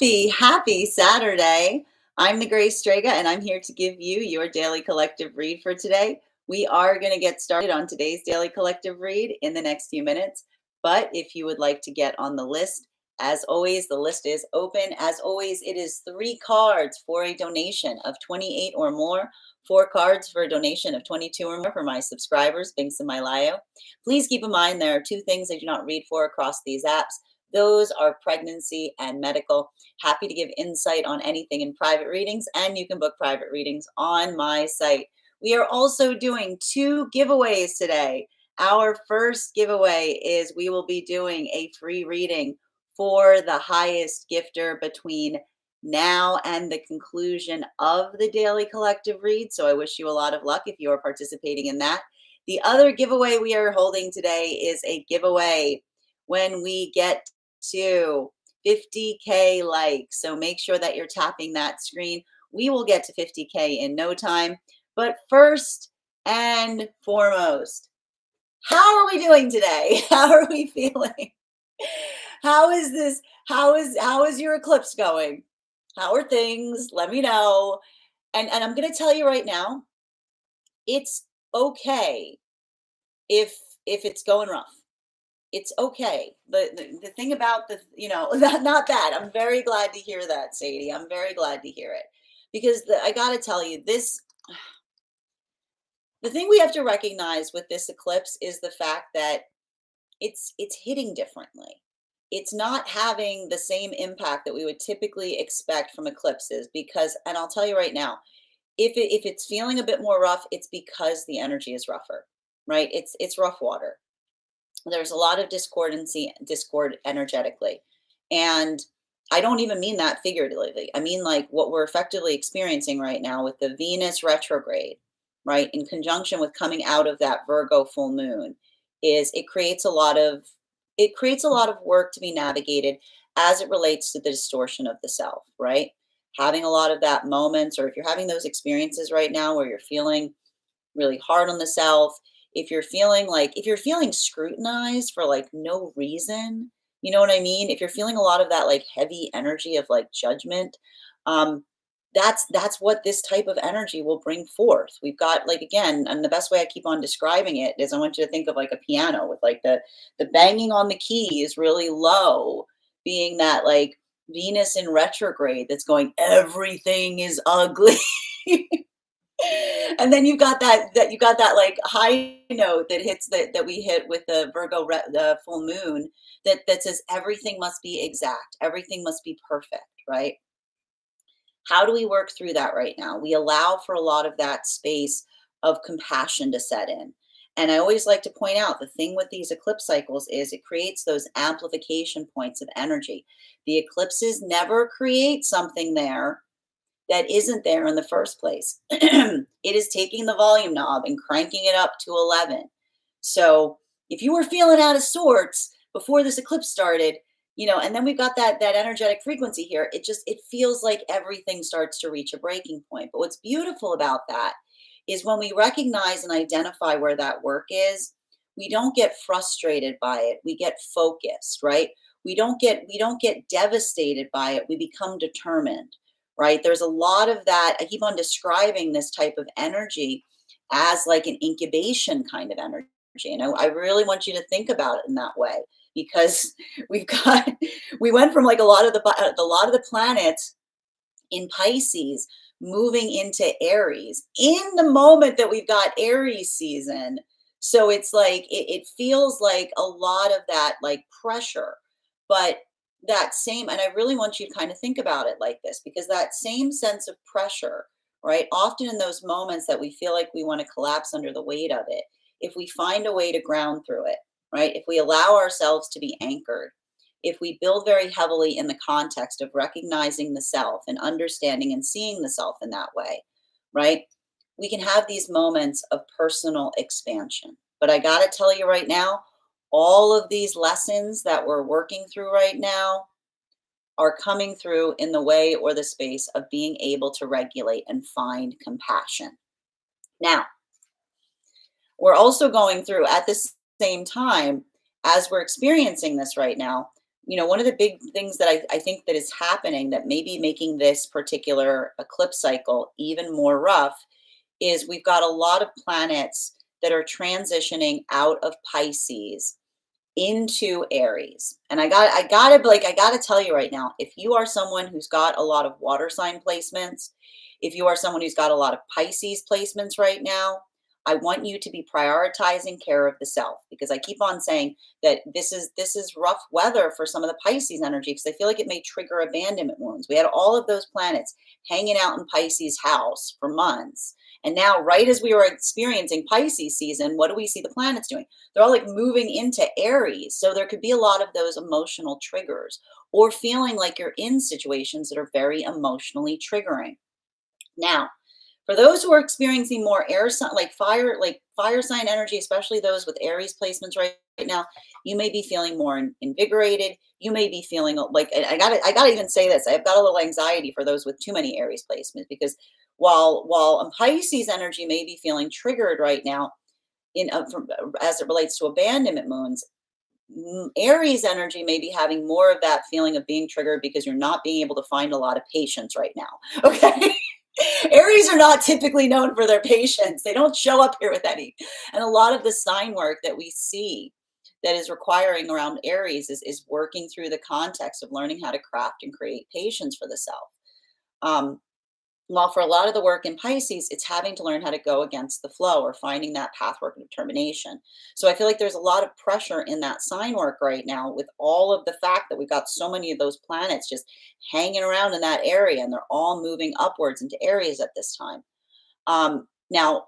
Happy Saturday. I'm the Grace Strega, and I'm here to give you your daily collective read for today. We are going to get started on today's daily collective read in the next few minutes. But if you would like to get on the list, as always, the list is open. As always, it is 3 cards for a donation of 28 or more, 4 cards for a donation of 22 or more for my subscribers, Binks and Mylayo. Please keep in mind there are 2 things I do not read for across these apps. Those are pregnancy and medical. Happy to give insight on anything in private readings, and you can book private readings on my site. We are also doing 2 giveaways today. Our first giveaway is we will be doing a free reading for the highest gifter between now and the conclusion of the daily collective read. So I wish you a lot of luck if you are participating in that. The other giveaway we are holding today is a giveaway when we get to 50K likes. So make sure that you're tapping that screen. We will get to 50K in no time. But first and foremost, how are we doing today? How are we feeling? How is this? How is your eclipse going? How are things? Let me know. And I'm going to tell you right now, it's okay if it's going rough. It's okay. The thing about not bad. I'm very glad to hear that, Sadie. I'm very glad to hear it because I got to tell you the thing we have to recognize with this eclipse is the fact that it's hitting differently. It's not having the same impact that we would typically expect from eclipses because, and I'll tell you right now, if it's feeling a bit more rough, it's because the energy is rougher, right? It's rough water. There's a lot of discord energetically. And I don't even mean that figuratively. I mean like what we're effectively experiencing right now with the Venus retrograde, right? In conjunction with coming out of that Virgo full moon is it creates a lot of work to be navigated as it relates to the distortion of the self, right? Having a lot of that moments, or if you're having those experiences right now where you're feeling really hard on the self, if you're feeling scrutinized for like no reason, you know what I mean? If you're feeling a lot of that like heavy energy of like judgment, um, that's what this type of energy will bring forth. We've got like again, and the best way I keep on describing it is I want you to think of like a piano with like the banging on the keys really low, being that like Venus in retrograde that's going, everything is ugly. And then you got that like high note that hits that we hit with the full moon that says everything must be exact, everything must be perfect, right? How do we work through that right now? We allow for a lot of that space of compassion to set in. And I always like to point out the thing with these eclipse cycles is it creates those amplification points of energy. The eclipses never create something there that isn't there in the first place. It is taking the volume knob and cranking it up to 11. So if you were feeling out of sorts before this eclipse started, and then we've got that energetic frequency here, it feels like everything starts to reach a breaking point. But what's beautiful about that is when we recognize and identify where that work is, we don't get frustrated by it. We get focused, right? We don't get devastated by it. We become determined, right? There's a lot of that. I keep on describing this type of energy as like an incubation kind of energy. I really want you to think about it in that way because we've got we went from like a lot of the planets in Pisces moving into Aries in the moment that we've got Aries season. So it's like it feels like a lot of that like pressure, but that same, and I really want you to kind of think about it like this because that same sense of pressure, right? Often in those moments that we feel like we want to collapse under the weight of it, if we find a way to ground through it, right? If we allow ourselves to be anchored, if we build very heavily in the context of recognizing the self and understanding and seeing the self in that way, right? We can have these moments of personal expansion. But I got to tell you right now, all of these lessons that we're working through right now are coming through in the way or the space of being able to regulate and find compassion. Now, we're also going through at the same time as we're experiencing this right now, One of the big things that I think that is happening that may be making this particular eclipse cycle even more rough is we've got a lot of planets that are transitioning out of Pisces into Aries. And I gotta tell you right now, if you are someone who's got a lot of water sign placements, if you are someone who's got a lot of Pisces placements right now, I want you to be prioritizing care of the self, because I keep on saying that this is rough weather for some of the Pisces energy, because I feel like it may trigger abandonment wounds. We had all of those planets hanging out in Pisces house for months. And now, right as we were experiencing Pisces season, what do we see the planets doing? They're all like moving into Aries. So there could be a lot of those emotional triggers, or feeling like you're in situations that are very emotionally triggering. Now, for those who are experiencing more air sign, like fire sign energy, especially those with Aries placements right now, you may be feeling more invigorated. You may be feeling like, and I gotta even say this. I've got a little anxiety for those with too many Aries placements, because while Pisces energy may be feeling triggered right now as it relates to abandonment wounds, Aries energy may be having more of that feeling of being triggered because you're not being able to find a lot of patience right now. Okay. Aries are not typically known for their patience. They don't show up here with any. And a lot of the sign work that we see that is requiring around Aries is working through the context of learning how to craft and create patience for the self. Um, while for a lot of the work in Pisces, it's having to learn how to go against the flow, or finding that pathwork of determination. So I feel like there's a lot of pressure in that sign work right now, with all of the fact that we've got so many of those planets just hanging around in that area, and they're all moving upwards into Aries at this time. Now,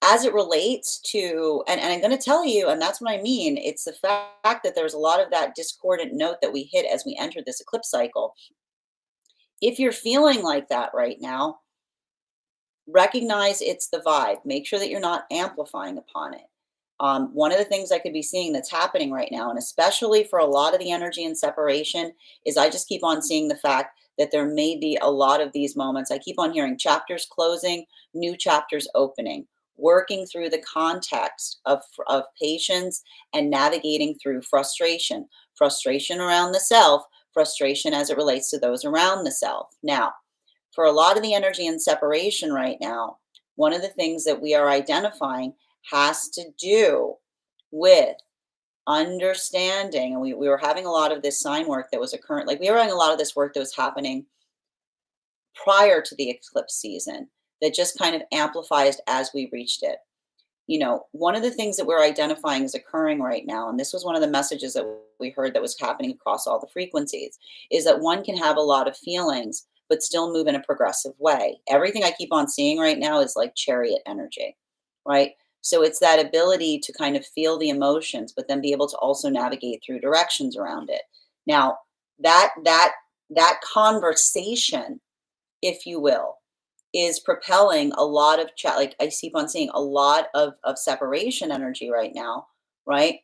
as it relates to, and I'm going to tell you, and that's what I mean, it's the fact that there's a lot of that discordant note that we hit as we entered this eclipse cycle. If you're feeling like that right now, recognize it's the vibe. Make sure that you're not amplifying upon it. One of the things I could be seeing that's happening right now, and especially for a lot of the energy and separation, is I just keep on seeing the fact that there may be a lot of these moments. I keep on hearing chapters closing, new chapters opening, working through the context of patience and navigating through frustration, frustration around the self, frustration as it relates to those around the self. Now, for a lot of the energy and separation right now, one of the things that we are identifying has to do with understanding. And we were having a lot of this sign work that was occurring, like we were having a lot of this work that was happening prior to the eclipse season, that just kind of amplifies as we reached it. One of the things that we're identifying is occurring right now, and this was one of the messages that we heard that was happening across all the frequencies, is that one can have a lot of feelings, but still move in a progressive way. Everything I keep on seeing right now is like chariot energy, right? So it's that ability to kind of feel the emotions, but then be able to also navigate through directions around it. Now, that conversation, if you will, is propelling a lot of chat. Like I keep on seeing a lot of separation energy right now, right?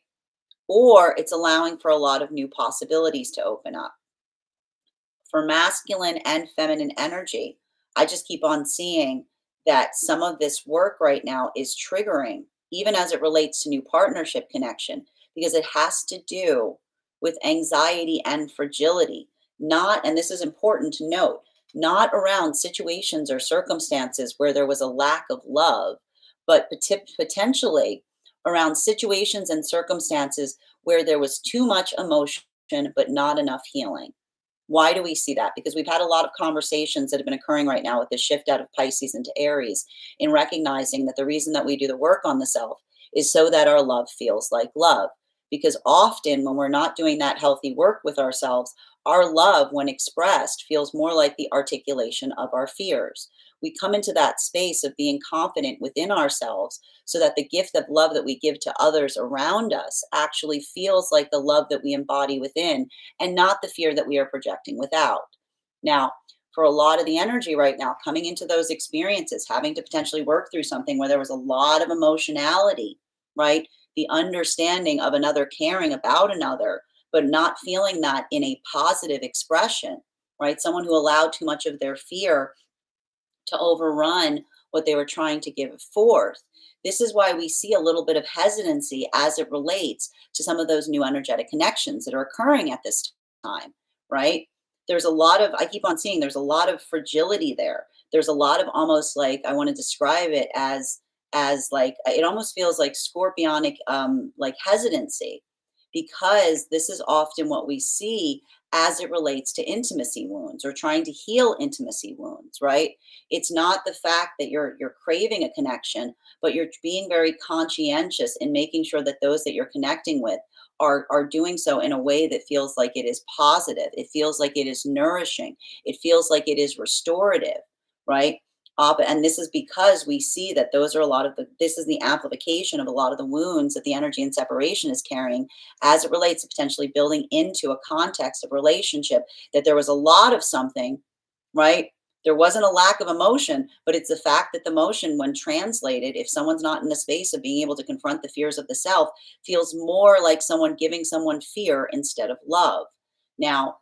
Or it's allowing for a lot of new possibilities to open up for masculine and feminine energy. I just keep on seeing that some of this work right now is triggering, even as it relates to new partnership connection, because it has to do with anxiety and fragility. Not, and this is important to note, not around situations or circumstances where there was a lack of love, but potentially around situations and circumstances where there was too much emotion but not enough healing. Why do we see that? Because we've had a lot of conversations that have been occurring right now with the shift out of Pisces into Aries, in recognizing that the reason that we do the work on the self is so that our love feels like love. Because often when we're not doing that healthy work with ourselves, our love, when expressed, feels more like the articulation of our fears. We come into that space of being confident within ourselves, so that the gift of love that we give to others around us actually feels like the love that we embody within, and not the fear that we are projecting without. Now, for a lot of the energy right now, coming into those experiences, having to potentially work through something where there was a lot of emotionality, right? The understanding of another caring about another, but not feeling that in a positive expression, right? Someone who allowed too much of their fear to overrun what they were trying to give forth. This is why we see a little bit of hesitancy as it relates to some of those new energetic connections that are occurring at this time, right? There's a lot of, I keep on seeing there's a lot of fragility there. There's a lot of almost like, I want to describe it as like, it almost feels like scorpionic, like hesitancy, because this is often what we see as it relates to intimacy wounds or trying to heal intimacy wounds, right? It's not the fact that you're craving a connection, but you're being very conscientious in making sure that those that you're connecting with are doing so in a way that feels like it is positive. It feels like it is nourishing. It feels like it is restorative, right? And this is because we see that those are a lot of this is the amplification of a lot of the wounds that the energy and separation is carrying as it relates to potentially building into a context of relationship, that there was a lot of something, right? There wasn't a lack of emotion, but it's the fact that the emotion, when translated, if someone's not in the space of being able to confront the fears of the self, feels more like someone giving someone fear instead of love. Now,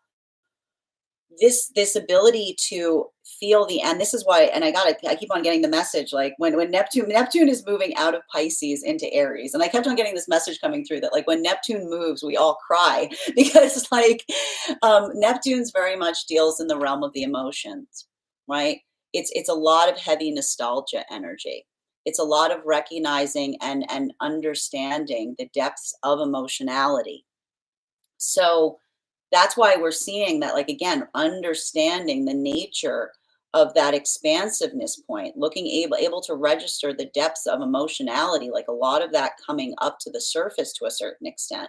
this ability to feel the, and this is why, and I keep on getting the message, like when Neptune is moving out of Pisces into Aries, and I kept on getting this message coming through that like when Neptune moves we all cry because like Neptune's very much deals in the realm of the emotions, right? It's a lot of heavy nostalgia energy. It's a lot of recognizing and understanding the depths of emotionality. So that's why we're seeing that, like, again, understanding the nature of that expansiveness point, looking able to register the depths of emotionality, like a lot of that coming up to the surface to a certain extent.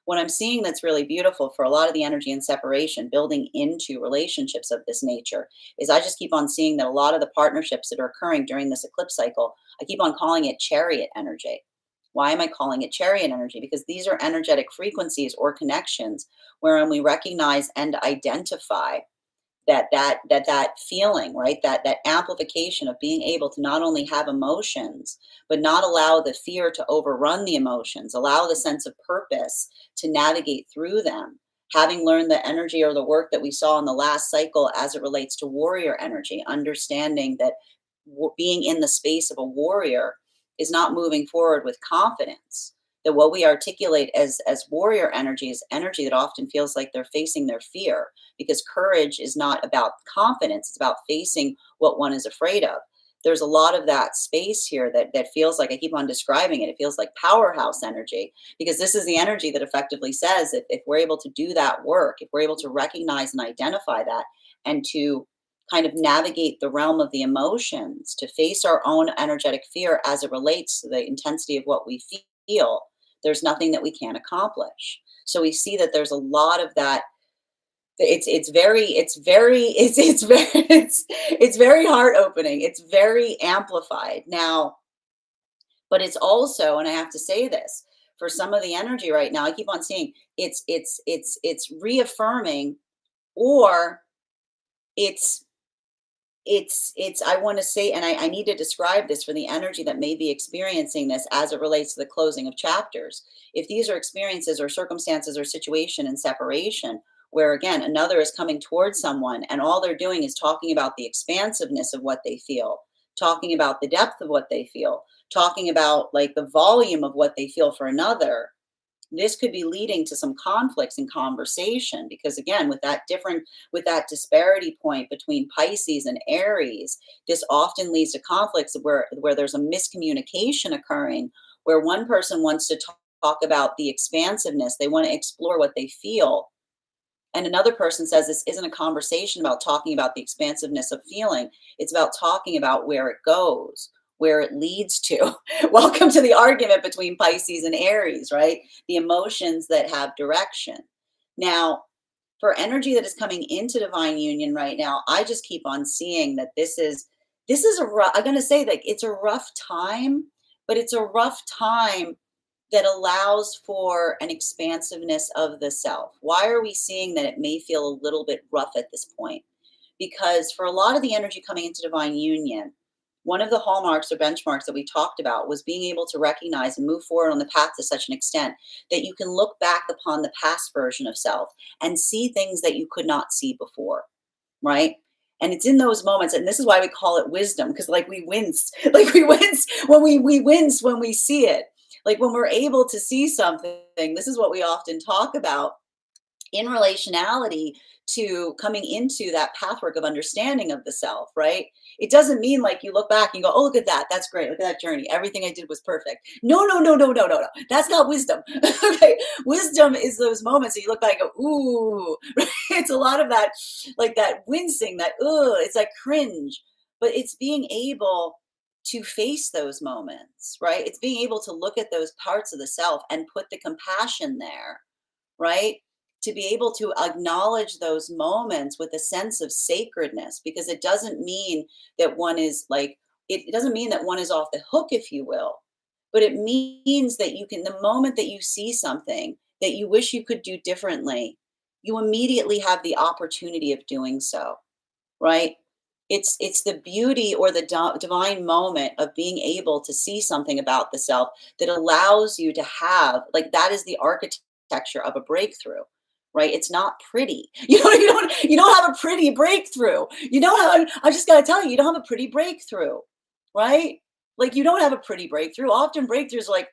What I'm seeing that's really beautiful for a lot of the energy and separation building into relationships of this nature is I just keep on seeing that a lot of the partnerships that are occurring during this eclipse cycle, I keep on calling it chariot energy. Why am I calling it chariot energy? Because these are energetic frequencies or connections wherein we recognize and identify that feeling, right? That amplification of being able to not only have emotions, but not allow the fear to overrun the emotions, allow the sense of purpose to navigate through them. Having learned the energy or the work that we saw in the last cycle as it relates to warrior energy, understanding that being in the space of a warrior is not moving forward with confidence, that what we articulate as warrior energy is energy that often feels like they're facing their fear, because courage is not about confidence, it's about facing what one is afraid of. There's a lot of that space here that feels like, I keep on describing it, it feels like powerhouse energy, because this is the energy that effectively says if we're able to do that work, if we're able to recognize and identify that, and to kind of navigate the realm of the emotions, to face our own energetic fear as it relates to the intensity of what we feel, there's nothing that we can't accomplish. So we see that there's a lot of that. It's very heart opening. It's very amplified now, but it's also, and I have to say this, for some of the energy right now, I keep on seeing it's reaffirming, or it's it's I want to say, and I need to describe this for the energy that may be experiencing this as it relates to the closing of chapters. If these are experiences or circumstances or situation and separation where again another is coming towards someone and all they're doing is talking about the expansiveness of what they feel, talking about the depth of what they feel, talking about like the volume of what they feel for another, this could be leading to some conflicts in conversation, because again with that disparity point between Pisces and Aries, this often leads to conflicts where there's a miscommunication occurring, where one person wants to talk about the expansiveness, they want to explore what they feel, and another person says this isn't a conversation about talking about the expansiveness of feeling. It's about talking about where it goes, where it leads to. Welcome to the argument between Pisces and Aries, right? The emotions that have direction. Now, for energy that is coming into divine union right now, I just keep on seeing that this is a rough, I'm going to say that it's a rough time, but it's a rough time that allows for an expansiveness of the self. Why are we seeing that it may feel a little bit rough at this point? Because for a lot of the energy coming into divine union, one of the hallmarks or benchmarks that we talked about was being able to recognize and move forward on the path to such an extent that you can look back upon the past version of self and see things that you could not see before, right? And it's in those moments, and this is why we call it wisdom, because like we wince, like we wince when we wince when we see it. Like when we're able to see something, this is what we often talk about, in relationality to coming into that pathwork of understanding of the self, right? It doesn't mean like you look back and you go, oh, look at that. That's great. Look at that journey. Everything I did was perfect. No, no, no, no, no, no, no. That's not wisdom. Okay. Wisdom is those moments that you look back and go, ooh, right? It's a lot of that, like that wincing, that, ooh, it's like cringe, but it's being able to face those moments, right? It's being able to look at those parts of the self and put the compassion there, right? To be able to acknowledge those moments with a sense of sacredness, because it doesn't mean that one is like, it doesn't mean that one is off the hook, if you will, but it means that you can, the moment that you see something that you wish you could do differently, you immediately have the opportunity of doing so, right? It's the beauty or the divine moment of being able to see something about the self that allows you to have, like, that is the architecture of a breakthrough, right? It's not pretty. You don't have a pretty breakthrough. You don't have, I just got to tell you, you don't have a pretty breakthrough, right? Like, you don't have a pretty breakthrough. Often breakthroughs are like,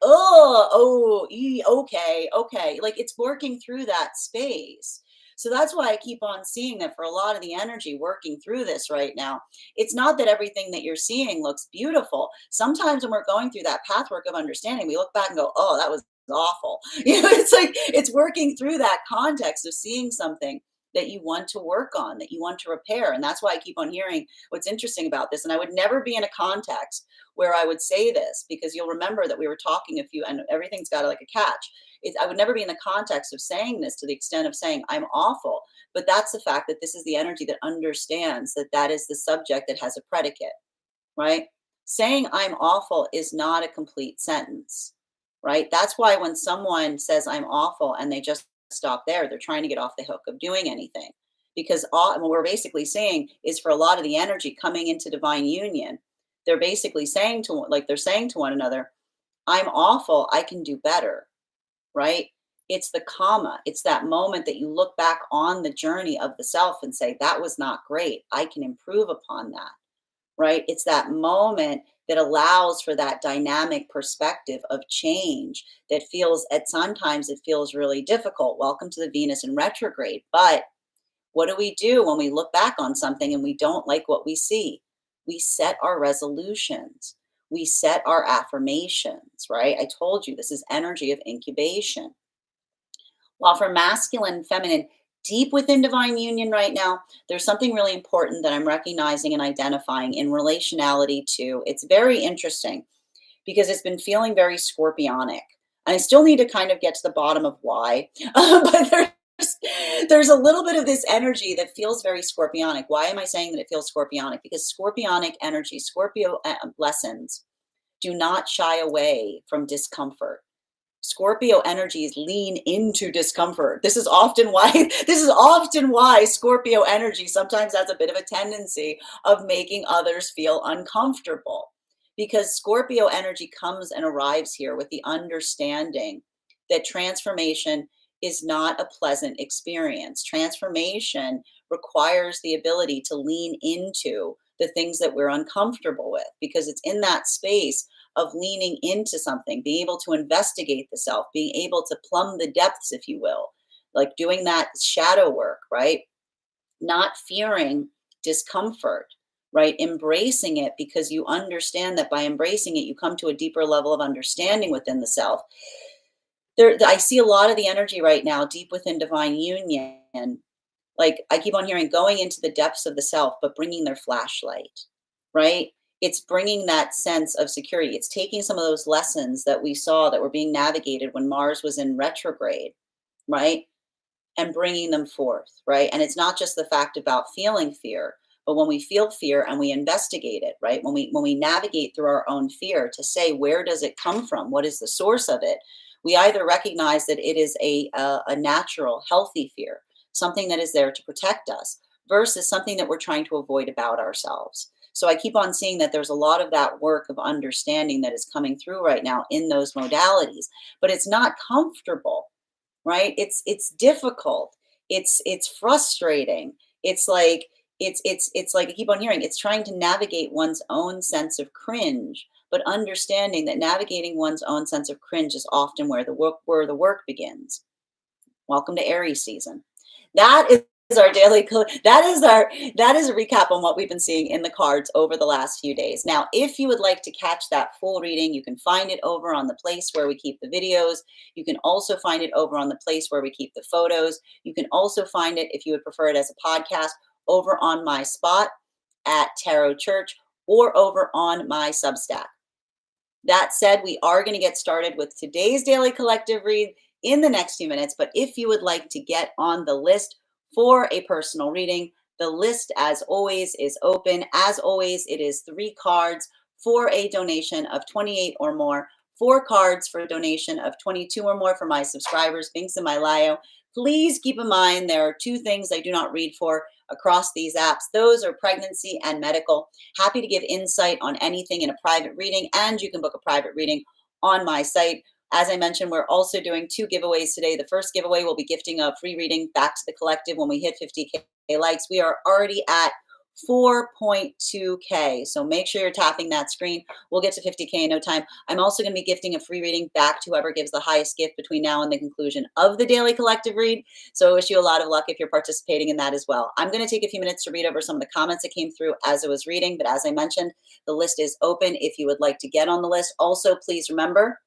okay, okay. Like, it's working through that space. So that's why I keep on seeing that for a lot of the energy working through this right now. It's not that everything that you're seeing looks beautiful. Sometimes when we're going through that pathwork of understanding, we look back and go, oh, that was awful. It's like it's working through that context of seeing something that you want to work on, that you want to repair. And that's why I keep on hearing what's interesting about this. And I would never be in a context where I would say this, because you'll remember that we were talking a few, and everything's got like a catch. I would never be in the context of saying this to the extent of saying I'm awful, but that's the fact that this is the energy that understands that that is the subject that has a predicate, right? Saying I'm awful is not a complete sentence, right? That's why when someone says I'm awful and they just stop there, they're trying to get off the hook of doing anything. Because what we're basically saying is, for a lot of the energy coming into divine union, they're basically saying to, like, they're saying to one another, I'm awful, I can do better, right? It's the comma. It's that moment that you look back on the journey of the self and say, that was not great. I can improve upon that, right? It's that moment that allows for that dynamic perspective of change that feels, at sometimes it feels really difficult. Welcome to the Venus in retrograde. But what do we do when we look back on something and we don't like what we see? We set our resolutions. We set our affirmations, right? I told you this is energy of incubation. While for masculine and feminine, deep within divine union right now, there's something really important that I'm recognizing and identifying in relationality to. It's very interesting because it's been feeling very scorpionic. And I still need to kind of get to the bottom of why. But there's a little bit of this energy that feels very scorpionic. Why am I saying that it feels scorpionic? Because scorpionic energy, Scorpio lessons, do not shy away from discomfort. Scorpio energies lean into discomfort. This is often why Scorpio energy sometimes has a bit of a tendency of making others feel uncomfortable, because Scorpio energy comes and arrives here with the understanding that transformation is not a pleasant experience. Transformation requires the ability to lean into the things that we're uncomfortable with, because it's in that space of leaning into something, being able to investigate the self, being able to plumb the depths, if you will, like doing that shadow work, right? Not fearing discomfort, right? Embracing it, because you understand that by embracing it, you come to a deeper level of understanding within the self. I see a lot of the energy right now deep within divine union. Like, I keep on hearing going into the depths of the self, but bringing their flashlight, right? It's bringing that sense of security. It's taking some of those lessons that we saw that were being navigated when Mars was in retrograde, right? And bringing them forth, right? And it's not just the fact about feeling fear, but when we feel fear and we investigate it, right? When we navigate through our own fear to say, where does it come from? What is the source of it? We either recognize that it is a natural, healthy fear, something that is there to protect us, versus something that we're trying to avoid about ourselves. So I keep on seeing that there's a lot of that work of understanding that is coming through right now in those modalities, but it's not comfortable, right? It's difficult. It's frustrating. It's like it's like I keep on hearing, it's trying to navigate one's own sense of cringe, but understanding that navigating one's own sense of cringe is often where the work begins. Welcome to Aries season. That is our daily that is a recap on what we've been seeing in the cards over the last few days. Now, if you would like to catch that full reading, you can find it over on the place where we keep the videos. You can also find it over on the place where we keep the photos. You can also find it, if you would prefer it as a podcast, over on my spot at Tarot Church or over on my Substack. That said, we are going to get started with today's daily collective read in the next few minutes. But if you would like to get on the list for a personal reading, the list, as always, is open. As always, it is 3 cards for a donation of 28 or more, 4 cards for a donation of 22 or more for my subscribers, Binks and Malayo. Please keep in mind there are 2 things I do not read for across these apps. Those are pregnancy and medical. Happy to give insight on anything in a private reading, and you can book a private reading on my site. As I mentioned, we're also doing 2 giveaways today. The first giveaway will be gifting a free reading back to the collective when we hit 50K likes. We are already at 4.2K. So make sure you're tapping that screen. We'll get to 50K in no time. I'm also going to be gifting a free reading back to whoever gives the highest gift between now and the conclusion of the daily collective read. So I wish you a lot of luck if you're participating in that as well. I'm going to take a few minutes to read over some of the comments that came through as I was reading. But as I mentioned, the list is open if you would like to get on the list. Also, please remember,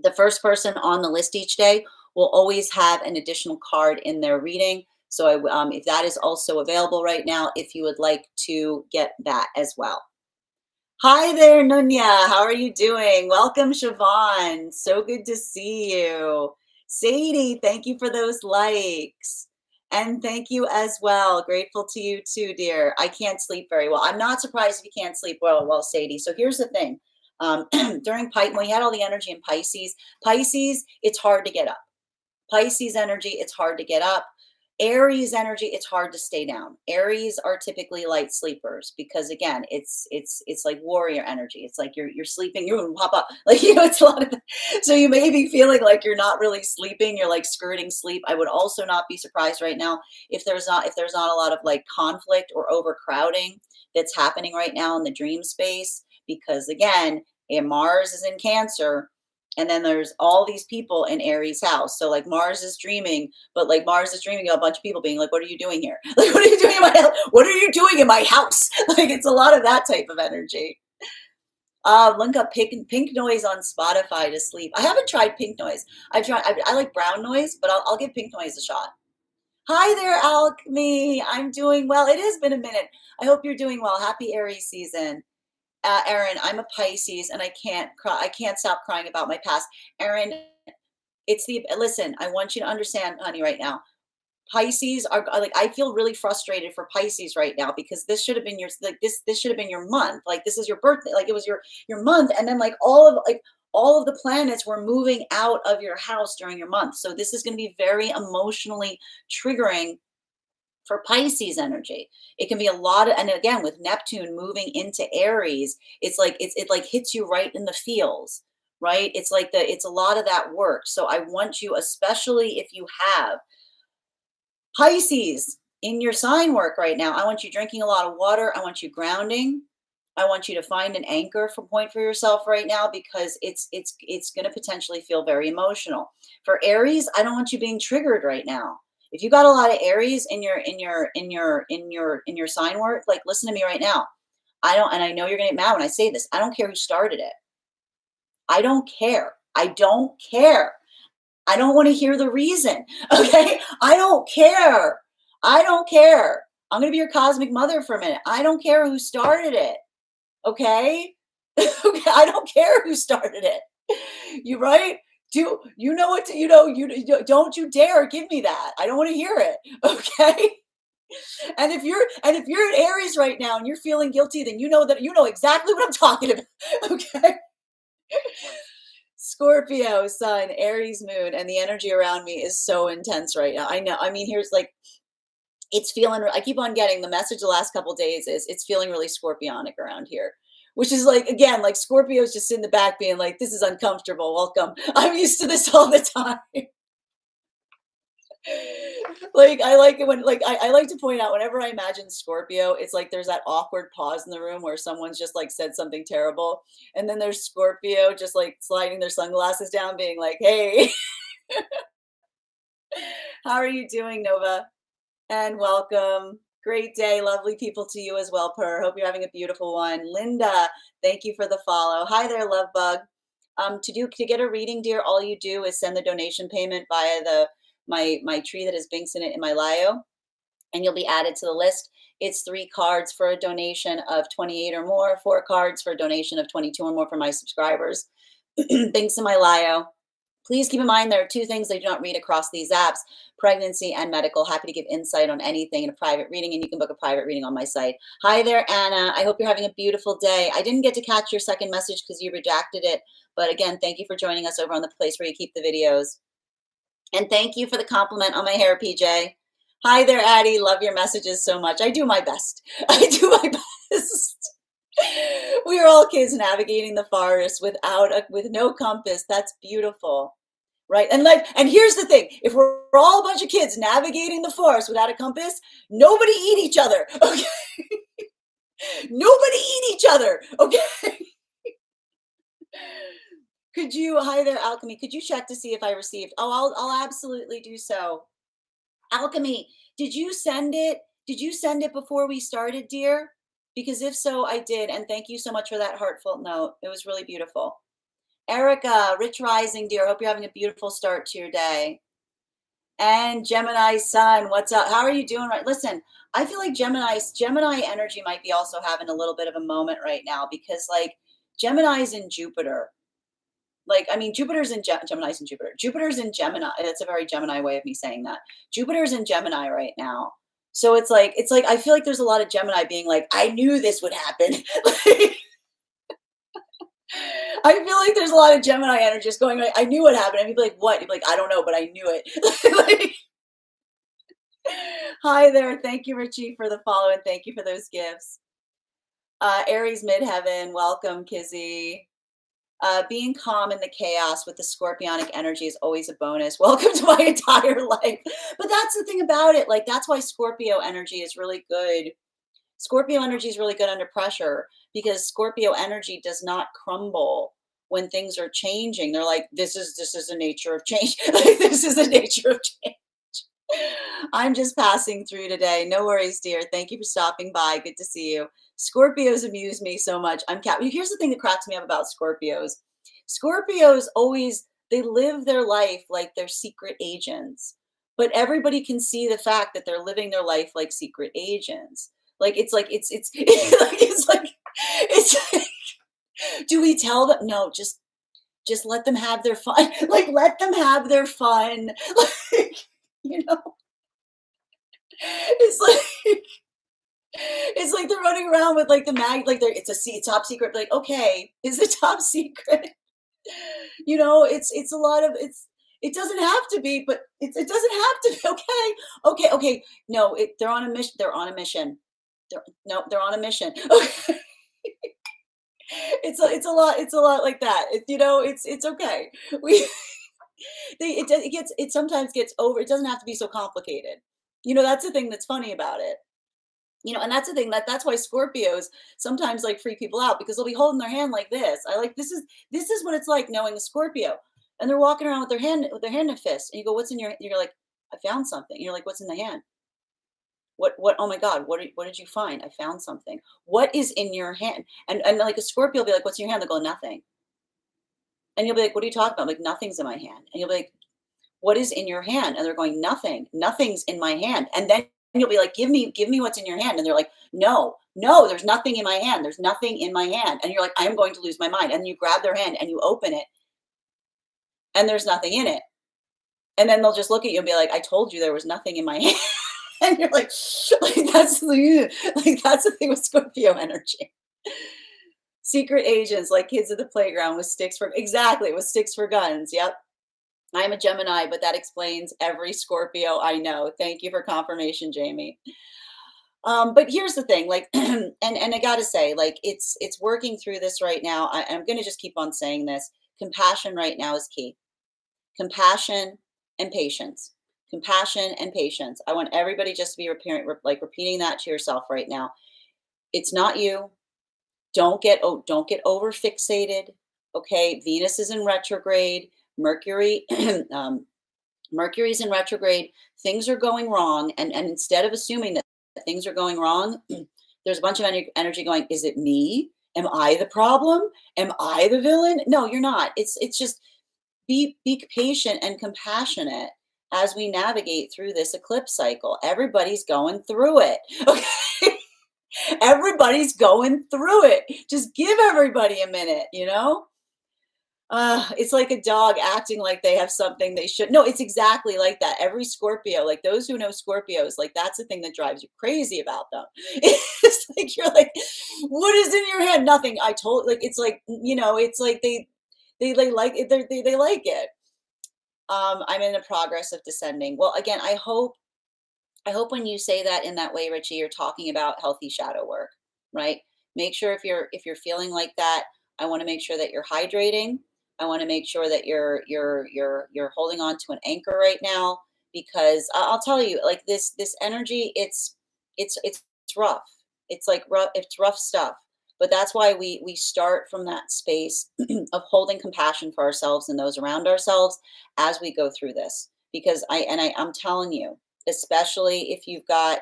the first person on the list each day will always have an additional card in their reading. So if that is also available right now, if you would like to get that as well. Hi there, Nunya. How are you doing? Welcome, Siobhan. So good to see you. Sadie, thank you for those likes. And thank you as well. Grateful to you too, dear. I can't sleep very well. I'm not surprised if you can't sleep well, Sadie. So here's the thing. During when we had all the energy in Pisces, it's hard to get up. Pisces energy, it's hard to get up. Aries energy, it's hard to stay down. Aries are typically light sleepers because again, it's like warrior energy. It's like you're sleeping, you're gonna pop up. Like, it's a lot of so you may be feeling like you're not really sleeping, you're like skirting sleep. I would also not be surprised right now if there's not a lot of like conflict or overcrowding that's happening right now in the dream space, because again, Mars is in Cancer. And then there's all these people in Aries house. So like Mars is dreaming, but like Mars is dreaming of a bunch of people being like, what are you doing here? Like, what are you doing in my house? What are you doing in my house? Like, it's a lot of that type of energy. Link up pink noise on Spotify to sleep. I haven't tried pink noise. I like brown noise, but I'll give pink noise a shot. Hi there, Alchemy. I'm doing well. It has been a minute. I hope you're doing well. Happy Aries season. Erin, I'm a Pisces and I can't cry. I can't stop crying about my past. Erin, listen, I want you to understand, honey, right now. Pisces are like, I feel really frustrated for Pisces right now because this should have been this should have been your month. Like, this is your birthday. Like, it was your month. And then like all of the planets were moving out of your house during your month. So this is going to be very emotionally triggering for Pisces energy. It can be a lot of, and again, with Neptune moving into Aries, it's like, it like hits you right in the feels, right? It's like it's a lot of that work. So I want you, especially if you have Pisces in your sign work right now, I want you drinking a lot of water. I want you grounding. I want you to find an anchor point for yourself right now, because it's going to potentially feel very emotional. For Aries, I don't want you being triggered right now. If you got a lot of Aries in your sign work, like, listen to me right now. And I know you're going to get mad when I say this. I don't care who started it. I don't care. I don't care. I don't want to hear the reason. Okay. I don't care. I don't care. I'm going to be your cosmic mother for a minute. I don't care who started it. Okay. Okay. I don't care who started it. You right? Do you know what to, don't you dare give me that. I don't want to hear it. Okay. And if you're in Aries right now and you're feeling guilty, then you know exactly what I'm talking about. Okay. Scorpio sun, Aries moon, and the energy around me is so intense right now. I know. I mean, here's like, it's feeling, I keep on getting the message the last couple of days is it's feeling really scorpionic around here, which is like, again, like Scorpio's just in the back being like, this is uncomfortable. Welcome. I'm used to this all the time. Like, I like it when, like, I like to point out, whenever I imagine Scorpio, it's like there's that awkward pause in the room where someone's just like said something terrible. And then there's Scorpio just like sliding their sunglasses down, being like, hey. How are you doing, Nova? And welcome. Great day. Lovely people to you as well, Per. Hope you're having a beautiful one. Linda, thank you for the follow. Hi there, love bug. To get a reading, dear, all you do is send the donation payment via the my tree that has Binks in it in my Lio, and you'll be added to the list. It's 3 cards for a donation of 28 or more, 4 cards for a donation of 22 or more for my subscribers. Binks in my Lio. Please keep in mind there are 2 things I do not read across these apps: pregnancy and medical. Happy to give insight on anything in a private reading, and you can book a private reading on my site. Hi there, Anna. I hope you're having a beautiful day. I didn't get to catch your second message because you rejected it. But again, thank you for joining us over on the place where you keep the videos. And thank you for the compliment on my hair, PJ. Hi there, Addie. Love your messages so much. I do my best. I do my best. We are all kids navigating the forest with no compass. That's beautiful. Right. And here's the thing. If we're all a bunch of kids navigating the forest without a compass, nobody eat each other. Okay. Nobody eat each other. Okay. Hi there, Alchemy. Could you check to see if I received? Oh, I'll absolutely do so. Alchemy, did you send it? Did you send it before we started, dear? Because if so, I did. And thank you so much for that heartfelt note. It was really beautiful. Erica, Rich Rising, dear. Hope you're having a beautiful start to your day. And Gemini Sun, what's up? How are you doing? Right. Listen, I feel like Gemini energy might be also having a little bit of a moment right now because like Gemini's in Jupiter. Like, I mean, Gemini's in Jupiter. Jupiter's in Gemini. That's a very Gemini way of me saying that. Jupiter's in Gemini right now. So it's like I feel like there's a lot of Gemini being like, I knew this would happen. Like, I feel like there's a lot of Gemini energy just going like, I knew what happened. And you'd be like, what? You'd be like, I don't know, but I knew it. Like, hi there. Thank you, Richie, for the follow, and thank you for those gifts. Aries Midheaven, welcome, Kizzy. Being calm in the chaos with the scorpionic energy is always a bonus. Welcome to my entire life. But that's the thing about it. Like, that's why Scorpio energy is really good. Scorpio energy is really good under pressure because Scorpio energy does not crumble when things are changing. They're like, this is the nature of change. Like, this is the nature of change. I'm just passing through today. No worries, dear. Thank you for stopping by. Good to see you. Scorpios amuse me so much. Here's the thing that cracks me up about Scorpios. Scorpios always, they live their life like they're secret agents, but everybody can see the fact that they're living their life like secret agents. Like it's like do we tell them? No, just let them have their fun. Like, let them have their fun. Like, you know, it's like it's like they're running around with like the mag, like it's top secret. Like, okay, is it top secret? You know, it's a lot of it doesn't have to be, but it doesn't have to be. Okay. No, they're on a mission. They're on a mission. They're on a mission. Okay. It's a lot like that. It's okay. We it sometimes gets over. It doesn't have to be so complicated. That's the thing that's funny about it. And that's the thing that's why Scorpios sometimes like freak people out because they'll be holding their hand like this. This is what it's like knowing a Scorpio. And they're walking around with their hand in a fist. And you go, what's in your, you're like, I found something. And you're like, what's in the hand? What, oh my God, what did you find? I found something. What is in your hand? And like a Scorpio will be like, what's in your hand? They'll go, nothing. And you'll be like, what are you talking about? I'm like, nothing's in my hand. And you'll be like, what is in your hand? And they're going, nothing's in my hand. And then you'll be like, give me what's in your hand. And they're like, no, there's nothing in my hand. There's nothing in my hand. And you're like, I am going to lose my mind. And you grab their hand and you open it and there's nothing in it. And then they'll just look at you and be like, I told you there was nothing in my hand. And you're like that's the thing with Scorpio energy. Secret agents, like kids at the playground with sticks for guns. Yep. I'm a Gemini, but that explains every Scorpio I know. Thank you for confirmation, Jamie. But here's the thing, like, and I gotta say, like, it's working through this right now. I'm gonna just keep on saying this. Compassion right now is key. Compassion and patience. Compassion and patience. I want everybody just to be repeating that to yourself right now. It's not you. Don't get over fixated. Okay, Venus is in retrograde. Mercury Mercury's in retrograde, things are going wrong, and instead of assuming that things are going wrong, there's a bunch of energy going, is it me? Am I the problem? Am I the villain? No, you're not. It's just be patient and compassionate as we navigate through this eclipse cycle. Everybody's going through it. Okay. Everybody's going through it. Just give everybody a minute, you know? It's like a dog acting like they have something they should. No, it's exactly like that. Every Scorpio, like those who know Scorpios, like that's the thing that drives you crazy about them. It's like you're like, what is in your head? Nothing. I told, like it's like it's like they like it. They like it. I'm in the progress of descending. Well, again, I hope when you say that in that way, Richie, you're talking about healthy shadow work, right? Make sure if you're feeling like that, I want to make sure that you're hydrating. I want to make sure that you're holding on to an anchor right now because I'll tell you, like this energy, it's rough. It's like rough. It's rough stuff. But that's why we start from that space of holding compassion for ourselves and those around ourselves as we go through this. Because I'm telling you, especially if you've got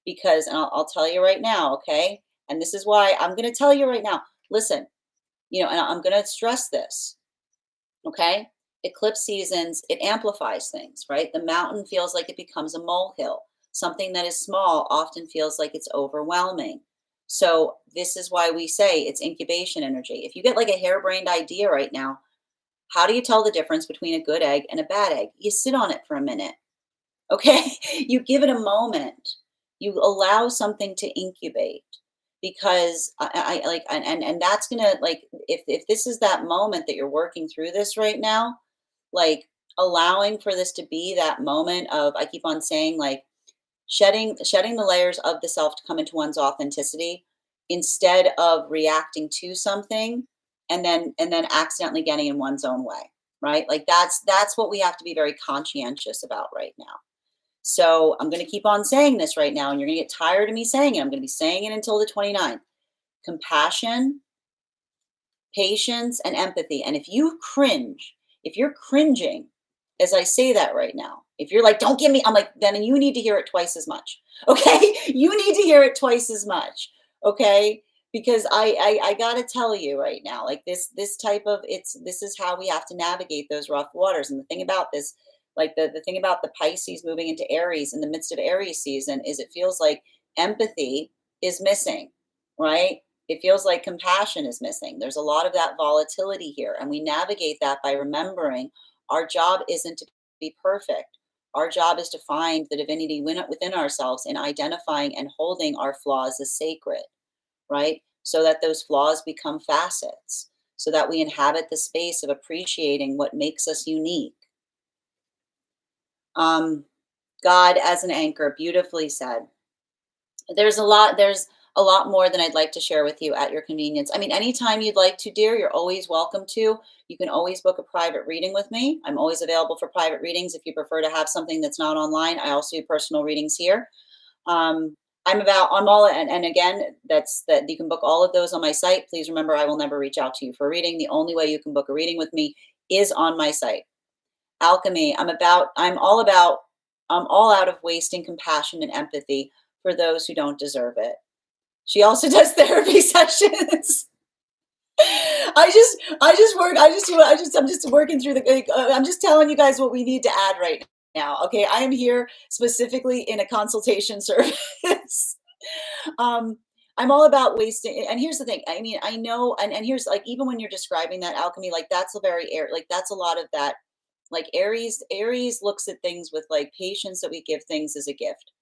because and I'll tell you right now, okay, and this is why I'm going to tell you right now, listen, and I'm going to stress this, okay, eclipse seasons, it amplifies things, right? The mountain feels like it becomes a molehill. Something that is small often feels like it's overwhelming. So this is why we say it's incubation energy. If you get like a harebrained idea right now, how do you tell the difference between a good egg and a bad egg? You sit on it for a minute. Okay. You give it a moment. You allow something to incubate because I like, and that's going to like, if this is that moment that you're working through this right now, like allowing for this to be that moment of, I keep on saying like shedding the layers of the self to come into one's authenticity instead of reacting to something and then accidentally getting in one's own way, right? Like that's what we have to be very conscientious about right now. So I'm going to keep on saying this right now, and you're going to get tired of me saying it. I'm going to be saying it until the 29th. Compassion, patience, and empathy. And if you're cringing as I say that right now, if you're like, don't give me, I'm like, then you need to hear it twice as much. Okay. You need to hear it twice as much. Okay. Because I gotta tell you right now, like this type of this is how we have to navigate those rough waters. And the thing about this, like the thing about the Pisces moving into Aries in the midst of Aries season is it feels like empathy is missing, right? It feels like compassion is missing. There's a lot of that volatility here. And we navigate that by remembering our job isn't to be perfect. Our job is to find the divinity within ourselves in identifying and holding our flaws as sacred, right? So that those flaws become facets, so that we inhabit the space of appreciating what makes us unique. Um, God as an anchor, beautifully said. There's a lot more than I'd like to share with you at your convenience. I mean, anytime you'd like to, dear, you're always welcome to. You can always book a private reading with me. I'm always available for private readings if you prefer to have something that's not online. I also do personal readings here. I'm all, and again, that's that you can book all of those on my site. Please remember, I will never reach out to you for a reading. The only way you can book a reading with me is on my site. Alchemy. I'm all out of wasting compassion and empathy for those who don't deserve it. She also does therapy sessions. I'm just working through I'm just telling you guys what we need to add right now. Okay. I am here specifically in a consultation service. um, I'm all about wasting. And here's the thing. I mean, I know, and here's like, even when you're describing that alchemy, like that's a very air, like that's a lot of that, like Aries looks at things with like patience that we give things as a gift.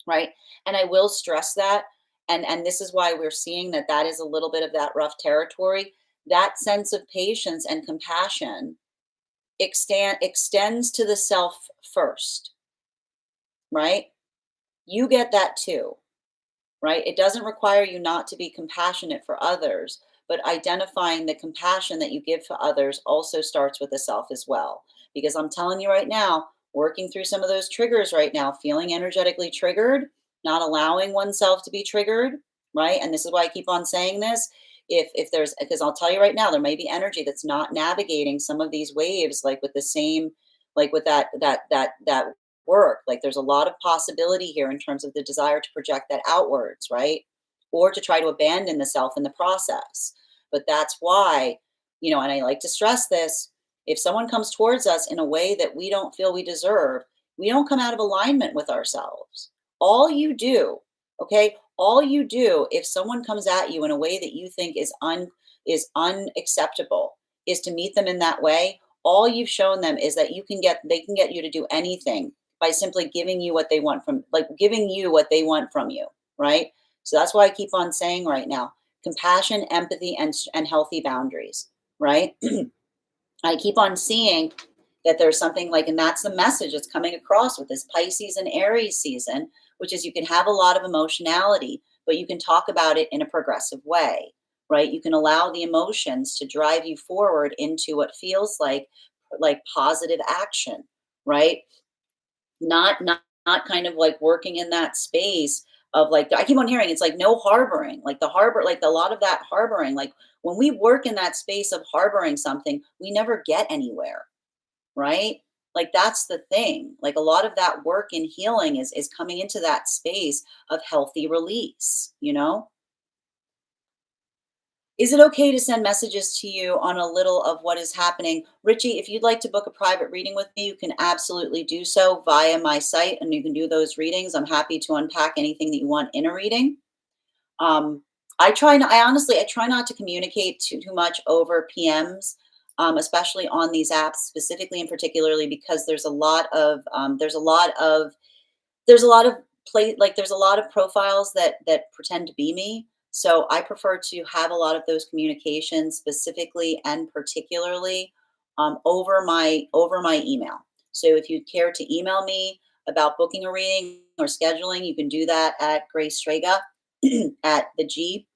Right. And I will stress that. And this is why we're seeing that is a little bit of that rough territory. That sense of patience and compassion extends to the self first, right? You get that too, right? It doesn't require you not to be compassionate for others, but identifying the compassion that you give to others also starts with the self as well. Because I'm telling you right now, working through some of those triggers right now, feeling energetically triggered, not allowing oneself to be triggered, right? And this is why I keep on saying this. If there's, because I'll tell you right now, there may be energy that's not navigating some of these waves like with the same like with that work. Like there's a lot of possibility here in terms of the desire to project that outwards, right? Or to try to abandon the self in the process. But that's why, and I like to stress this, if someone comes towards us in a way that we don't feel we deserve, we don't come out of alignment with ourselves. All you do, okay, all you do if someone comes at you in a way that you think is unacceptable is to meet them in that way. All you've shown them is that they can get you to do anything by simply giving you what they want giving you what they want from you, right? So that's why I keep on saying right now, compassion, empathy, and healthy boundaries, right? I keep on seeing that there's something like, and that's the message that's coming across with this Pisces and Aries season, which is you can have a lot of emotionality, but you can talk about it in a progressive way, right? You can allow the emotions to drive you forward into what feels like positive action, right? Not kind of like working in that space of like, I keep on hearing it's like no harboring, like the harbor, like a lot of that harboring, like when we work in that space of harboring something, we never get anywhere, right? Like that's the thing. Like a lot of that work in healing is coming into that space of healthy release. Is it okay to send messages to you on a little of what is happening? Richie, if you'd like to book a private reading with me, you can absolutely do so via my site and you can do those readings. I'm happy to unpack anything that you want in a reading. Um, I try not to communicate too much over PMs, especially on these apps specifically and particularly because there's a lot of there's a lot of profiles that pretend to be me. So I prefer to have a lot of those communications specifically and particularly over my email. So if you care to email me about booking a reading or scheduling, you can do that at Grace Strega at the G.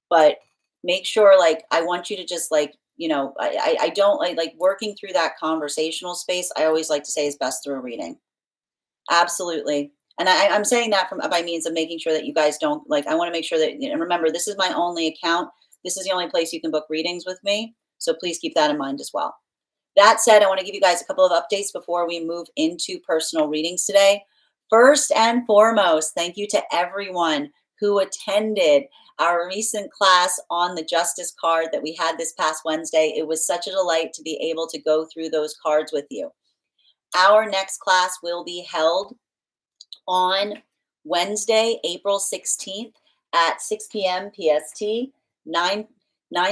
But make sure, like, I want you to just I don't like working through that conversational space. I always like to say is best through a reading. Absolutely. And I'm saying that from by means of making sure that you guys don't like. I want to make sure that, and remember, this is my only account. This is the only place you can book readings with me. So please keep that in mind as well. That said, I want to give you guys a couple of updates before we move into personal readings today. First and foremost, thank you to everyone who attended our recent class on the Justice card that we had this past Wednesday. It was such a delight to be able to go through those cards with you. Our next class will be held on Wednesday, April 16th at 6 p.m. PST, 9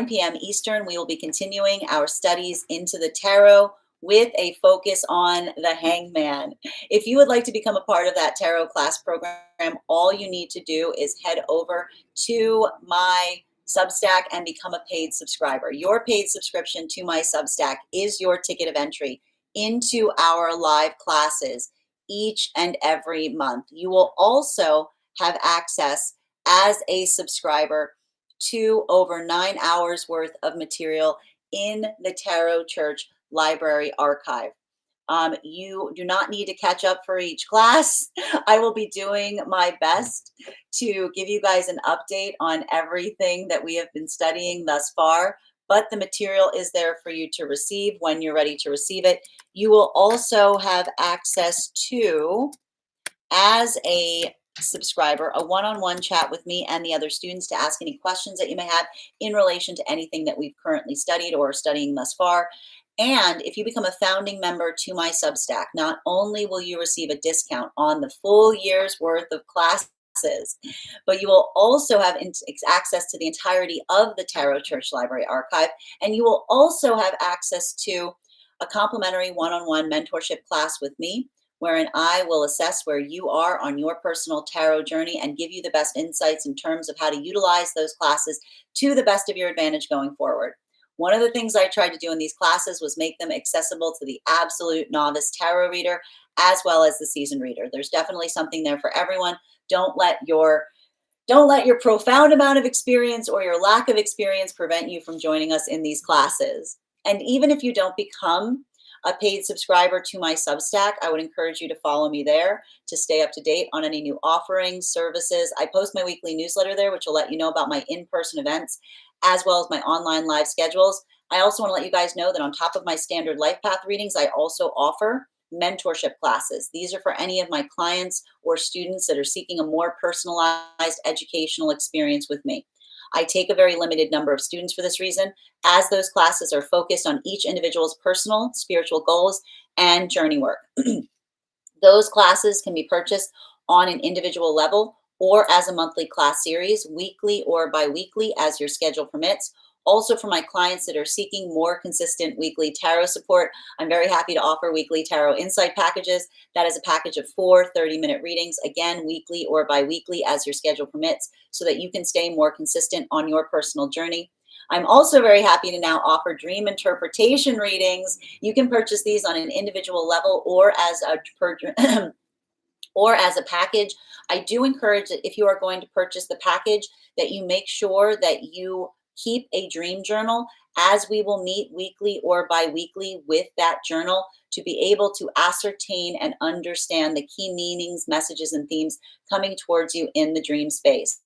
p.m. Eastern. We will be continuing our studies into the tarot with a focus on the Hangman. If you would like to become a part of that tarot class program, all you need to do is head over to my Substack and become a paid subscriber. Your paid subscription to my Substack is your ticket of entry into our live classes each and every month. You will also have access as a subscriber to over 9 hours worth of material in the Tarot Church Library Archive. You do not need to catch up for each class. I will be doing my best to give you guys an update on everything that we have been studying thus far, but the material is there for you to receive when you're ready to receive it. You will also have access to, as a subscriber, a one-on-one chat with me and the other students to ask any questions that you may have in relation to anything that we've currently studied or are studying thus far. And if you become a founding member to my Substack, not only will you receive a discount on the full year's worth of classes, but you will also have access to the entirety of the Tarot Church Library Archive, and you will also have access to a complimentary one-on-one mentorship class with me, wherein I will assess where you are on your personal tarot journey and give you the best insights in terms of how to utilize those classes to the best of your advantage going forward. One of the things I tried to do in these classes was make them accessible to the absolute novice tarot reader as well as the seasoned reader. There's definitely something there for everyone. Don't let your profound amount of experience or your lack of experience prevent you from joining us in these classes. And even if you don't become a paid subscriber to my Substack, I would encourage you to follow me there to stay up to date on any new offerings, services. I post my weekly newsletter there, which will let you know about my in-person events, as well as my online live schedules. I also want to let you guys know that on top of my standard life path readings, I also offer mentorship classes. These are for any of my clients or students that are seeking a more personalized educational experience with me. I take a very limited number of students for this reason, as those classes are focused on each individual's personal spiritual goals and journey work. Those classes can be purchased on an individual level or as a monthly class series, weekly or bi-weekly as your schedule permits. Also, for my clients that are seeking more consistent weekly tarot support, I'm very happy to offer weekly tarot insight packages. That is a package of 4 30-minute readings, again, weekly or bi-weekly as your schedule permits, so that you can stay more consistent on your personal journey. I'm also very happy to now offer dream interpretation readings. You can purchase these on an individual level or as a or as a package. I do encourage that if you are going to purchase the package, that you make sure that you keep a dream journal, as we will meet weekly or bi-weekly with that journal to be able to ascertain and understand the key meanings, messages, and themes coming towards you in the dream space.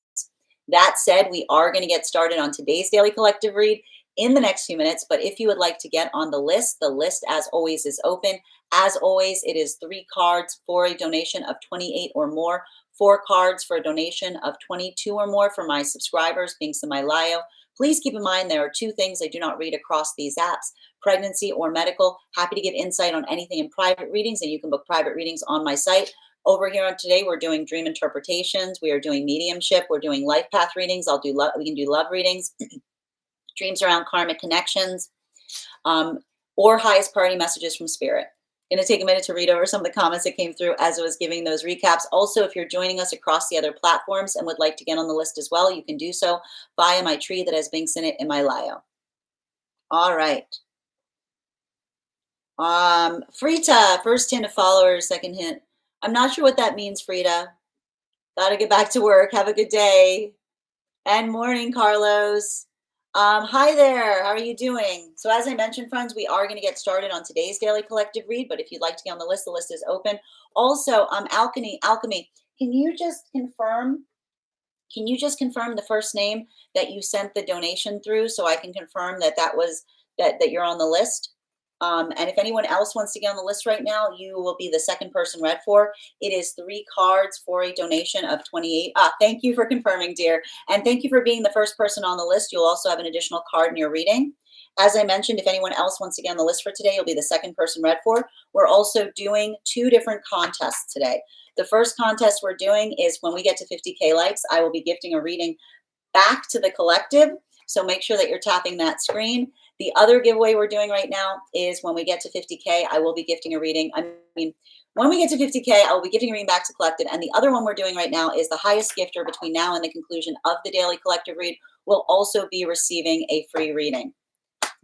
That said, we are going to get started on today's daily collective read in the next few minutes. But if you would like to get on the list as always is open. As always, it is 3 cards for a donation of 28 or more, 4 cards for a donation of 22 or more for my subscribers, being Semi-Lio. Please keep in mind there are 2 things I do not read across these apps: pregnancy or medical. Happy to give insight on anything in private readings, and you can book private readings on my site. Over here on today, we're doing dream interpretations. We are doing mediumship. We're doing life path readings. We can do love readings, dreams around karmic connections, or highest priority messages from spirit. Going to take a minute to read over some of the comments that came through as I was giving those recaps. Also, if you're joining us across the other platforms and would like to get on the list as well, you can do so via my tree that has Binks in it in my bio. All right. Frita, first hint of followers, second hint. I'm not sure what that means, Frida. Gotta get back to work. Have a good day. And morning, Carlos. Hi there. How are you doing? So as I mentioned, friends, we are going to get started on today's daily collective read. But if you'd like to get on the list is open. Also, Alchemy, can you just confirm? Can you just confirm the first name that you sent the donation through, so I can confirm that that you're on the list? And if anyone else wants to get on the list right now, you will be the second person read for. It is 3 cards for a donation of 28. Thank you for confirming, dear. And thank you for being the first person on the list. You'll also have an additional card in your reading. As I mentioned, if anyone else wants to get on the list for today, you'll be the second person read for. We're also doing 2 different contests today. The first contest we're doing is when we get to 50K likes, I will be gifting a reading back to the collective. So make sure that you're tapping that screen. The other giveaway we're doing right now is when we get to 50K, I will be gifting a reading. When we get to 50K, I will be gifting a reading back to collective. And the other one we're doing right now is the highest gifter between now and the conclusion of the daily collective read will also be receiving a free reading.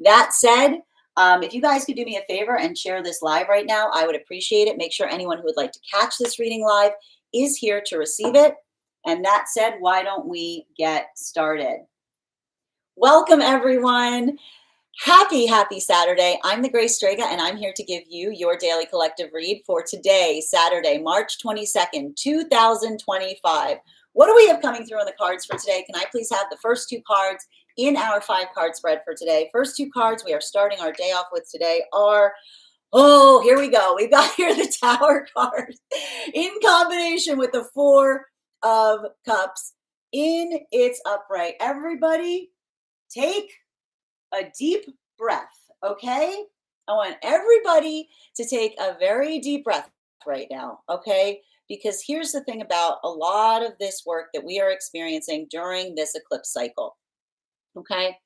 That said, if you guys could do me a favor and share this live right now, I would appreciate it. Make sure anyone who would like to catch this reading live is here to receive it. And that said, why don't we get started? Welcome, everyone. Happy Saturday. I'm the Grace Strega, and I'm here to give you your daily collective read for today, Saturday, March 22nd, 2025. What do we have coming through on the cards for today? Can I please have the first 2 cards in our 5-card spread for today? First 2 cards we are starting our day off with today are, oh, here we go. We've got here the Tower card in combination with the 4 of Cups in its upright. Everybody, take a deep breath, okay? I want everybody to take a very deep breath right now, okay? Because here's the thing about a lot of this work that we are experiencing during this eclipse cycle, okay?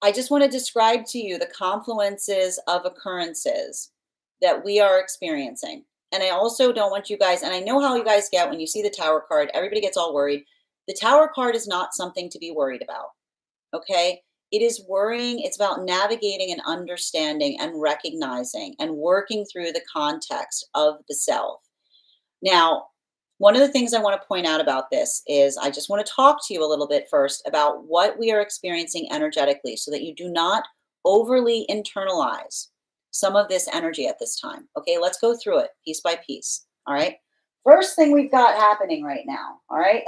I just want to describe to you the confluences of occurrences that we are experiencing. And I also don't want you guys, and I know how you guys get when you see the Tower card, everybody gets all worried. The Tower card is not something to be worried about, okay? It is worrying. It's about navigating and understanding and recognizing and working through the context of the self. Now, one of the things I want to point out about this is I just want to talk to you a little bit first about what we are experiencing energetically so that you do not overly internalize some of this energy at this time. Okay, let's go through it piece by piece. All right. First thing we've got happening right now, all right?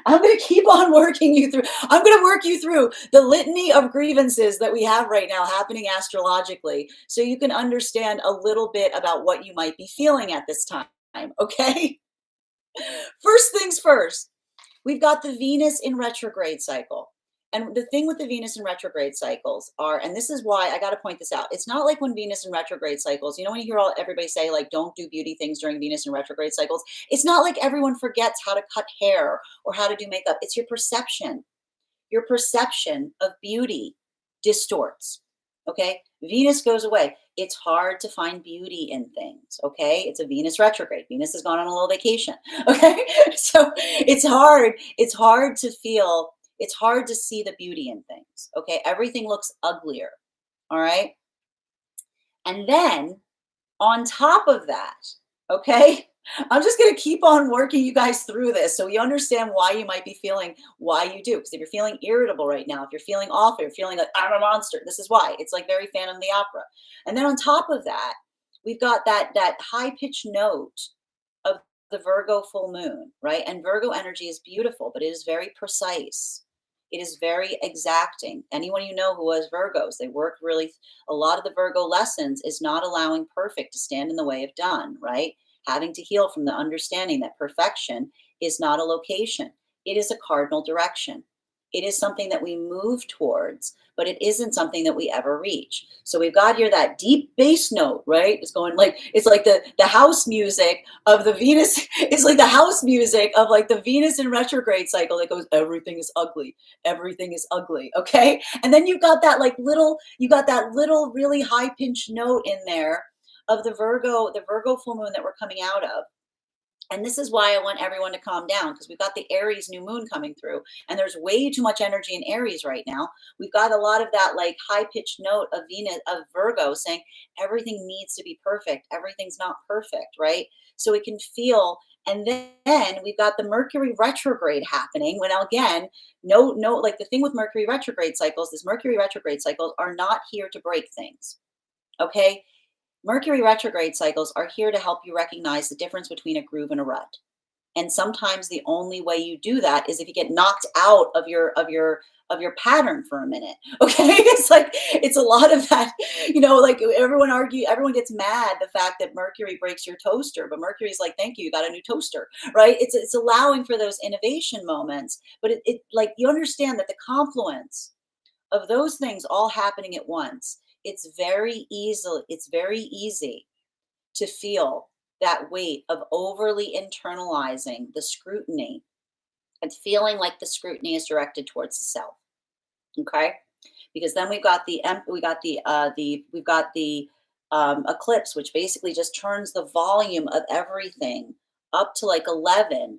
I'm going to keep on working you through. I'm going to work you through the litany of grievances that we have right now happening astrologically so you can understand a little bit about what you might be feeling at this time, okay? First things first, we've got the Venus in retrograde cycle. And the thing with the Venus in retrograde cycles are, and this is why I got to point this out. It's not like when Venus in retrograde cycles, when you hear everybody say, like, don't do beauty things during Venus in retrograde cycles, it's not like everyone forgets how to cut hair or how to do makeup. It's your perception. Your perception of beauty distorts. Okay. Venus goes away. It's hard to find beauty in things. Okay. It's a Venus retrograde. Venus has gone on a little vacation. Okay. So it's hard to feel, it's hard to see the beauty in things. Okay. Everything looks uglier. All right. And then on top of that, okay, I'm just going to keep on working you guys through this so you understand why you might be feeling why you do. Because if you're feeling irritable right now, if you're feeling awful, you're feeling like I'm a monster, this is why. It's like very Phantom of the Opera. And then on top of that, we've got that high pitched note of the Virgo full moon, right? And Virgo energy is beautiful, but it is very precise. It is very exacting. Anyone you know who has Virgos, they work really, a lot of the Virgo lessons is not allowing perfect to stand in the way of done, right? Having to heal from the understanding that perfection is not a location, it is a cardinal direction. It is something that we move towards, but it isn't something that we ever reach. So we've got here that deep bass note, right? It's going like, it's like the house music of the Venus. It's like the house music of like the Venus in retrograde cycle that goes, everything is ugly. Everything is ugly. Okay. And then you got that little really high pitched note in there of the Virgo full moon that we're coming out of. And this is why I want everyone to calm down because we've got the Aries new moon coming through, and there's way too much energy in Aries right now. We've got a lot of that like high pitched note of Venus, of Virgo saying everything needs to be perfect. Everything's not perfect, right? So it can feel, and then we've got the Mercury retrograde happening. When again, no, like the thing with Mercury retrograde cycles, is Mercury retrograde cycles are not here to break things. Okay, Mercury retrograde cycles are here to help you recognize the difference between a groove and a rut. And sometimes the only way you do that is if you get knocked out of your pattern for a minute. Okay? It's like it's a lot of that, like everyone gets mad the fact that Mercury breaks your toaster, but Mercury's like, thank you, you got a new toaster, right? It's allowing for those innovation moments, but it like you understand that the confluence of those things all happening at once, it's very easy to feel that weight of overly internalizing the scrutiny and feeling like the scrutiny is directed towards the self. Okay, because then we've got the eclipse, which basically just turns the volume of everything up to like 11.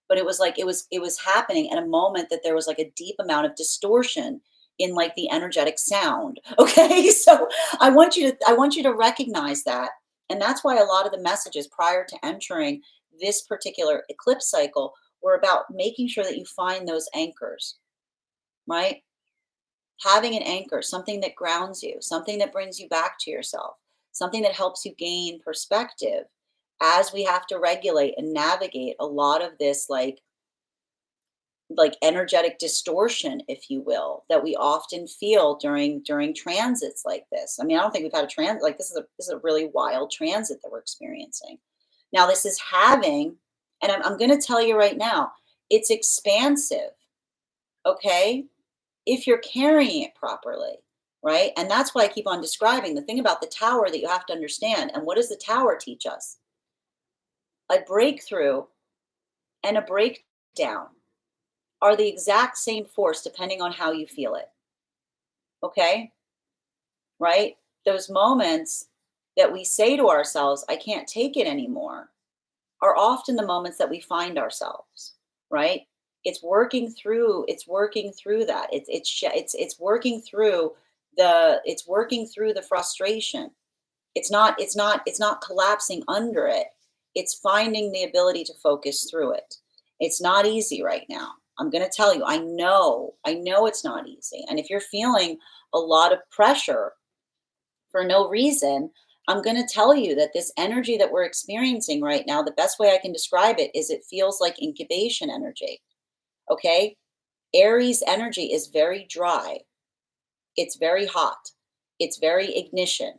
But it was happening at a moment that there was like a deep amount of distortion in like the energetic sound. Okay, so I want you to recognize that, and that's why a lot of the messages prior to entering this particular eclipse cycle were about making sure that you find those anchors, right? Having an anchor, something that grounds you, something that brings you back to yourself, something that helps you gain perspective as we have to regulate and navigate a lot of this like energetic distortion, if you will, that we often feel during transits like this. I mean, I don't think we've had a transit like this is a really wild transit that we're experiencing. Now this is having, and I'm going to tell you right now, it's expansive, okay, if you're carrying it properly, right? And that's why I keep on describing the thing about the tower that you have to understand. And what does the tower teach us? A breakthrough and a breakdown are the exact same force depending on how you feel it. Okay? Right? Those moments that we say to ourselves, I can't take it anymore, are often the moments that we find ourselves, right? It's working through that. It's working through the frustration. It's not collapsing under it. It's finding the ability to focus through it. It's not easy right now. I'm going to tell you, I know it's not easy. And if you're feeling a lot of pressure for no reason, I'm going to tell you that this energy that we're experiencing right now, the best way I can describe it is it feels like incubation energy. Okay. Aries energy is very dry. It's very hot. It's very ignition,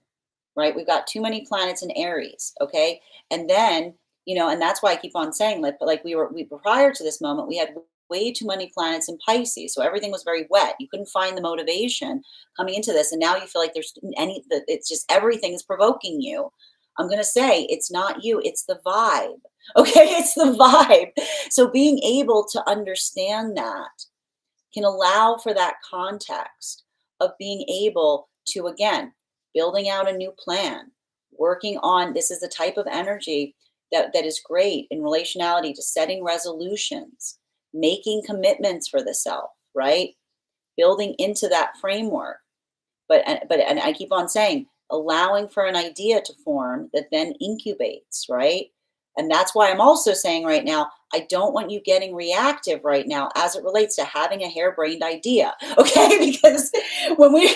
right? We've got too many planets in Aries, okay? And then, and that's why I keep on saying that, but like we were prior to this moment, we had way too many planets in Pisces. So everything was very wet. You couldn't find the motivation coming into this. And now you feel like there's it's just everything is provoking you. I'm going to say it's not you, it's the vibe. Okay, it's the vibe. So being able to understand that can allow for that context of being able to, again, building out a new plan, working on this is the type of energy that is great in relationality to setting resolutions, making commitments for the self, right? Building into that framework, but I keep on saying allowing for an idea to form that then incubates, right? And that's why I'm also saying right now, I don't want you getting reactive right now as it relates to having a harebrained idea. Okay. Because when we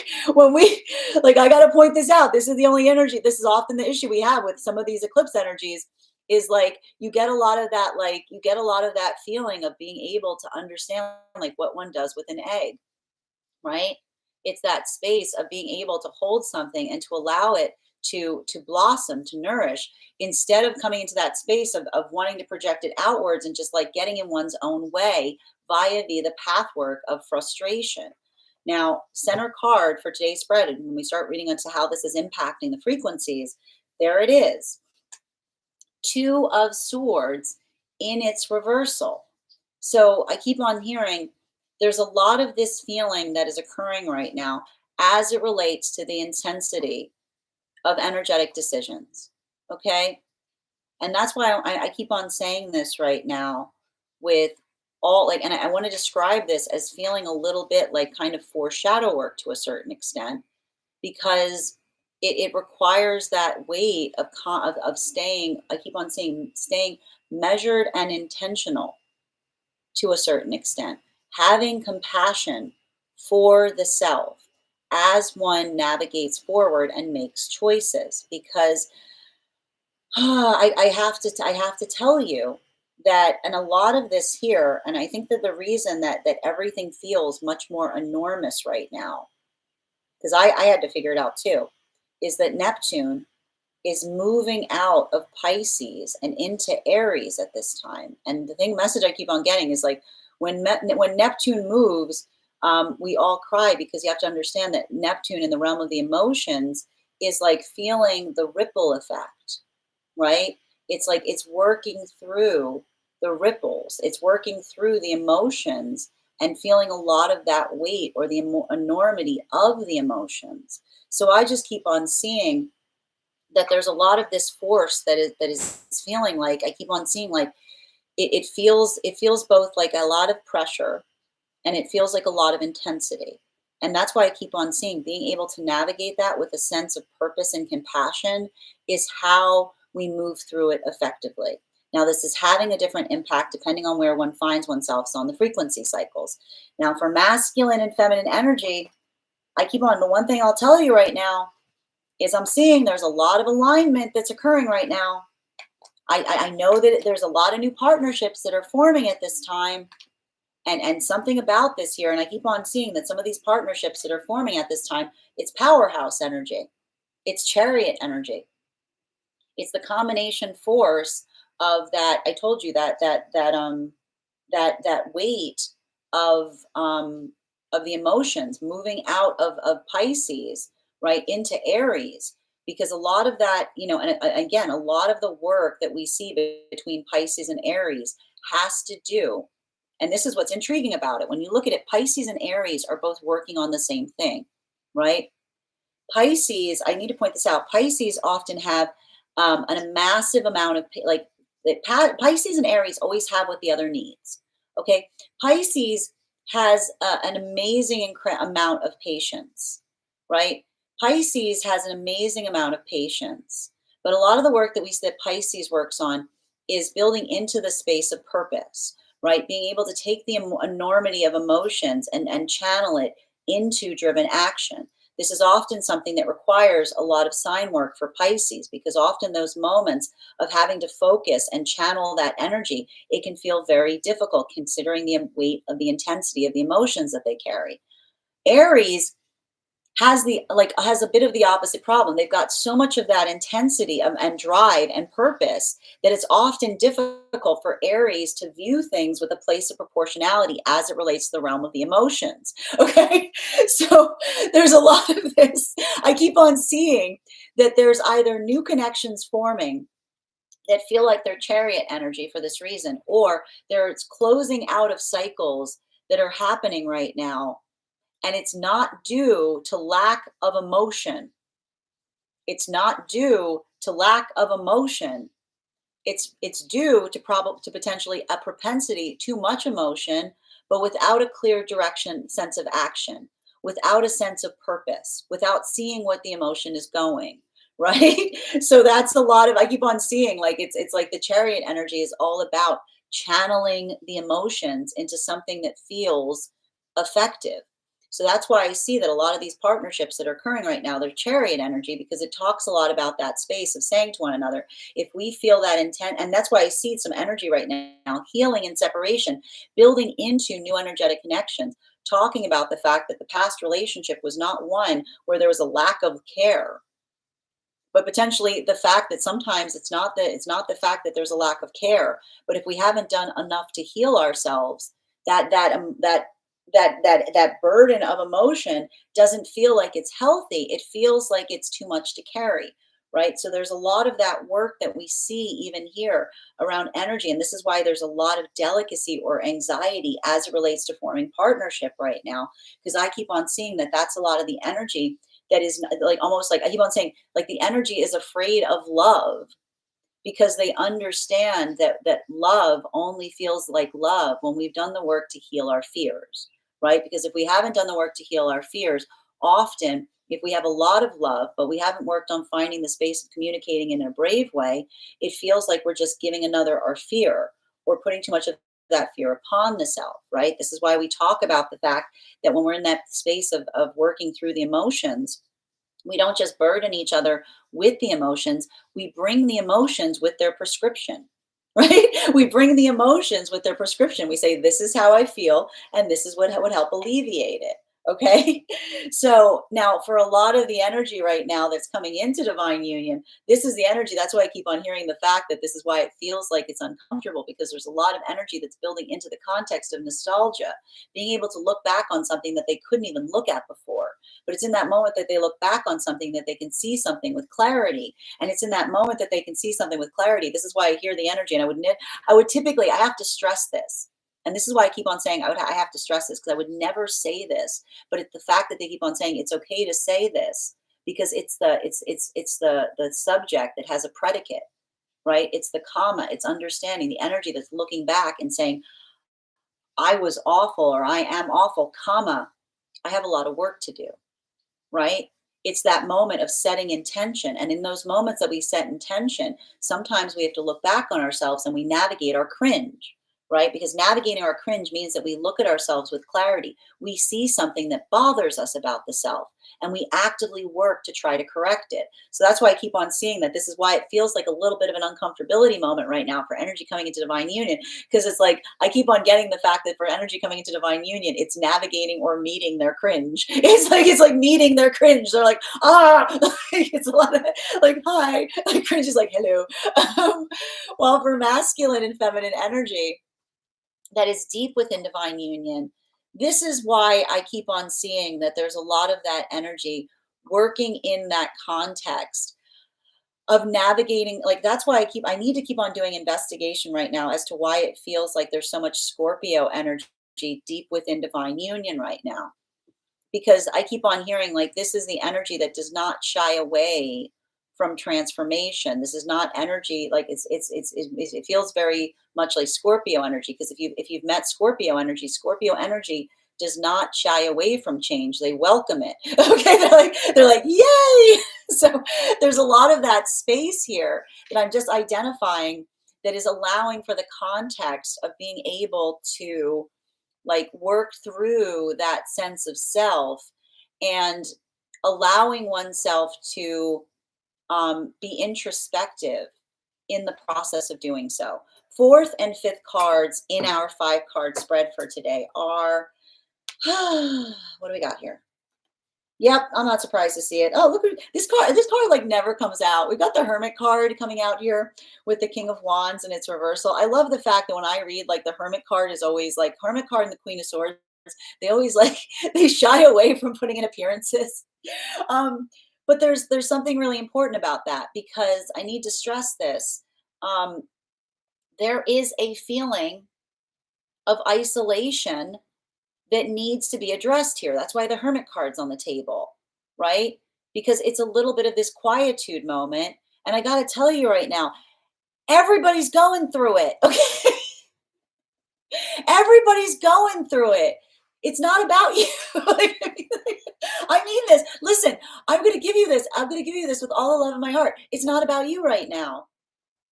like I gotta point this out. This is the only energy, this is often the issue we have with some of these eclipse energies, is like you get a lot of that, like you get a lot of that feeling of being able to understand like what one does with an egg, right? It's that space of being able to hold something and to allow it to blossom, to nourish, instead of coming into that space of wanting to project it outwards and just like getting in one's own way via the pathwork of frustration. Now, center card for today's spread, and when we start reading into how this is impacting the frequencies, there it is. Two of Swords in its reversal. So I keep on hearing there's a lot of this feeling that is occurring right now as it relates to the intensity of energetic decisions. Okay. And that's why I keep on saying this right now with all like, and I want to describe this as feeling a little bit like kind of foreshadow work to a certain extent, because it requires that weight of staying, I keep on saying, staying measured and intentional to a certain extent, having compassion for the self as one navigates forward and makes choices. Because I have to tell you that, and a lot of this here, and I think that the reason that everything feels much more enormous right now, because I had to figure it out too, is that Neptune is moving out of Pisces and into Aries at this time. And the message I keep on getting is like when Neptune moves, we all cry, because you have to understand that Neptune in the realm of the emotions is like feeling the ripple effect, right? It's like it's working through the ripples, it's working through the emotions and feeling a lot of that weight or the enormity of the emotions. So I just keep on seeing that there's a lot of this force that is feeling like I keep on seeing like it feels both like a lot of pressure and it feels like a lot of intensity. And that's why I keep on seeing being able to navigate that with a sense of purpose and compassion is how we move through it effectively. Now, this is having a different impact depending on where one finds oneself on the frequency cycles. Now, for masculine and feminine energy, I keep on, the one thing I'll tell you right now is I'm seeing there's a lot of alignment that's occurring right now. I know that there's a lot of new partnerships that are forming at this time, and something about this here, and I keep on seeing that some of these partnerships that are forming at this time, it's powerhouse energy, it's chariot energy, it's the combination force of that. I told you that weight of the emotions moving out of Pisces right into Aries, because a lot of that, and again, a lot of the work that we see between Pisces and Aries has to do, and this is what's intriguing about it. When you look at it, Pisces and Aries are both working on the same thing, right? Pisces, I need to point this out. Pisces often have a massive amount of like Pisces and Aries always have what the other needs. Okay, Pisces has an amazing amount of patience, right? Pisces has an amazing amount of patience, but a lot of the work that we that Pisces works on is building into the space of purpose, right? Being able to take the enormity of emotions and channel it into driven action. This is often something that requires a lot of sign work for Pisces, because often those moments of having to focus and channel that energy, it can feel very difficult considering the weight of the intensity of the emotions that they carry. Aries has a bit of the opposite problem. They've got so much of that intensity and drive and purpose that it's often difficult for Aries to view things with a place of proportionality as it relates to the realm of the emotions. Okay. So there's a lot of this. I keep on seeing that there's either new connections forming that feel like they're chariot energy for this reason, or there's closing out of cycles that are happening right now, and it's not due to lack of emotion. It's not due to lack of emotion. It's due to potentially a propensity too much emotion, but without a clear direction, sense of action, without a sense of purpose, without seeing what the emotion is going, right? So that's a lot of, I keep on seeing, like it's like the chariot energy is all about channeling the emotions into something that feels effective. So that's why I see that a lot of these partnerships that are occurring right now, they're chariot energy, because it talks a lot about that space of saying to one another, if we feel that intent, and that's why I see some energy right now, healing and separation, building into new energetic connections, talking about the fact that the past relationship was not one where there was a lack of care, but potentially the fact that sometimes it's not the fact that there's a lack of care, but if we haven't done enough to heal ourselves, that burden of emotion doesn't feel like it's healthy. It feels like it's too much to carry, right? So there's a lot of that work that we see even here around energy, and this is why there's a lot of delicacy or anxiety as it relates to forming partnership right now, because I keep on seeing that that's a lot of the energy that is like, almost like I keep on saying, like the energy is afraid of love, because they understand that love only feels like love when we've done the work to heal our fears, right? Because if we haven't done the work to heal our fears, often if we have a lot of love but we haven't worked on finding the space of communicating in a brave way, it feels like we're just giving another our fear, or putting too much of that fear upon the self, right? This is why we talk about the fact that when we're in that space of working through the emotions, we don't just burden each other with the emotions, we bring the emotions with their prescription, right? We bring the emotions with their prescription. We say, this is how I feel, and this is what would help alleviate it. Okay. So now, for a lot of the energy right now that's coming into divine union, this is the energy. That's why I keep on hearing the fact that this is why it feels like it's uncomfortable, because there's a lot of energy that's building into the context of nostalgia, being able to look back on something that they couldn't even look at before. But it's in that moment that they look back on something that they can see something with clarity. And it's in that moment that they can see something with clarity. This is why I hear the energy. And I would typically, I have to stress this. And this is why I keep on saying I have to stress this, because I would never say this. But it's the fact that they keep on saying it's okay to say this, because it's the subject that has a predicate, right? It's the comma, it's understanding the energy that's looking back and saying, I was awful, or I am awful, comma, I have a lot of work to do, right? It's that moment of setting intention. And in those moments that we set intention, sometimes we have to look back on ourselves and we navigate our cringe, right? Because navigating our cringe means that we look at ourselves with clarity. We see something that bothers us about the self, and we actively work to try to correct it. So that's why I keep on seeing that this is why it feels like a little bit of an uncomfortability moment right now for energy coming into divine union, because it's like I keep on getting the fact that for energy coming into divine union, it's navigating or meeting their cringe. It's like meeting their cringe. They're like, it's a lot of like, hi. Like cringe is like, hello. Um, while for masculine and feminine energy that is deep within divine union, this is why I keep on seeing that there's a lot of that energy working in that context of navigating. Like that's why I need to keep on doing investigation right now as to why it feels like there's so much Scorpio energy deep within divine union right now, because I keep on hearing like this is the energy that does not shy away from transformation. This is not energy like it feels very much like Scorpio energy, because if you've met Scorpio energy does not shy away from change. They welcome it. Okay, they're like yay. So there's a lot of that space here that I'm just identifying that is allowing for the context of being able to like work through that sense of self. And allowing oneself to be introspective in the process of doing so. Fourth and fifth cards in our 5 card spread for today are what do we got here? Yep, I'm not surprised to see it. Oh, look at this card. This card like never comes out. We've got the Hermit card coming out here with the King of Wands and its reversal. I love the fact that when I read, like, the Hermit card is always like Hermit card and the Queen of Swords. They always like they shy away from putting in appearances. But there's something really important about that, because I need to stress this. Um, there is a feeling of isolation that needs to be addressed here. That's why the Hermit card's on the table, right? Because it's a little bit of this quietude moment. And I got to tell you right now, everybody's going through it. Okay. Everybody's going through it. It's not about you. I mean this. Listen, I'm going to give you this. I'm going to give you this with all the love in my heart. It's not about you right now.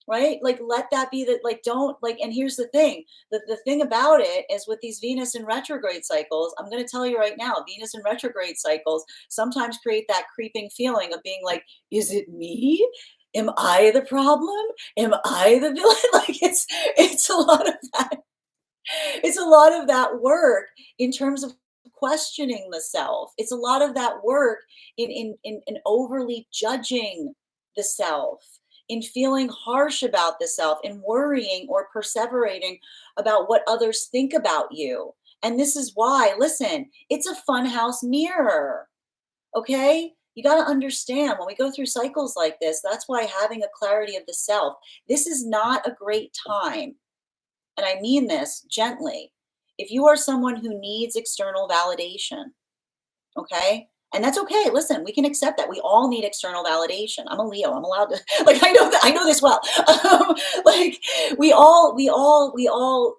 Right? Like, let that be that, like, don't like, and here's the thing, the thing about it is with these Venus and retrograde cycles, I'm going to tell you right now, Venus and retrograde cycles sometimes create that creeping feeling of being like, is it me? Am I the problem? Am I the villain? Like, it's a lot of that. It's a lot of that work in terms of questioning the self. It's a lot of that work in overly judging the self, in feeling harsh about the self, in worrying or perseverating about what others think about you. And this is why, listen, it's a funhouse mirror. Okay? You got to understand when we go through cycles like this, that's why having a clarity of the self, this is not a great time, and I mean this gently. If you are someone who needs external validation, okay? And that's okay. Listen, we can accept that. We all need external validation. I'm a Leo. I'm allowed to like I know that I know this well. Like we all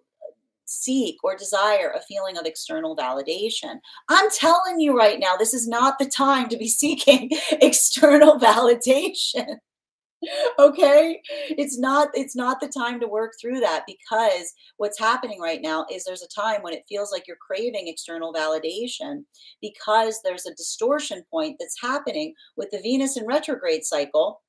seek or desire a feeling of external validation. I'm telling you right now, this is not the time to be seeking external validation. Okay, it's not the time to work through that, because what's happening right now is there's a time when it feels like you're craving external validation, because there's a distortion point that's happening with the Venus in retrograde cycle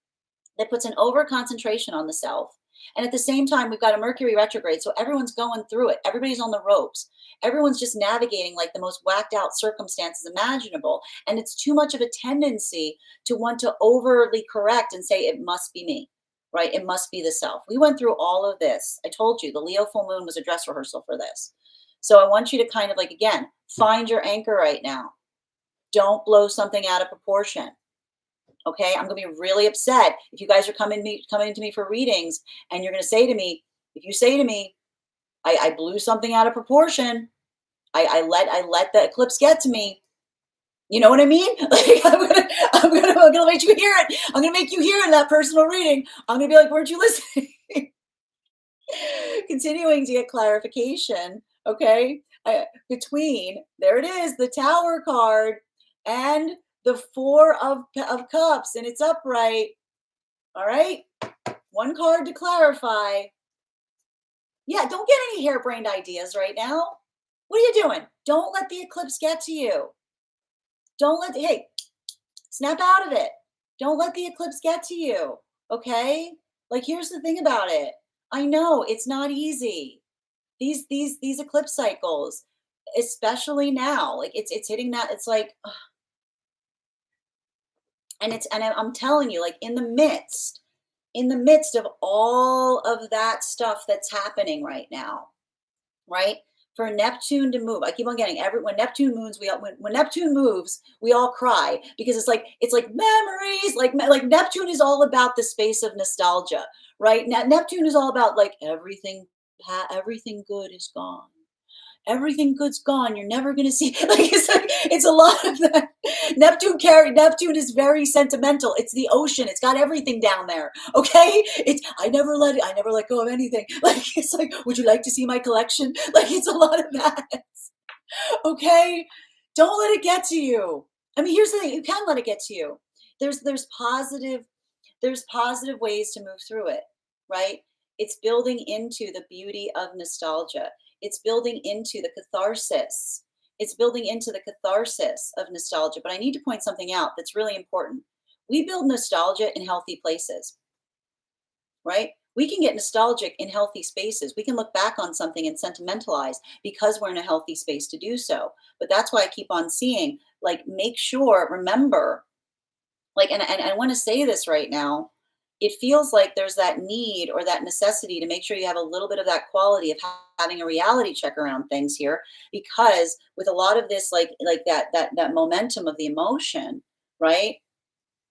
that puts an over concentration on the self. And at the same time, we've got a Mercury retrograde. So everyone's going through it. Everybody's on the ropes. Everyone's just navigating like the most whacked out circumstances imaginable. And it's too much of a tendency to want to overly correct and say, it must be me, right? It must be the self. We went through all of this. I told you the Leo full moon was a dress rehearsal for this. So I want you to kind of like, again, find your anchor right now. Don't blow something out of proportion. Okay, I'm gonna be really upset if you guys are coming to me for readings, and you're gonna say to me, if you say to me, I blew something out of proportion, I let the eclipse get to me. You know what I mean? Like, I'm gonna let you hear it. I'm gonna make you hear it in that personal reading. I'm gonna be like, weren't you listening? Continuing to get clarification. Okay, between there it is, the Tower card, and the Four of Cups, and it's upright. All right, one card to clarify. Yeah, don't get any harebrained ideas right now. What are you doing? Don't let the eclipse get to you. Don't let hey, snap out of it. Don't let the eclipse get to you. Okay? Like, here's the thing about it. I know it's not easy. These eclipse cycles, especially now, like it's hitting that. It's like, ugh, and I'm telling you, like, in the midst of all of that stuff that's happening right now, right? For Neptune to move, I keep on getting when Neptune moves, when Neptune moves, we all cry, because it's like memories, like Neptune is all about the space of nostalgia, right? Now Neptune is all about like everything good is gone. Everything good's gone. You're never gonna see like it's a lot of that. Neptune is very sentimental. It's the ocean. It's got everything down there. Okay? It's I never let go of anything. Like, it's like, would you like to see my collection? Like, it's a lot of that. Okay? Don't let it get to you. I mean, here's the thing, you can let it get to you. There's positive ways to move through it, right? It's building into the beauty of nostalgia. It's building into the catharsis. It's building into the catharsis of nostalgia. But I need to point something out that's really important. We build nostalgia in healthy places, right? We can get nostalgic in healthy spaces. We can look back on something and sentimentalize because we're in a healthy space to do so. But that's why I keep on seeing, like, make sure, remember, like, and I want to say this right now. It feels like there's that need or that necessity to make sure you have a little bit of that quality of having a reality check around things here, because with a lot of this, like that momentum of the emotion, right?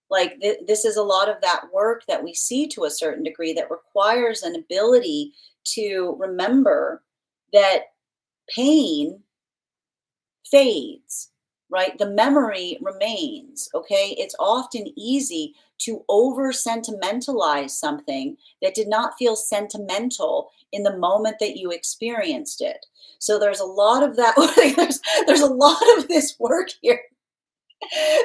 Like this is a lot of that work that we see to a certain degree that requires an ability to remember that pain fades, right? The memory remains, okay? It's often easy to over sentimentalize something that did not feel sentimental in the moment that you experienced it. So there's a lot of that. There's a lot of this work here.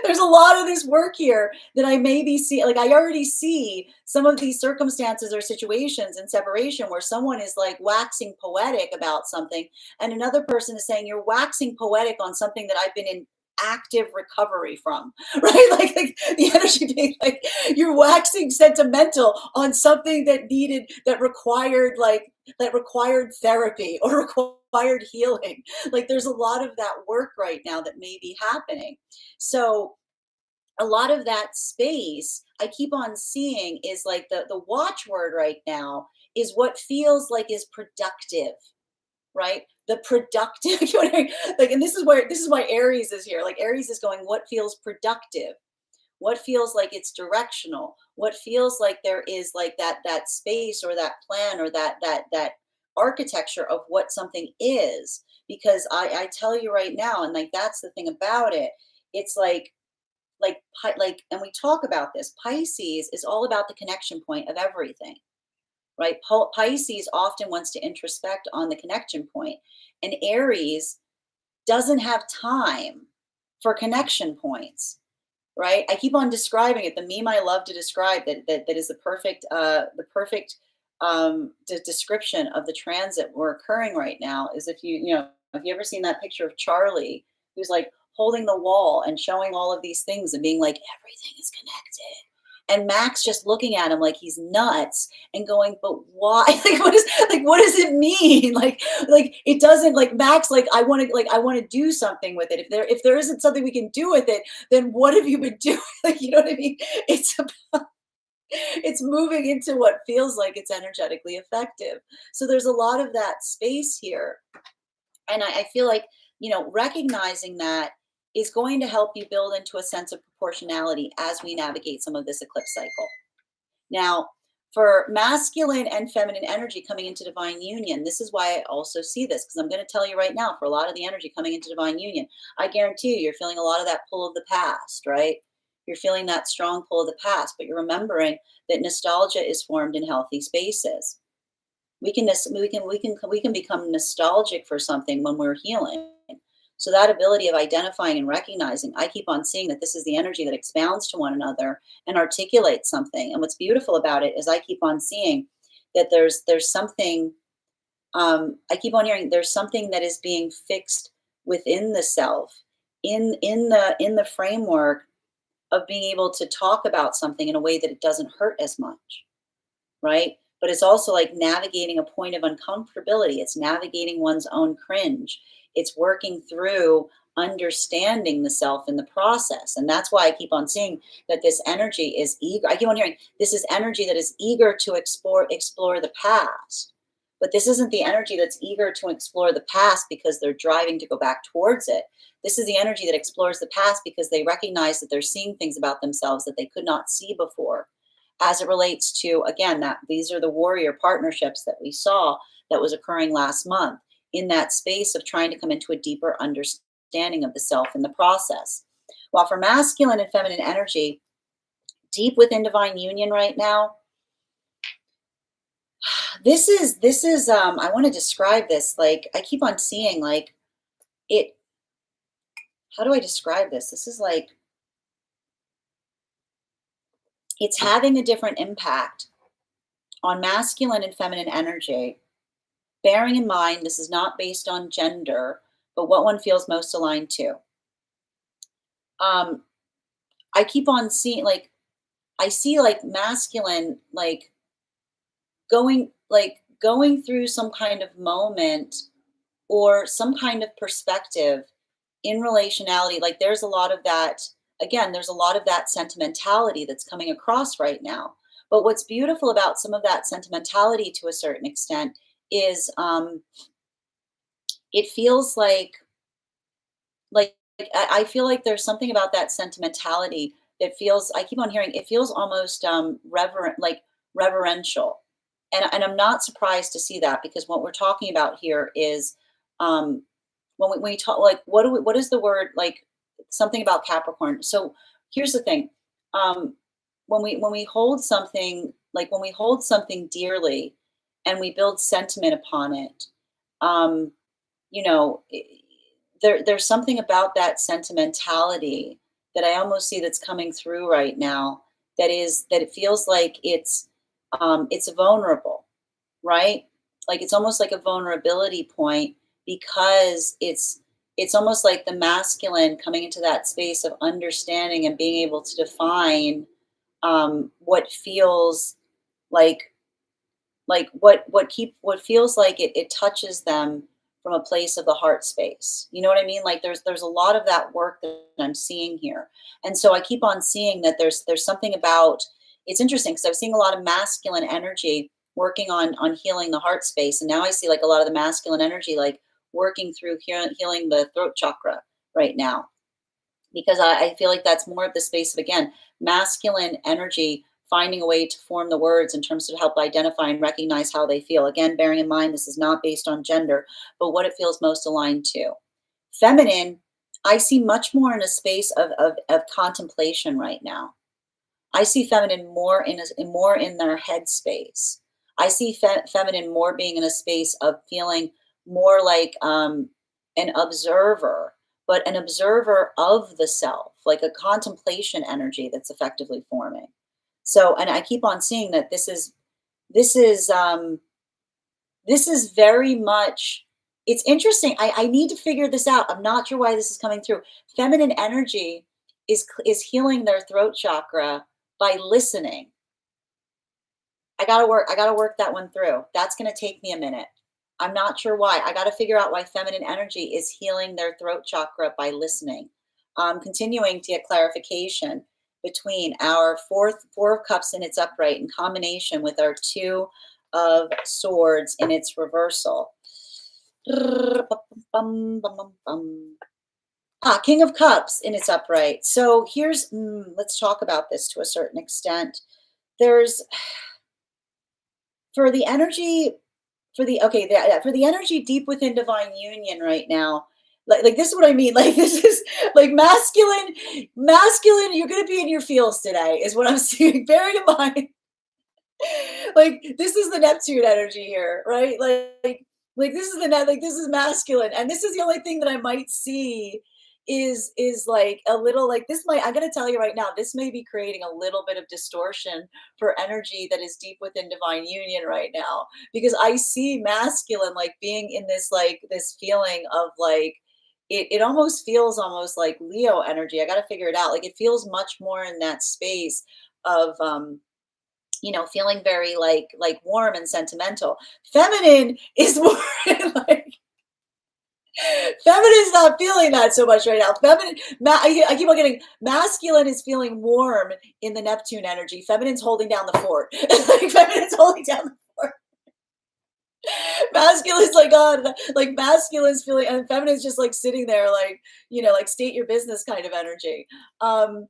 There's a lot of this work here that I maybe see, like I already see some of these circumstances or situations in separation where someone is like waxing poetic about something, and another person is saying, "You're waxing poetic on something that I've been in active recovery from," right? Like the energy being like, you're waxing sentimental on something that required therapy or required healing. Like there's a lot of that work right now that may be happening. So a lot of that space I keep on seeing is like the watchword right now is what feels like is productive, right? The productive, you know what I mean? Like, and this is why Aries is here. Like Aries is going, what feels productive? What feels like it's directional? What feels like there is like that space or that plan or that architecture of what something is? Because I tell you right now, and like that's the thing about it. It's like and we talk about this. Pisces is all about the connection point of everything, right? Pisces often wants to introspect on the connection point, and Aries doesn't have time for connection points, right? I keep on describing it. The meme I love to describe that is the perfect description of the transit we're occurring right now is if have you ever seen that picture of Charlie who's like holding the wall and showing all of these things and being like everything is connected, and Max just looking at him like he's nuts and going, but why? What does it mean? Like it doesn't, like Max, I want to do something with it. If there isn't something we can do with it, then what have you been doing? Like, you know what I mean? It's it's moving into what feels like it's energetically effective. So there's a lot of that space here. And I feel like, recognizing that is going to help you build into a sense of proportionality as we navigate some of this eclipse cycle. Now, for masculine and feminine energy coming into divine union, this is why I also see this, because I'm going to tell you right now, for a lot of the energy coming into divine union, I guarantee you're feeling a lot of that pull of the past, right? You're feeling that strong pull of the past, but you're remembering that nostalgia is formed in healthy spaces. We can become nostalgic for something when we're healing. So that ability of identifying and recognizing, I keep on seeing that this is the energy that expounds to one another and articulates something. And what's beautiful about it is I keep on seeing that there's something. I keep on hearing there's something that is being fixed within the self, in the framework of being able to talk about something in a way that it doesn't hurt as much, right? But it's also like navigating a point of uncomfortability. It's navigating one's own cringe. It's working through understanding the self in the process. And that's why I keep on seeing that this energy is eager. I keep on hearing this is energy that is eager to explore the past. But this isn't the energy that's eager to explore the past because they're driving to go back towards it. This is the energy that explores the past because they recognize that they're seeing things about themselves that they could not see before, as it relates to, again, that these are the warrior partnerships that we saw that was occurring last month in that space of trying to come into a deeper understanding of the self in the process. While for masculine and feminine energy, deep within divine union right now, this is I want to describe this, like I keep on seeing like it. How do I describe this? This is like it's having a different impact on masculine and feminine energy. Bearing in mind, this is not based on gender, but what one feels most aligned to. Um, I keep on seeing like I see like masculine going through some kind of moment or some kind of perspective in relationality. Like there's a lot of that, again, there's a lot of that sentimentality that's coming across right now. But what's beautiful about some of that sentimentality to a certain extent is it feels like I feel like there's something about that sentimentality that feels, I keep on hearing it feels almost reverent, like reverential. And I'm not surprised to see that, because what we're talking about here is um when we talk, like what is the word, like something about Capricorn. So here's the thing. Um when we hold something, like when we hold something dearly and we build sentiment upon it, um you know, there's something about that sentimentality that I almost see that's coming through right now, that it feels like it's vulnerable, right? Like it's almost like a vulnerability point, because it's almost like the masculine coming into that space of understanding and being able to define what feels like what feels like it touches them from a place of the heart space. You know what I mean? Like there's a lot of that work that I'm seeing here. And so I keep on seeing that there's something about, it's interesting because I was seeing a lot of masculine energy working on healing the heart space, and now I see like a lot of the masculine energy like working through healing the throat chakra right now, because I feel like that's more of the space of, again, masculine energy finding a way to form the words in terms of help identify and recognize how they feel. Again, bearing in mind this is not based on gender, but what it feels most aligned to. Feminine, I see much more in a space of contemplation right now. I see feminine more more in their head space. I see feminine more being in a space of feeling more like an observer, but an observer of the self, like a contemplation energy that's effectively forming. So, and I keep on seeing that this is this is very much, it's interesting. I need to figure this out. I'm not sure why this is coming through. Feminine energy is healing their throat chakra by listening. I gotta work that one through. That's gonna take me a minute. I'm not sure why. I gotta figure out why feminine energy is healing their throat chakra by listening. Continuing to get clarification between our four of cups in its upright in combination with our two of swords in its reversal. King of Cups in its upright. So here's, let's talk about this to a certain extent. There's for the energy, for the energy deep within divine union right now. Like this is what I mean. Like this is like masculine. You're gonna be in your feels today, is what I'm seeing. Bearing in mind, like this is the Neptune energy here, right? Like this is the net, like this is masculine, and this is the only thing that I might see is like a little, like this might, I'm gonna tell you right now, this may be creating a little bit of distortion for energy that is deep within divine union right now, because I see masculine like being in this, like this feeling of like it almost feels almost like Leo energy. I got to figure it out. Like it feels much more in that space of feeling very like warm and sentimental. Feminine is more like feminine's not feeling that so much right now. I keep on getting masculine is feeling warm in the Neptune energy. Feminine's holding down the fort. Like feminine's holding down the fort. Masculine's like on, like masculine's feeling, and feminine's just like sitting there, like like state your business kind of energy. Um,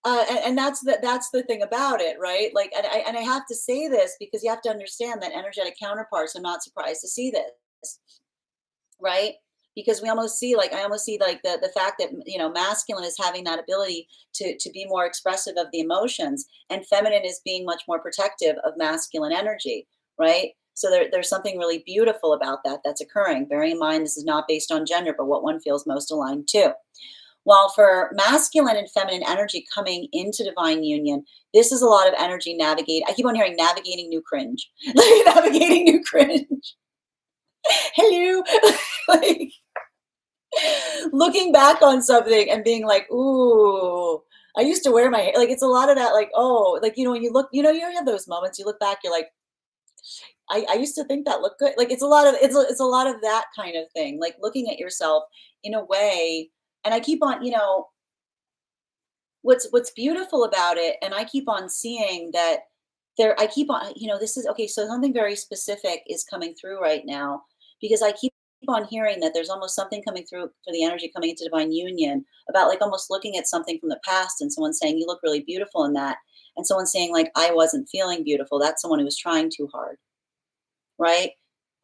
and that's the thing about it, right? Like, and I have to say this because you have to understand that energetic counterparts are not surprised to see this, right? Because we almost see, like I almost see like the fact that masculine is having that ability to be more expressive of the emotions, and feminine is being much more protective of masculine energy, right? So there's something really beautiful about that that's occurring. Bearing in mind this is not based on gender, but what one feels most aligned to. While for masculine and feminine energy coming into divine union, this is a lot of energy navigate. I keep on hearing navigating new cringe, like navigating new cringe. Hello, like Looking back on something and being like, "Ooh, I used to wear my hair," like, it's a lot of that, like, oh, like, when you look, you have those moments, you look back, you're like, I used to think that looked good. Like, it's a lot of it's a lot of that kind of thing, like, looking at yourself in a way, and I keep on, what's beautiful about it, and I keep on seeing that I keep on, this is okay, so something very specific is coming through right now, because I keep on hearing that there's almost something coming through for the energy coming into divine union about, like, almost looking at something from the past and someone saying you look really beautiful in that, and someone saying, like, I wasn't feeling beautiful. That's someone who was trying too hard, right?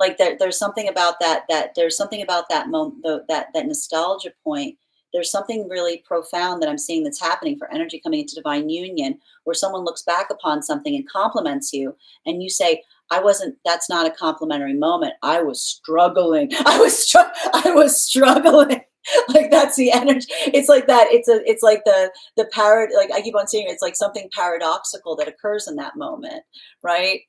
Like, there's something about that there's something about that moment, that nostalgia point. There's something really profound that I'm seeing that's happening for energy coming into divine union, where someone looks back upon something and compliments you, and you say, "I wasn't. That's not a complimentary moment. I was struggling. I was struggling." Like, that's the energy. It's like that. It's like the like I keep on saying, it's like something paradoxical that occurs in that moment, right?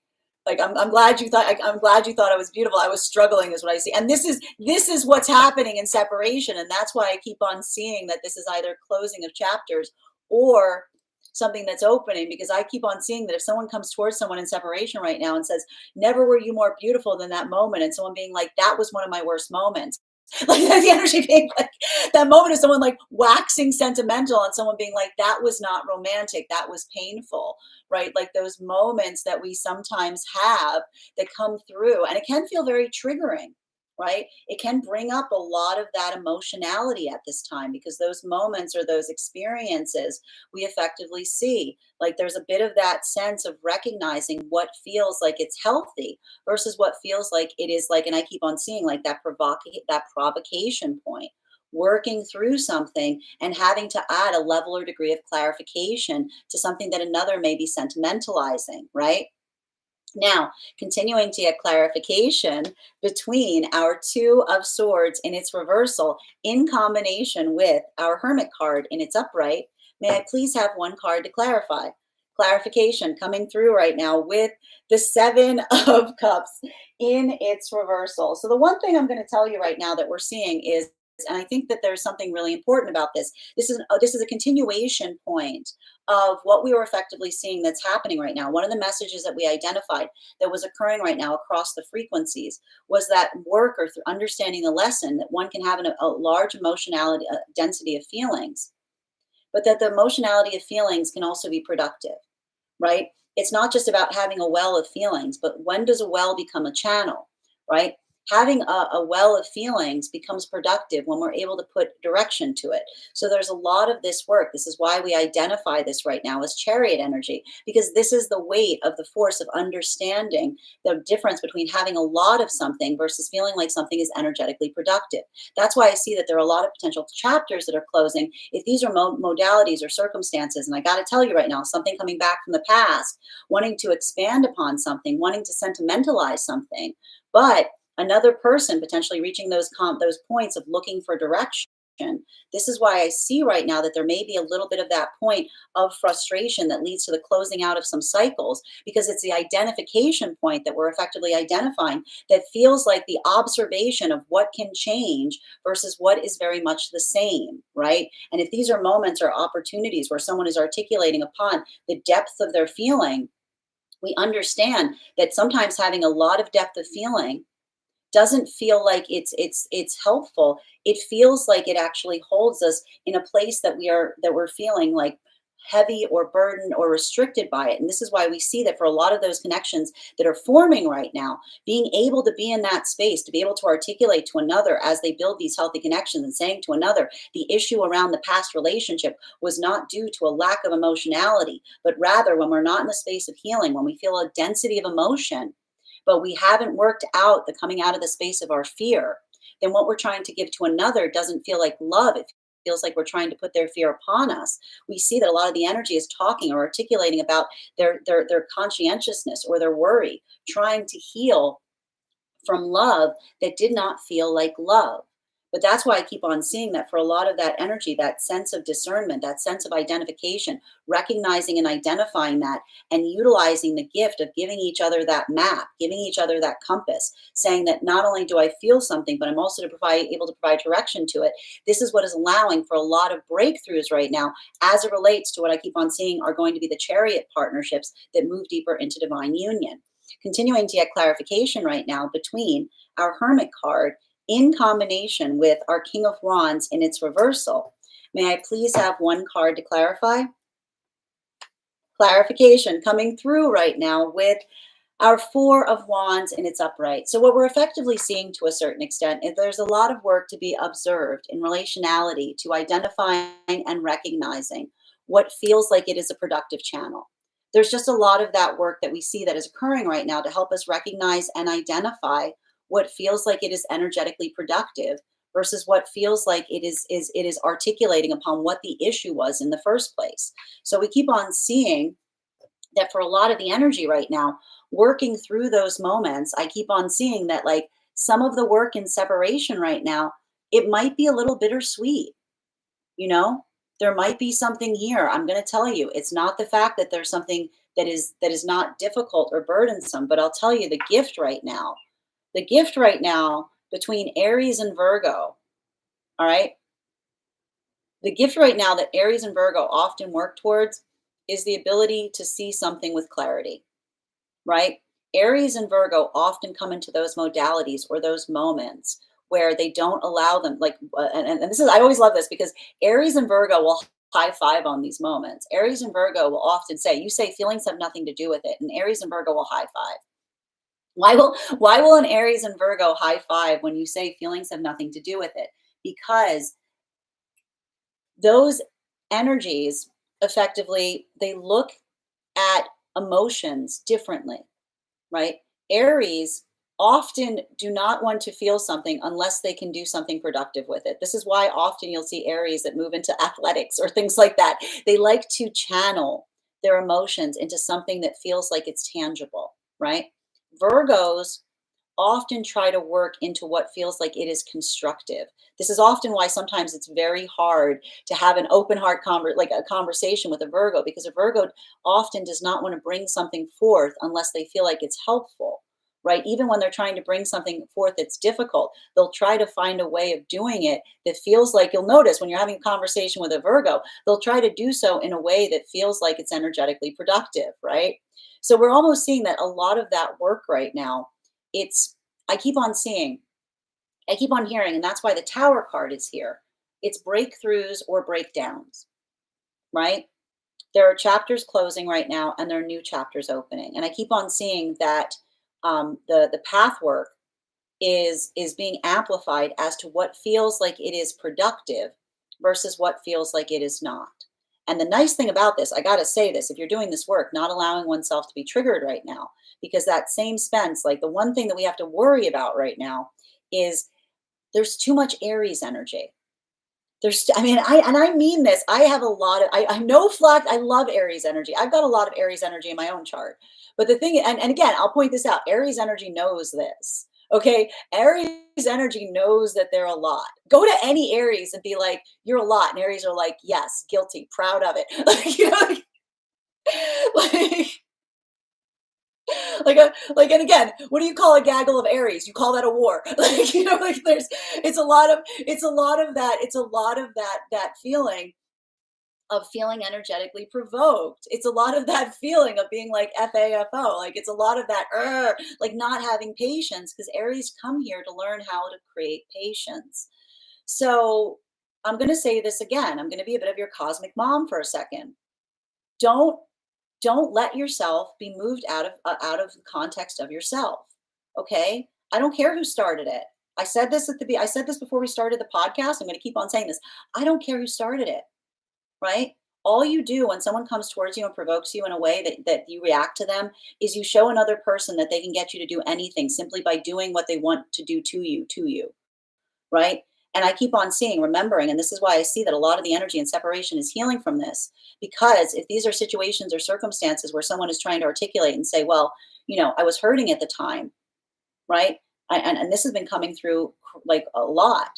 Like, I'm glad you thought, I'm glad you thought I was beautiful. I was struggling is what I see. And this is what's happening in separation. And that's why I keep on seeing that this is either closing of chapters or something that's opening, because I keep on seeing that if someone comes towards someone in separation right now and says, "Never were you more beautiful than that moment," and someone being like, "That was one of my worst moments." Like, the energy being like, that moment is someone like waxing sentimental and someone being like, "That was not romantic. That was painful," right? Like, those moments that we sometimes have that come through, and it can feel very triggering, right? It can bring up a lot of that emotionality at this time, because those moments or those experiences we effectively see. Like, there's a bit of that sense of recognizing what feels like it's healthy versus what feels like it is, like, and I keep on seeing, like, that provocation point, working through something and having to add a level or degree of clarification to something that another may be sentimentalizing, right? Now, continuing to get clarification between our Two of Swords in its reversal in combination with our Hermit card in its upright, may I please have one card to clarify? Clarification coming through right now with the Seven of Cups in its reversal. So, the one thing I'm going to tell you right now that we're seeing is, and I think that there's something really important about this. This is a continuation point of what we were effectively seeing that's happening right now. One of the messages that we identified that was occurring right now across the frequencies was that work, or through understanding the lesson, that one can have a large emotionality, density of feelings, but that the emotionality of feelings can also be productive, right? It's not just about having a well of feelings, but when does a well become a channel, right? Having a well of feelings becomes productive when we're able to put direction to it. So there's a lot of this work. This is why we identify this right now as chariot energy, because this is the weight of the force of understanding the difference between having a lot of something versus feeling like something is energetically productive. That's why I see that there are a lot of potential chapters that are closing. If these are modalities or circumstances, and I got to tell you right now, something coming back from the past, wanting to expand upon something, wanting to sentimentalize something, but another person potentially reaching those points of looking for direction. This is why I see right now that there may be a little bit of that point of frustration that leads to the closing out of some cycles, because it's the identification point that we're effectively identifying that feels like the observation of what can change versus what is very much the same, right? And if these are moments or opportunities where someone is articulating upon the depth of their feeling, we understand that sometimes having a lot of depth of feeling doesn't feel like it's helpful. It feels like it actually holds us in a place that we're feeling like heavy or burdened or restricted by it. And this is why we see that for a lot of those connections that are forming right now, being able to be in that space, to be able to articulate to another as they build these healthy connections, and saying to another, the issue around the past relationship was not due to a lack of emotionality, but rather when we're not in the space of healing, when we feel a density of emotion, but we haven't worked out the coming out of the space of our fear, then what we're trying to give to another doesn't feel like love. It feels like we're trying to put their fear upon us. We see that a lot of the energy is talking or articulating about their conscientiousness or their worry, trying to heal from love that did not feel like love. But that's why I keep on seeing that for a lot of that energy, that sense of discernment, that sense of identification, recognizing and identifying that, and utilizing the gift of giving each other that map, giving each other that compass, saying that not only do I feel something, but I'm also able to provide direction to it. This is what is allowing for a lot of breakthroughs right now as it relates to what I keep on seeing are going to be the chariot partnerships that move deeper into divine union. Continuing to get clarification right now between our Hermit card in combination with our King of Wands in its reversal. May I please have one card to clarify? Clarification coming through right now with our Four of Wands in its upright. So what we're effectively seeing to a certain extent is there's a lot of work to be observed in relationality to identifying and recognizing what feels like it is a productive channel. There's just a lot of that work that we see that is occurring right now to help us recognize and identify what feels like it is energetically productive versus what feels like it is articulating upon what the issue was in the first place. So we keep on seeing that for a lot of the energy right now, working through those moments, I keep on seeing that like some of the work in separation right now, it might be a little bittersweet, you know? There might be something here. I'm going to tell you, it's not the fact that there's something that is not difficult or burdensome, but I'll tell you the gift right now. The gift right now between Aries and Virgo, all right? The gift right now that Aries and Virgo often work towards is the ability to see something with clarity, right? Aries and Virgo often come into those modalities or those moments where they don't allow them, like, and this is, I always love this because Aries and Virgo will high five on these moments. Aries and Virgo will often say, you say feelings have nothing to do with it, and Aries and Virgo will high five. Why will an Aries and Virgo high five when you say feelings have nothing to do with it? Because those energies effectively they look at emotions differently, right? Aries often do not want to feel something unless they can do something productive with it. This is why often you'll see Aries that move into athletics or things like that. They like to channel their emotions into something that feels like it's tangible, right? Virgos often try to work into what feels like it is constructive. This is often why sometimes it's very hard to have an open heart like a conversation with a Virgo, because a Virgo often does not want to bring something forth unless they feel like it's helpful. Right? Even when they're trying to bring something forth that's difficult, they'll try to find a way of doing it that feels like you'll notice when you're having a conversation with a Virgo, they'll try to do so in a way that feels like it's energetically productive, right? So we're almost seeing that a lot of that work right now it's I keep on seeing, I keep on hearing, and that's why the Tower card is here. It's breakthroughs or breakdowns, right? There are chapters closing right now, and there are new chapters opening. And I keep on seeing that the path work is being amplified as to what feels like it is productive versus what feels like it is not. And the nice thing about this, I got to say this, if you're doing this work, not allowing oneself to be triggered right now, because that same Spence, like the one thing that we have to worry about right now is there's too much Aries energy. I mean this. I have a lot of, I know fluct. I love Aries energy. I've got a lot of Aries energy in my own chart. But the thing, and again, I'll point this out Aries energy knows this. Okay. Aries energy knows that they're a lot. Go to any Aries and be like, you're a lot. And Aries are like, yes, guilty, proud of it. Like, like, and again, what do you call a gaggle of Aries? You call that a war. Like, like it's a lot of that feeling of feeling energetically provoked. It's a lot of that feeling of being like FAFO. Like it's a lot of that, like not having patience because Aries come here to learn how to create patience. So I'm going to say this again. I'm going to be a bit of your cosmic mom for a second. Don't don't let yourself be moved out of the context of yourself. Okay? I don't care who started it. I said this before we started the podcast. I'm going to keep on saying this. I don't care who started it, right? All you do when someone comes towards you and provokes you in a way that you react to them is you show another person that they can get you to do anything simply by doing what they want to you, right? And I keep on seeing, remembering, and this is why I see that a lot of the energy and separation is healing from this. Because if these are situations or circumstances where someone is trying to articulate and say, well, I was hurting at the time, right? And this has been coming through like a lot.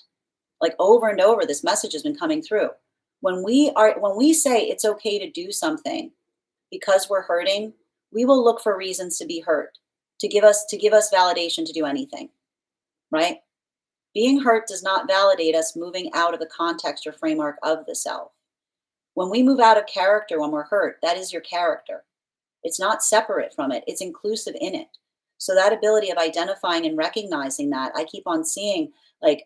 Like over and over, this message has been coming through. When we say it's okay to do something because we're hurting, we will look for reasons to be hurt, to give us validation to do anything, right? Being hurt does not validate us moving out of the context or framework of the self. When we move out of character when we're hurt, that is your character. It's not separate from it, it's inclusive in it. So that ability of identifying and recognizing that, I keep on seeing like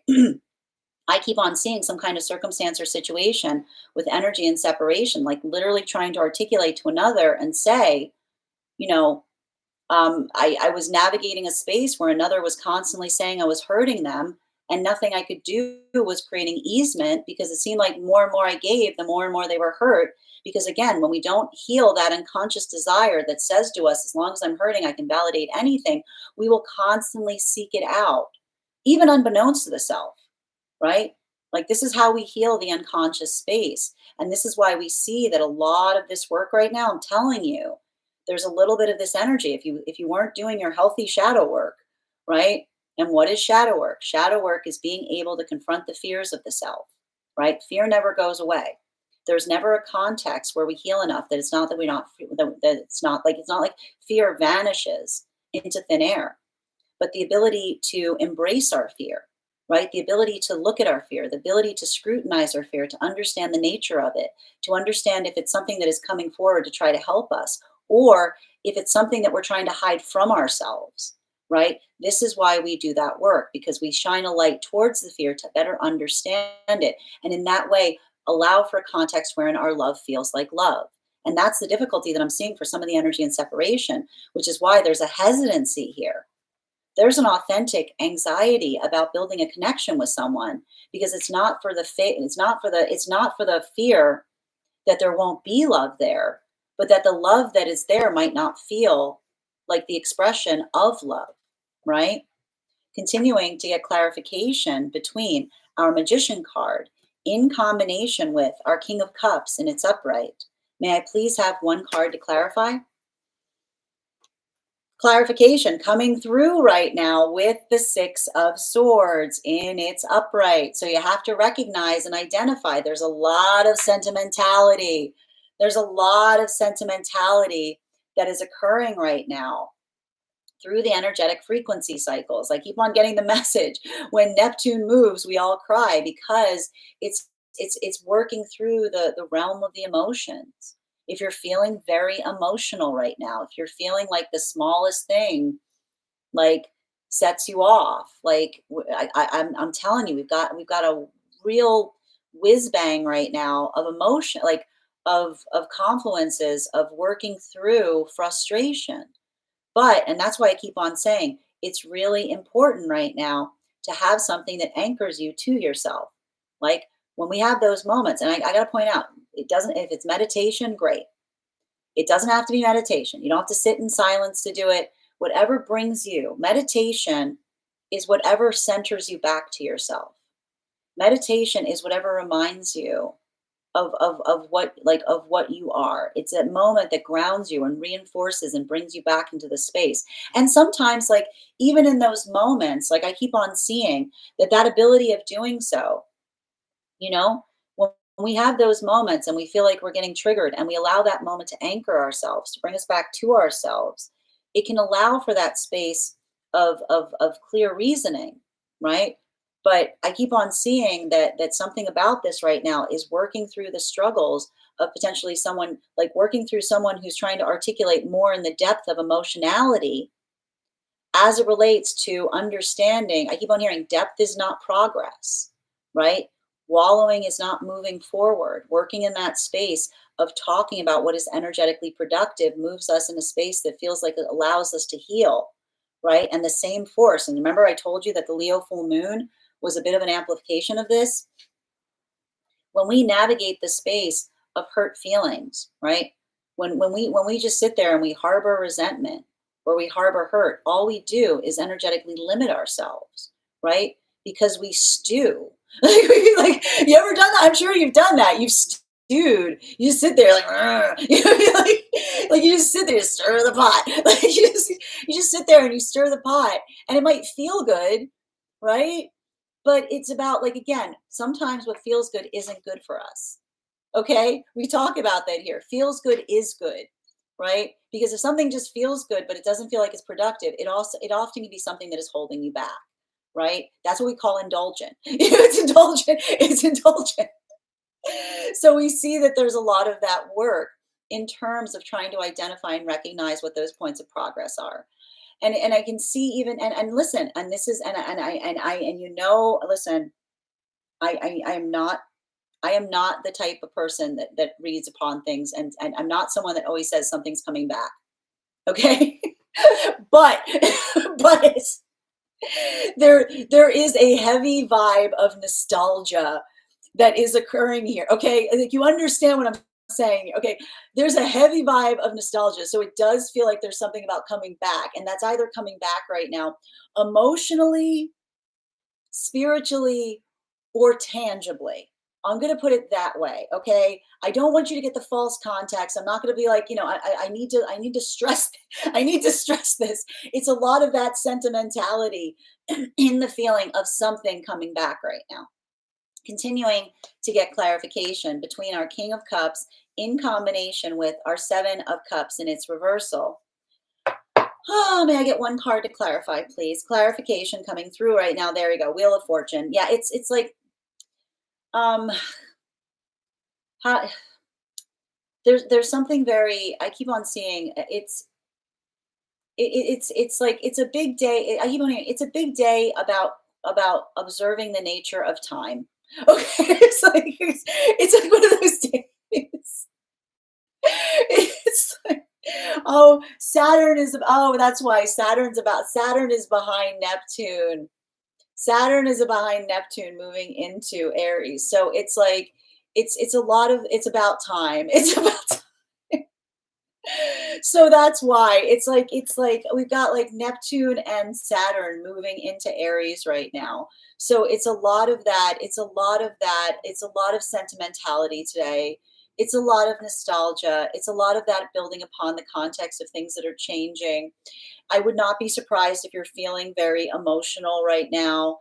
I keep on seeing some kind of circumstance or situation with energy and separation, like literally trying to articulate to another and say, you know, I was navigating a space where another was constantly saying I was hurting them, and nothing I could do was creating easement because it seemed like more and more I gave, the more and more they were hurt. Because again, when we don't heal that unconscious desire that says to us, as long as I'm hurting, I can validate anything, we will constantly seek it out, even unbeknownst to the self, right? Like this is how we heal the unconscious space. And this is why we see that a lot of this work right now, I'm telling you, there's a little bit of this energy. If you weren't doing your healthy shadow work, right? And what is shadow work? Shadow work is being able to confront the fears of the self, right? Fear never goes away. There's never a context where we heal enough that it's not that we're not that it's not like fear vanishes into thin air, but the ability to embrace our fear, right? The ability to look at our fear, the ability to scrutinize our fear, to understand the nature of it, to understand if it's something that is coming forward to try to help us, or if it's something that we're trying to hide from ourselves, right? This is why we do that work, because we shine a light towards the fear to better understand it. And in that way, allow for a context wherein our love feels like love. And that's the difficulty that I'm seeing for some of the energy and separation, which is why there's a hesitancy here. There's an authentic anxiety about building a connection with someone because it's not for the it's not for the fear that there won't be love there, but that the love that is there might not feel like the expression of love, right? Continuing to get clarification between our magician card in combination with our king of cups in its upright. May I please have one card to clarify? Clarification coming through right now with the Six of Swords in its upright. So you have to recognize and identify there's a lot of sentimentality. There's a lot of sentimentality that is occurring right now through the energetic frequency cycles. I keep on getting the message. When Neptune moves, we all cry because it's it's working through the realm of the emotions. If you're feeling very emotional right now, if you're feeling like the smallest thing like sets you off, like I'm telling you, we've got a real whiz bang right now of emotion, like of confluences of working through frustration. But, and that's why I keep on saying, it's really important right now to have something that anchors you to yourself. Like when we have those moments, and I got to point out, it doesn't, if it's meditation, great. It doesn't have to be meditation. You don't have to sit in silence to do it. Whatever brings you, meditation is whatever centers you back to yourself. Meditation is whatever reminds you of what, like of what you are. It's a moment that grounds you and reinforces and brings you back into the space. And sometimes, like even in those moments, like I keep on seeing that ability of doing so, you know, when we have those moments and we feel like we're getting triggered and we allow that moment to anchor ourselves, to bring us back to ourselves, it can allow for that space of clear reasoning, right? But I keep on seeing that something about this right now is working through the struggles of potentially someone, like working through someone who's trying to articulate more in the depth of emotionality as it relates to understanding. I keep on hearing depth is not progress, right? Wallowing is not moving forward. Working in that space of talking about what is energetically productive moves us in a space that feels like it allows us to heal, right? And the same force. And remember, I told you that the Leo full moon was a bit of an amplification of this. When we navigate the space of hurt feelings, right? When we just sit there and we harbor resentment or we harbor hurt, all we do is energetically limit ourselves, right? Because we stew. Like you ever done that? I'm sure you've done that. You've stewed. You just sit there like, you know, like you just sit there, stir the pot. Like you just sit there and you stir the pot, and it might feel good, right? But it's about, like, again, sometimes what feels good isn't good for us. Okay? We talk about that here. Feels good is good, right? Because if something just feels good, but it doesn't feel like it's productive, it often can be something that is holding you back, right? That's what we call indulgent. It's indulgent. It's indulgent. So we see that there's a lot of that work in terms of trying to identify and recognize what those points of progress are. And I can see even and listen, and this is and listen, I am not the type of person that reads upon things, and I'm not someone that always says something's coming back. Okay. but but there is a heavy vibe of nostalgia that is occurring here. Okay, I think you understand what I'm saying. Okay, there's a heavy vibe of nostalgia, so it does feel like there's something about coming back, and that's either coming back right now emotionally, spiritually, or tangibly. I'm going to put it that way. Okay. I don't want you to get the false context. I'm not going to be like, I need to stress, I need to stress this. It's a lot of that sentimentality in the feeling of something coming back right now. Continuing to get clarification between our King of Cups in combination with our Seven of Cups in its reversal. Oh, may I get one card to clarify, please? Clarification coming through right now. There you go. Wheel of Fortune. Yeah, it's like um how, there's something very, I keep on seeing it's like it's a big day. I keep on hearing it's a big day about observing the nature of time. Okay, it's like one of those days. It's like, oh, that's why Saturn is behind Neptune. Saturn is behind Neptune moving into Aries. So it's like it's a lot of it's about time. It's about so that's why it's like we've got like Neptune and Saturn moving into Aries right now. So it's a lot of that. It's a lot of that. It's a lot of sentimentality today. It's a lot of nostalgia. It's a lot of that building upon the context of things that are changing. I would not be surprised if you're feeling very emotional right now,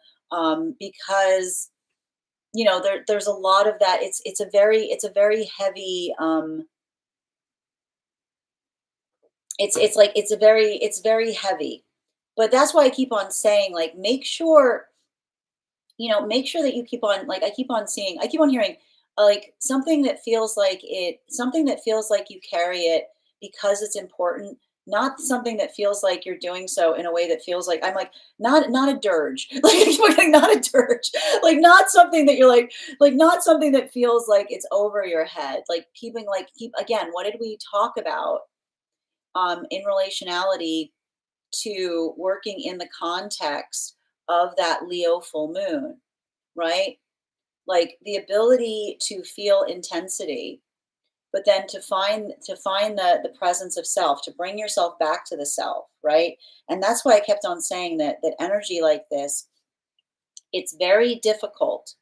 because there's a lot of that. It's a very heavy. It's very heavy, but that's why I keep on saying, like, make sure that you keep on, like, I keep on hearing, like, something that feels like you carry it because it's important, not something that feels like you're doing so in a way that feels like, I'm like, not a dirge. Like, I keep on getting, not a dirge. Like, not something that you're like not something that feels like it's over your head. Like, keep again, what did we talk about in relationality to working in the context of that Leo full moon, right? Like the ability to feel intensity, but then to find the presence of self, to bring yourself back to the self, right? And that's why I kept on saying that energy like this, it's very difficult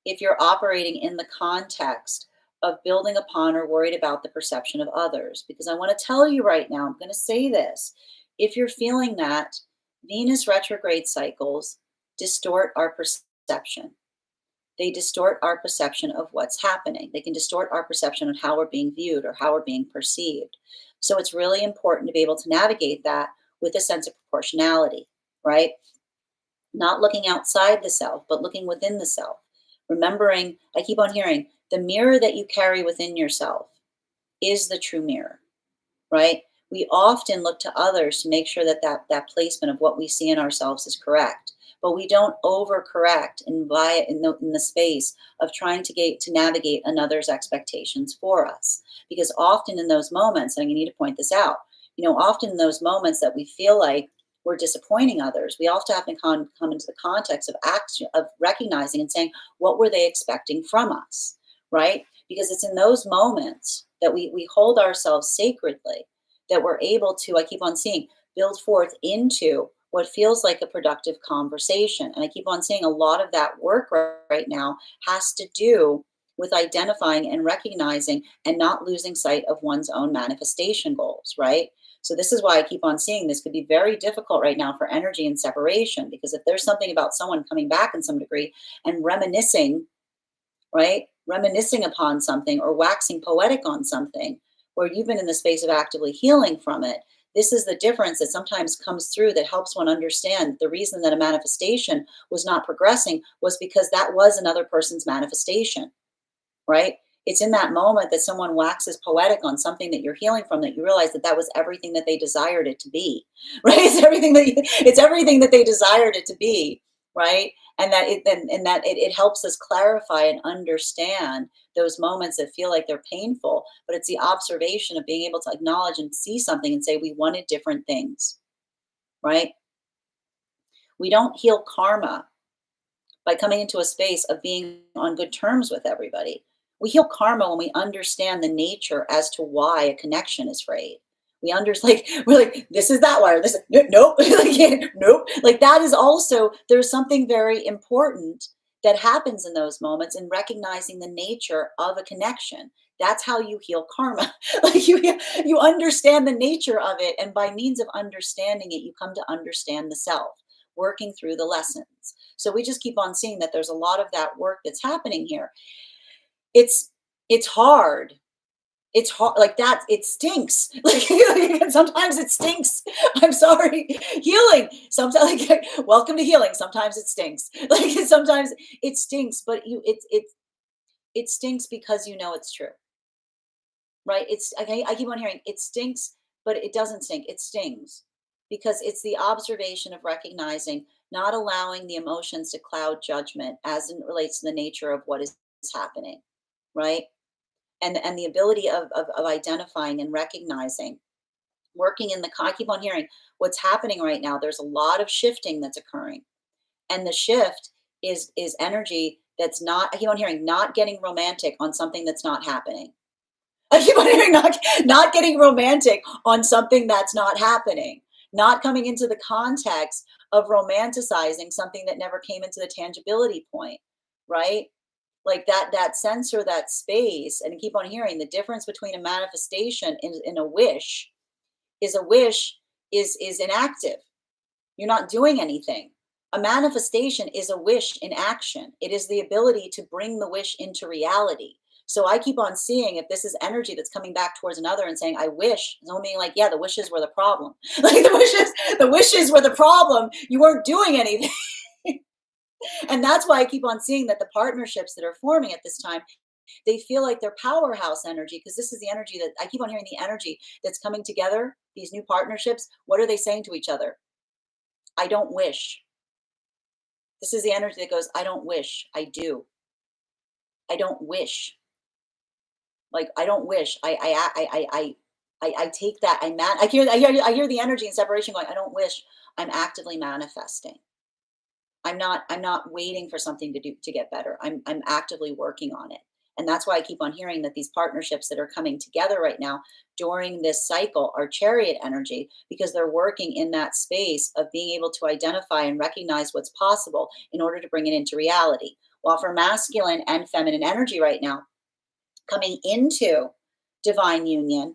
if you're operating in the context of building upon or worried about the perception of others. Because I want to tell you right now, I'm going to say this. If you're feeling that, Venus retrograde cycles distort our perception. They distort our perception of what's happening. They can distort our perception of how we're being viewed or how we're being perceived. So it's really important to be able to navigate that with a sense of proportionality, right? Not looking outside the self, but looking within the self. Remembering, I keep on hearing, the mirror that you carry within yourself is the true mirror, right? We often look to others to make sure that placement of what we see in ourselves is correct, but we don't overcorrect in the space of trying to navigate another's expectations for us. Because often in those moments, and you need to point this out, often in those moments that we feel like we're disappointing others, we often have to come into the context of action, of recognizing and saying, what were they expecting from us, right? Because it's in those moments that we hold ourselves sacredly, that we're able to, I keep on seeing, build forth into what feels like a productive conversation. And I keep on saying a lot of that work right now has to do with identifying and recognizing and not losing sight of one's own manifestation goals, right? So this is why I keep on seeing this could be very difficult right now for energy and separation, because if there's something about someone coming back in some degree and reminiscing, right? Reminiscing upon something or waxing poetic on something where you've been in the space of actively healing from it. This is the difference that sometimes comes through that helps one understand the reason that a manifestation was not progressing was because that was another person's manifestation, right? It's in that moment that someone waxes poetic on something that you're healing from that you realize that that was everything that they desired it to be, right? It's everything that they desired it to be, right? And that it helps us clarify and understand those moments that feel like they're painful, but it's the observation of being able to acknowledge and see something and say we wanted different things, right? We don't heal karma by coming into a space of being on good terms with everybody. We heal karma when we understand the nature as to why a connection is frayed. We understand, like, we're like, this is that wire. This is, nope, like, nope. Like, that is also, there's something very important that happens in those moments in recognizing the nature of a connection. That's how you heal karma. Like, you understand the nature of it. And by means of understanding it, you come to understand the self, working through the lessons. So we just keep on seeing that there's a lot of that work that's happening here. It's it's hard. It's hard like that. It stinks. Like sometimes it stinks. I'm sorry. Healing. Sometimes like welcome to healing. Sometimes it stinks. Like sometimes it stinks, but it stinks because you know it's true. Right? I keep on hearing it stinks, but it doesn't stink. It stings because it's the observation of recognizing, not allowing the emotions to cloud judgment as it relates to the nature of what is happening, right? And the ability of identifying and recognizing, working in the. I keep on hearing what's happening right now. There's a lot of shifting that's occurring, and the shift is energy that's not. I keep on hearing not getting romantic on something that's not happening. I keep on hearing not getting romantic on something that's not happening, not coming into the context of romanticizing something that never came into the tangibility point, right? Like that sense or that space, and I keep on hearing the difference between a manifestation and a wish is inactive. You're not doing anything. A manifestation is a wish in action. It is the ability to bring the wish into reality. So I keep on seeing if this is energy that's coming back towards another and saying, I wish, someone being like, yeah, the wishes were the problem. Like the wishes were the problem. You weren't doing anything. And that's why I keep on seeing that the partnerships that are forming at this time, they feel like they're powerhouse energy because this is the energy that I keep on hearing, the energy that's coming together, these new partnerships. What are they saying to each other? I don't wish. This is the energy that goes, I don't wish, I do. I don't wish. Like I don't wish. I take that. I hear the energy and separation going, I don't wish. I'm actively manifesting. I'm not waiting for something to get better. I'm actively working on it. And that's why I keep on hearing that these partnerships that are coming together right now during this cycle are chariot energy because they're working in that space of being able to identify and recognize what's possible in order to bring it into reality. While for masculine and feminine energy right now, coming into divine union,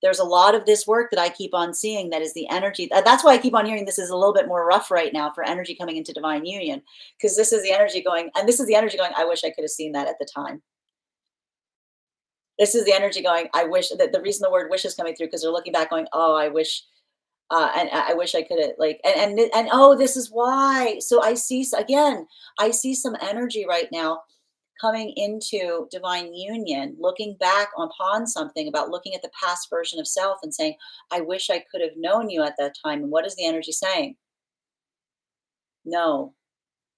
there's a lot of this work that I keep on seeing that is the energy. That's why I keep on hearing this is a little bit more rough right now for energy coming into divine union, because this is the energy going, and this is the energy going, I wish I could have seen that at the time. This is the energy going, I wish that the reason the word wish is coming through because they're looking back going, oh, I wish, and I wish I could have like, and oh, this is why. So I see again, I see some energy right now coming into divine union, looking back upon something about looking at the past version of self and saying, I wish I could have known you at that time. And what is the energy saying? No,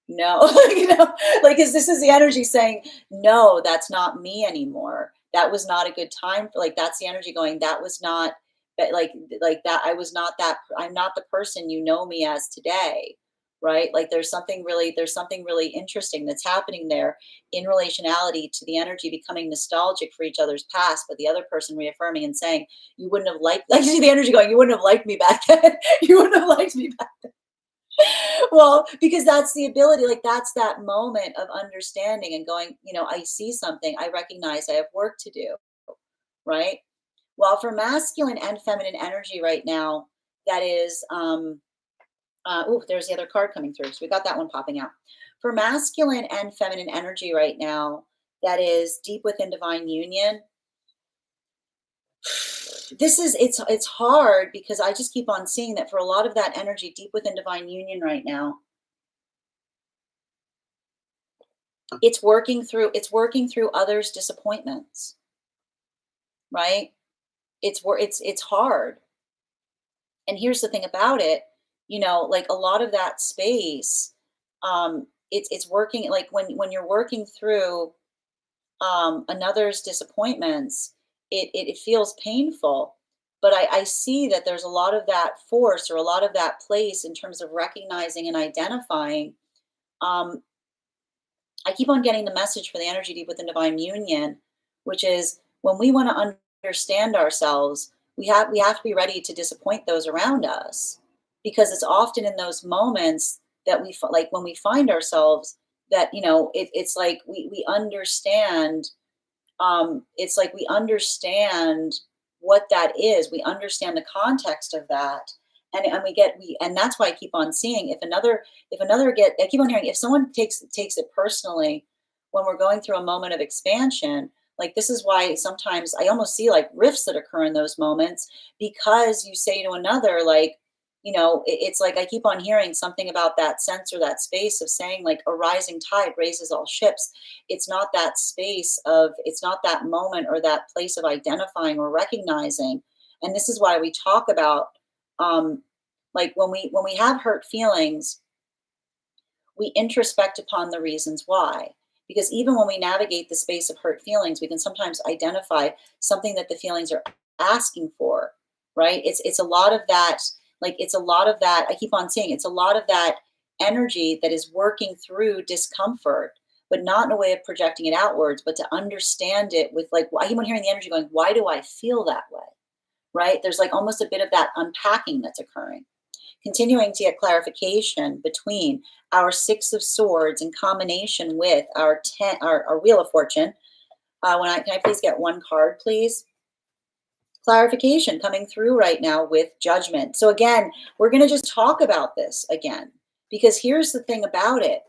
no, like, is this is the energy saying, no, that's not me anymore. That was not a good time. Like, that's the energy going, that was not, but like that, I was not that, I'm not the person you know me as today. Right. Like there's something really interesting that's happening there in relationality to the energy becoming nostalgic for each other's past, but the other person reaffirming and saying, you wouldn't have liked, like, you see the energy going, you wouldn't have liked me back then. You wouldn't have liked me back. Well, because that's the ability, like that's that moment of understanding and going, I see something, I recognize I have work to do, right? Well, for masculine and feminine energy right now, that is, there's the other card coming through. So we got that one popping out. For masculine and feminine energy right now, that is deep within divine union. It's hard because I just keep on seeing that for a lot of that energy deep within divine union right now, it's working through others' disappointments, right? It's hard. And here's the thing about it, like a lot of that space, it's working like when you're working through another's disappointments, it feels painful. But I see that there's a lot of that force or a lot of that place in terms of recognizing and identifying. Um, I keep on getting the message for the energy deep within divine union, which is when we want to understand ourselves, we have to be ready to disappoint those around us, because it's often in those moments that like when we find ourselves that it's like we understand, it's like we understand what that is. We understand the context of that, and and that's why I keep on seeing if another get I keep on hearing if someone takes it personally when we're going through a moment of expansion. Like this is why sometimes I almost see like rifts that occur in those moments, because you say to another like, it's like I keep on hearing something about that sense or that space of saying like a rising tide raises all ships. It's not that moment or that place of identifying or recognizing. And this is why we talk about, um like when we have hurt feelings, we introspect upon the reasons why. Because even when we navigate the space of hurt feelings, we can sometimes identify something that the feelings are asking for, right? It's a lot of that, it's a lot of that. I keep on saying it's a lot of that energy that is working through discomfort, but not in a way of projecting it outwards, but to understand it with like, I keep on hearing the energy going, why do I feel that way? Right? There's like almost a bit of that unpacking that's occurring. Continuing to get clarification between our Six of Swords in combination with our our Wheel of Fortune. Can I please get one card, please? Clarification coming through right now with Judgment. So again, we're going to just talk about this again, because here's the thing about it.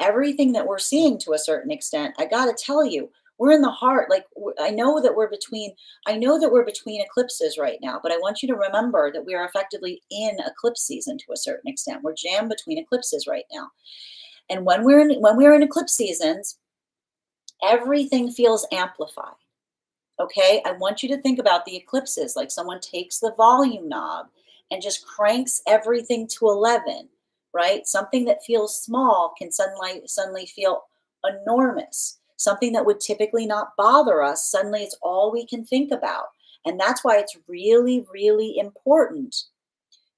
Everything that we're seeing to a certain extent, I got to tell you, we're in the heart. Like I know that we're between eclipses right now, but I want you to remember that we are effectively in eclipse season to a certain extent. We're jammed between eclipses right now. And when we're in eclipse seasons, everything feels amplified. Okay, I want you to think about the eclipses like someone takes the volume knob and just cranks everything to 11, right? Something that feels small can suddenly feel enormous. Something that would typically not bother us, suddenly it's all we can think about. And that's why it's really, really important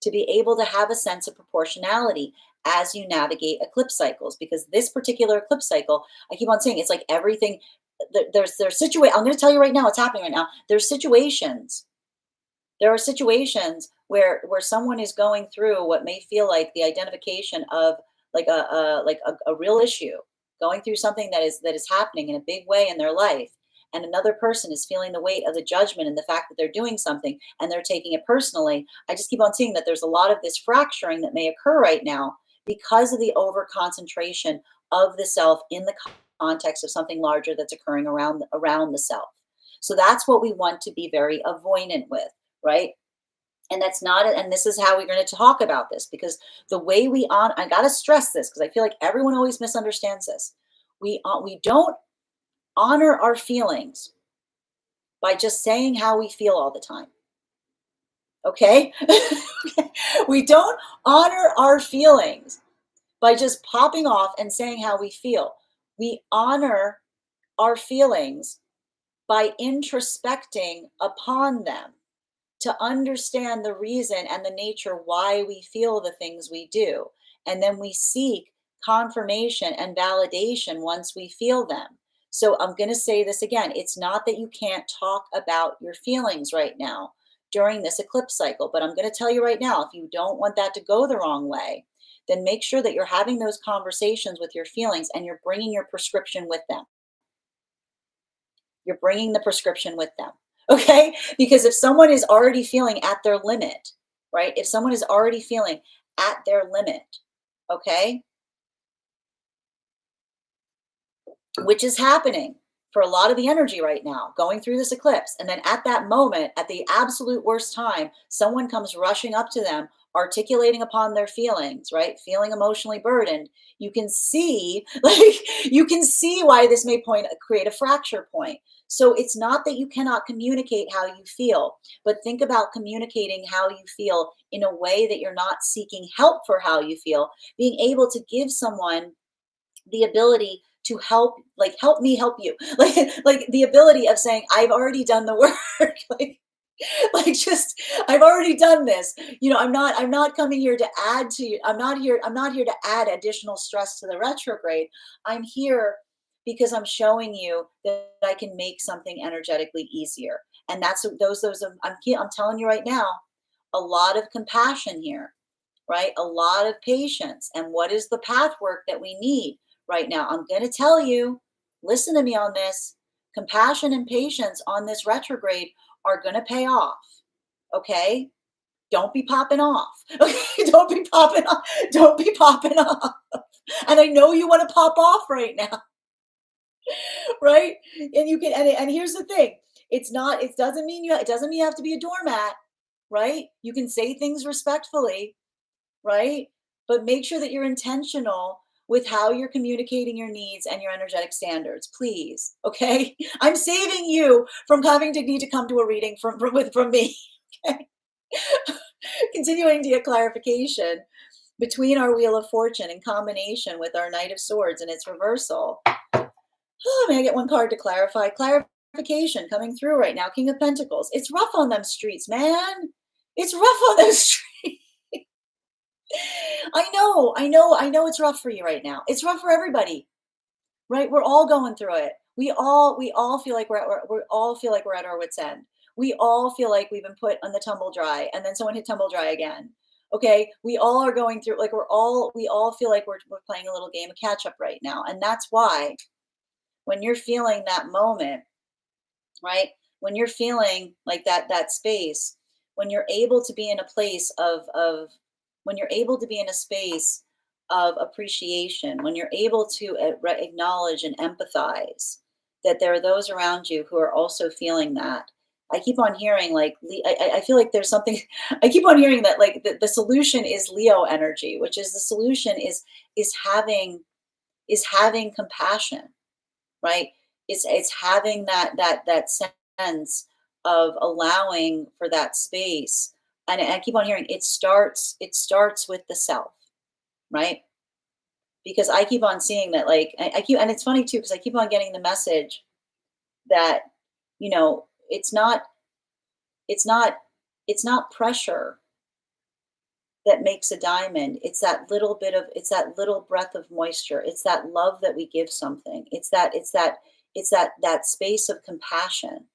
to be able to have a sense of proportionality as you navigate eclipse cycles, because this particular eclipse cycle, I keep on saying, it's like everything. There's situation. I'm going to tell you right now what's happening right now. There are situations where someone is going through what may feel like the identification of like a real issue, going through something that is happening in a big way in their life, and another person is feeling the weight of the judgment and the fact that they're doing something and they're taking it personally. I just keep on seeing that there's a lot of this fracturing that may occur right now because of the over concentration of the self in the context of something larger that's occurring around the self. So that's what we want to be very avoidant with, right? And that's not and this is how we're going to talk about this, because the way I got to stress this because I feel like everyone always misunderstands this. We don't honor our feelings by just saying how we feel all the time. Okay? We don't honor our feelings by just popping off and saying how we feel. We honor our feelings by introspecting upon them to understand the reason and the nature why we feel the things we do. And then we seek confirmation and validation once we feel them. So I'm going to say this again. It's not that you can't talk about your feelings right now during this eclipse cycle, but I'm going to tell you right now, if you don't want that to go the wrong way, then make sure that you're having those conversations with your feelings and you're bringing your prescription with them. You're bringing the prescription with them. Okay? Because if someone is already feeling at their limit, right? If someone is already feeling at their limit, okay? Which is happening for a lot of the energy right now, going through this eclipse. And then at that moment, at the absolute worst time, someone comes rushing up to them, articulating upon their feelings, right? Feeling emotionally burdened. You can see, like, you can see why this may create a fracture point. So it's not that you cannot communicate how you feel, but think about communicating how you feel in a way that you're not seeking help for how you feel, being able to give someone the ability to help, like, help me help you, like the ability of saying I've already done the work, like just I've already done this. I'm not coming here to add to you. I'm not here to add additional stress to the retrograde. I'm here because I'm showing you that I can make something energetically easier. And that's those I'm telling you right now, a lot of compassion here, right? A lot of patience. And what is the path work that we need right now? I'm going to tell you, listen to me on this. Compassion and patience on this retrograde are going to pay off. Okay? Don't be popping off. Okay? Don't be popping off. Don't be popping off. And I know you want to pop off right now, right? And you can, and here's the thing. It doesn't mean you have to be a doormat, right? You can say things respectfully, right? But make sure that you're intentional with how you're communicating your needs and your energetic standards, please. Okay, I'm saving you from having to need to come to a reading from me. Okay, continuing to get clarification between our Wheel of Fortune in combination with our Knight of Swords and its reversal. Oh, may I get one card to clarify? Clarification coming through right now. King of Pentacles. It's rough on them streets, man. It's rough on those streets. I know it's rough for you right now. It's rough for everybody, right? We're all going through it. We all feel like we all feel like we're at our wits' end. We all feel like we've been put on the tumble dry, and then someone hit tumble dry again. Okay, we all are going through, like, we all feel like we're playing a little game of catch up right now, and that's why when you're feeling that moment, right? When you're feeling like that space, when you're able to be in a place of when you're able to be in a space of appreciation, when you're able to acknowledge and empathize that there are those around you who are also feeling that. I keep on hearing, like, I feel like there's something. I keep on hearing that, like, the solution is Leo energy, which is the solution is having having compassion, right? It's having that sense of allowing for that space. And I keep on hearing it starts with the self, right? Because I keep on seeing that, like, I keep, and it's funny too, because I keep on getting the message that, it's not it's not pressure that makes a diamond. It's that little breath of moisture. It's that love that we give something. It's that space of compassion.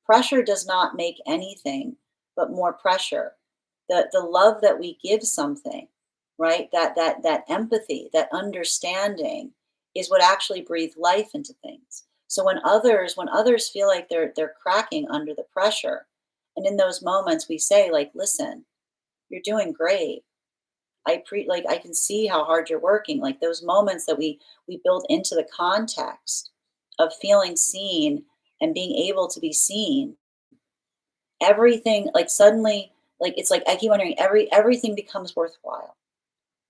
Pressure does not make anything but more pressure. The love that we give something, right? That empathy, that understanding is what actually breathes life into things. So when others feel like they're cracking under the pressure, and in those moments we say, like, listen, you're doing great. Like, I can see how hard you're working. Like, those moments that we build into the context of feeling seen and being able to be seen, everything, like, suddenly, like, it's like I keep wondering, everything becomes worthwhile,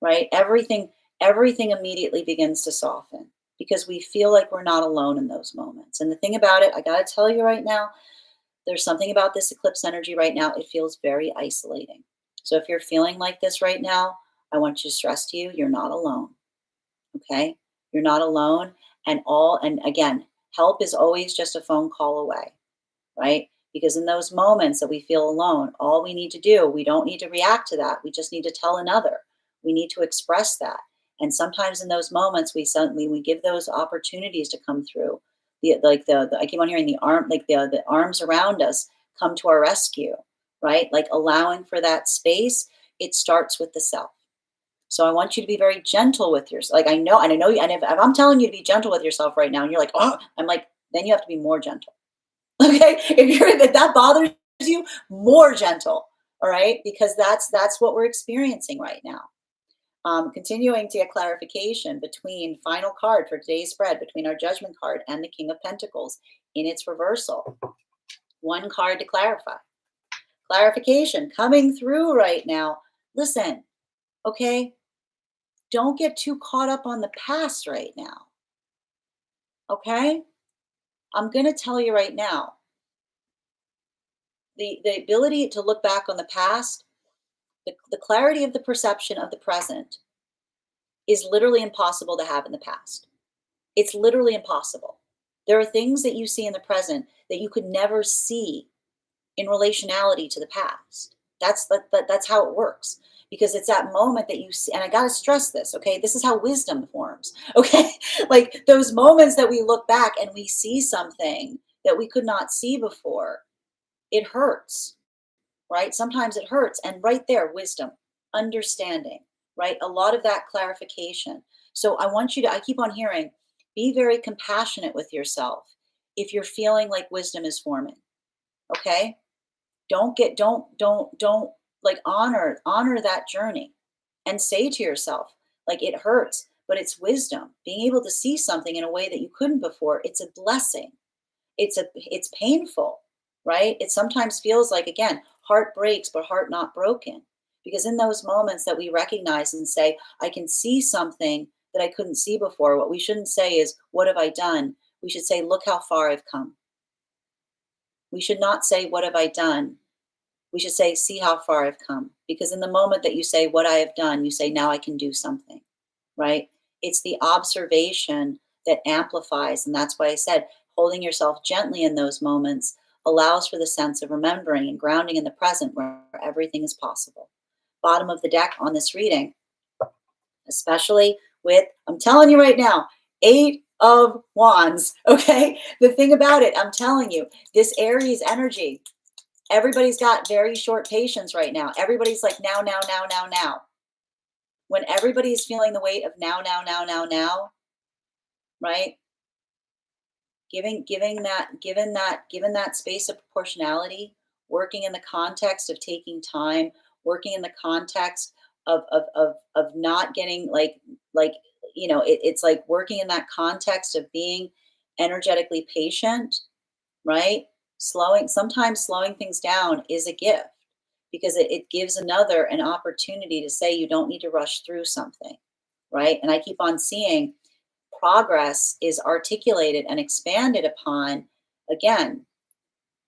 right? Everything immediately begins to soften because we feel like we're not alone in those moments. And the thing about it, I got to tell you right now, there's something about this eclipse energy right now. It feels very isolating. So if you're feeling like this right now, I want you to stress to you, you're not alone. Okay? You're not alone. And again, help is always just a phone call away, right? Because in those moments that we feel alone, all we need to do, we don't need to react to that. We just need to tell another. We need to express that. And sometimes in those moments, we give those opportunities to come through. I keep on hearing the arm, like the arms around us come to our rescue, right? Like, allowing for that space. It starts with the self. So I want you to be very gentle with yourself. Like, I know, and if I'm telling you to be gentle with yourself right now, and you're like, oh, I'm like, then you have to be more gentle. Okay, if that bothers you, more gentle. All right, because that's what we're experiencing right now. Continuing to get clarification between final card for today's spread between our Judgment card and the King of Pentacles in its reversal. One card to clarify. Clarification coming through right now. Listen, okay, don't get too caught up on the past right now. Okay, I'm going to tell you right now, the ability to look back on the past, the clarity of the perception of the present is literally impossible to have in the past. It's literally impossible. There are things that you see in the present that you could never see in relationality to the past. That's how it works, because it's that moment that you see. And I got to stress this, okay? This is how wisdom forms, okay? Like those moments that we look back and we see something that we could not see before. It hurts, right? Sometimes it hurts. And right there, wisdom, understanding, right? A lot of that clarification. So I want you to, I keep on hearing, be very compassionate with yourself if you're feeling like wisdom is forming, okay? Don't like honor that journey and say to yourself, like, it hurts, but it's wisdom. Being able to see something in a way that you couldn't before, it's a blessing. It's painful, right? It sometimes feels like, again, heart breaks but heart not broken, because in those moments that we recognize and say, I can see something that I couldn't see before, what we shouldn't say is, what have I done? We should say, look how far I've come. We should not say, what have I done? We should say, see how far I've come, because in the moment that you say, what I have done, you say, now I can do something, right? It's the observation that amplifies. And that's why I said holding yourself gently in those moments allows for the sense of remembering and grounding in the present where everything is possible. Bottom of the deck on this reading, especially with, I'm telling you right now, 8 of Wands. Okay. The thing about it, I'm telling you, this Aries energy, everybody's got very short patience right now. Everybody's like, now, now, now, now, now. When everybody's feeling the weight of now, now, now, now, now, right? Given that space of proportionality, working in the context of taking time, working in the context of not getting like it's like working in that context of being energetically patient, right? Sometimes slowing things down is a gift, because it gives another an opportunity to say you don't need to rush through something, right? And I keep on seeing progress is articulated and expanded upon, again,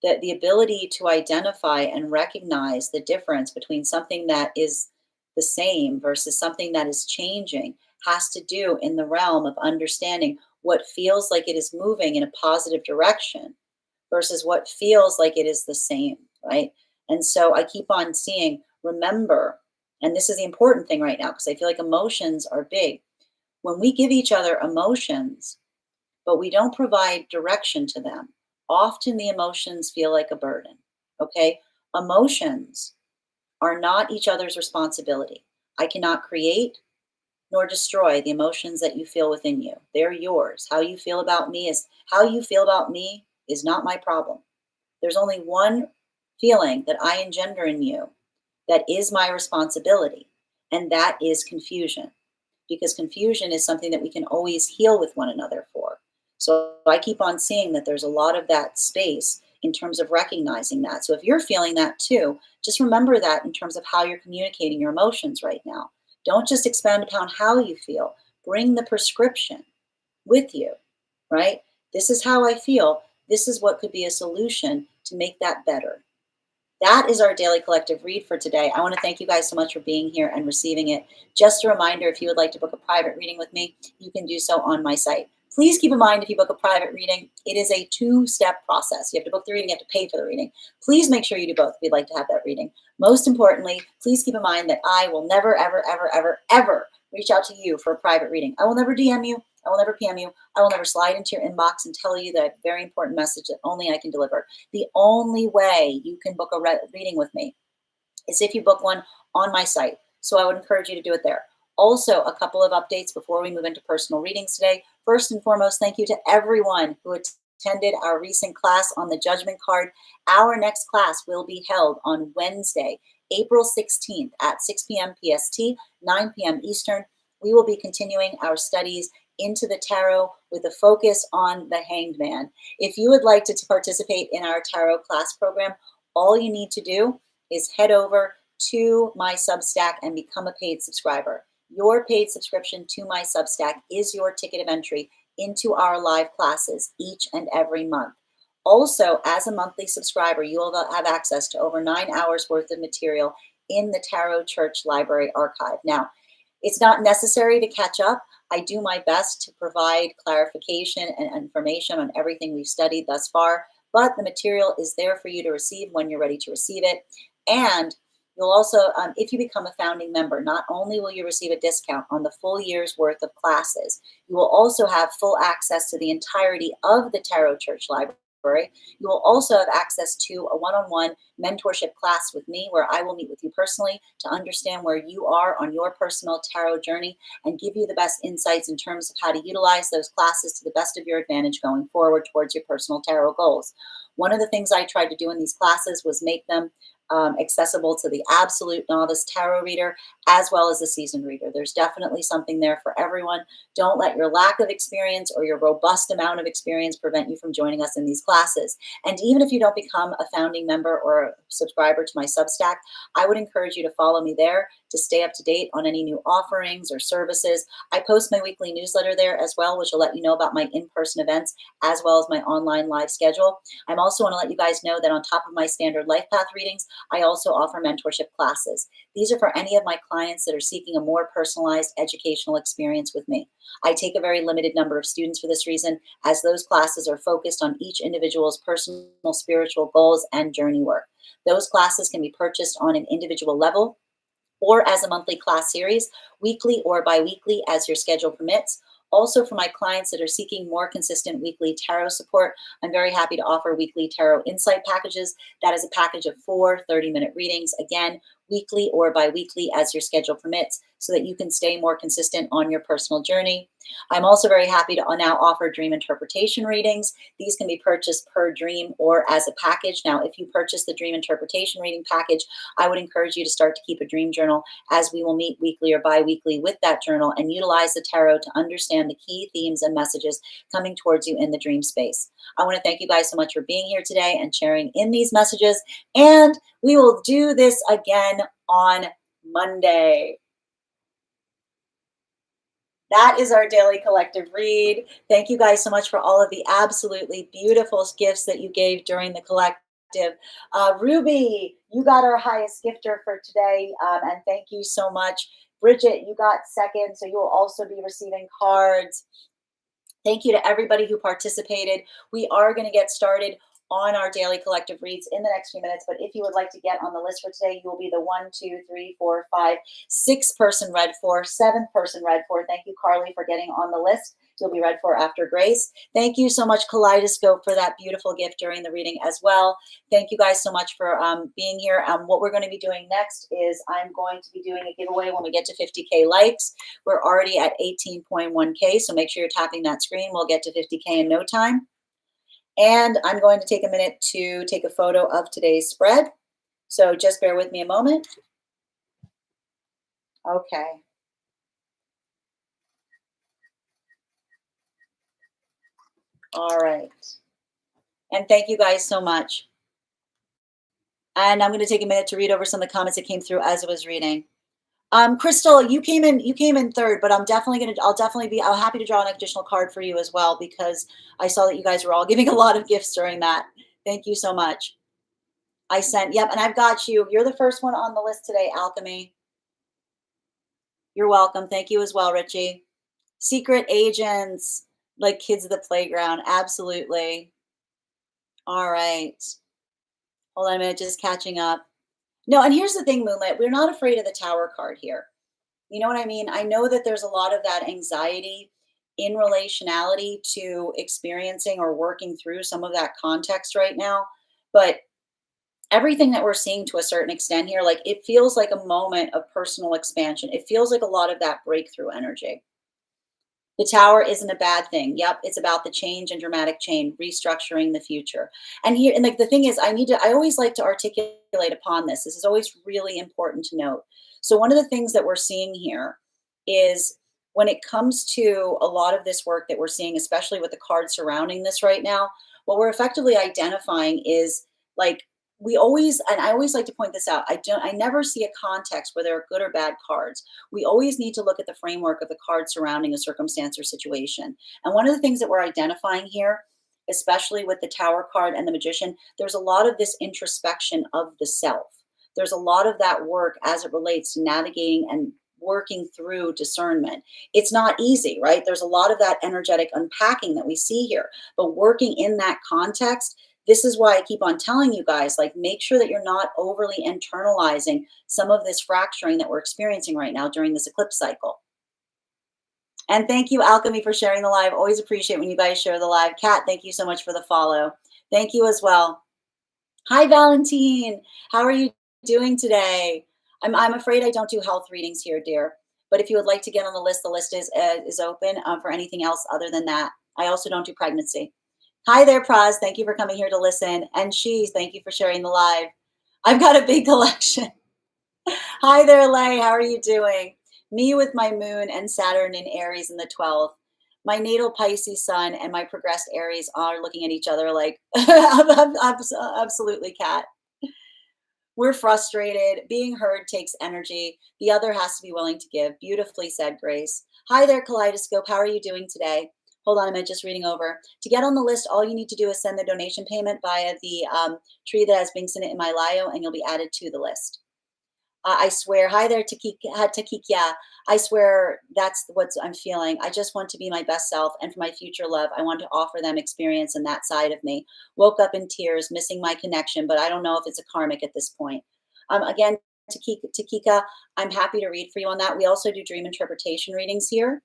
that the ability to identify and recognize the difference between something that is the same versus something that is changing has to do in the realm of understanding what feels like it is moving in a positive direction versus what feels like it is the same, right? And so I keep on seeing, remember, and this is the important thing right now, because I feel like emotions are big. When we give each other emotions, but we don't provide direction to them, often the emotions feel like a burden. Okay? Emotions are not each other's responsibility. I cannot create nor destroy the emotions that you feel within you. They're yours. How you feel about me is not my problem. There's only one feeling that I engender in you that is my responsibility, and that is confusion, because confusion is something that we can always heal with one another for. So I keep on seeing that there's a lot of that space in terms of recognizing that. So if you're feeling that too, just remember that in terms of how you're communicating your emotions right now. Don't just expand upon how you feel, bring the prescription with you, right? This is how I feel. This is what could be a solution to make that better. That is our daily collective read for today. I want to thank you guys so much for being here and receiving it. Just a reminder, if you would like to book a private reading with me, you can do so on my site. Please keep in mind, if you book a private reading, it is a 2-step process. You have to book the reading, you have to pay for the reading. Please make sure you do both if you'd like to have that reading. Most importantly, please keep in mind that I will never, ever, ever, ever, ever reach out to you for a private reading. I will never DM you. I will never PM you. I will never slide into your inbox and tell you that very important message that only I can deliver. The only way you can book a reading with me is if you book one on my site. So I would encourage you to do it there. Also, a couple of updates before we move into personal readings today. First and foremost, thank you to everyone who attended our recent class on the judgment card, our next class will be held on Wednesday, April 16th at 6 p.m. PST, 9 p.m. Eastern. We will be continuing our studies into the tarot with a focus on the Hanged Man. If you would like to participate in our tarot class program, all you need to do is head over to my Substack and become a paid subscriber. Your paid subscription to my Substack is your ticket of entry into our live classes each and every month. Also, as a monthly subscriber, you will have access to over 9 hours worth of material in the Tarot Church Library Archive. Now, it's not necessary to catch up. I do my best to provide clarification and information on everything we've studied thus far, but the material is there for you to receive when you're ready to receive it. And you'll also, if you become a founding member, not only will you receive a discount on the full year's worth of classes, you will also have full access to the entirety of the Tarot Church Library. You will also have access to a one-on-one mentorship class with me where I will meet with you personally to understand where you are on your personal tarot journey and give you the best insights in terms of how to utilize those classes to the best of your advantage going forward towards your personal tarot goals. One of the things I tried to do in these classes was make them accessible to the absolute novice tarot reader as well as the seasoned reader. There's definitely something there for everyone. Don't let your lack of experience or your robust amount of experience prevent you from joining us in these classes. And even if you don't become a founding member or a subscriber to my Substack, I would encourage you to follow me there to stay up to date on any new offerings or services. I post my weekly newsletter there as well, which will let you know about my in-person events as well as my online live schedule. I'm also want to let you guys know that on top of my standard life path readings, I also offer mentorship classes. These are for any of my clients that are seeking a more personalized educational experience with me. I take a very limited number of students for this reason, as those classes are focused on each individual's personal spiritual goals and journey work. Those classes can be purchased on an individual level or as a monthly class series, weekly or bi-weekly as your schedule permits. Also, for my clients that are seeking more consistent weekly tarot support, I'm very happy to offer weekly tarot insight packages. That is a package of 4 30-minute readings, again, weekly or bi-weekly as your schedule permits, so that you can stay more consistent on your personal journey. I'm also very happy to now offer dream interpretation readings. These can be purchased per dream or as a package. Now, if you purchase the dream interpretation reading package, I would encourage you to start to keep a dream journal, as we will meet weekly or bi-weekly with that journal and utilize the tarot to understand the key themes and messages coming towards you in the dream space. I want to thank you guys so much for being here today and sharing in these messages. And we will do this again on Monday. That is our daily collective read. Thank you guys so much for all of the absolutely beautiful gifts that you gave during the collective. Ruby, you got our highest gifter for today, and thank you so much. Bridget, you got second, so you will also be receiving cards. Thank you to everybody who participated. We are going to get started on our daily collective reads in the next few minutes. But if you would like to get on the list for today, you will be the 1, 2, 3, 4, 5, 6 person read for, 7th person read for. Thank you, Carly, for getting on the list. You'll be read for after Grace. Thank you so much, Kaleidoscope, for that beautiful gift during the reading as well. Thank you guys so much for being here. What we're going to be doing next is I'm going to be doing a giveaway when we get to 50K likes. We're already at 18.1K, so make sure you're tapping that screen. We'll get to 50K in no time. And I'm going to take a minute to take a photo of today's spread. So just bear with me a moment. Okay. All right. And thank you guys so much. And I'm going to take a minute to read over some of the comments that came through as I was reading. Crystal, you came in third, but I'll happy to draw an additional card for you as well, because I saw that you guys were all giving a lot of gifts during that. Thank you so much. Yep, and I've got you. You're the first one on the list today, Alchemy. You're welcome. Thank you as well, Richie. Secret agents, like kids at the playground. Absolutely. All right. Hold on a minute, just catching up. No, and here's the thing, Moonlit. We're not afraid of the Tower card here. You know what I mean? I know that there's a lot of that anxiety in relationality to experiencing or working through some of that context right now. But everything that we're seeing to a certain extent here, like, it feels like a moment of personal expansion. It feels like a lot of that breakthrough energy. The tower isn't a bad thing. Yep, it's about the change and dramatic change, restructuring the future. And here, and like the thing is, I always like to articulate upon this. This is always really important to note. So one of the things that we're seeing here is when it comes to a lot of this work that we're seeing, especially with the cards surrounding this right now, what we're effectively identifying is like we always, and I always like to point this out, I never see a context where there are good or bad cards. We always need to look at the framework of the card surrounding a circumstance or situation. And one of the things that we're identifying here, especially with the Tower card and the Magician, there's a lot of this introspection of the self. There's a lot of that work as it relates to navigating and working through discernment. It's not easy, right? There's a lot of that energetic unpacking that we see here, but working in that context, this is why I keep on telling you guys, like, make sure that you're not overly internalizing some of this fracturing that we're experiencing right now during this eclipse cycle. And thank you, Alchemy, for sharing the live. Always appreciate when you guys share the live. Kat, thank you so much for the follow. Thank you as well. Hi, Valentine. How are you doing today? I'm afraid I don't do health readings here, dear. But if you would like to get on the list is open for anything else other than that. I also don't do pregnancy. Hi there, Praz. Thank you for coming here to listen. And She's, thank you for sharing the live. I've got a big collection. Hi there, Lay. How are you doing? Me with my moon and Saturn in Aries in the 12th. My natal Pisces sun and my progressed Aries are looking at each other like, absolutely, Kat. We're frustrated. Being heard takes energy. The other has to be willing to give. Beautifully said, Grace. Hi there, Kaleidoscope. How are you doing today? Hold on, I'm just reading over. To get on the list, all you need to do is send the donation payment via the tree that has Binks in it in my bio, and you'll be added to the list. I swear, hi there, Takikia. I swear that's what I'm feeling. I just want to be my best self. And for my future love, I want to offer them experience in that side of me. Woke up in tears, missing my connection, but I don't know if it's a karmic at this point. Again, Takika, I'm happy to read for you on that. We also do dream interpretation readings here.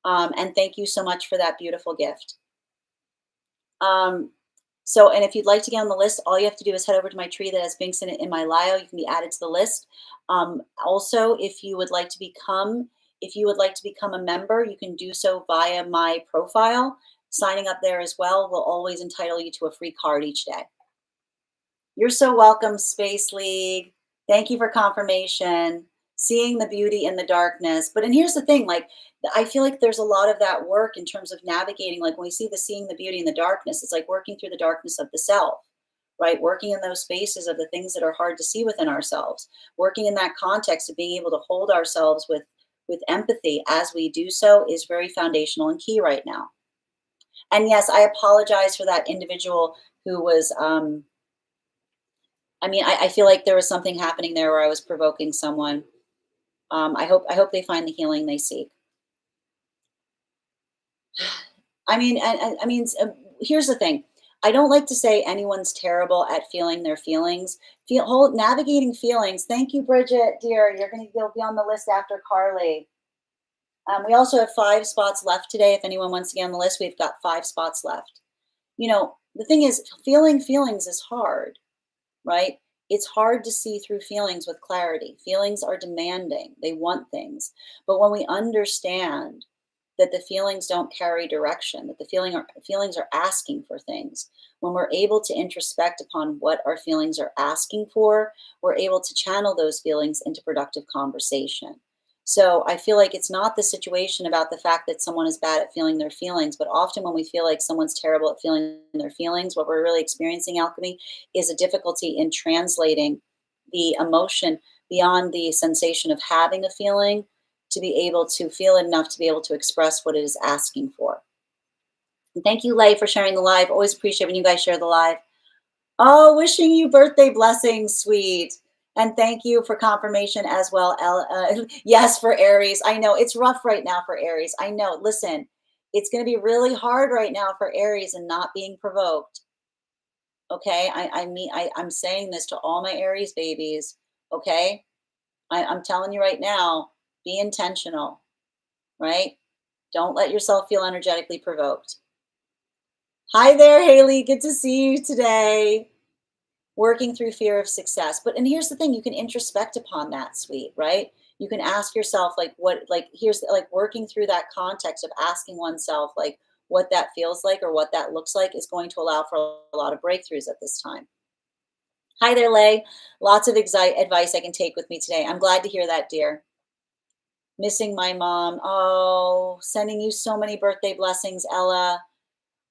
And thank you so much for that beautiful gift. And if you'd like to get on the list, all you have to do is head over to my tree that has Binks in it in my bio. You can be added to the list. Also, if you would like to become a member, you can do so via my profile. Signing up there as well will always entitle you to a free card each day. You're so welcome, Space League. Thank you for confirmation. Seeing the beauty in the darkness. And here's the thing, like, I feel like there's a lot of that work in terms of navigating, like when we see seeing the beauty in the darkness, it's like working through the darkness of the self, right? Working in those spaces of the things that are hard to see within ourselves, working in that context of being able to hold ourselves with empathy as we do so is very foundational and key right now. And yes, I apologize for that individual who was, I feel like there was something happening there where I was provoking someone. I hope they find the healing they seek. Here's the thing. I don't like to say anyone's terrible at feeling their feelings. Navigating feelings. Thank you, Bridget, dear. You'll be on the list after Carly. We also have 5 spots left today. If anyone wants to get on the list, we've got 5 spots left. The thing is, feeling feelings is hard, right? It's hard to see through feelings with clarity. Feelings are demanding. They want things. But when we understand that the feelings don't carry direction, that the feelings are asking for things, when we're able to introspect upon what our feelings are asking for, we're able to channel those feelings into productive conversation. So I feel like it's not the situation about the fact that someone is bad at feeling their feelings, but often when we feel like someone's terrible at feeling their feelings, what we're really experiencing, Alchemy, is a difficulty in translating the emotion beyond the sensation of having a feeling to be able to feel it enough to be able to express what it is asking for. And thank you, Lay, for sharing the live. Always appreciate when you guys share the live. Oh, wishing you birthday blessings, sweet. And thank you for confirmation as well. Yes, for Aries. I know it's rough right now for Aries. I know. Listen, it's going to be really hard right now for Aries and not being provoked. Okay. I'm saying this to all my Aries babies. Okay. I'm telling you right now, be intentional, right? Don't let yourself feel energetically provoked. Hi there, Haley. Good to see you today. Working through fear of success. And here's the thing, you can introspect upon that, sweet, right? you can ask yourself like what like here's like working through that context of asking oneself like what that feels like or what that looks like is going to allow for a lot of breakthroughs at this time. Hi there, Lay. Lots of advice I can take with me today. I'm glad to hear that, dear. Missing my mom. Oh, sending you so many birthday blessings, Ella.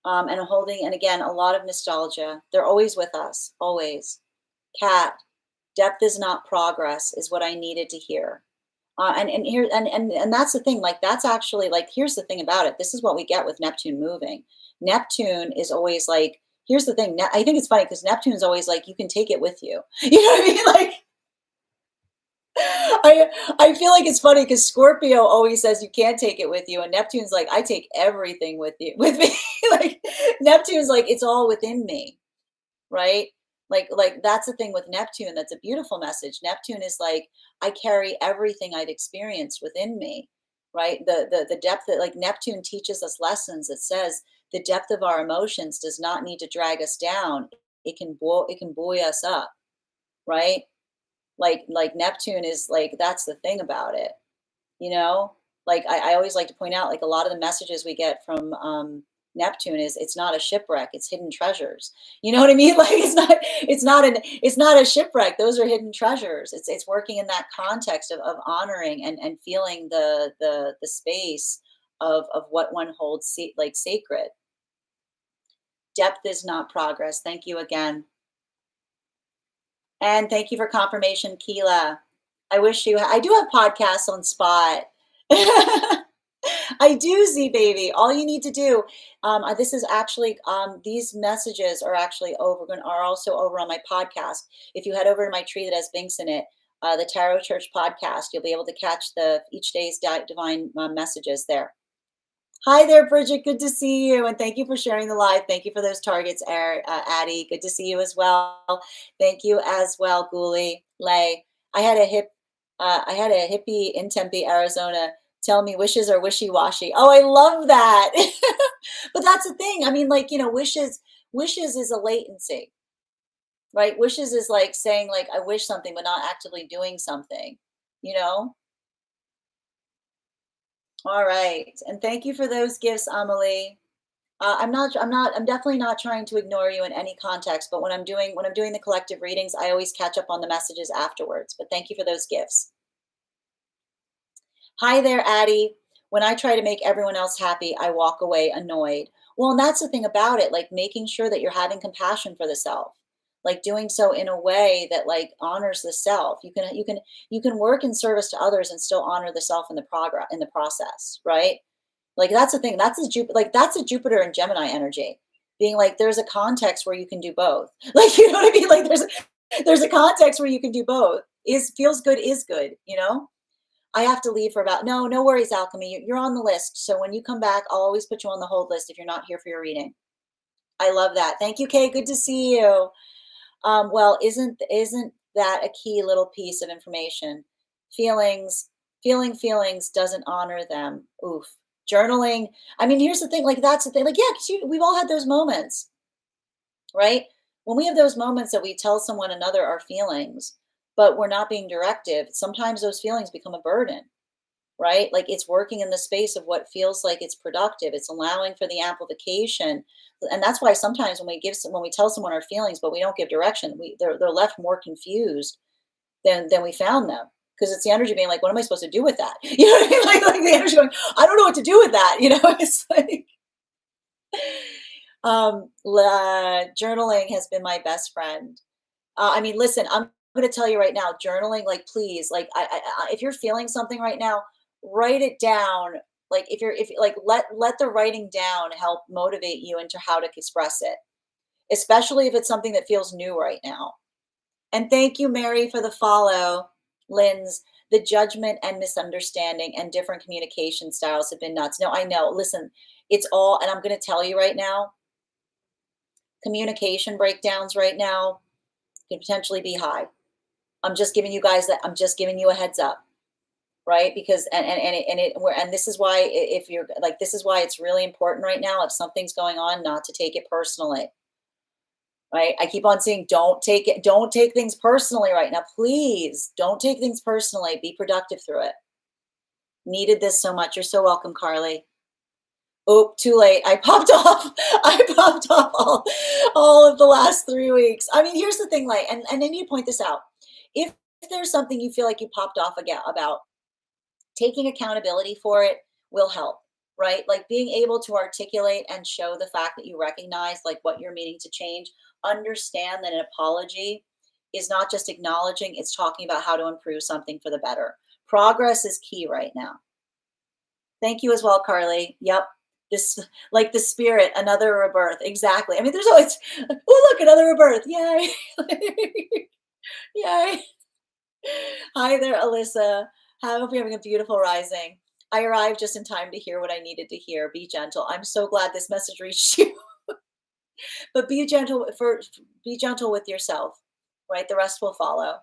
And holding, and again, a lot of nostalgia. They're always with us, always. Cat, depth is not progress, is what I needed to hear. And here and that's the thing. Like that's actually like here's the thing about it. This is what we get with Neptune moving. Neptune is always like here's the thing. I think it's funny because Neptune is always like you can take it with you. You know what I mean? Like I feel like it's funny because Scorpio always says you can't take it with you, and Neptune's like I take everything with you with me. Like Neptune's like it's all within me, right? Like that's the thing with Neptune. That's a beautiful message. Neptune is like I carry everything I've experienced within me, right? The depth that like Neptune teaches us lessons. It says the depth of our emotions does not need to drag us down. It can buoy us up, right? Like Neptune is like that's the thing about it, you know? Like I always like to point out like a lot of the messages we get from Neptune is it's not a shipwreck, it's hidden treasures. You know what I mean? Like it's not a shipwreck. Those are hidden treasures. It's working in that context of honoring and feeling the space of what one holds like sacred. Depth is not progress. Thank you again. And thank you for confirmation, Keela. I do have podcasts on Spot. I do, Z baby. All you need to do, this is actually, these messages are actually are also over on my podcast. If you head over to my tree that has Binks in it, the Tarot Church podcast, you'll be able to catch each day's divine messages there. Hi there, Bridget. Good to see you. And thank you for sharing the live. Thank you for those targets, Addie. Good to see you as well. Thank you as well, Ghoulie. Lay. I had a hippie in Tempe, Arizona tell me wishes are wishy-washy. Oh, I love that. But that's the thing. I mean, like, wishes is a latency, right? Wishes is like saying like I wish something, but not actively doing something, you know? All right. And thank you for those gifts, Amelie. I'm definitely not trying to ignore you in any context, but when I'm doing the collective readings, I always catch up on the messages afterwards. But thank you for those gifts. Hi there, Addie. When I try to make everyone else happy, I walk away annoyed. Well, and that's the thing about it, like making sure that you're having compassion for the self, like doing so in a way that like honors the self. You can work in service to others and still honor the self in the process, right? Like that's the thing. That's a Jupiter and Gemini energy. Being like there's a context where you can do both. Like you know what I mean? Like there's a context where you can do both. Is feels good is good, you know? I have to leave for about no worries, Alchemy. You're on the list. So when you come back, I'll always put you on the hold list if you're not here for your reading. I love that. Thank you, Kay. Good to see you. Well, isn't that a key little piece of information? Feelings, feelings doesn't honor them. Oof. Journaling. I mean, here's the thing. Like that's the thing. Like yeah, because we've all had those moments, right? When we have those moments that we tell someone another our feelings, but we're not being directive, sometimes those feelings become a burden, right? Like it's working in the space of what feels like it's productive. It's allowing for the amplification. And that's why sometimes when we tell someone our feelings, but we don't give direction, they're left more confused than we found them. Because it's the energy being like, what am I supposed to do with that? You know what I mean? Like the energy going, I don't know what to do with that. You know, it's like journaling has been my best friend. I mean, listen, I'm going to tell you right now, journaling, like, please, like, if you're feeling something right now, write it down. Like, if like, let the writing down help motivate you into how to express it, especially if it's something that feels new right now. And thank you, Mary, for the follow. Lynn's, the judgment and misunderstanding and different communication styles have been nuts. No, I know. Listen, it's all, and I'm going to tell you right now, communication breakdowns right now could potentially be high. I'm just giving you guys that. I'm just giving you a heads up, right? Because and this is why if you're like this is why it's really important right now if something's going on not to take it personally. right? I keep on saying, don't take things personally right now. Please don't take things personally. Be productive through it. Needed this so much. You're so welcome, Carly. Oh, too late. I popped off. I popped off all of the last 3 weeks. I mean, here's the thing, like, and I need to point this out. If there's something you feel like you popped off again about, taking accountability for it will help, right? Like being able to articulate and show the fact that you recognize like what you're meaning to change, understand that an apology is not just acknowledging, it's talking about how to improve something for the better. Progress is key right now. Thank you as well, Carly. Yep. This, like the spirit, another rebirth. Exactly. I mean, there's always, oh, look, another rebirth. Yay. Yay. Hi there, Alyssa. I hope you're having a beautiful rising. I arrived just in time to hear what I needed to hear. Be gentle. I'm so glad this message reached you. But be gentle with yourself, right? The rest will follow.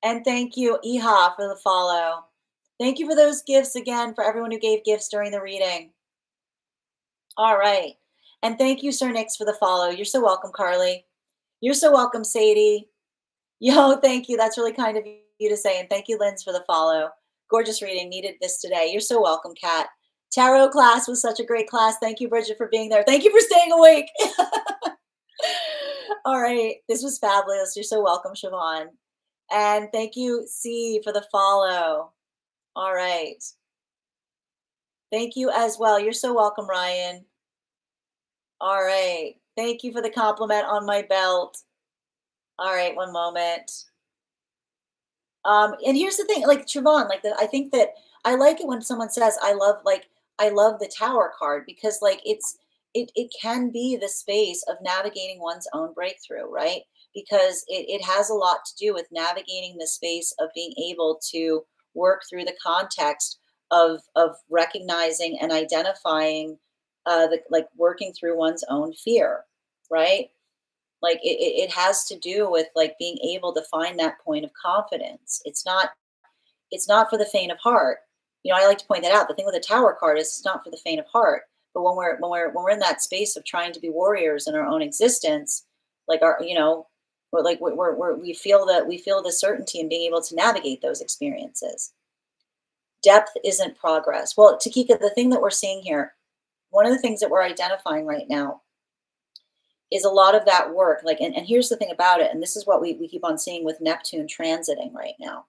And thank you, Iha, for the follow. Thank you for those gifts again, for everyone who gave gifts during the reading. All right. And thank you, Sir Nix, for the follow. You're so welcome, Carly. You're so welcome, Sadie. Yo, thank you. That's really kind of you to say. And thank you, Linz, for the follow. Gorgeous reading. Needed this today. You're so welcome, Kat. Tarot class was such a great class. Thank you, Bridget, for being there. Thank you for staying awake. All right. This was fabulous. You're so welcome, Siobhan. And thank you, C, for the follow. All right. Thank you as well. You're so welcome, Ryan. All right. Thank you for the compliment on my belt. All right. One moment. And here's the thing, like Siobhan, I think that I like it when someone says, I love the tower card because like it can be the space of navigating one's own breakthrough, right? Because it has a lot to do with navigating the space of being able to work through the context of recognizing and identifying the like working through one's own fear, right? Like it has to do with like being able to find that point of confidence. It's not for the faint of heart. You know, I like to point that out. The thing with the tower card is it's not for the faint of heart. But when we're in that space of trying to be warriors in our own existence, like our, you know, we're like we feel the certainty in being able to navigate those experiences. Depth isn't progress. Well, Takika, the thing that we're seeing here, one of the things that we're identifying right now is a lot of that work. Like, and here's the thing about it, and this is what we keep on seeing with Neptune transiting right now.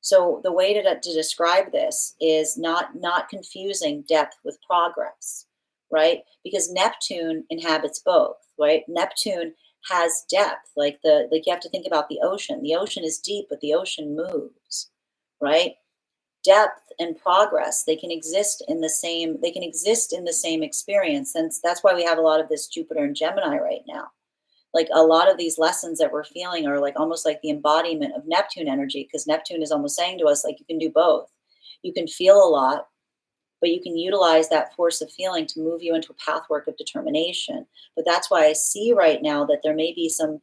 So the way to describe this is not confusing depth with progress, right? Because Neptune inhabits both, right? Neptune has depth, like you have to think about the ocean. The ocean is deep, but the ocean moves, right? Depth and progress, they can exist in the same experience. And that's why we have a lot of this Jupiter and Gemini right now. Like a lot of these lessons that we're feeling are like almost like the embodiment of Neptune energy, because Neptune is almost saying to us like you can do both. You can feel a lot, but you can utilize that force of feeling to move you into a pathwork of determination. But that's why I see right now that there may be some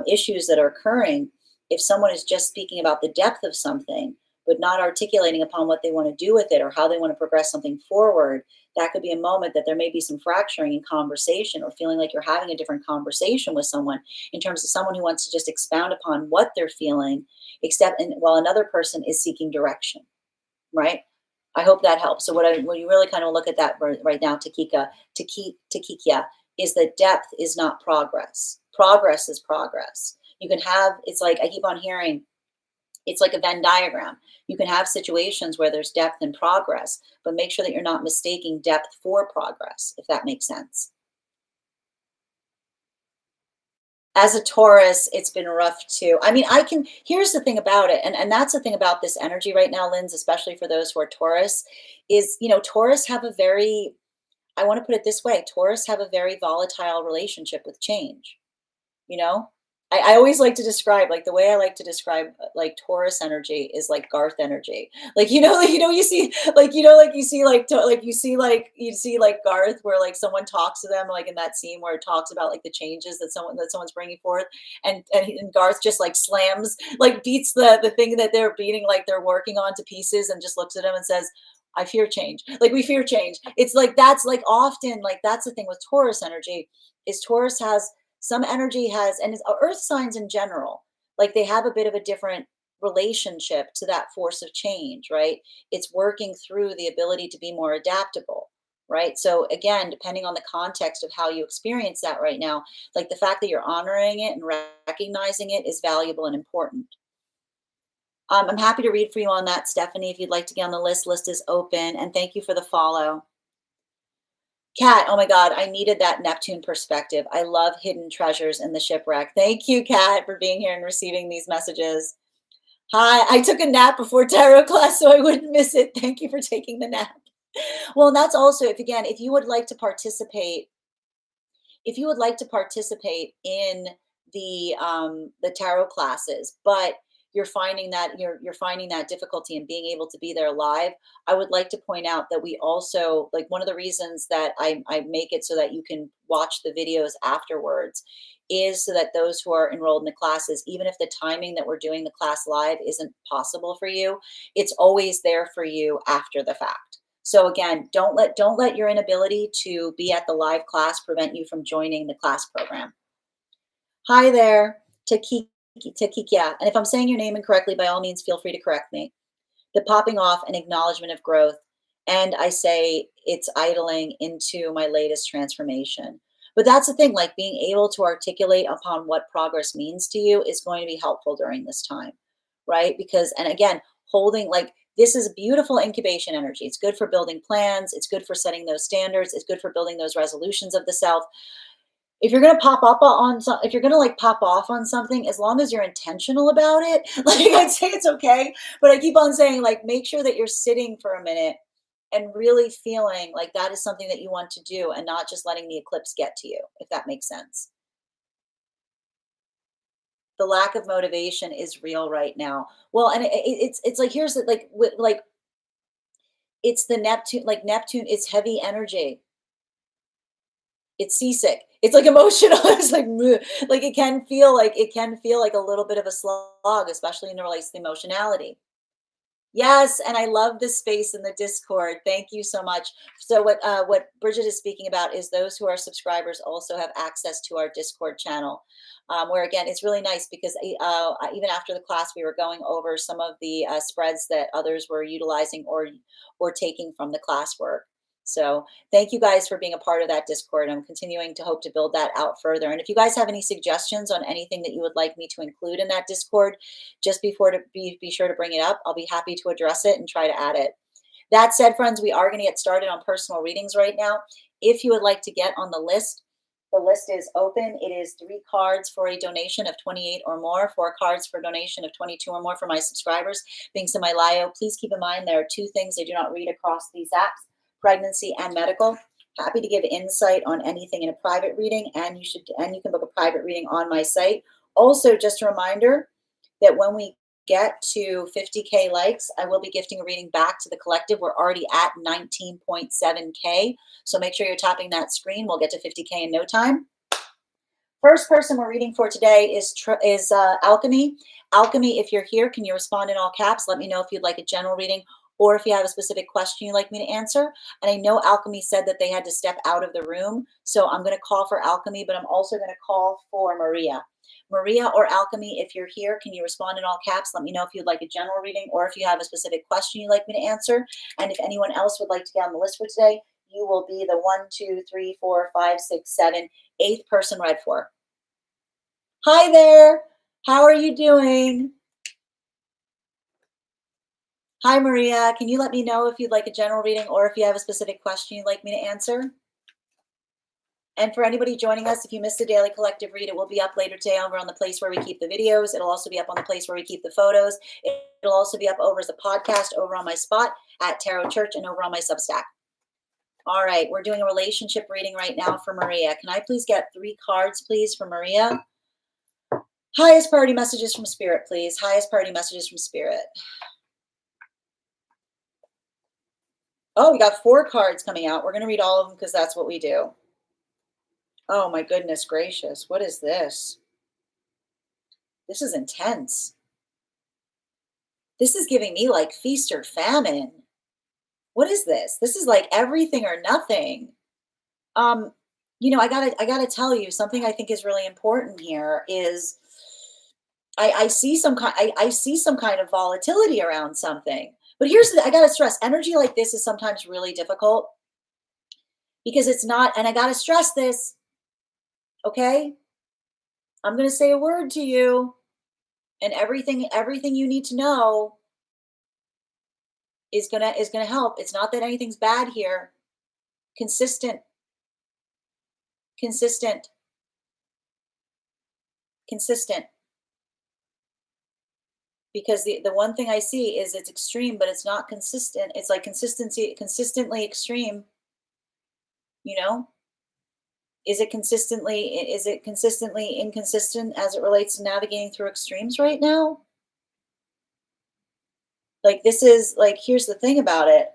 issues that are occurring if someone is just speaking about the depth of something but not articulating upon what they want to do with it or how they want to progress something forward. That could be a moment that there may be some fracturing in conversation or feeling like you're having a different conversation with someone in terms of someone who wants to just expound upon what they're feeling, while another person is seeking direction, right? I hope that helps. So when you really kind of look at that right now, Takikia, is that depth is not progress. Progress is progress. You can have, it's like, I keep on hearing, it's like a Venn diagram. You can have situations where there's depth and progress, but make sure that you're not mistaking depth for progress, if that makes sense. As a Taurus, it's been rough too. I mean, here's the thing about it, and that's the thing about this energy right now, Linz, especially for those who are Taurus, is, Taurus have a very, I want to put it this way, Taurus have a very volatile relationship with change, you know? I always like to describe, like the way I like to describe like Taurus energy is like Garth energy. Like, you see, like, you see like Garth where like someone talks to them, like in that scene where it talks about like the changes that someone's bringing forth. And Garth just like slams, like beats the thing that they're beating, like they're working on to pieces and just looks at him and says, I fear change. Like we fear change. It's like, that's like often, like that's the thing with Taurus energy is Taurus has Some energy has, and it's earth signs in general, like they have a bit of a different relationship to that force of change, right? It's working through the ability to be more adaptable, right? So again, depending on the context of how you experience that right now, like the fact that you're honoring it and recognizing it is valuable and important. I'm happy to read for you on that, Stephanie. If you'd like to get on the list, list is open. And thank you for the follow. Kat, oh my God, I needed that Neptune perspective. I love hidden treasures in the shipwreck. Thank you, Kat, for being here and receiving these messages. Hi, I took a nap before tarot class so I wouldn't miss it. Thank you for taking the nap. Well, and that's also, if again, if you would like to participate, if you would like to participate in the tarot classes, but you're finding that difficulty in being able to be there live, I would like to point out that we also, like, one of the reasons that I make it so that you can watch the videos afterwards is so that those who are enrolled in the classes, even if the timing that we're doing the class live isn't possible for you, it's always there for you after the fact. So again, don't let your inability to be at the live class prevent you from joining the class program. Hi there, Takikia. And if I'm saying your name incorrectly, by all means, feel free to correct me. The popping off and acknowledgement of growth. And I say it's idling into my latest transformation. But that's the thing, like being able to articulate upon what progress means to you is going to be helpful during this time, right? Because, and again, holding, like, this is beautiful incubation energy. It's good for building plans. It's good for setting those standards. It's good for building those resolutions of the self. If you're gonna pop up on some, if you're gonna like pop off on something, as long as you're intentional about it, like I'd say it's okay. But I keep on saying, like, make sure that you're sitting for a minute and really feeling like that is something that you want to do and not just letting the eclipse get to you, if that makes sense. The lack of motivation is real right now. Well, and it's like, here's the, like, like, it's the Neptune, like Neptune is heavy energy. It's seasick. It's like emotional. It's like, "Meh." Like it can feel like a little bit of a slog, especially in relation to emotionality. Yes, and I love this space in the Discord. Thank you so much. So what Bridget is speaking about is those who are subscribers also have access to our Discord channel, where again it's really nice because even after the class we were going over some of the spreads that others were utilizing or taking from the classwork. So thank you guys for being a part of that Discord. I'm continuing to hope to build that out further. And if you guys have any suggestions on anything that you would like me to include in that Discord, just before to be sure to bring it up. I'll be happy to address it and try to add it. That said, friends, we are going to get started on personal readings right now. If you would like to get on the list is open. It is 3 cards for a donation of 28 or more, 4 cards for a donation of 22 or more for my subscribers. Being semi-lio, please keep in mind there are 2 things I do not read across these apps: pregnancy and medical. Happy to give insight on anything in a private reading, and you can book a private reading on my site. Also, just a reminder that when we get to 50K likes, I will be gifting a reading back to the collective. We're already at 19.7K. So make sure you're tapping that screen. We'll get to 50K in no time. First person we're reading for today is Alchemy. Alchemy, if you're here, can you respond in all caps? Let me know if you'd like a general reading or if you have a specific question you'd like me to answer. And I know Alchemy said that they had to step out of the room. So I'm going to call for Alchemy, but I'm also going to call for Maria. Maria or Alchemy, if you're here, can you respond in all caps? Let me know if you'd like a general reading or if you have a specific question you'd like me to answer. And if anyone else would like to get on the list for today, you will be the 1, 2, 3, 4, 5, 6, 7, 8th person read for. Hi there. How are you doing? Hi, Maria. Can you let me know if you'd like a general reading or if you have a specific question you'd like me to answer? And for anybody joining us, if you missed the daily collective read, it will be up later today over on the place where we keep the videos. It'll also be up on the place where we keep the photos. It'll also be up over as a podcast over on my spot at Tarot Church and over on my Substack. All right, we're doing a relationship reading right now for Maria. Can I please get 3 cards, please, for Maria? Highest priority messages from Spirit, please. Highest priority messages from Spirit. Oh, we got 4 cards coming out. We're going to read all of them because that's what we do. Oh my goodness gracious. What is this? This is intense. This is giving me like feast or famine. What is this? This is like everything or nothing. I gotta tell you something I think is really important here is I see some kind I see some kind of volatility around something. But I gotta stress, energy like this is sometimes really difficult because it's not, and I gotta stress this, okay? I'm gonna say a word to you, and everything you need to know is gonna help. It's not that anything's bad here. Consistent, consistent, consistent. Because the one thing I see is it's extreme, but it's not consistent. It's like consistency, consistently extreme, you know? Is it consistently inconsistent as it relates to navigating through extremes right now? Like this is like here's the thing about it.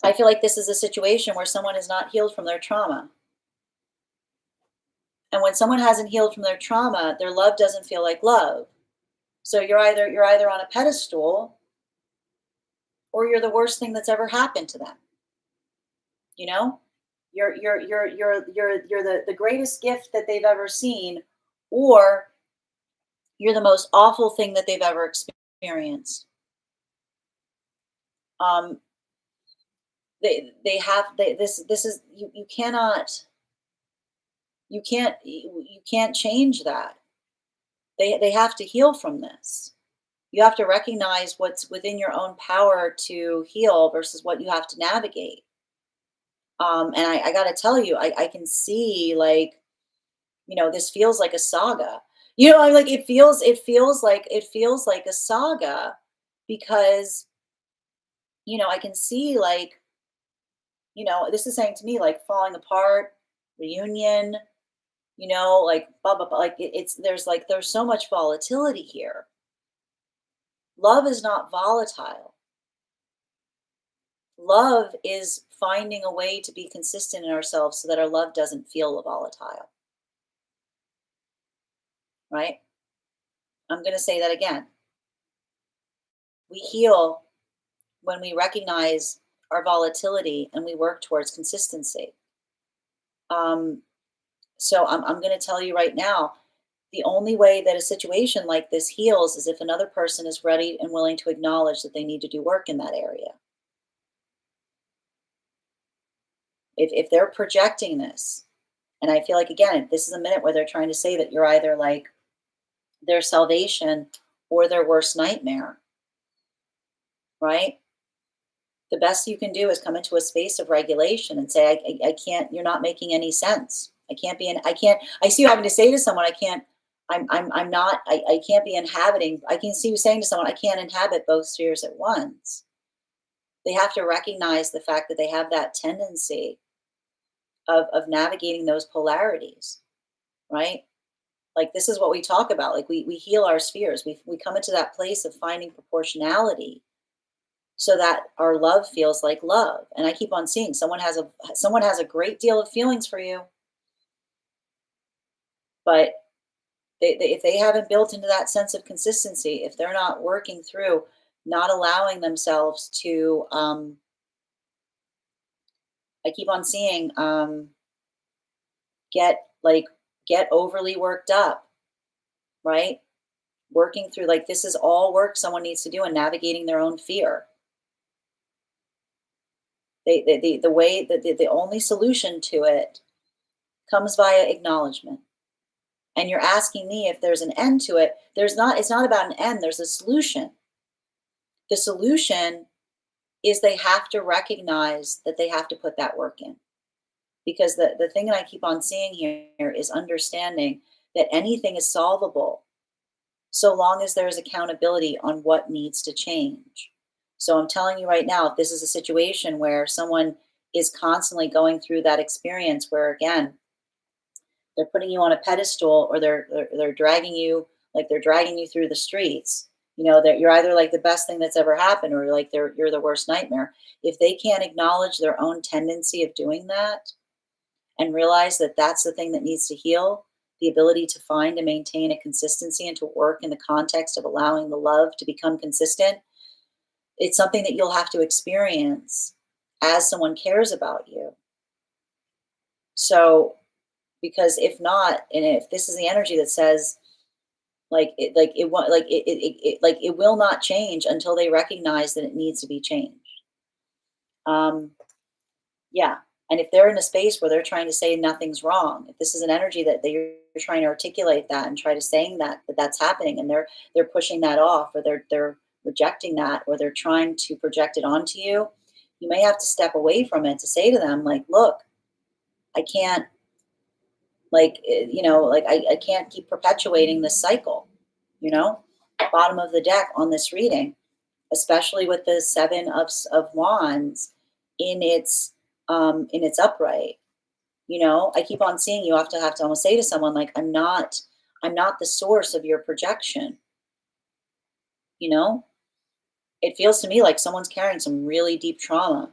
I feel like this is a situation where someone is not healed from their trauma. And when someone hasn't healed from their trauma, their love doesn't feel like love. So you're either on a pedestal or you're the worst thing that's ever happened to them, you know? You're the greatest gift that they've ever seen, or you're the most awful thing that they've ever experienced. Um, they have this is you cannot you can't change that. They have to heal from this. You have to recognize what's within your own power to heal versus what you have to navigate. And I got to tell you, I can see like this feels like a saga. I'm like it feels like a saga because I can see like this is saying to me like falling apart, reunion, like blah blah blah. Like there's so much volatility here. Love is not volatile. Love is finding a way to be consistent in ourselves so that our love doesn't feel volatile, right? I'm going to say that again. We heal when we recognize our volatility and we work towards consistency. Um, so I'm going to tell you right now, the only way that a situation like this heals is if another person is ready and willing to acknowledge that they need to do work in that area. If they're projecting this, and I feel like again, this is a minute where they're trying to say that you're either like their salvation or their worst nightmare, right? The best you can do is come into a space of regulation and say, I can't, you're not making any sense. I can't, I see you having to say to someone, I can't, I'm not, I can't be inhabiting. I can see you saying to someone, I can't inhabit both spheres at once. They have to recognize the fact that they have that tendency of navigating those polarities, right? Like this is what we talk about. Like we heal our spheres. We come into that place of finding proportionality so that our love feels like love. And I keep on seeing someone has a great deal of feelings for you, but if they haven't built into that sense of consistency, if they're not working through not allowing themselves to I keep on seeing get like get overly worked up, right? Working through like this is all work someone needs to do in navigating their own fear. The way that the only solution to it comes via acknowledgement. And you're asking me if there's an end to it. It's not about an end, there's a solution. The solution is they have to recognize that they have to put that work in. Because the thing that I keep on seeing here is understanding that anything is solvable so long as there's accountability on what needs to change. So I'm telling you right now, if this is a situation where someone is constantly going through that experience where again, they're putting you on a pedestal or they're dragging you like they're dragging you through the streets, that you're either like the best thing that's ever happened or like you're the worst nightmare. If they can't acknowledge their own tendency of doing that and realize that that's the thing that needs to heal, the ability to find and maintain a consistency and to work in the context of allowing the love to become consistent, it's something that you'll have to experience as someone cares about you. So, because if not, and if this is the energy that says, like it won't, like it will not change until they recognize that it needs to be changed. Um, yeah. And if they're in a space where they're trying to say nothing's wrong, if this is an energy that you're trying to articulate that and try to saying that that's happening, and they're pushing that off, or they're rejecting that, or they're trying to project it onto you, you may have to step away from it to say to them, like, look, I can't, I can't keep perpetuating this cycle, you know. Bottom of the deck on this reading, especially with the seven of wands in its upright. I keep on seeing you have to almost say to someone, like, I'm not the source of your projection. you know it feels to me like someone's carrying some really deep trauma.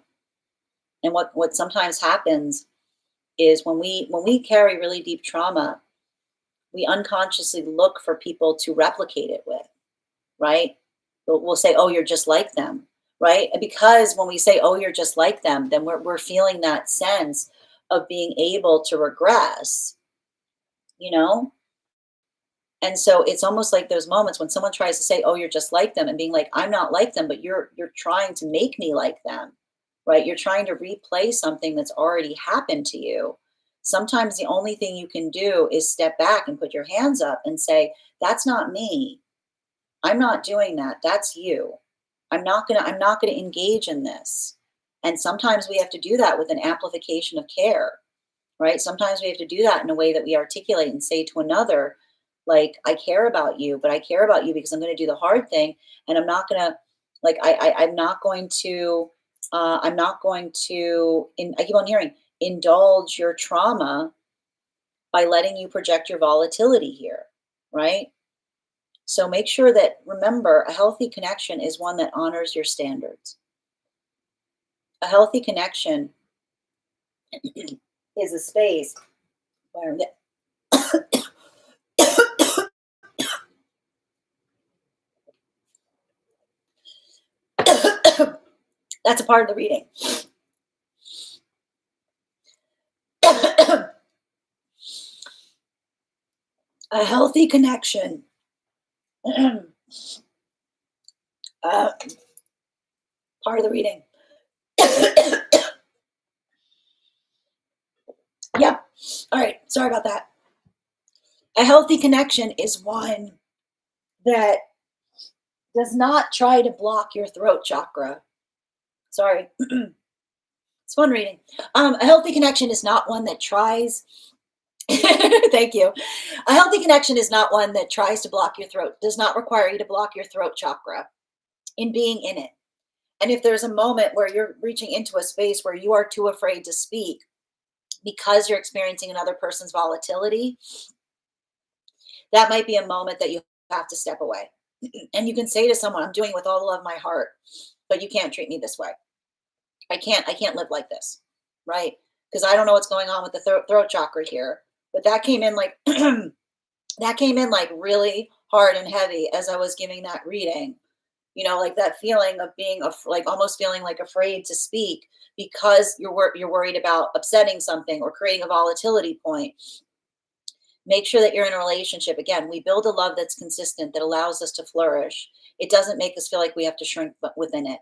And what sometimes happens is when we carry really deep trauma, we unconsciously look for people to replicate it with, right? We'll say, oh, you're just like them, right? And because when we say, oh, you're just like them, then we're feeling that sense of being able to regress, you know and so it's almost like those moments when someone tries to say, oh, you're just like them, and being like, I'm not like them, but you're trying to make me like them, right? You're trying to replay something that's already happened to you. Sometimes the only thing you can do is step back and put your hands up and say, that's not me. I'm not doing that. That's you. I'm not gonna engage in this. And sometimes we have to do that with an amplification of care, right? Sometimes we have to do that in a way that we articulate and say to another, like, I care about you, but I care about you because I'm going to do the hard thing, and I'm not going to, like, I'm not going to, I keep on hearing, indulge your trauma by letting you project your volatility here, right? So make sure that, remember, a healthy connection is one that honors your standards. A healthy connection is a space where that's a part of the reading. A healthy connection. uh, Part of the reading. Yep. All right. Sorry about that. A healthy connection is one that does not try to block your throat chakra. Sorry. It's fun reading. A healthy connection is not one that tries. Thank you. A healthy connection is not one that tries to block your throat, does not require you to block your throat chakra in being in it. And if there's a moment where you're reaching into a space where you are too afraid to speak because you're experiencing another person's volatility, that might be a moment that you have to step away. And you can say to someone, I'm doing it with all the love of my heart, but you can't treat me this way. I can't live like this, right? Because I don't know what's going on with the throat chakra here. But that came in like that came in like really hard and heavy as I was giving that reading. Like that feeling of being like almost feeling like afraid to speak because you're worried about upsetting something or creating a volatility point. Make sure that you're in a relationship. Again, we build a love that's consistent, that allows us to flourish. It doesn't make us feel like we have to shrink within it.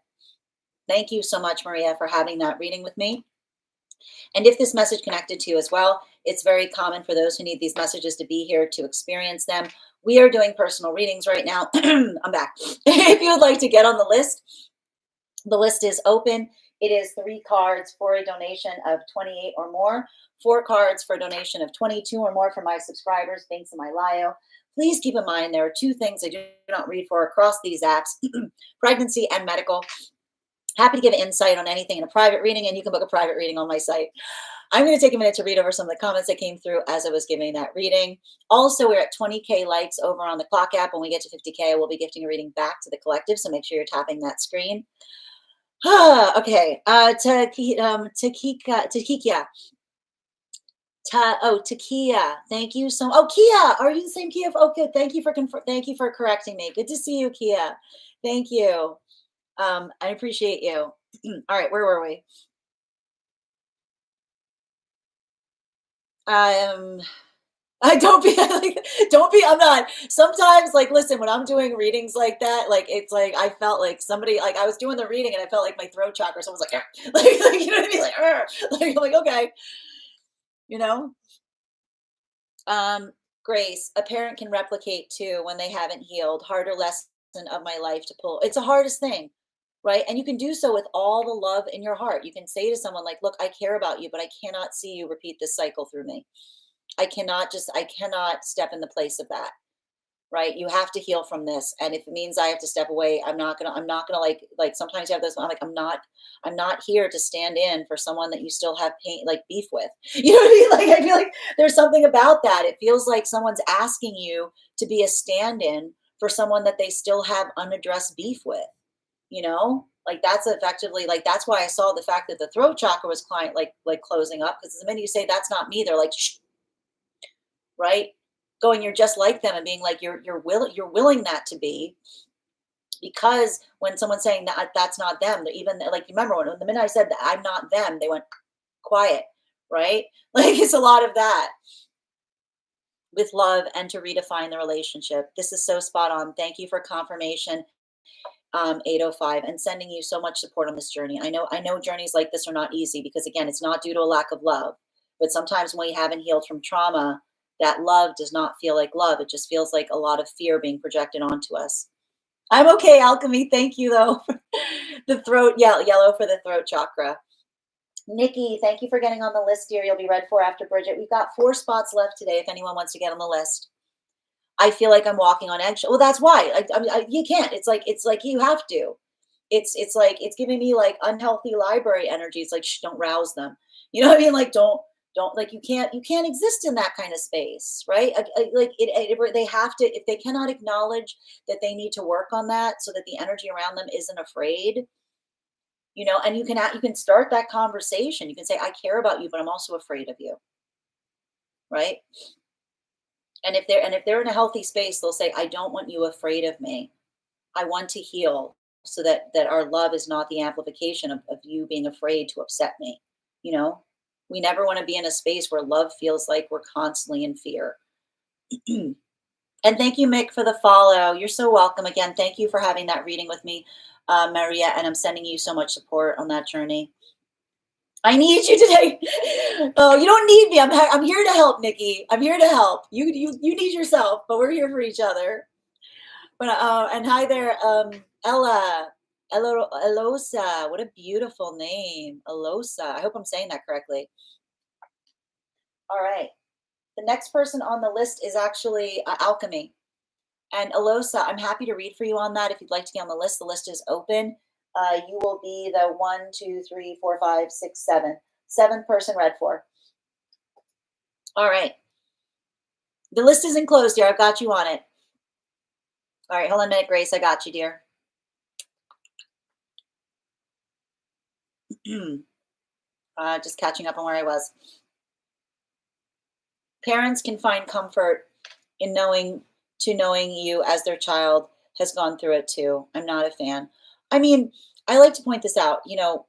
Thank you so much, Maria, for having that reading with me. And if this message connected to you as well, it's very common for those who need these messages to be here to experience them. We are doing personal readings right now. I'm back. If you would like to get on the list is open. It is 3 cards for a donation of 28 or more, 4 cards for a donation of 22 or more for my subscribers. Thanks in my bio. Please keep in mind there are 2 things I do not read for across these apps: pregnancy and medical. Happy to give insight on anything in a private reading, and you can book a private reading on my site. I'm going to take a minute to read over some of the comments that came through as I was giving that reading. Also, we're at 20K likes over on the Clock app. When we get to 50K, we'll be gifting a reading back to the collective, so make sure you're tapping that screen. Okay. Takikia. Takia. Thank you so. Oh, Kia. Are you the same Kia? Oh, good. Thank you for correcting me. Good to see you, Kia. Thank you. I appreciate you. All right. Where were we? Um, I don't be like, don't be, I'm not, sometimes like, listen, when I'm doing readings like that, like, it's like, I felt like somebody, like I was doing the reading and I felt like my throat chakra, someone's like, "Arr." Like, you know what I mean? Like, "Arr." Like, I'm like, okay, you know? Um, Grace, a parent can replicate too when they haven't healed. Harder lesson of my life to pull. It's the hardest thing, right? And you can do so with all the love in your heart. You can say to someone like, "Look, I care about you, but I cannot see you repeat this cycle through me. I cannot step in the place of that." Right? You have to heal from this. And if it means I have to step away, I'm not gonna like sometimes you have this, I'm like, I'm not here to stand in for someone that you still have pain, like beef with. You know what I mean? Like, I feel like there's something about that. It feels like someone's asking you to be a stand-in for someone that they still have unaddressed beef with, you know? Like that's effectively like that's why I saw the fact that the throat chakra was client like closing up because the minute you say that's not me, they're like, shh, right? Going, you're just like them and being like you're willing that to be because when someone's saying that that's not them, they're even like you remember when the minute I said that I'm not them, they went quiet, right? Like it's a lot of that with love and to redefine the relationship. This is so spot on. Thank you for confirmation. 805 and sending you so much support on this journey. I know journeys like this are not easy because again, it's not due to a lack of love, but sometimes when we haven't healed from trauma, that love does not feel like love. It just feels like a lot of fear being projected onto us. I'm okay, Alchemy. Thank you though. The throat, yeah, yellow for the throat chakra. Nikki, thank you for getting on the list, dear. You'll be read for after Bridget. We've got 4 spots left today if anyone wants to get on the list. I feel like I'm walking on eggshells. Well, that's why. You can't. It's like you have to. It's like it's giving me like unhealthy library energy. It's like shh, don't rouse them. You know what I mean? Like don't like you can't exist in that kind of space, right? Like they have to if they cannot acknowledge that they need to work on that so that the energy around them isn't afraid. You know, and you can start that conversation. You can say, "I care about you, but I'm also afraid of you," right? And if they're in a healthy space, they'll say, "I don't want you afraid of me. I want to heal so that our love is not the amplification of you being afraid to upset me." You know, we never want to be in a space where love feels like we're constantly in fear. And thank you, Mick, for the follow. You're so welcome again. Thank you for having that reading with me, Maria. And I'm sending you so much support on that journey. I need you today. Oh, you don't need me. I'm here to help, Nikki. I'm here to help. You need yourself, but we're here for each other. But and hi there, Ella, Elosa. What a beautiful name, Elosa. I hope I'm saying that correctly. All right. The next person on the list is actually Alchemy and Elosa. I'm happy to read for you on that. If you'd like to get on the list is open. You will be the 1, 2, 3, 4, 5, 6, 7, 7th person read for. All right. The list isn't closed, dear. I've got you on it. All right, hold on a minute, Grace. I got you, dear. Just catching up on where I was. Parents can find comfort in knowing you as their child has gone through it too. I'm not a fan. I mean, I like to point this out. You know,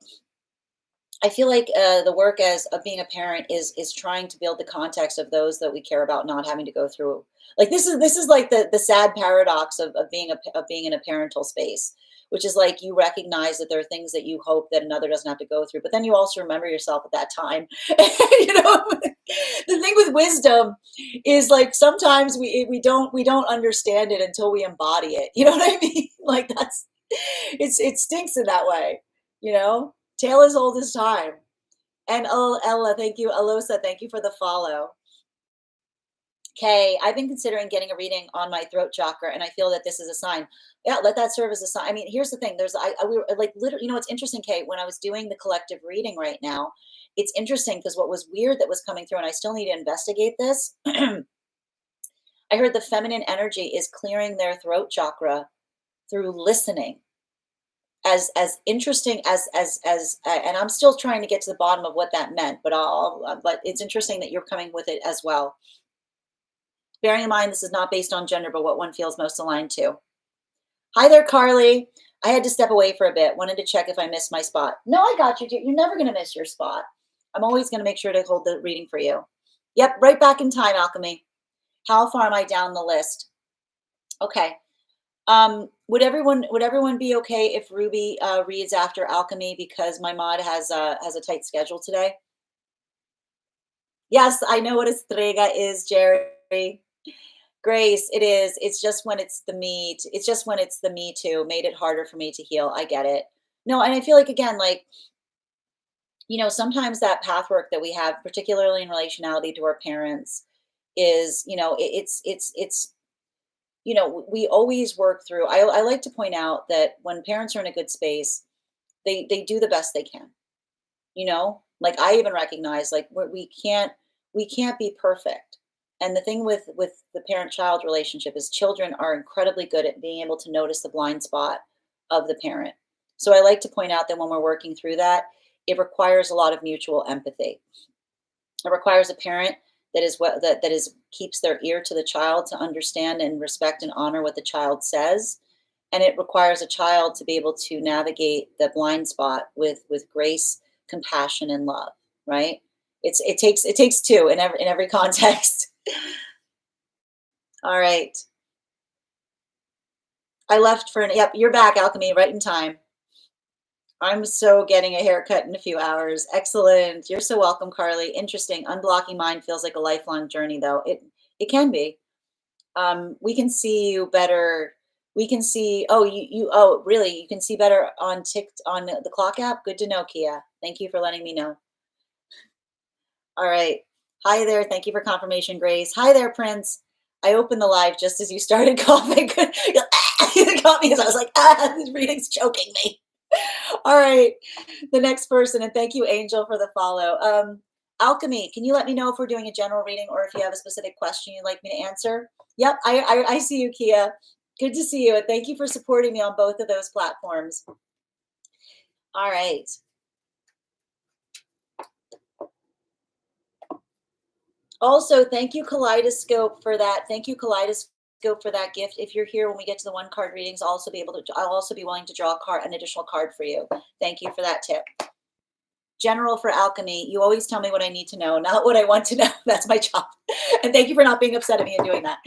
I feel like the work as of being a parent is trying to build the context of those that we care about not having to go through. Like this is like the sad paradox of being in a parental space, which is like you recognize that there are things that you hope that another doesn't have to go through, but then you also remember yourself at that time. You know, the thing with wisdom is like sometimes we don't understand it until we embody it. You know what I mean? Like that's it stinks in that way. You know. Tale as old as time. And oh, Ella, thank you. Alosa, thank you for the follow. Okay, I've been considering getting a reading on my throat chakra, and I feel that this is a sign. Yeah, let that serve as a sign. I mean, here's the thing. We were like literally, you know, it's interesting, Kate. When I was doing the collective reading right now, it's interesting because what was weird that was coming through, and I still need to investigate this. I heard the feminine energy is clearing their throat chakra through listening. As interesting as and I'm still trying to get to the bottom of what that meant, but it's interesting that you're coming with it as well. Bearing in mind this is not based on gender, but what one feels most aligned to. Hi there, Carly. I had to step away for a bit. Wanted to check if I missed my spot. No, I got you. You're never going to miss your spot. I'm always going to make sure to hold the reading for you. Yep, right back in time, Alchemy. How far am I down the list? Okay. Would everyone be okay if Ruby reads after Alchemy because my mod has a tight schedule today? Yes, I know what a Strega is, Jerry. Grace, it is. It's just when it's the me. It's just when it's the me too made it harder for me to heal. I get it. No, and I feel like again, like sometimes that path work that we have, particularly in relationality to our parents, is we always work through. I like to point out that when parents are in a good space, they do the best they can. Like I even recognize like we can't be perfect. And the thing with the parent child relationship is children are incredibly good at being able to notice the blind spot of the parent. So I like to point out that when we're working through that, it requires a lot of mutual empathy. It requires a parent that is keeps their ear to the child to understand and respect and honor what the child says, and it requires a child to be able to navigate the blind spot with grace, compassion, and love. Right? It takes two in every context. All right, I left for an yep. You're back, Alchemy, right in time. I'm so getting a haircut in a few hours. Excellent. You're so welcome, Carly. Interesting. Unblocking mind feels like a lifelong journey, though. It can be. We can see you better. We can see. Oh, you. Oh, really? You can see better on the clock app. Good to know, Kia. Thank you for letting me know. All right. Hi there. Thank you for confirmation, Grace. Hi there, Prince. I opened the live just as you started coughing. You caught me as I was like, this reading's choking me. All right. The next person, and thank you, Angel, for the follow. Alchemy, can you let me know if we're doing a general reading or if you have a specific question you'd like me to answer? Yep, I see you, Kia. Good to see you, and thank you for supporting me on both of those platforms. All right. Also, thank you, Kaleidoscope, for that. Thank you, Kaleidoscope, for that gift. If you're here when we get to the one card readings, I'll also be willing to draw an additional card for you. Thank you for that tip. General for alchemy. You always tell me what I need to know, not what I want to know. That's my job. And thank you for not being upset at me and doing that.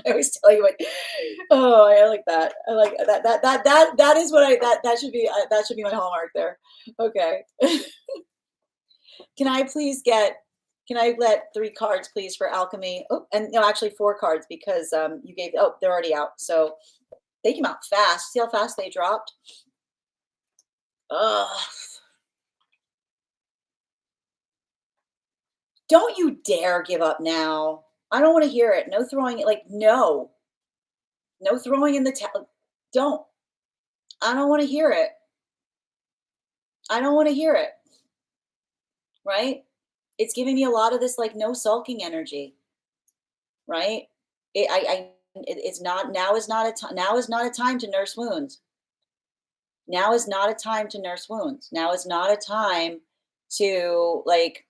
I always tell you what. Oh, I like that. I like that. That is what that should be my hallmark there. Okay. Can I please get? Can I let 3 cards, please, for alchemy? Oh, and no, actually 4 cards because you gave. Oh, they're already out. So they came out fast. See how fast they dropped? Ugh. Don't you dare give up now. I don't want to hear it. No throwing it. Like, no. No throwing in the towel. Don't. I don't want to hear it. I don't want to hear it. Right? It's giving me a lot of this like no sulking energy. Right? It's not now is not a time now is not a time to nurse wounds. Now is not a time to nurse wounds. Now is not a time to like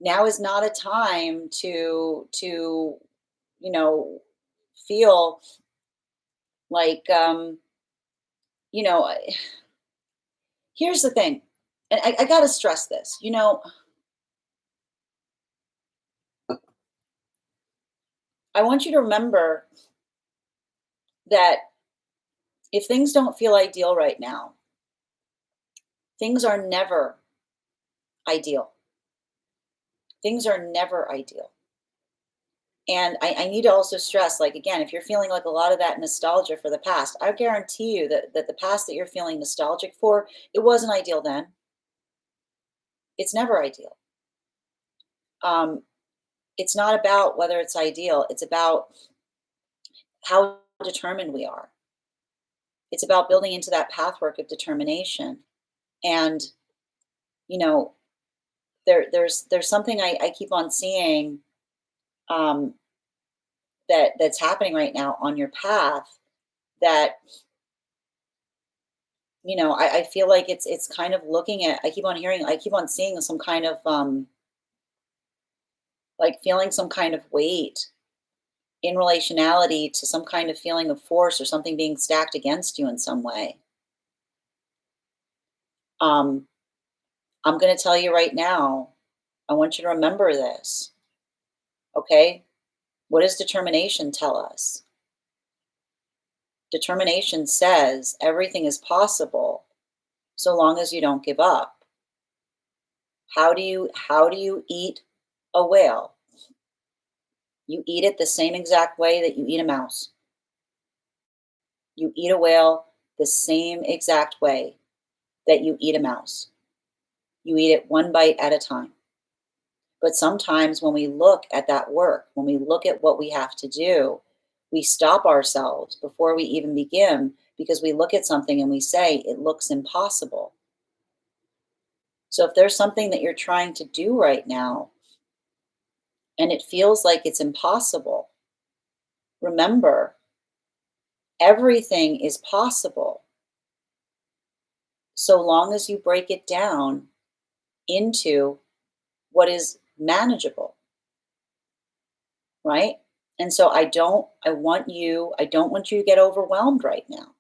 now is not a time to you know feel like you know here's the thing, and I gotta stress this. I want you to remember that if things don't feel ideal right now, things are never ideal. Things are never ideal. And I need to also stress, like, again, if you're feeling like a lot of that nostalgia for the past, I guarantee you that the past that you're feeling nostalgic for, it wasn't ideal then. It's never ideal. Um, it's not about whether it's ideal, it's about how determined we are. It's about building into that pathwork of determination. And, you know, there's something I keep on seeing um, that's happening right now on your path that I feel like it's kind of looking at. I keep on seeing some kind of like feeling some kind of weight in relationality to some kind of feeling of force or something being stacked against you in some way. Um, I'm going to tell you right now. I want you to remember this. Okay? What does determination tell us? Determination says everything is possible so long as you don't give up. How do you eat a whale? You eat it the same exact way that you eat a mouse. You eat a whale the same exact way that you eat a mouse. You eat it one bite at a time. But sometimes when we look at that work, when we look at what we have to do, we stop ourselves before we even begin because we look at something and we say, it looks impossible. So if there's something that you're trying to do right now and it feels like it's impossible, remember, everything is possible so long as you break it down into what is manageable, right? And so I don't want you to get overwhelmed right now.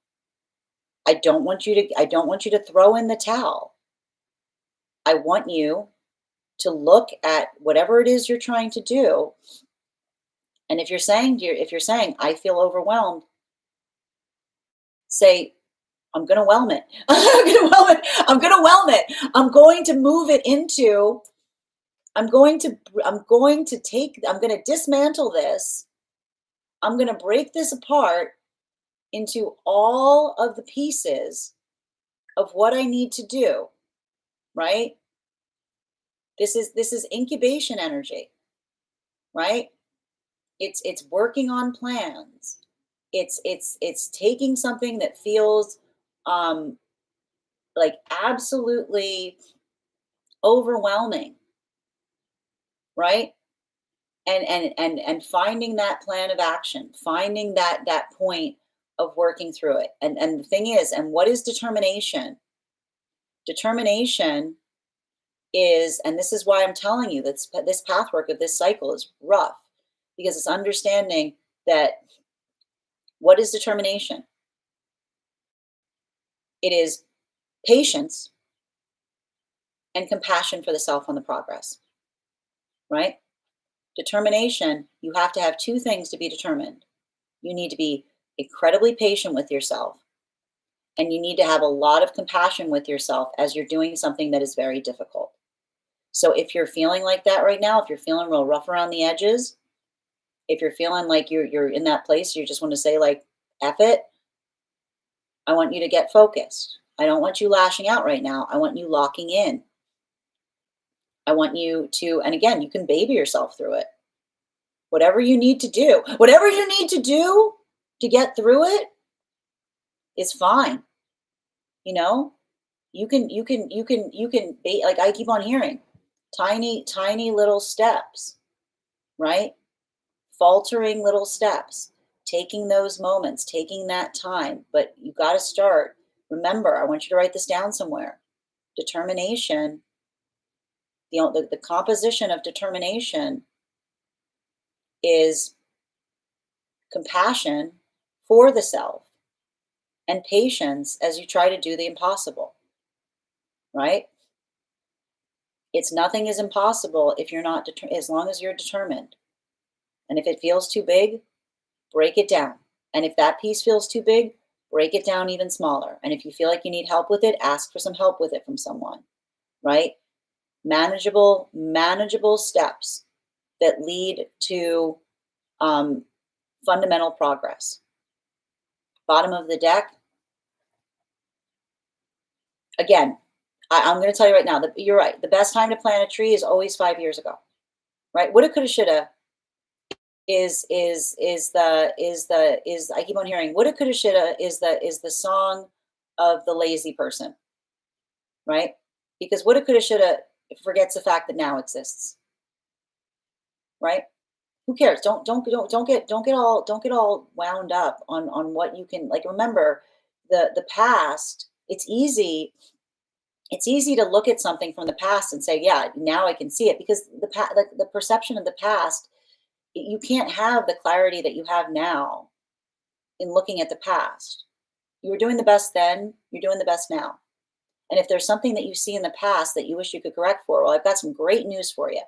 I don't want you to throw in the towel. I want you to look at whatever it is you're trying to do. And if you're saying I feel overwhelmed, say I'm going to whelm it. I'm going to whelm it. I'm going to whelm it. I'm going to move it into I'm going to I'm going to dismantle this. I'm going to break this apart into all of the pieces of what I need to do, right? This is incubation energy, right? It's working on plans. It's taking something that feels um like absolutely overwhelming, right? And finding that plan of action, finding that point of working through it. And the thing is, and what is determination? Determination is, and this is why I'm telling you that this pathwork of this cycle is rough, because it's understanding that what is determination? It is patience and compassion for the self on the progress, right? Determination, you have to have two things to be determined. You need to be incredibly patient with yourself, and you need to have a lot of compassion with yourself as you're doing something that is very difficult. So if you're feeling like that right now, if you're feeling real rough around the edges, if you're feeling like you're in that place, you just want to say like, F it, I want you to get focused. I don't want you lashing out right now. I want you locking in. I want you to, and again, you can baby yourself through it. Whatever you need to do to get through it is fine. You know, like I keep on hearing tiny, tiny little steps, right? Faltering little steps, taking those moments, taking that time. But you got to start. Remember, I want you to write this down somewhere. Determination, the composition of determination is compassion for the self and patience as you try to do the impossible, right? It's nothing is impossible if you're not, as long as you're determined. And if it feels too big, break it down. And if that piece feels too big, break it down even smaller. And if you feel like you need help with it, ask for some help with it from someone, right? Manageable steps that lead to um, fundamental progress. Bottom of the deck, again, I'm going to tell you right now that you're right. The best time to plant a tree is always 5 years ago, right? Woulda, coulda, shoulda is I keep on hearing woulda, coulda, shoulda is the song of the lazy person, right? Because woulda, coulda, shoulda forgets the fact that now exists, right? Who cares? Don't get all wound up on what you can, like, remember the past. It's easy to look at something from the past and say, yeah, now I can see it, because the perception of the past, you can't have the clarity that you have now in looking at the past. You were doing the best then, you're doing the best now. And if there's something that you see in the past that you wish you could correct for, well, I've got some great news for you.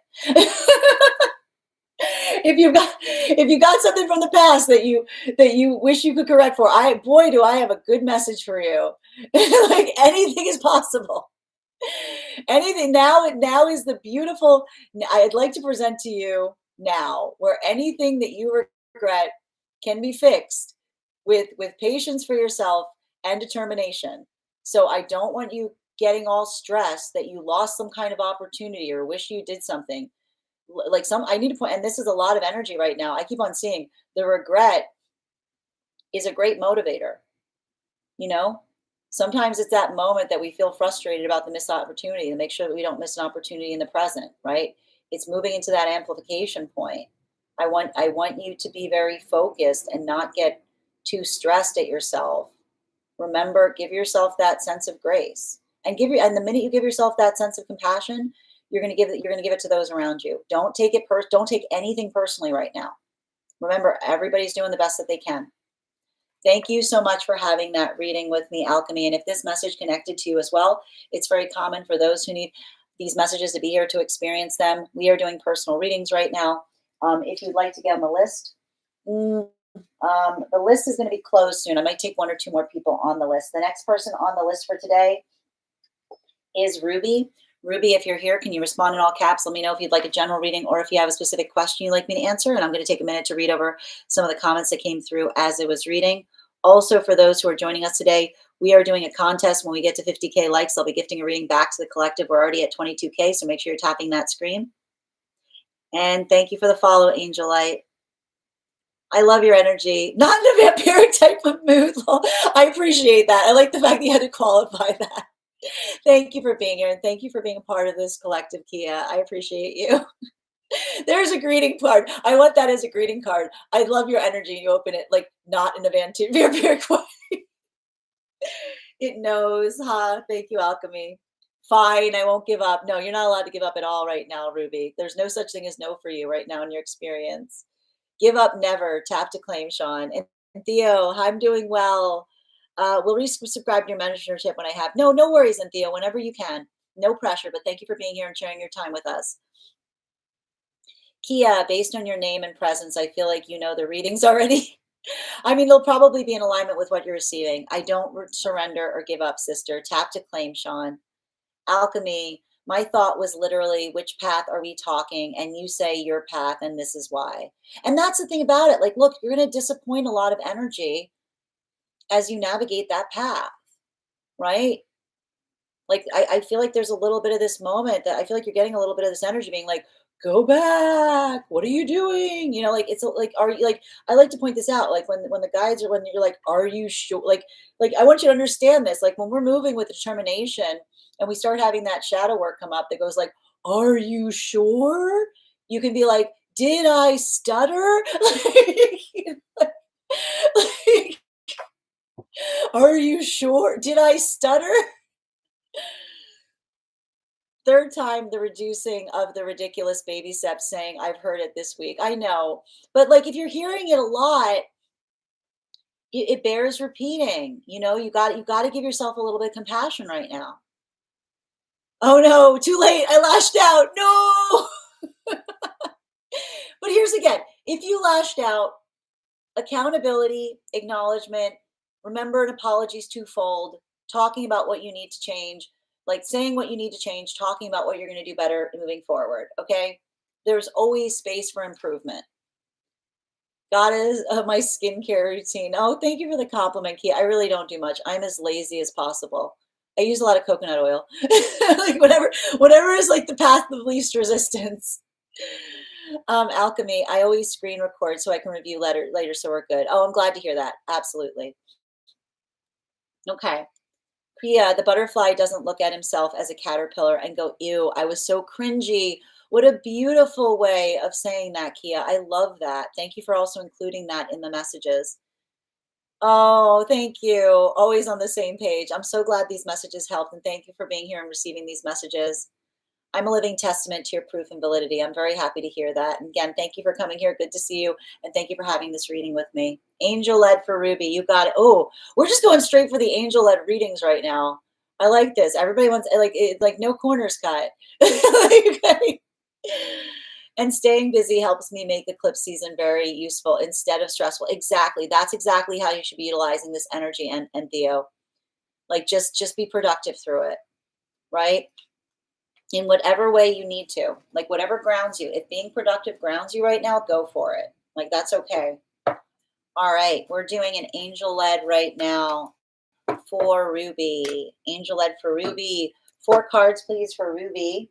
If you got something from the past that you wish you could correct for, I boy do I have a good message for you. Like anything is possible. Anything now is the beautiful I'd like to present to you now where anything that you regret can be fixed with patience for yourself and determination. So I don't want you getting all stressed that you lost some kind of opportunity or wish you did something. Like some I need to point, and this is a lot of energy right now. I keep on seeing the regret is a great motivator. You know, sometimes it's that moment that we feel frustrated about the missed opportunity to make sure that we don't miss an opportunity in the present, right? It's moving into that amplification point. I want you to be very focused and not get too stressed at yourself. Remember, give yourself that sense of grace. And the minute you give yourself that sense of compassion, you're going to give it to those around you. Don't take anything personally right now. Remember, everybody's doing the best that they can. Thank you so much for having that reading with me, Alchemy. And if this message connected to you as well, it's very common for those who need these messages to be here to experience them. We are doing personal readings right now. If you'd like to get on the list, the list is going to be closed soon. I might take one or two more people on the list. The next person on the list for today is Ruby. Ruby, if you're here, can you respond in all caps? Let me know if you'd like a general reading or if you have a specific question you'd like me to answer. And I'm going to take a minute to read over some of the comments that came through as it was reading. Also, for those who are joining us today, we are doing a contest. When we get to 50K likes, I'll be gifting a reading back to the collective. We're already at 22K, so make sure you're tapping that screen. And thank you for the follow, Angel Light. I love your energy. Not in a vampiric type of mood. I appreciate that. I like the fact that you had to qualify that. Thank you for being here, and thank you for being a part of this collective, Kia. I appreciate you. There's a greeting card. I want that as a greeting card. I love your energy. You open it like not in a vampiric way. It knows, huh? Thank you, Alchemy. Fine, I won't give up. No, you're not allowed to give up at all right now, Ruby. There's no such thing as no for you right now in your experience. Give up never. Tap to claim, Sean. And Theo, I'm doing well. We'll resubscribe to your mentorship when I have. No worries, and Theo, whenever you can. No pressure, but thank you for being here and sharing your time with us. Kia, based on your name and presence, I feel like you know the readings already. I mean, they'll probably be in alignment with what you're receiving. I don't surrender or give up, sister. Tap to claim, Sean. Alchemy, my thought was literally, which path are we talking? And you say your path, and this is why. And that's the thing about it. Like, look, you're going to disappoint a lot of energy as you navigate that path, right? Like, I feel like there's a little bit of this moment that I feel like you're getting a little bit of this energy being like, go back. What are you doing? You know, like, it's like, are you like, I like to point this out. Like when the guides are, when you're like, are you sure? Like, I want you to understand this. Like when we're moving with determination and we start having that shadow work come up that goes like, are you sure? You can be like, did I stutter? Like, are you sure? Did I stutter? Third time the reducing of the ridiculous baby steps saying, I've heard it this week. I know. But like if you're hearing it a lot, it bears repeating. You know, you got to give yourself a little bit of compassion right now. Oh no, too late. I lashed out. No. But here's again, if you lashed out, accountability, acknowledgement, remember an apology is twofold, talking about what you need to change, like saying what you need to change, talking about what you're going to do better moving forward. Okay. There's always space for improvement. God is my skincare routine. Oh, thank you for the compliment, Kia. I really don't do much. I'm as lazy as possible. I use a lot of coconut oil. Like whatever is like the path of least resistance. Alchemy, I always screen record so I can review later, so we're good. Oh, I'm glad to hear that. Absolutely. Okay. Priya, the butterfly doesn't look at himself as a caterpillar and go, ew, I was so cringy. What a beautiful way of saying that, Kia. I love that. Thank you for also including that in the messages. Oh, thank you. Always on the same page. I'm so glad these messages helped, and thank you for being here and receiving these messages. I'm a living testament to your proof and validity. I'm very happy to hear that. And again, thank you for coming here. Good to see you. And thank you for having this reading with me. Angel led for Ruby. You got it. Oh, we're just going straight for the angel led readings right now. I like this. Everybody wants like it, like no corners cut. Like, and staying busy helps me make eclipse season very useful instead of stressful. Exactly. That's exactly how you should be utilizing this energy and Theo. Like just be productive through it, right? In whatever way you need to. Like whatever grounds you. If being productive grounds you right now, go for it. Like that's okay. All right, we're doing an angel led right now for Ruby. Angel led for Ruby. 4 cards, please, for Ruby.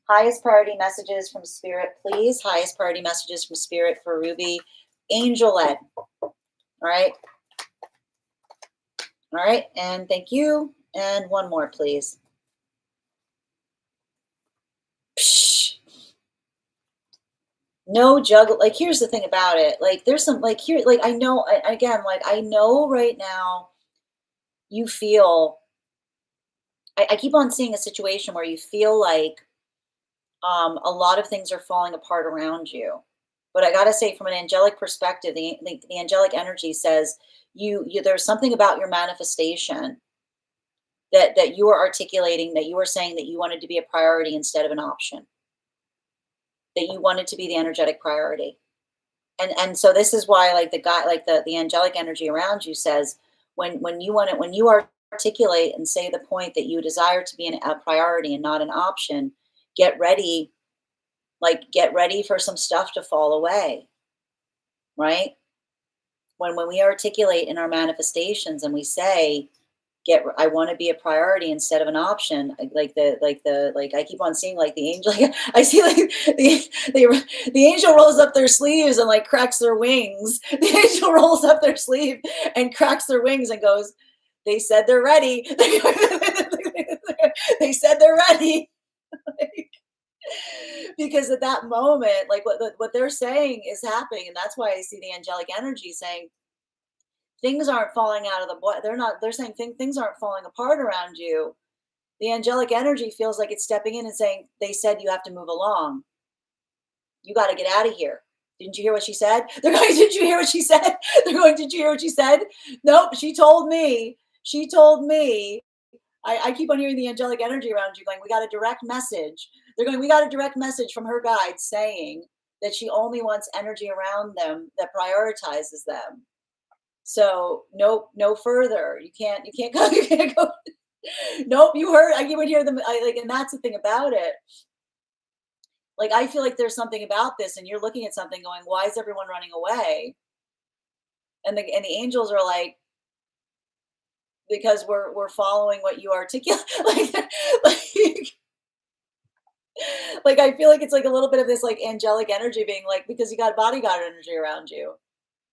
Highest priority messages from Spirit, please. Highest priority messages from Spirit for Ruby. Angel led. All right. All right. And thank you. And one more, please. Psh. No juggle. Like, here's the thing about it. Like, there's some, like, here, like, I know, again, like, I know right now you feel, I keep on seeing a situation where you feel like a lot of things are falling apart around you. But I gotta say, from an angelic perspective, the angelic energy says you there's something about your manifestation that you are articulating, that you are saying that you wanted to be a priority instead of an option, that you wanted to be the energetic priority. And so this is why, like, the guy, like the angelic energy around you says, when you want it, when you articulate and say the point that you desire to be a priority and not an option, get ready, like get ready for some stuff to fall away, right? When we articulate in our manifestations and we say, get, I want to be a priority instead of an option, like I keep on seeing like the angel, like, I see like the angel rolls up their sleeves and like cracks their wings. The angel rolls up their sleeve and cracks their wings and goes, they said they're ready. They said they're ready. Because at that moment, like what they're saying is happening, and that's why I see the angelic energy saying things aren't falling out of the boy. They're not. They're saying things aren't falling apart around you. The angelic energy feels like it's stepping in and saying, "They said you have to move along. You got to get out of here." Didn't you hear what she said? They're going, did you hear what she said? They're going, did you hear what she said? Nope, she told me. She told me. I keep on hearing the angelic energy around you going, we got a direct message. They're going, we got a direct message from her guide saying that she only wants energy around them that prioritizes them. So nope, no further. You can't go, you can't go. Nope, you heard, I would hear them. I like, and that's the thing about it. Like, I feel like there's something about this, and you're looking at something going, why is everyone running away? And the angels are like, because we're following what you articulate. Like, like I feel like it's like a little bit of this like angelic energy being like, because you got bodyguard energy around you.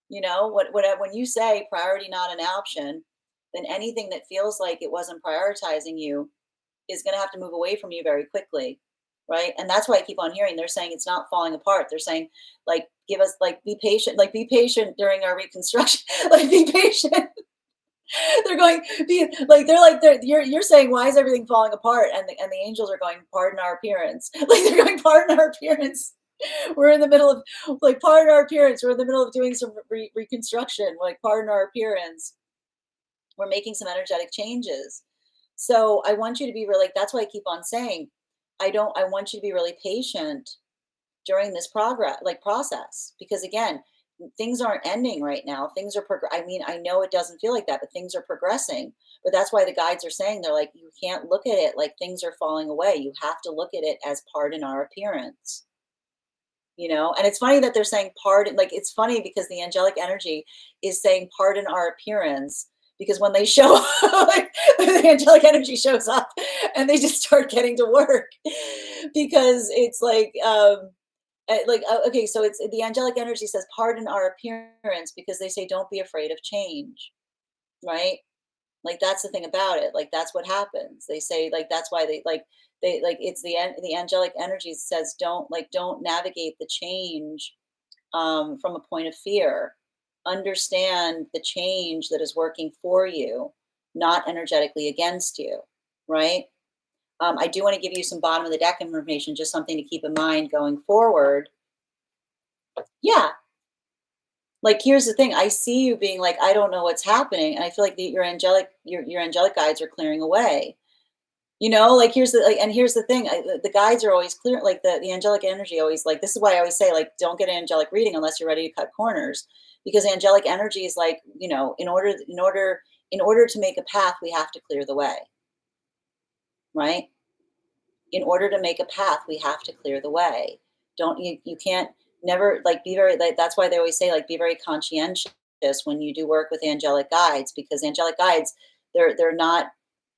You know, when you say priority not an option, then anything that feels like it wasn't prioritizing you is going to have to move away from you very quickly, right? And that's why I keep on hearing they're saying it's not falling apart. They're saying like give us, like be patient during our reconstruction, like be patient. They're going, be like, you're saying, why is everything falling apart? And the angels are going, pardon our appearance. Like they're going, pardon our appearance. We're in the middle of, like, pardon our appearance. We're in the middle of doing some reconstruction. Like, pardon our appearance. We're making some energetic changes. So I want you to be really, that's why I keep on saying, I want you to be really patient during this process, because again, things aren't ending right now. Things are I mean, I know it doesn't feel like that, but things are progressing. But that's why the guides are saying, they're like, you can't look at it like things are falling away. You have to look at it as pardon our appearance. You know, and it's funny that they're saying pardon, like it's funny because the angelic energy is saying pardon our appearance, because when they show up, like, the angelic energy shows up and they just start getting to work, because it's like okay, so it's the angelic energy says pardon our appearance, because they say don't be afraid of change, right? Like that's the thing about it. Like that's what happens. They say like that's why they like it's the angelic energy says don't navigate the change from a point of fear. Understand the change that is working for you, not energetically against you, right? I do want to give you some bottom of the deck information, just something to keep in mind going forward. Yeah, Like, here's the thing, I see you being like, "I don't know what's happening," and I feel like your angelic guides are clearing away. You know, like, here's the thing, the guides are always clear, like, the angelic energy always, like, this is why I always say, like, don't get an angelic reading unless you're ready to cut corners, because angelic energy is like, in order to make a path, we have to clear the way, right? In order to make a path, we have to clear the way. Don't you can't never like be very like that's why they always say like be very conscientious when you do work with angelic guides, because angelic guides, they're not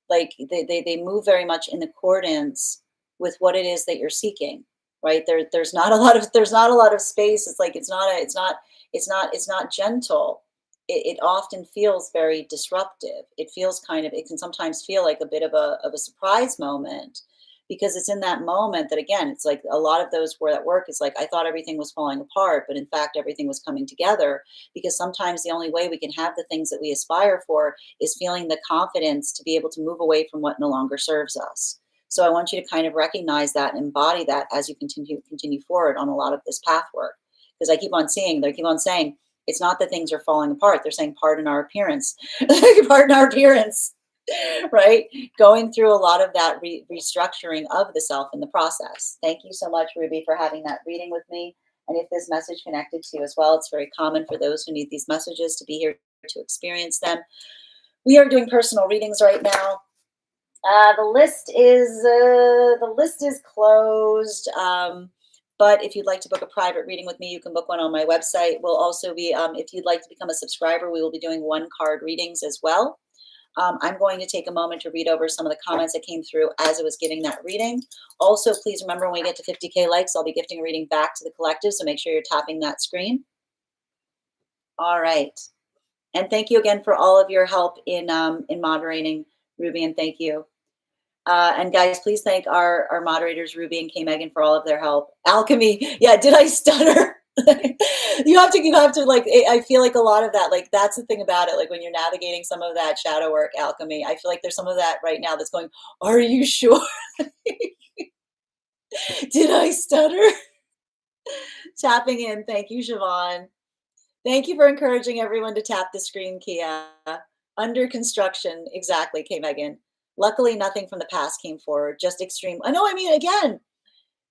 like they move very much in accordance with what it is that you're seeking, right? There's not a lot of space. It's like it's not gentle. It often feels very disruptive. It can sometimes feel like a bit of a surprise moment, because it's in that moment that, again, it's like a lot of those where that work is like, I thought everything was falling apart, but in fact everything was coming together, because sometimes the only way we can have the things that we aspire for is feeling the confidence to be able to move away from what no longer serves us. So I want you to kind of recognize that and embody that as you continue forward on a lot of this path work. Because they keep on saying, it's not that things are falling apart. They're saying, pardon our appearance, pardon our appearance, right? Going through a lot of that restructuring of the self in the process. Thank you so much, Ruby, for having that reading with me. And if this message connected to you as well, it's very common for those who need these messages to be here to experience them. We are doing personal readings right now. The list is closed. But if you'd like to book a private reading with me, you can book one on my website. We'll also be, if you'd like to become a subscriber, we will be doing one card readings as well. I'm going to take a moment to read over some of the comments that came through as I was giving that reading. Also, please remember, when we get to 50K likes, I'll be gifting a reading back to the collective, so make sure you're tapping that screen. All right. And thank you again for all of your help in moderating, Ruby, and thank you. And guys, please thank our moderators, Ruby and K Megan, for all of their help. Alchemy, yeah, did I stutter? you have to like, I feel like a lot of that, like, that's the thing about it. Like, when you're navigating some of that shadow work, alchemy, I feel like there's some of that right now that's going, are you sure? Did I stutter? Tapping in. Thank you, Siobhan. Thank you for encouraging everyone to tap the screen, Kia. Under construction. Exactly, K Megan. Luckily, nothing from the past came forward, just extreme. I know, I mean, again,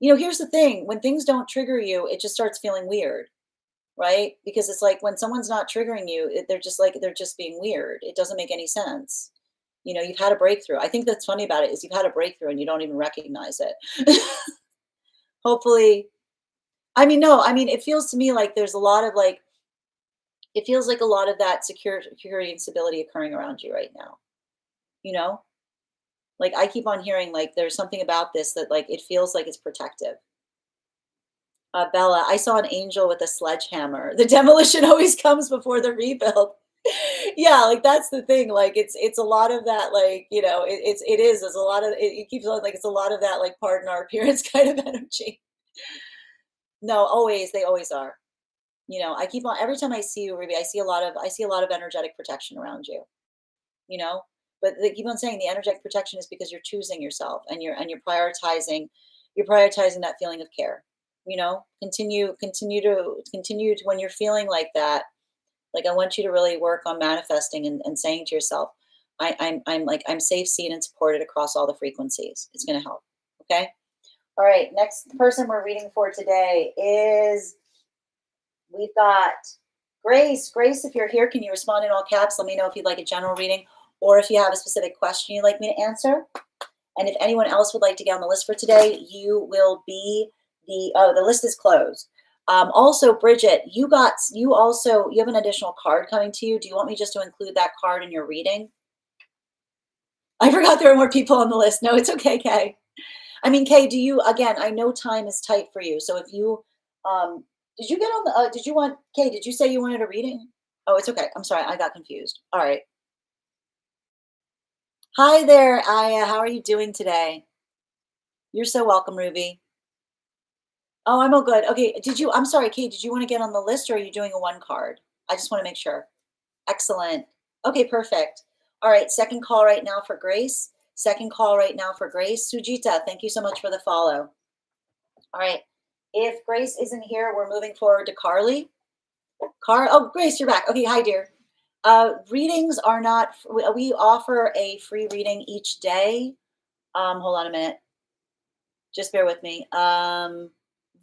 here's the thing. When things don't trigger you, it just starts feeling weird, right? Because it's like when someone's not triggering you, they're just being weird. It doesn't make any sense. You've had a breakthrough. I think that's funny about it is you've had a breakthrough and you don't even recognize it. Hopefully, I mean, no, I mean, it feels to me like there's a lot of like, it feels like a lot of that security and stability occurring around you right now. You know, like, I keep on hearing like there's something about this that, like, it feels like it's protective. Bella, I saw an angel with a sledgehammer. The demolition always comes before the rebuild. Yeah, like, that's the thing. Like, it's a lot of that. Like, there's a lot of it keeps on like it's a lot of that, like, pardon our appearance kind of energy. No, always, they always are. I keep on, every time I see you, Ruby, I see a lot of energetic protection around you. You know, but they keep on saying the energetic protection is because you're choosing yourself, and you're prioritizing that feeling of care. Continue to, when you're feeling like that, like, I want you to really work on manifesting and saying to yourself, I'm safe, seen, and supported across all the frequencies. It's going to help. Okay. All right. Next person we're reading for today is, we've got Grace. Grace, if you're here, can you respond in all caps? Let me know if you'd like a general reading, or if you have a specific question you'd like me to answer. And if anyone else would like to get on the list for today, you will be the list is closed. Also, Bridget, you have an additional card coming to you. Do you want me just to include that card in your reading? I forgot there were more people on the list. No, it's okay, Kay. I mean, Kay, again, I know time is tight for you. So if you, did you get on Kay, did you say you wanted a reading? Oh, it's okay. I'm sorry. I got confused. All right. Hi there, Aya. How are you doing today? You're so welcome, Ruby. Oh, I'm all good. Okay. I'm sorry, Kay, did you want to get on the list, or are you doing a one card? I just want to make sure. Excellent. Okay, perfect. All right. Second call right now for Grace. Second call right now for Grace. Sujita, thank you so much for the follow. All right. If Grace isn't here, we're moving forward to Carly. Oh, Grace, you're back. Okay, hi, dear. Readings are not, we offer a free reading each day. Hold on a minute. Just bear with me.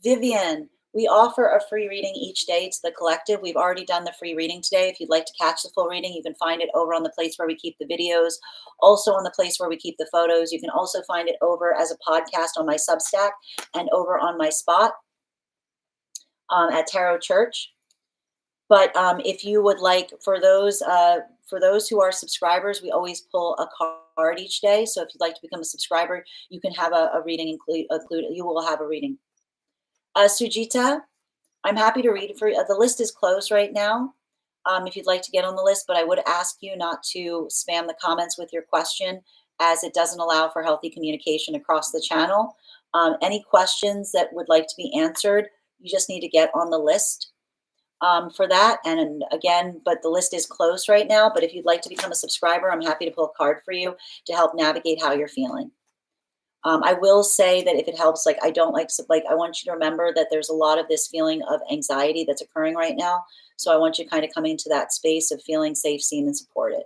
Vivian, we offer a free reading each day to the collective. We've already done the free reading today. If you'd like to catch the full reading, you can find it over on the place where we keep the videos, also on the place where we keep the photos. You can also find it over as a podcast on my Substack and over on my spot at Tarot Church. But if you would like, for those who are subscribers, we always pull a card each day. So if you'd like to become a subscriber, you can have a reading included. You will have a reading. Sujita, I'm happy to read for you. The list is closed right now. If you'd like to get on the list, but I would ask you not to spam the comments with your question, as it doesn't allow for healthy communication across the channel. Any questions that would like to be answered, you just need to get on the list for that. And again, but the list is closed right now. But if you'd like to become a subscriber, I'm happy to pull a card for you to help navigate how you're feeling. I will say that if it helps, like I don't like I want you to remember that there's a lot of this feeling of anxiety that's occurring right now. So I want you kind of coming into that space of feeling safe, seen, and supported.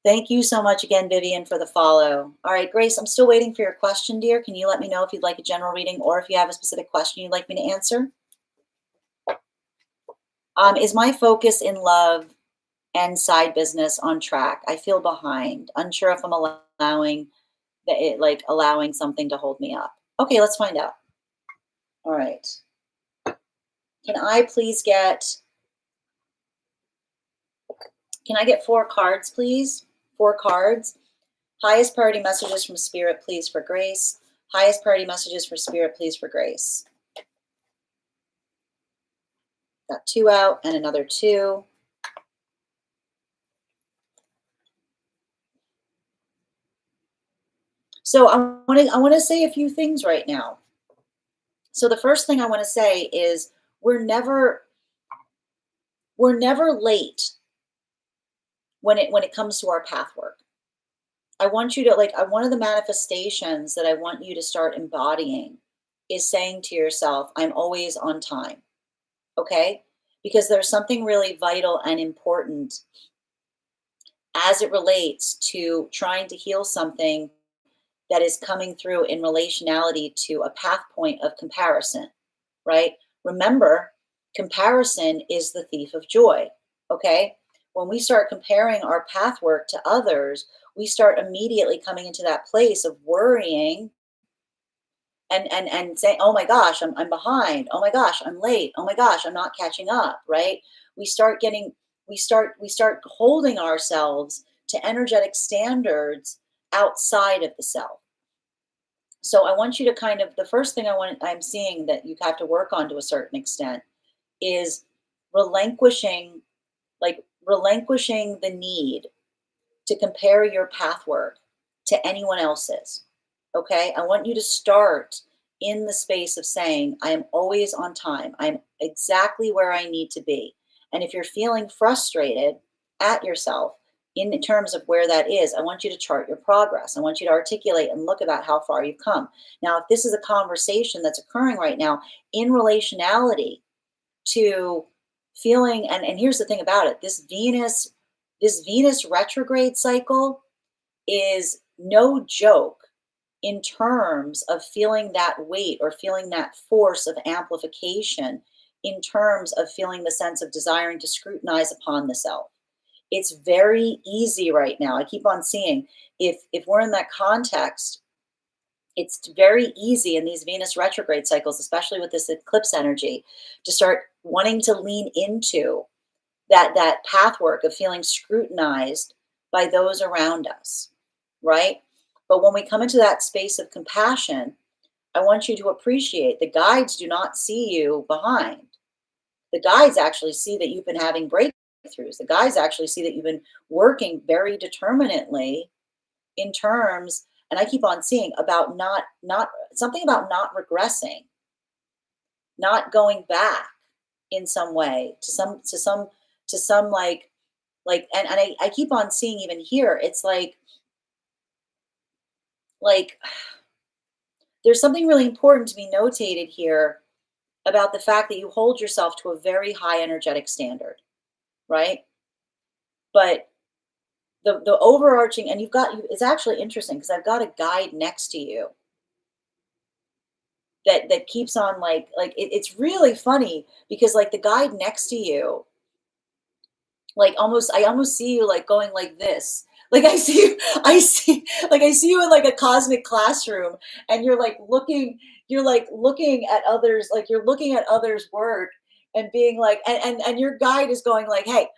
Thank you so much again, Vivian, for the follow. All right, Grace, I'm still waiting for your question, dear. Can you let me know if you'd like a general reading or if you have a specific question you'd like me to answer? Is my focus in love and side business on track? I feel behind, unsure if I'm allowing allowing something to hold me up. Okay, let's find out. All right. Can I please can I get 4 cards, please? 4 cards. Highest priority messages from Spirit, please, for Grace. Highest priority messages for Spirit, please, for Grace. Got 2 out and another 2. So I want to say a few things right now. So the first thing I want to say is we're never late when it comes to our path work. I want you to one of the manifestations that I want you to start embodying is saying to yourself, I'm always on time. Okay? Because there's something really vital and important as it relates to trying to heal something that is coming through in relationality to a path point of comparison, right? Remember, comparison is the thief of joy, okay? When we start comparing our path work to others, we start immediately coming into that place of worrying and saying, oh my gosh, I'm behind. Oh my gosh, I'm late. Oh my gosh, I'm not catching up, right? We start getting, we start holding ourselves to energetic standards outside of the self. So I want you to kind of, the first thing I'm seeing that you have to work on to a certain extent is relinquishing, relinquishing the need to compare your path work to anyone else's. Okay. I want you to start in the space of saying, I am always on time. I'm exactly where I need to be. And if you're feeling frustrated at yourself, in terms of where that is, I want you to chart your progress. I want you to articulate and look about how far you've come. Now, if this is a conversation that's occurring right now in relationality to feeling, and here's the thing about it, this Venus retrograde cycle is no joke in terms of feeling that weight or feeling that force of amplification, in terms of feeling the sense of desiring to scrutinize upon the self. It's very easy right now. I keep on seeing if we're in that context, it's very easy in these Venus retrograde cycles, especially with this eclipse energy, to start wanting to lean into that path work of feeling scrutinized by those around us, right? But when we come into that space of compassion, I want you to appreciate the guides do not see you behind. The guides actually see that you've been having breakthroughs. The guides actually see that you've been working very determinately in terms, and I keep on seeing about not something about not regressing, not going back in some way to some and I keep on seeing even here, it's like there's something really important to be notated here about the fact that you hold yourself to a very high energetic standard, right? But the overarching, and it's actually interesting because I've got a guide next to you that keeps on it's really funny because like the guide next to you, like I almost see you like going like this. Like I see you, I see you in like a cosmic classroom and you're like looking at others, like you're looking at others' work and being like, and your guide is going like, hey,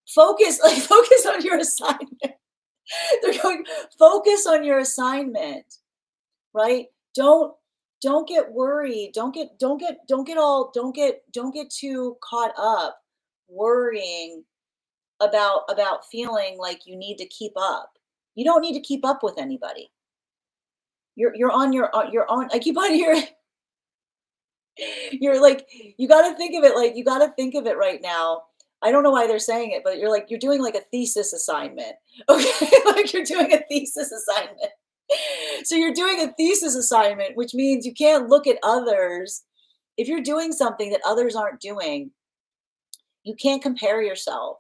focus, like focus on your assignment. They're going, focus on your assignment, right? Don't get worried. Don't get too caught up worrying about feeling like you need to keep up. You don't need to keep up with anybody. You're on, I keep on hearing, you're like, you got to think of it like, you got to think of it right now. I don't know why they're saying it, but you're doing like a thesis assignment. Okay. Like you're doing a thesis assignment. So you're doing a thesis assignment, which means you can't look at others. If you're doing something that others aren't doing, you can't compare yourself.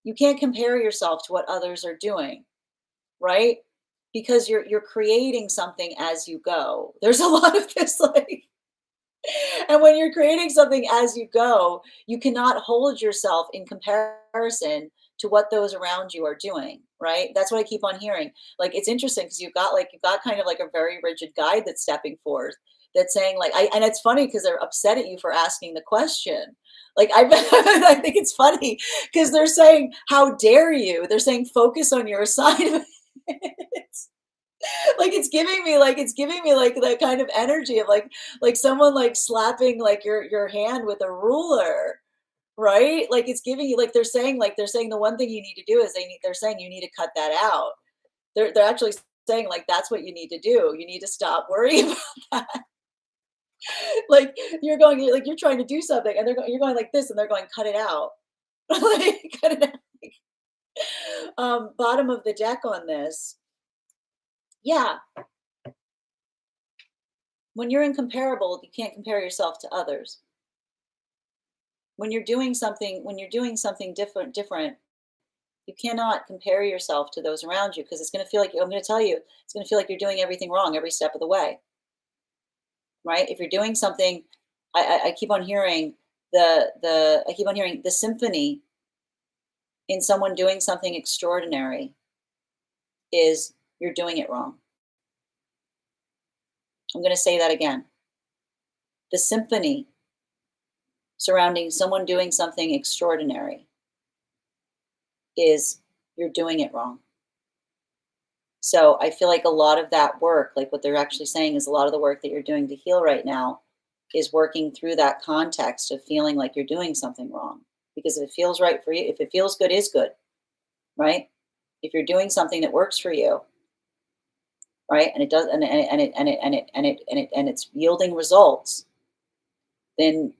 You can't compare yourself to what others are doing, right? Because you're creating something as you go. There's a lot of this like, and when you're creating something as you go, you cannot hold yourself in comparison to what those around you are doing, right? That's what I keep on hearing. Like it's interesting because you've got kind of like a very rigid guide that's stepping forth that's saying like and it's funny because they're upset at you for asking the question. Like I think it's funny because they're saying, how dare you? They're saying focus on your assignment. Like it's giving me like that kind of energy of like someone like slapping like your hand with a ruler, right? Like it's giving you like they're saying the one thing you need to do is they're saying you need to cut that out. They're actually saying like that's what you need to do. You need to stop worrying about that. Like you're trying to do something and you're going like this and they're going cut it out. Like cut it out. Bottom of the deck on this. Yeah, when you're incomparable, you can't compare yourself to others. When you're doing something different, you cannot compare yourself to those around you because it's going to feel like I'm going to tell you, it's going to feel like you're doing everything wrong every step of the way, right? If you're doing something, I keep on hearing I keep on hearing the symphony in someone doing something extraordinary is you're doing it wrong. I'm going to say that again. The symphony surrounding someone doing something extraordinary is you're doing it wrong. So I feel like a lot of that work, like what they're actually saying is a lot of the work that you're doing to heal right now is working through that context of feeling like you're doing something wrong. Because if it feels right for you, if it feels good is good, right? If you're doing something that works for you, right? And it does and it's yielding results, then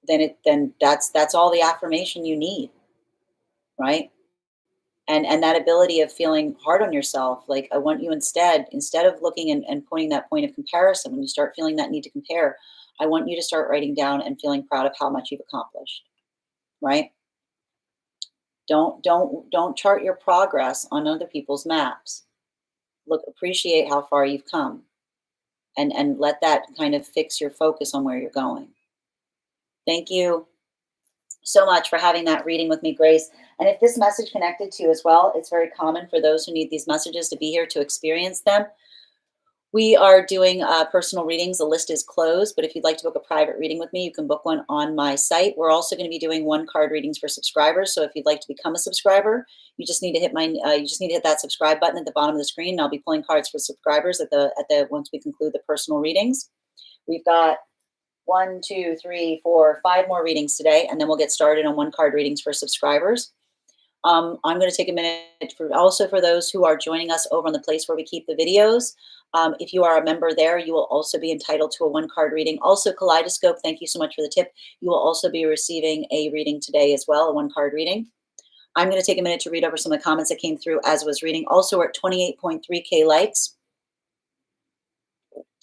then that's all the affirmation you need, right? And that ability of feeling hard on yourself, like I want you instead of looking and pointing that point of comparison, when you start feeling that need to compare, I want you to start writing down and feeling proud of how much you've accomplished, right? Don't chart your progress on other people's maps. Look, appreciate how far you've come and let that kind of fix your focus on where you're going. Thank you so much for having that reading with me, Grace. And if this message connected to you as well, it's very common for those who need these messages to be here to experience them. We are doing personal readings. The list is closed, but if you'd like to book a private reading with me, you can book one on my site. We're also going to be doing one card readings for subscribers. So if you'd like to become a subscriber, you just need to hit that subscribe button at the bottom of the screen. And I'll be pulling cards for subscribers once we conclude the personal readings. We've got 1, 2, 3, 4, 5 more readings today, and then we'll get started on one card readings for subscribers. I'm going to take a minute for those who are joining us over on the place where we keep the videos. If you are a member there, you will also be entitled to a one card reading. Also, Kaleidoscope, thank you so much for the tip. You will also be receiving a reading today as well, a one card reading. I'm going to take a minute to read over some of the comments that came through as I was reading. Also, we're at 28.3K likes.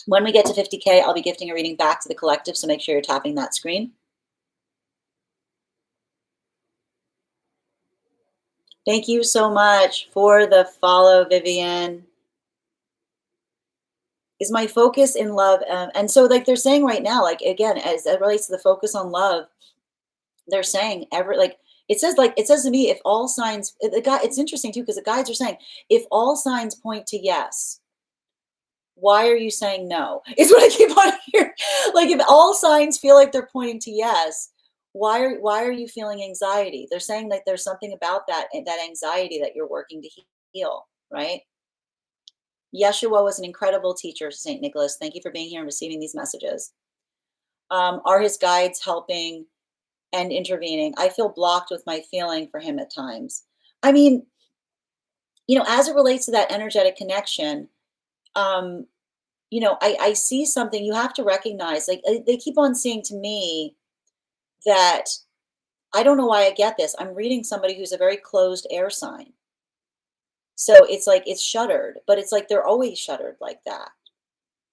When we get to 50K, I'll be gifting a reading back to the collective, so make sure you're tapping that screen. Thank you so much for the follow, Vivian. Is my focus in love? And so, like they're saying right now, like again, as it relates to the focus on love, they're saying it says to me, if all signs, the guy, it's interesting too because the guides are saying if all signs point to yes, why are you saying no? Is what I keep on hearing. Like if all signs feel like they're pointing to yes, why are you feeling anxiety? They're saying that there's something about that anxiety that you're working to heal, right? Yeshua was an incredible teacher, Saint Nicholas. Thank you for being here and receiving these messages. Are his guides helping and intervening? I feel blocked with my feeling for him at times. I mean, as it relates to that energetic connection, um, I see something you have to recognize. Like they keep on saying to me that I don't know why I get this. I'm reading somebody who's a very closed air sign. So it's like it's shuttered, but it's like they're always shuttered like that,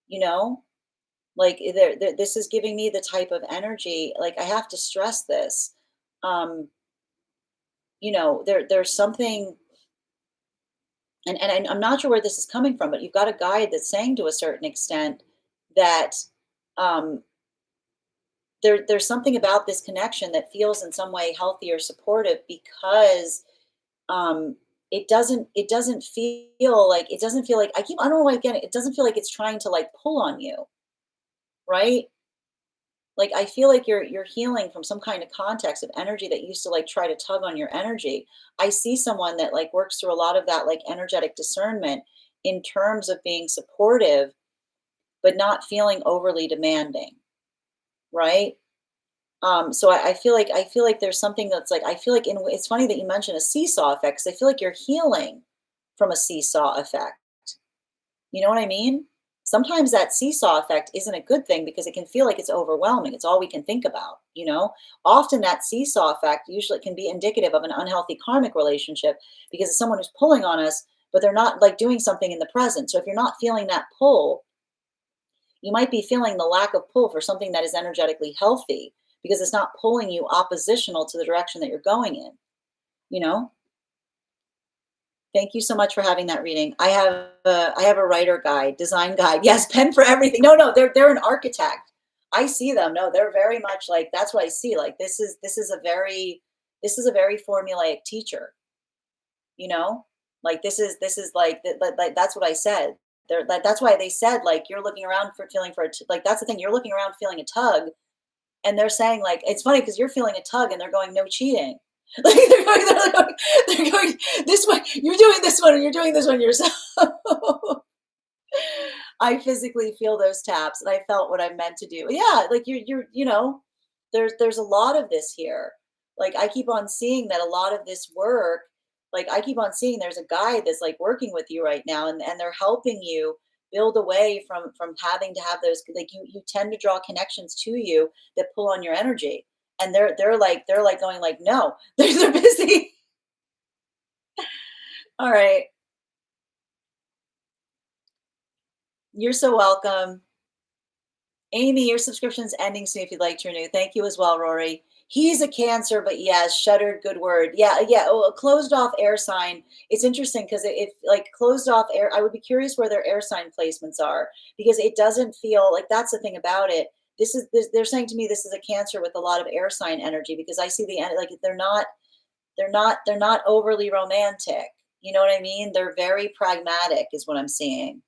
you know? Like this is giving me the type of energy. Like I have to stress this. Um, there's something, and I'm not sure where this is coming from, but you've got a guide that's saying to a certain extent that um, there's something about this connection that feels in some way healthy or supportive because um, it doesn't feel like I don't know why again it doesn't feel like it's trying to like pull on you, right? Like I feel like you're healing from some kind of context of energy that used to like try to tug on your energy. I see someone that like works through a lot of that like energetic discernment in terms of being supportive but not feeling overly demanding, right? So I feel like there's something that's like I feel like it's funny that you mentioned a seesaw effect because I feel like you're healing from a seesaw effect. You know what I mean? Sometimes that seesaw effect isn't a good thing because it can feel like it's overwhelming. It's all we can think about. Often that seesaw effect usually can be indicative of an unhealthy karmic relationship because it's someone who's pulling on us, but they're not like doing something in the present. So if you're not feeling that pull, you might be feeling the lack of pull for something that is energetically healthy because it's not pulling you oppositional to the direction that you're going in, you know? Thank you so much for having that reading. I have a writer guide, design guide. Yes, pen for everything. No, no, they're an architect. I see them. No, they're very much like that's what I see. Like this is a very formulaic teacher, you know? Like this is like that's what I said. That's why they said like you're looking around for feeling for like that's the thing. You're looking around feeling a tug and they're saying like it's funny because you're feeling a tug and they're going no cheating. Like they're going this one. You're doing this one and you're doing this one yourself. I physically feel those taps and I felt what I meant to do. Yeah, like there's a lot of this here. Like I keep on seeing that a lot of this work, like I keep on seeing there's a guide that's like working with you right now and they're helping you build away from having to have those like you tend to draw connections to you that pull on your energy. And they're like going like no, they're busy. All right. You're so welcome. Amy, your subscription's ending soon if you'd like to renew. Thank you as well, Rory. He's a Cancer, but yes, shuttered, good word. Yeah, yeah. Oh, a closed off air sign. It's interesting because if like closed off air, I would be curious where their air sign placements are because it doesn't feel like that's the thing about it. They're saying to me this is a Cancer with a lot of air sign energy because I see like they're not overly romantic. You know what I mean? They're very pragmatic, is what I'm seeing.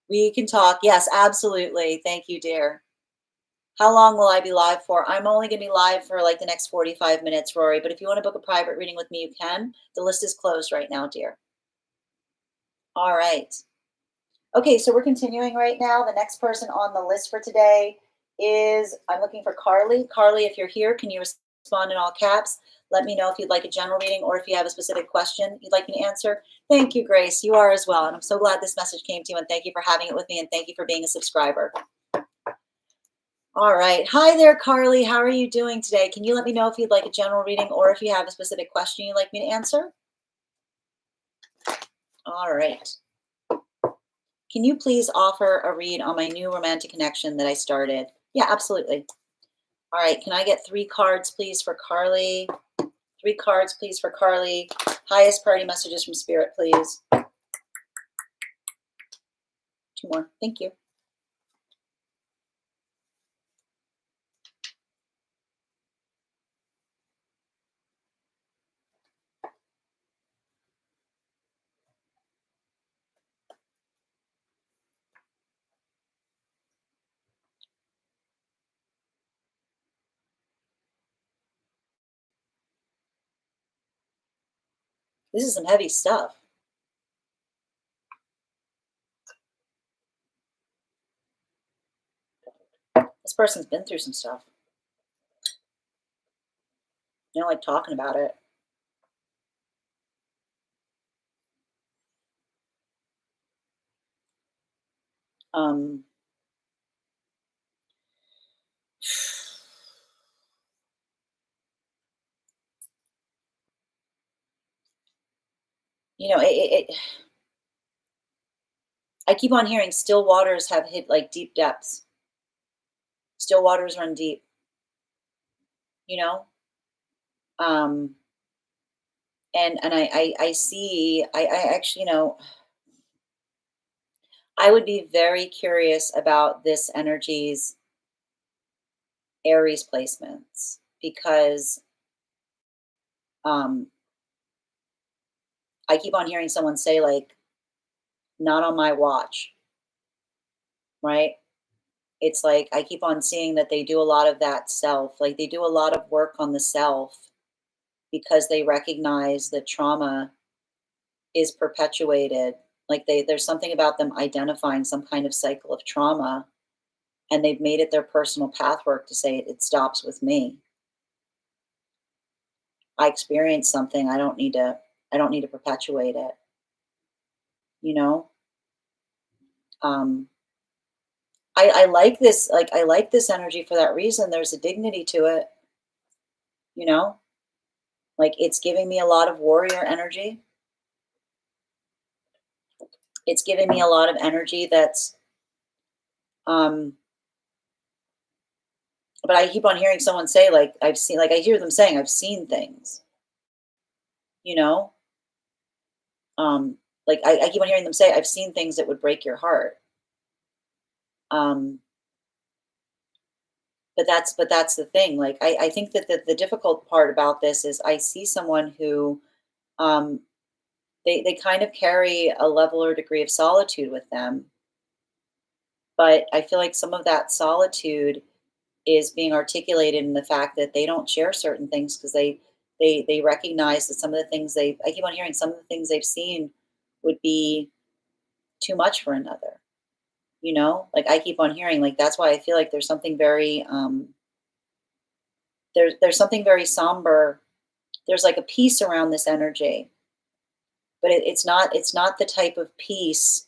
We can talk. Yes, absolutely. Thank you, dear. How long will I be live for? I'm only going to be live for like the next 45 minutes, Rory. But if you want to book a private reading with me, you can. The list is closed right now, dear. All right. Okay, so we're continuing right now. The next person on the list for today is I'm looking for Carly. Carly, if you're here, can you respond in all caps? Let me know if you'd like a general reading or if you have a specific question you'd like me to answer. Thank you, Grace. You are as well. And I'm so glad this message came to you. And thank you for having it with me. And thank you for being a subscriber. All right. Hi there, Carly. How are you doing today? Can you let me know if you'd like a general reading or if you have a specific question you'd like me to answer? All right. Can you please offer a read on my new romantic connection that I started? Yeah, absolutely. All right, can I get 3 cards, please, for Carly? 3 cards, please, for Carly. Highest priority messages from Spirit, please. 2 more. Thank you. This is some heavy stuff. This person's been through some stuff. They don't like talking about it. Um, I keep on hearing still waters have hit like deep depths. Still waters run deep, you know? Um, and I see, I actually, I would be very curious about this energy's Aries placements because um, I keep on hearing someone say, like, not on my watch, right? It's like I keep on seeing that they do a lot of that self, like, they do a lot of work on the self because they recognize that trauma is perpetuated. Like, there's something about them identifying some kind of cycle of trauma, and they've made it their personal path work to say, "It stops with me. I experienced something, I don't need to perpetuate it," you know? Um, I like this, like, I like this energy for that reason. There's a dignity to it, you know? Like, it's giving me a lot of warrior energy. It's giving me a lot of energy that's, um but I keep on hearing someone say, like, I've seen, like, I hear them saying, "I've seen things," you know? Like, I keep on hearing them say, "I've seen things that would break your heart." Um, but that's the thing. Like, I think that the difficult part about this is I see someone who, um, they kind of carry a level or degree of solitude with them, but I feel like some of that solitude is being articulated in the fact that they don't share certain things because they recognize that some of the things they I keep on hearing some of the things they've seen would be too much for another, you know? Like, I keep on hearing, like, that's why I feel like there's something very, there's something very somber. There's, like, a peace around this energy, but it's not the type of peace.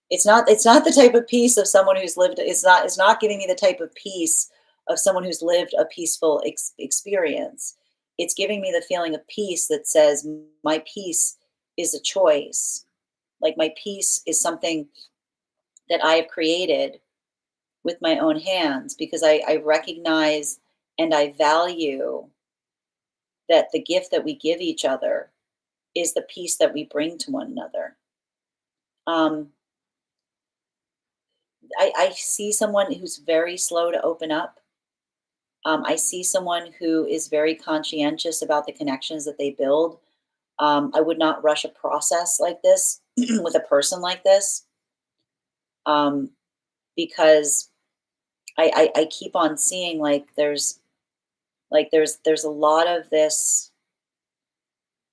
It's not the type of peace of someone who's lived. It's not giving me the type of peace of someone who's lived a peaceful experience. It's giving me the feeling of peace that says my peace is a choice. Like, my peace is something that I have created with my own hands because I recognize and I value that the gift that we give each other is the peace that we bring to one another. Um, I see someone who's very slow to open up. I see someone who is very conscientious about the connections that they build. I would not rush a process like this with a person like this, um, because I keep on seeing, like there's a lot of this,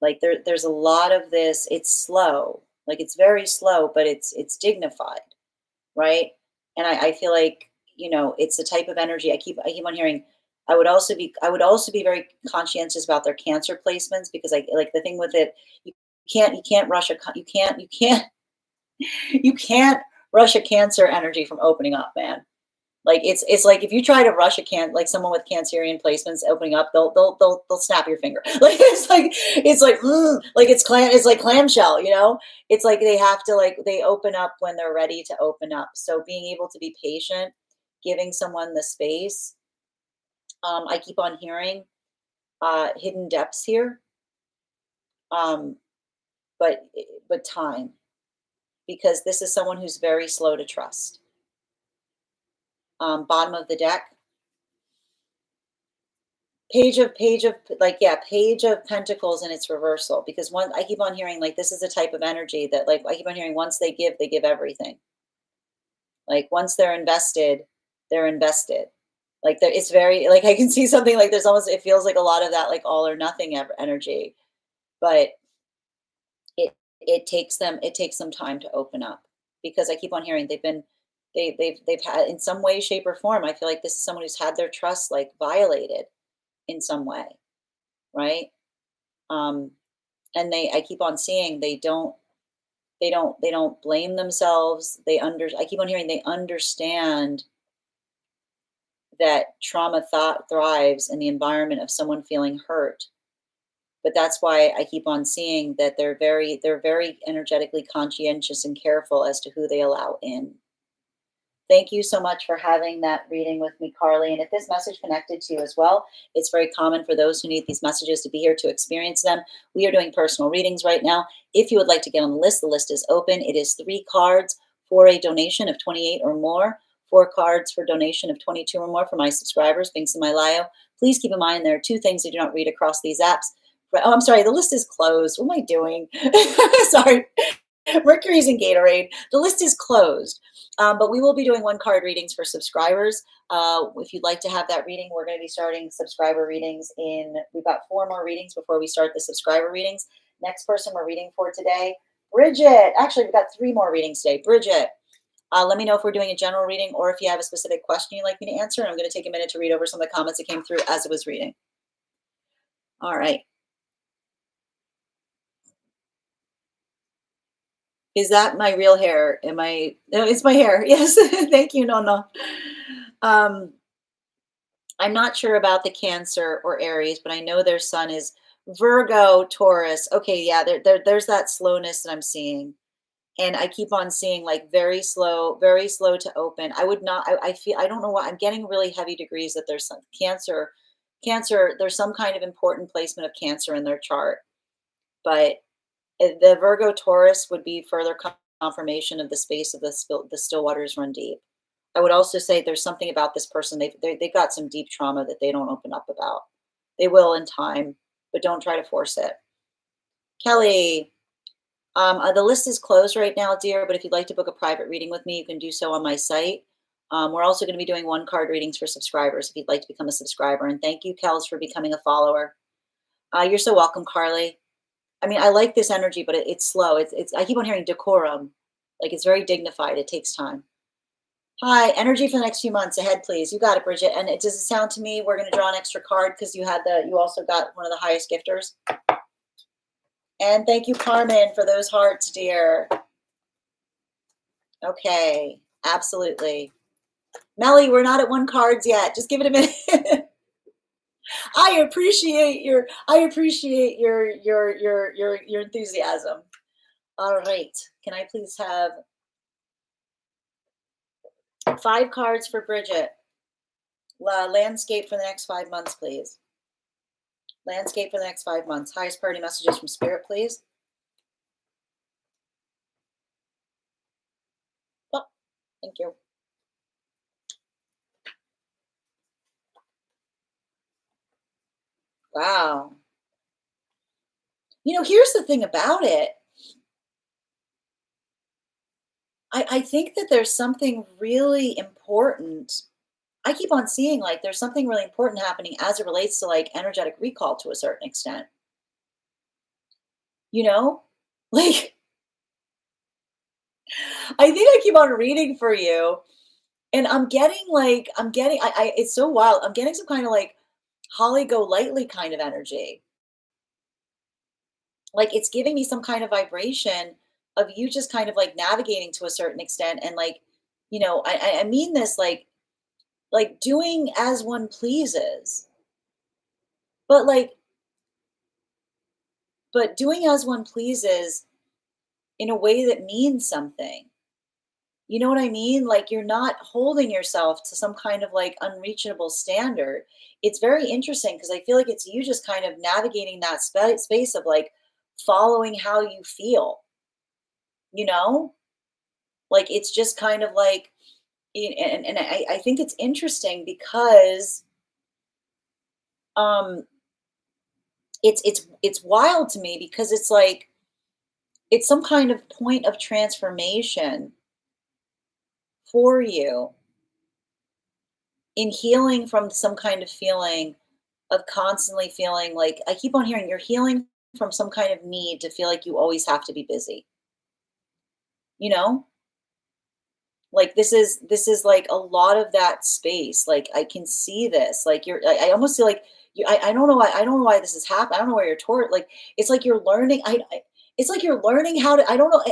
like there's a lot of this. It's slow, like it's very slow, but it's dignified, right? And I feel like, it's the type of energy I keep on hearing. I would also be very conscientious about their cancer placements because I like the thing with it. You can't rush you can't rush a cancer energy from opening up, man. Like it's like if you try to rush a like someone with Cancerian placements opening up, they'll snap your finger. Like like it's like clamshell, you know? It's like they have to like they open up when they're ready to open up. So being able to be patient, giving someone the space. I keep on hearing hidden depths here. Um, but time, because this is someone who's very slow to trust. Bottom of the deck, page of like yeah, page of pentacles in its reversal, because one I keep on hearing like this is a type of energy that like I keep on hearing once they give everything. Like once they're invested. Like there, it's very like I can see something like there's almost it feels like a lot of that like all or nothing energy, but it takes some time to open up, because I keep on hearing they've had in some way, shape, or form. I feel like this is someone who's had their trust like violated in some way, right? Um, and I keep on seeing they don't blame themselves. I keep on hearing they understand that trauma thought thrives in the environment of someone feeling hurt, but that's why I keep on seeing that they're very energetically conscientious and careful as to who they allow in. Thank you so much for having that reading with me, Carly. And if this message connected to you as well, it's very common for those who need these messages to be here to experience them. We are doing personal readings right now. If you would like to get on the list is open. It is 3 cards for a donation of 28 or more, 4 cards for donation of 22 or more for my subscribers, links in my bio. Please keep in mind there are 2 things you do not read across these apps. Oh, I'm sorry, the list is closed. What am I doing? Sorry. Mercury's in Gatorade. The list is closed, but we will be doing 1 card readings for subscribers. If you'd like to have that reading, we're going to be starting subscriber readings we've got 4 more readings before we start the subscriber readings. Next person we're reading for today, Bridget. Actually, we've got 3 more readings today. Bridget, let me know if we're doing a general reading or if you have a specific question you'd like me to answer. And I'm going to take a minute to read over some of the comments that came through as it was reading. All right. Is that my real hair? Am I? No, it's my hair. Yes. Thank you. No, no. Um, I'm not sure about the Cancer or Aries, but I know their sun is Virgo, Taurus. Okay, yeah, there's that slowness that I'm seeing. And I keep on seeing like very slow to open. I would not, I feel, I don't know why I'm getting really heavy degrees that there's some Cancer, there's some kind of important placement of Cancer in their chart. But the Virgo Taurus would be further confirmation of the space of the still waters run deep. I would also say there's something about this person. They've got some deep trauma that they don't open up about. They will in time, but don't try to force it. Kelly, the list is closed right now, dear, but if you'd like to book a private reading with me, you can do so on my site. We're also going to be doing 1 card readings for subscribers if you'd like to become a subscriber. And thank you, Kels, for becoming a follower. You're so welcome, Carly. I mean, I like this energy, but it's slow. I keep on hearing decorum. Like it's very dignified. It takes time. Hi, energy for the next few months ahead, please. You got it, Bridget. And does it sound to me we're going to draw an extra card because you also got one of the highest gifters. And thank you, Carmen, for those hearts, dear. Okay, absolutely. Melly, we're not at 1 cards yet. Just give it a minute. I appreciate your enthusiasm. All right. Can I please have 5 cards for Bridget? Landscape for the next 5 months, please. Landscape for the next 5 months. Highest priority messages from Spirit, please. Oh, thank you. Wow. Here's the thing about it. I think that there's something really important. I keep on seeing like there's something really important happening as it relates to like energetic recall to a certain extent. You know? Like I think I keep on reading for you and it's so wild. I'm getting some kind of like Holly go lightly kind of energy. Like it's giving me some kind of vibration of you just kind of like navigating to a certain extent and like, I mean this like like doing as one pleases, but like, but doing as one pleases in a way that means something. You know what I mean? Like you're not holding yourself to some kind of like unreachable standard. It's very interesting because I feel like it's you just kind of navigating that space of like following how you feel, you know? Like it's just kind of like, and I think it's interesting because um it's wild to me because it's like it's some kind of point of transformation for you in healing from some kind of feeling of constantly feeling like I keep on hearing you're healing from some kind of need to feel like you always have to be busy, you know? Like this is like a lot of that space. Like I can see this. Like I almost feel like I don't know why I don't know why this has happened. I don't know where you're toward like it's like you're learning it's like you're learning how to I don't know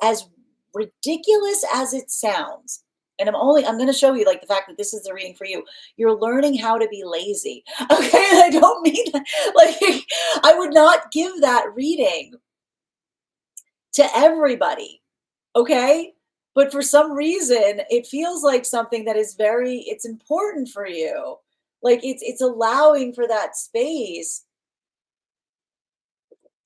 as ridiculous as it sounds. And I'm going to show you like the fact that this is the reading for you. You're learning how to be lazy. Okay? I don't mean that, like I would not give that reading to everybody. Okay? But for some reason, it feels like something that is very it's important for you. Like it's allowing for that space.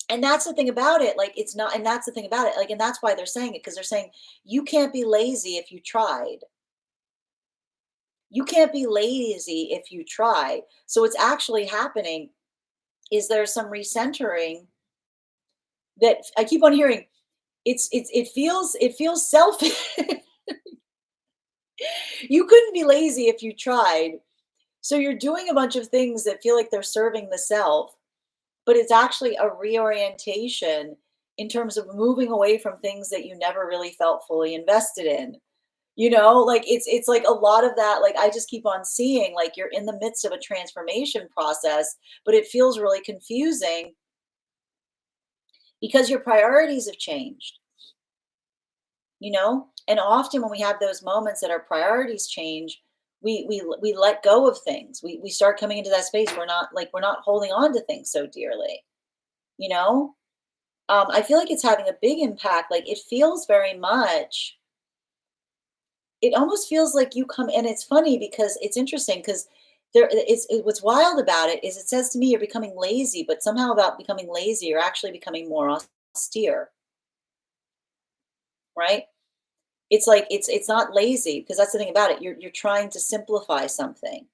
And that's the thing about it. Like it's not and that's the thing about it. Like and that's why they're saying it because they're saying you can't be lazy if you tried. You can't be lazy if you try. So what's actually happening is there's some recentering that I keep on hearing it feels selfish. You couldn't be lazy if you tried. So you're doing a bunch of things that feel like they're serving the self, but it's actually a reorientation in terms of moving away from things that you never really felt fully invested in. You know, like it's like a lot of that like I just keep on seeing like you're in the midst of a transformation process, but it feels really confusing because your priorities have changed, you know? And often when we have those moments that our priorities change, we let go of things. We start coming into that space. We're not holding on to things so dearly, you know? I feel like it's having a big impact. Like it feels very much, it almost feels like you come, and it's funny because it's interesting because what's wild about it is it says to me you're becoming lazy, but somehow about becoming lazy, you're actually becoming more austere, right? It's like it's not lazy because that's the thing about it. You're trying to simplify something.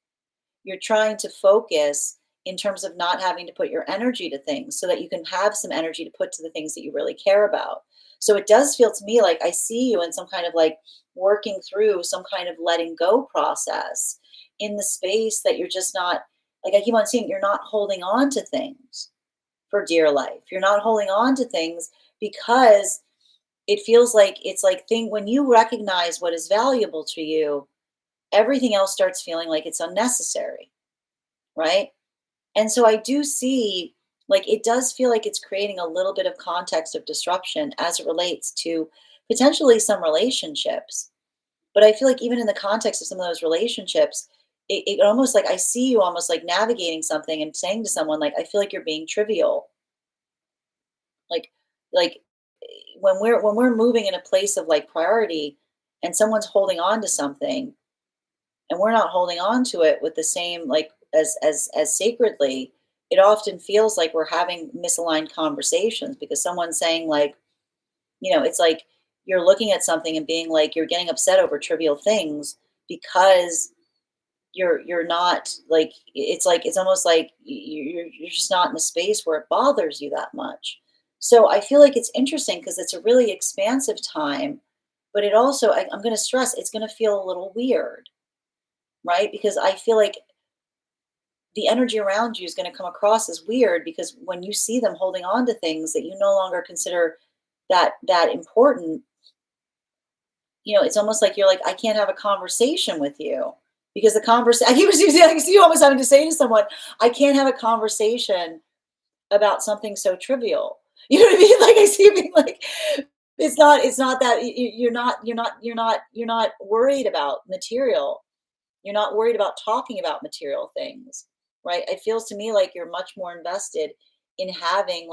You're trying to focus in terms of not having to put your energy to things so that you can have some energy to put to the things that you really care about. So it does feel to me like I see you in some kind of like working through some kind of letting go process in the space that you're just not like I keep on seeing you're not holding on to things for dear life. You're not holding on to things because it feels like it's like thing when you recognize what is valuable to you, everything else starts feeling like it's unnecessary, right? And so I do see, like, it does feel like it's creating a little bit of context of disruption as it relates to potentially some relationships. But I feel like even in the context of some of those relationships, it almost like I see you almost like navigating something and saying to someone, like, I feel like you're being trivial. Like, like when we're moving in a place of like priority and someone's holding on to something and we're not holding on to it with the same like as sacredly, it often feels like we're having misaligned conversations because someone's saying like, it's like you're looking at something and being like you're getting upset over trivial things because you're not like it's almost like you're just not in a space where it bothers you that much. So I feel like it's interesting because it's a really expansive time, but it also I'm going to stress it's going to feel a little weird, right? Because I feel like the energy around you is going to come across as weird because when you see them holding on to things that you no longer consider that important, it's almost like you're like, I can't have a conversation with you because the conversation, I see you almost having to say to someone, I can't have a conversation about something so trivial. You know what I mean? Like I see you being like, it's not that you're not worried about material. You're not worried about talking about material things, right? It feels to me like you're much more invested in having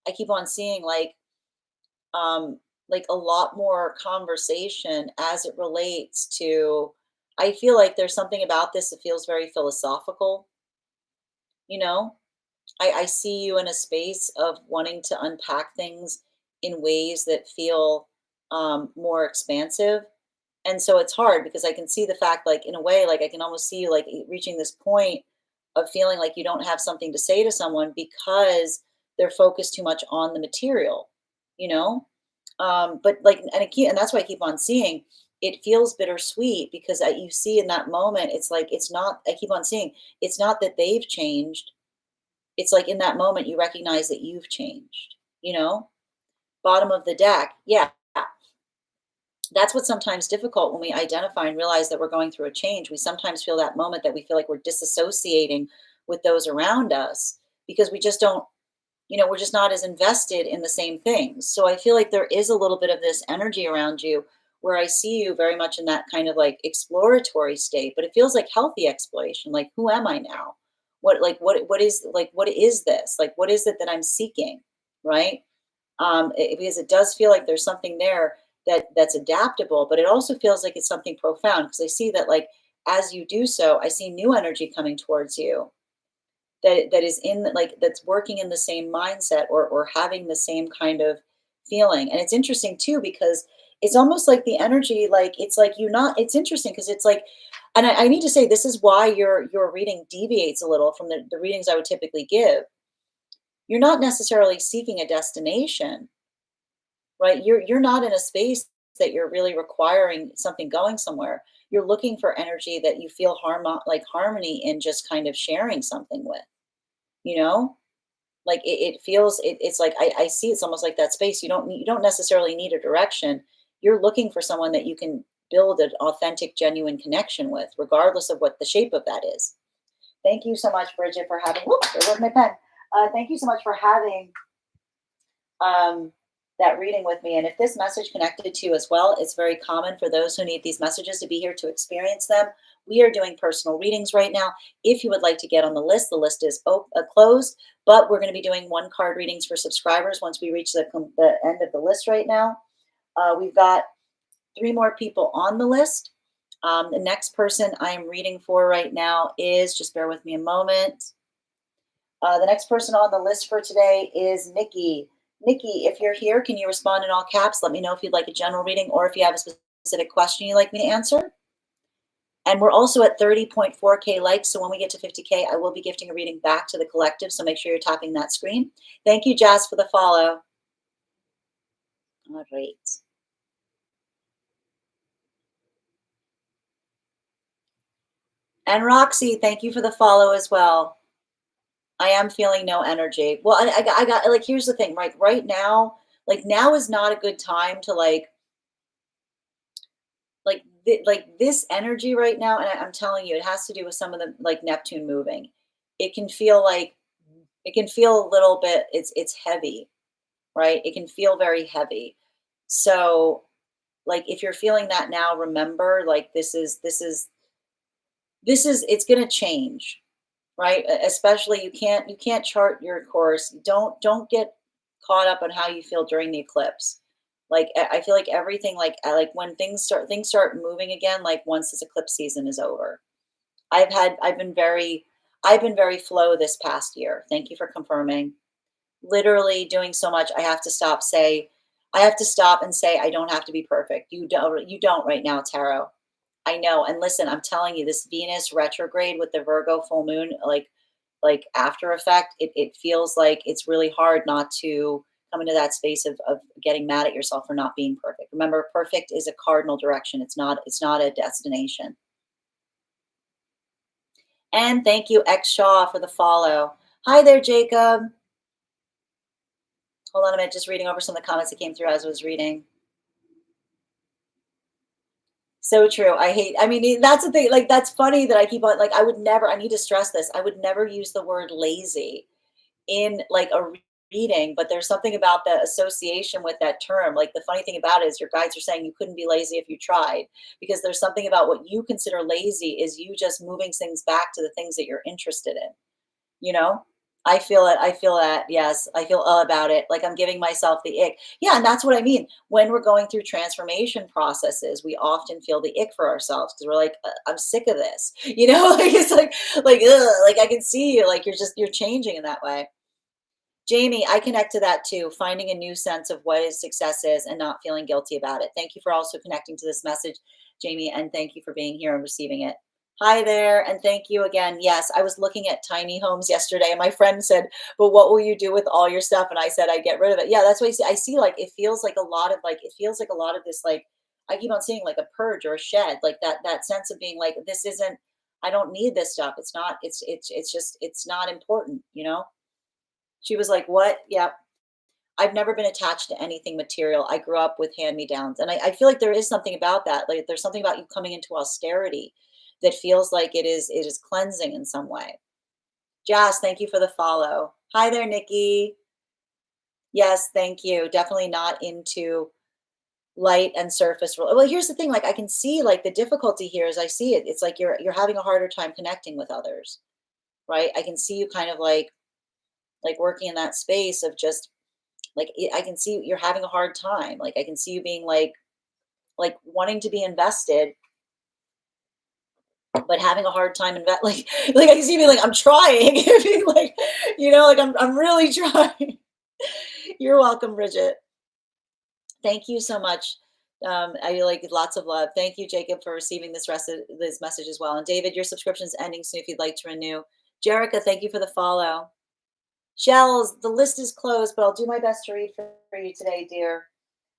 I keep on seeing um a lot more conversation as it relates to I feel like there's something about this that feels very philosophical, you know? I see you in a space of wanting to unpack things in ways that feel more expansive. And so it's hard because I can see the fact, like, in a way, like, I can almost see you, like, reaching this point of feeling like you don't have something to say to someone because they're focused too much on the material, you know? But, like, and that's why I keep on seeing it feels bittersweet because you see in that moment, it's like, it's not, I keep on seeing, it's not that they've changed. It's like in that moment, you recognize that you've changed, you know? Bottom of the deck. Yeah, that's what's sometimes difficult when we identify and realize that we're going through a change. We sometimes feel that moment that we feel like we're disassociating with those around us because we just don't, we're just not as invested in the same things. So I feel like there is a little bit of this energy around you where I see you very much in that kind of like exploratory state, but it feels like healthy exploration. Like, who am I now? What is this? Like, what is it that I'm seeking? Right? Because it does feel like there's something there that's adaptable, but it also feels like it's something profound because I see that like as you do so, I see new energy coming towards you that is in that's working in the same mindset or having the same kind of feeling. And it's interesting too because it's almost like the energy, like it's like you not. It's interesting because it's like, and I need to say this is why your reading deviates a little from the readings I would typically give. You're not necessarily seeking a destination, right? You're not in a space that you're really requiring something going somewhere. You're looking for energy that you feel harmony in just kind of sharing something with, you know? Like it feels it's like I see it's almost like that space. You don't necessarily need a direction. You're looking for someone that you can build an authentic, genuine connection with, regardless of what the shape of that is. Thank you so much, Bridget, for having. Whoops, there was my pen. Thank you so much for having um, that reading with me. And if this message connected to you as well, it's very common for those who need these messages to be here to experience them. We are doing personal readings right now. If you would like to get on the list is closed, but we're going to be doing one card readings for subscribers once we reach the end of the list right now. We've got 3 more people on the list. The next person I am reading for right now is, just bear with me a moment. The next person on the list for today is Nikki. Nikki, if you're here, can you respond in all caps? Let me know if you'd like a general reading or if you have a specific question you'd like me to answer. And we're also at 30.4K likes. So when we get to 50K, I will be gifting a reading back to the collective. So make sure you're tapping that screen. Thank you, Jazz, for the follow. All right. And Roxy, thank you for the follow as well. I am feeling no energy. Well, I got like, here's the thing, right now, like now is not a good time to this energy right now, and I'm telling you, it has to do with some of the like Neptune moving. It can feel like it can feel a little bit. It's heavy, right? It can feel very heavy. So, like if you're feeling that now, remember, like this is it's going to change, right? Especially you can't chart your course. Don't get caught up on how you feel during the eclipse. Like I feel like everything like when things start moving again like once this eclipse season is over. I've been very flow this past year. Thank you for confirming. Literally doing so much I have to stop and say I don't have to be perfect. You don't right now, Tarot. I know. And listen, I'm telling you, this Venus retrograde with the Virgo full moon, like after effect, it feels like it's really hard not to come into that space of getting mad at yourself for not being perfect. Remember, perfect is a cardinal direction. It's not a destination. And thank you, X Shaw, for the follow. Hi there, Jacob. Hold on a minute, just reading over some of the comments that came through as I was reading. So true. That's the thing. Like, that's funny that I keep on, like, I need to stress this. I would never use the word lazy in like a reading, but there's something about the association with that term. Like the funny thing about it is your guides are saying you couldn't be lazy if you tried, because there's something about what you consider lazy is you just moving things back to the things that you're interested in, you know? I feel it. I feel that. Yes, I feel about it. Like I'm giving myself the ick. Yeah, and that's what I mean. When we're going through transformation processes, we often feel the ick for ourselves because we're like, I'm sick of this." Like it's like, ugh, like I can see you, like you're changing in that way. Jamie, I connect to that too, finding a new sense of what is success is and not feeling guilty about it. Thank you for also connecting to this message, Jamie, and thank you for being here and receiving it. Hi there, and thank you again. Yes, I was looking at tiny homes yesterday, and my friend said, "But what will you do with all your stuff?" And I said, "I get rid of it." Yeah, that's what I see. I see, like it feels like a lot of this, like I keep on seeing like a purge or a shed, like that sense of being like, this isn't. I don't need this stuff. It's not. It's just. It's not important. She was like, "What?" Yeah. I've never been attached to anything material. I grew up with hand-me-downs. And I feel like there is something about that. Like there's something about you coming into austerity that feels like it is cleansing in some way. Jazz, thank you for the follow. Hi there, Nikki. Yes, thank you. Definitely not into light and surface. Well, here's the thing, like I can see like the difficulty here as I see it. It's like you're having a harder time connecting with others, right? I can see you kind of like working in that space of just like I can see you're having a hard time. Like I can see you being like wanting to be invested, but having a hard time like I can see you being like I'm trying, being like like I'm really trying. You're welcome, Bridget. Thank you so much. I like lots of love. Thank you, Jacob, for receiving this message as well. And David, your subscription is ending soon if you'd like to renew. Jerica, thank you for the follow. Shells, the list is closed, but I'll do my best to read for you today, dear.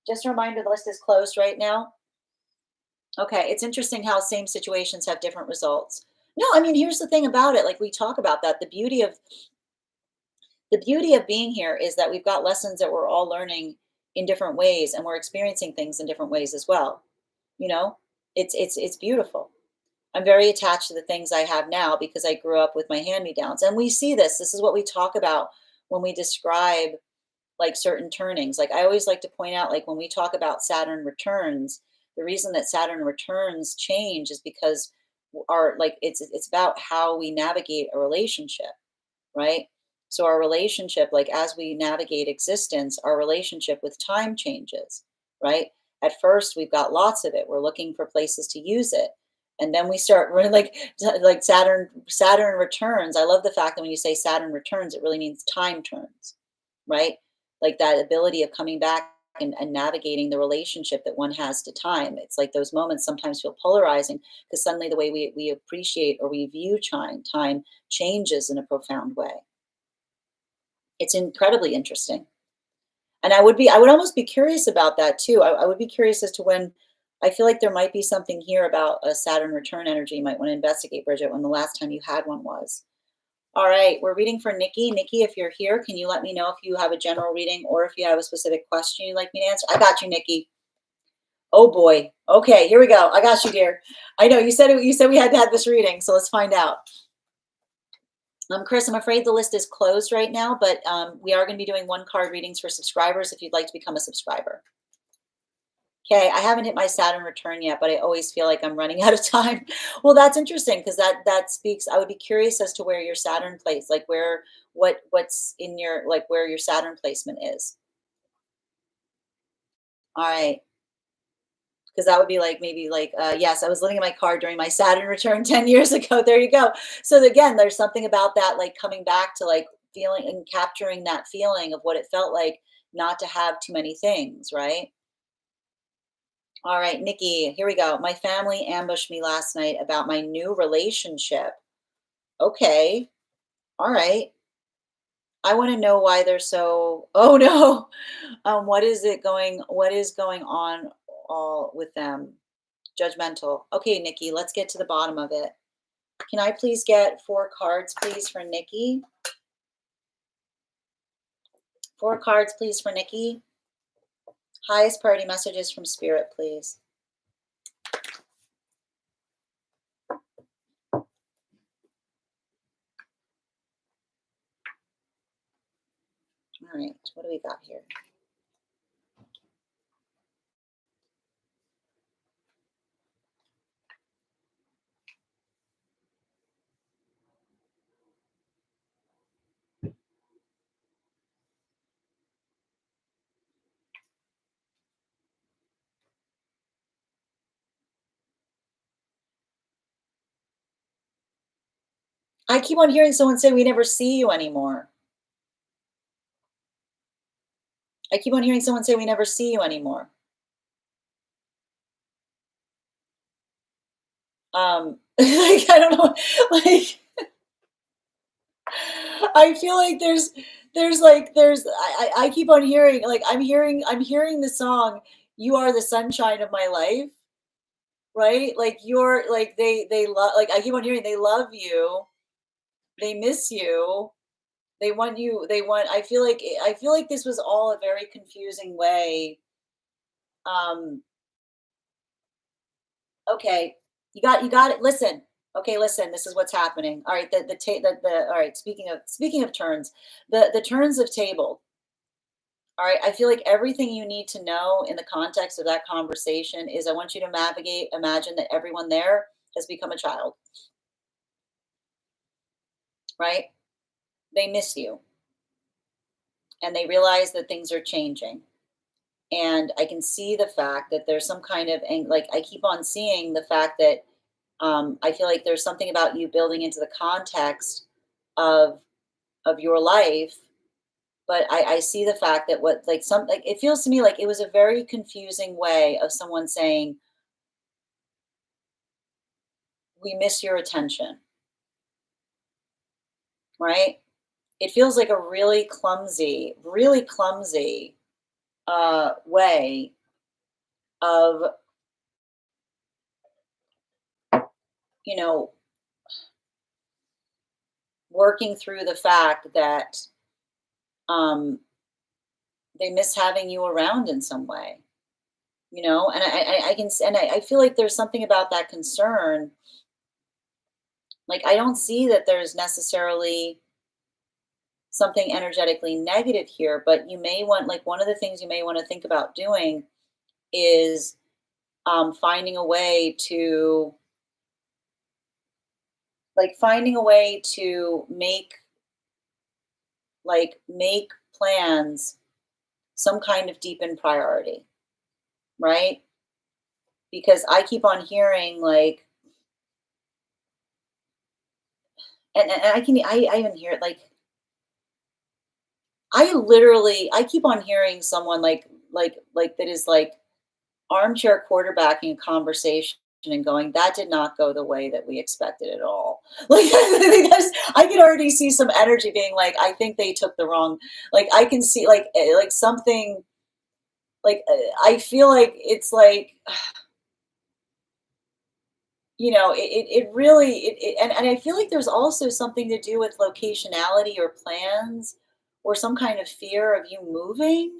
Just a reminder, the list is closed right now. Okay, it's interesting how same situations have different results. No, I mean, here's the thing about it. Like we talk about that, the beauty of being here is that we've got lessons that we're all learning in different ways, and we're experiencing things in different ways as well. You know, it's beautiful. I'm very attached to the things I have now because I grew up with my hand-me-downs, and we see this. This is what we talk about when we describe like certain turnings. Like I always like to point out, like when we talk about Saturn returns, the reason that Saturn returns change is because our like it's about how we navigate a relationship, right? So our relationship, like as we navigate existence, our relationship with time changes, right? At first, we've got lots of it. We're looking for places to use it. And then we start running like Saturn returns. I love the fact that when you say Saturn returns, it really means time turns, right? Like that ability of coming back and navigating the relationship that one has to time. It's like those moments sometimes feel polarizing because suddenly the way we appreciate or we view time changes in a profound way. It's incredibly interesting. And I would almost be curious about that too. I would be curious as to when I feel like there might be something here about a Saturn return energy you might want to investigate, Bridget, when the last time you had one was. All right, we're reading for Nikki. Nikki, if you're here, can you let me know if you have a general reading or if you have a specific question you'd like me to answer? I got you, Nikki. Oh boy. Okay, here we go. I got you, dear. I know you said we had to have this reading, so let's find out. Chris, I'm afraid the list is closed right now, but we are going to be doing one card readings for subscribers if you'd like to become a subscriber. Okay, I haven't hit my Saturn return yet, but I always feel like I'm running out of time. Well, that's interesting because that speaks. I would be curious as to where your Saturn place, like what's in your like where your Saturn placement is. All right, because that would be like maybe like yes, I was looking at my card during my Saturn return 10 years ago. There you go. So again, there's something about that, like coming back to like feeling and capturing that feeling of what it felt like not to have too many things, right? All right, Nikki, here we go. My family ambushed me last night about my new relationship. Okay. All right. I want to know why they're so, oh no. What is going on all with them? Judgmental. Okay, Nikki, let's get to the bottom of it. Can I please get 4 cards, please, for Nikki? 4 cards, please, for Nikki. Highest priority messages from Spirit, please. All right, what do we got here? I keep on hearing someone say, "We never see you anymore." I keep on hearing someone say, "We never see you anymore." Like, I don't know, like, I feel like I keep on hearing, like, I'm hearing the song, "You Are the Sunshine of My Life," right? Like, you're like, they love, like, I keep on hearing they love you, they miss you, they want you, they want I feel like this was all a very confusing way, um okay, you got it. Listen. Okay, listen. This is what's happening. All right, the all right. Speaking of turns, the turns of table. All right, I feel like everything you need to know in the context of that conversation is I want you to navigate. Imagine that everyone there has become a child, right? They miss you, and they realize that things are changing. And I can see the fact that there's some kind of like I keep on seeing the fact that I feel like there's something about you building into the context of your life, but I see the fact that what like some like it feels to me like it was a very confusing way of someone saying, "We miss your attention," right? It feels like a really clumsy way of, you know, working through the fact that um, they miss having you around in some way, and I can and I feel like there's something about that concern. Like, I don't see that there's necessarily something energetically negative here, but you may want, like, one of the things you may want to think about doing is finding a way to, make, make plans some kind of deepened priority, right? Because I keep on hearing, like, and I even hear it, like, I keep on hearing someone like that is like armchair quarterbacking a conversation and going, "That did not go the way that we expected at all." Like, I can already see some energy being like, "I think they took the wrong," like, I can see, like something, I feel like it's like, it really, and I feel like there's also something to do with locationality or plans or some kind of fear of you moving.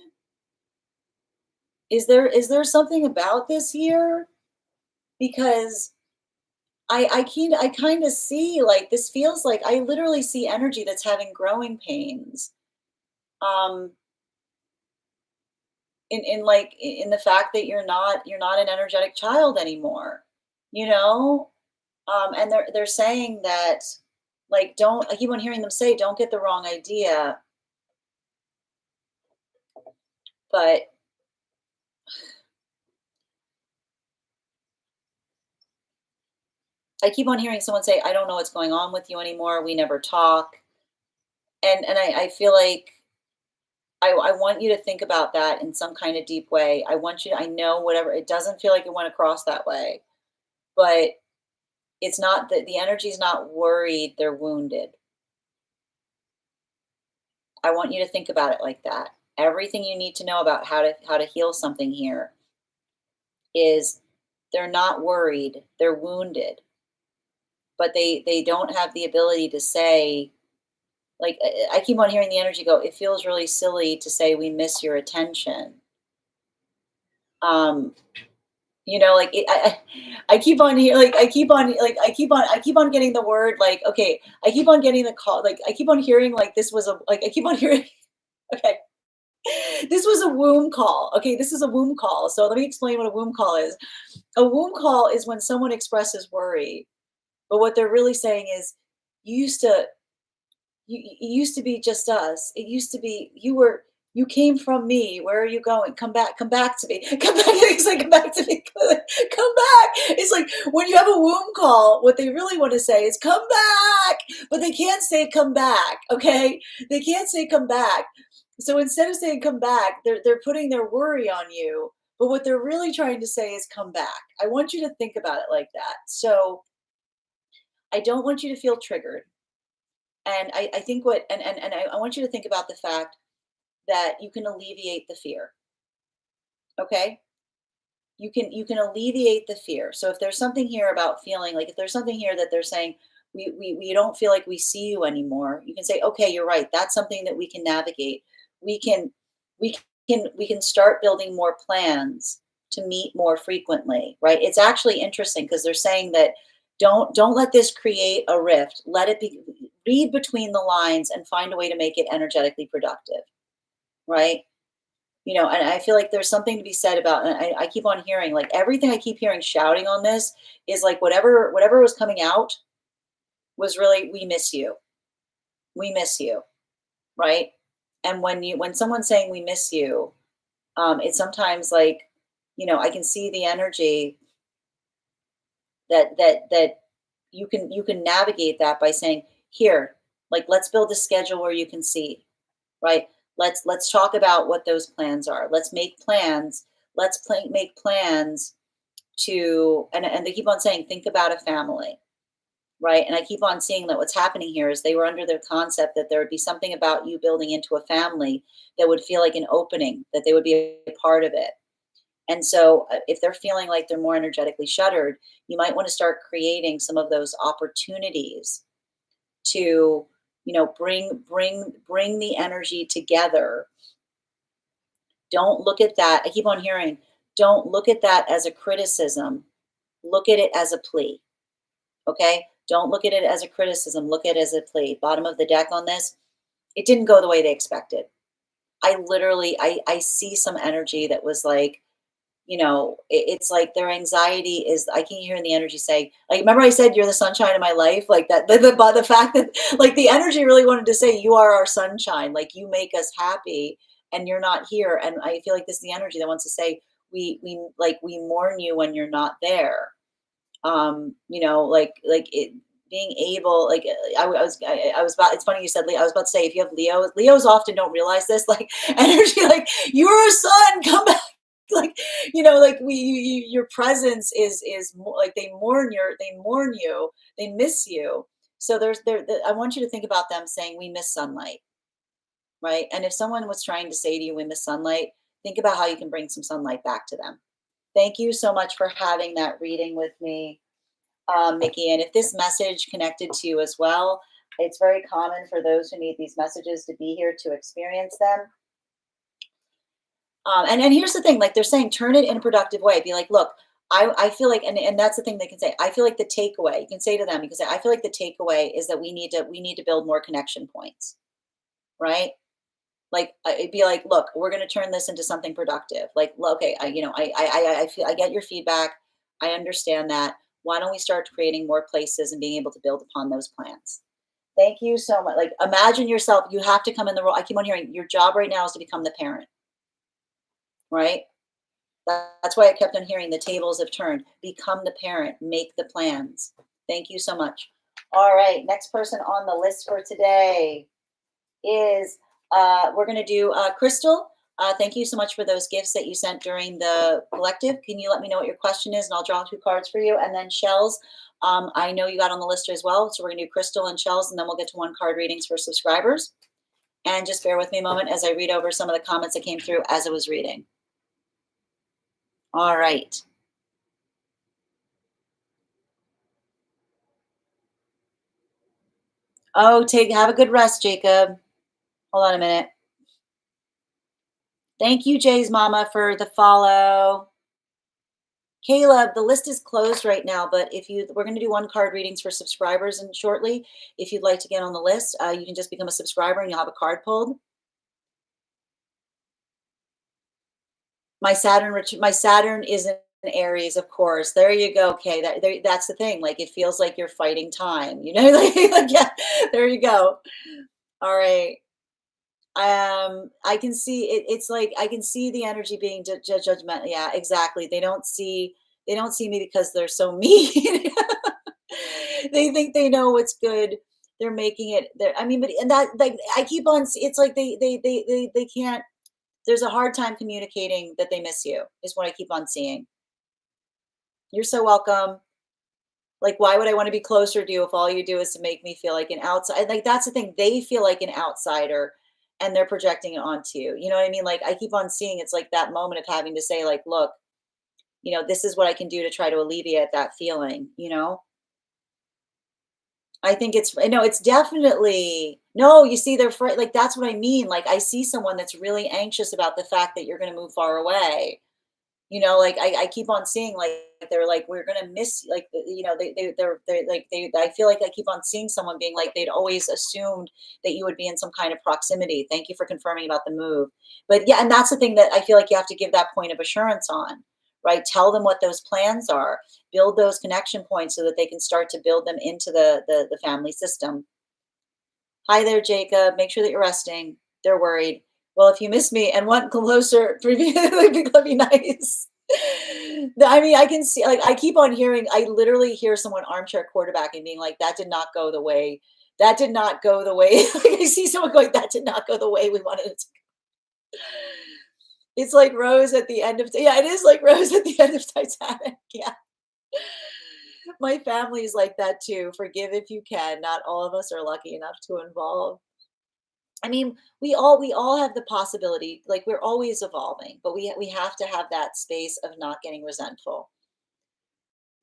Is there something about this year? Because I kind of see, like, this feels like I literally see energy that's having growing pains. Um in the fact that you're not an energetic child anymore. You know? And they're saying that, like, don't I keep on hearing them say, don't get the wrong idea, but I keep on hearing someone say, I don't know what's going on with you anymore. We never talk. And I feel like I want you to think about that in some kind of deep way. I want you to, I know whatever, it doesn't feel like it went across that way, but it's not that the energy's not worried, they're wounded. I want you to think about it like that. Everything you need to know about how to heal something here is they're not worried, they're wounded, but they don't have the ability to say, like, I keep on hearing the energy go, it feels really silly to say we miss your attention. Um, like, I keep on here, like, I keep on getting the word, like, okay, I keep on getting the call, like, I keep on hearing, like, this was a, like, I keep on hearing. Okay. This was a womb call. Okay, this is a womb call. So let me explain what a womb call is. A womb call is when someone expresses worry, but what they're really saying is, you used to it used to be just us. It used to be you came from me. Where are you going? Come back to me. Come back. It's like come back to me. Come back. It's like when you have a womb call, what they really want to say is come back, but they can't say come back. Okay, they can't say come back. So instead of saying come back, they're putting their worry on you. But what they're really trying to say is come back. I want you to think about it like that. So I don't want you to feel triggered. And I think what and I want you to think about the fact that you can alleviate the fear. Okay, you can alleviate the fear. So if there's something here about feeling like if there's something here that they're saying we don't feel like we see you anymore, you can say, okay, you're right, that's something that we can navigate. We can we can we can start building more plans to meet more frequently, right? It's actually interesting because they're saying that don't let this create a rift. Let it be, read between the lines and find a way to make it energetically productive, right? And I feel like there's something to be said about, and I keep on hearing, like everything I keep hearing shouting on this is like whatever was coming out was really, we miss you. We miss you, right? And when someone's saying we miss you, it's sometimes like, I can see the energy that you can navigate that by saying, here, like let's build a schedule where you can see, right? Let's talk about what those plans are. Let's make plans. Make plans to, and they keep on saying, think about a family, right? And I keep on seeing that what's happening here is they were under the concept that there would be something about you building into a family that would feel like an opening, that they would be a part of it. And so if they're feeling like they're more energetically shuttered, you might want to start creating some of those opportunities to, bring the energy together. Don't look at that. I keep on hearing, don't look at that as a criticism. Look at it as a plea. Okay? Don't look at it as a criticism. Look at it as a plea. Bottom of the deck on this. It didn't go the way they expected. I see some energy that was like, it's like their anxiety is, I can hear in the energy say, like, remember I said you're the sunshine of my life, like that, the fact that like the energy really wanted to say you are our sunshine, like you make us happy and you're not here. And I feel like this is the energy that wants to say, we mourn you when you're not there. Like it being able, like I was about, it's funny you said Leo. I was about to say, if you have Leos often don't realize this, like energy, like you're a sun, come back. Like, like your presence is like they mourn you, they miss you. So I want you to think about them saying we miss sunlight, right? And if someone was trying to say to you we miss sunlight, think about how you can bring some sunlight back to them. Thank you so much for having that reading with me, Mickey. And if this message connected to you as well, it's very common for those who need these messages to be here to experience them. And here's the thing, like they're saying, turn it in a productive way. Be like, look, I feel like, and that's the thing they can say. I feel like the takeaway, you can say to them, you can say, I feel like the takeaway is that we need to build more connection points, right? Like it'd be like, look, we're going to turn this into something productive. Like, okay, I feel, I get your feedback. I understand that. Why don't we start creating more places and being able to build upon those plans? Thank you so much. Like, imagine yourself, you have to come in the role. I keep on hearing your job right now is to become the parent, right? That's why I kept on hearing the tables have turned. Become the parent, make the plans. Thank you so much. All right, next person on the list for today is we're going to do Crystal. Thank you so much for those gifts that you sent during the collective. Can you let me know what your question is, and I'll draw two cards for you. And then Shells, I know you got on the list as well, so we're going to do Crystal and Shells, and then we'll get to one card readings for subscribers. And just bear with me a moment as I read over some of the comments that came through as I was reading. All right. Oh, have a good rest, Jacob. Hold on a minute. Thank you, Jay's mama, for the follow. Caleb, the list is closed right now, but we're going to do one card readings for subscribers and shortly. If you'd like to get on the list, you can just become a subscriber and you'll have a card pulled. My Saturn is in Aries, of course. There you go. Okay, that's the thing. Like it feels like you're fighting time, you know? Like yeah, there you go. All right. I can see it, it's like I can see the energy being judgmental. Yeah, exactly. They don't see me because they're so mean. They think they know what's good. They're making it there. I mean, but and that like I keep on it's like they can't there's a hard time communicating that they miss you, is what I keep on seeing. You're so welcome. Like, why would I want to be closer to you if all you do is to make me feel like an outside? Like, that's the thing. They feel like an outsider and they're projecting it onto you. You know what I mean? Like, I keep on seeing it's like that moment of having to say, like, look, this is what I can do to try to alleviate that feeling, you know? I think it's, no, it's definitely, no, you see, they're afraid. Like, that's what I mean. Like, I see someone that's really anxious about the fact that you're going to move far away. Like I keep on seeing like they're like we're gonna miss like they're like I feel like I keep on seeing someone being like they'd always assumed that you would be in some kind of proximity. Thank you for confirming about the move. But yeah, and that's the thing that I feel like you have to give that point of assurance on, right? Tell them what those plans are, build those connection points so that they can start to build them into the family system. Hi there, Jacob. Make sure that you're resting. They're worried. Well, if you miss me and want closer, that'd be nice. I mean, I can see, like, I keep on hearing, I literally hear someone armchair quarterbacking being like, that did not go the way, that did not go the way. Like, I see someone going, that did not go the way we wanted it to. It's like Rose at the end of, yeah, it is like Rose at the end of Titanic. Yeah. My family is like that too. Forgive if you can. Not all of us are lucky enough to involve. I mean, we all have the possibility, like we're always evolving, but we have to have that space of not getting resentful,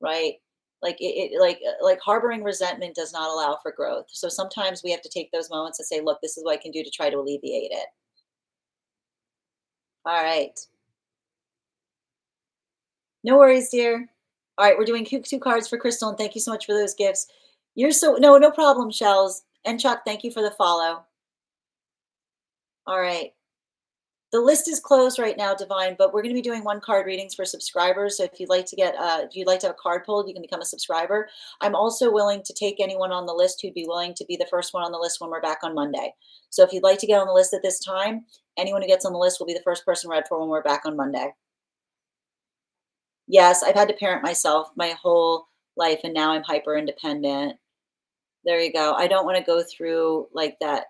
right? Like like harboring resentment does not allow for growth. So sometimes we have to take those moments and say, look, this is what I can do to try to alleviate it. All right. No worries, dear. All right, we're doing two cards for Crystal, and thank you so much for those gifts. You're so no problem, Shells. And Chuck, thank you for the follow. All right. The list is closed right now, Divine, but we're going to be doing one card readings for subscribers. So if you'd like to have a card pulled, you can become a subscriber. I'm also willing to take anyone on the list who'd be willing to be the first one on the list when we're back on Monday. So if you'd like to get on the list at this time, anyone who gets on the list will be the first person read for when we're back on Monday. Yes, I've had to parent myself my whole life, and now I'm hyper independent. There you go. I don't want to go through like that.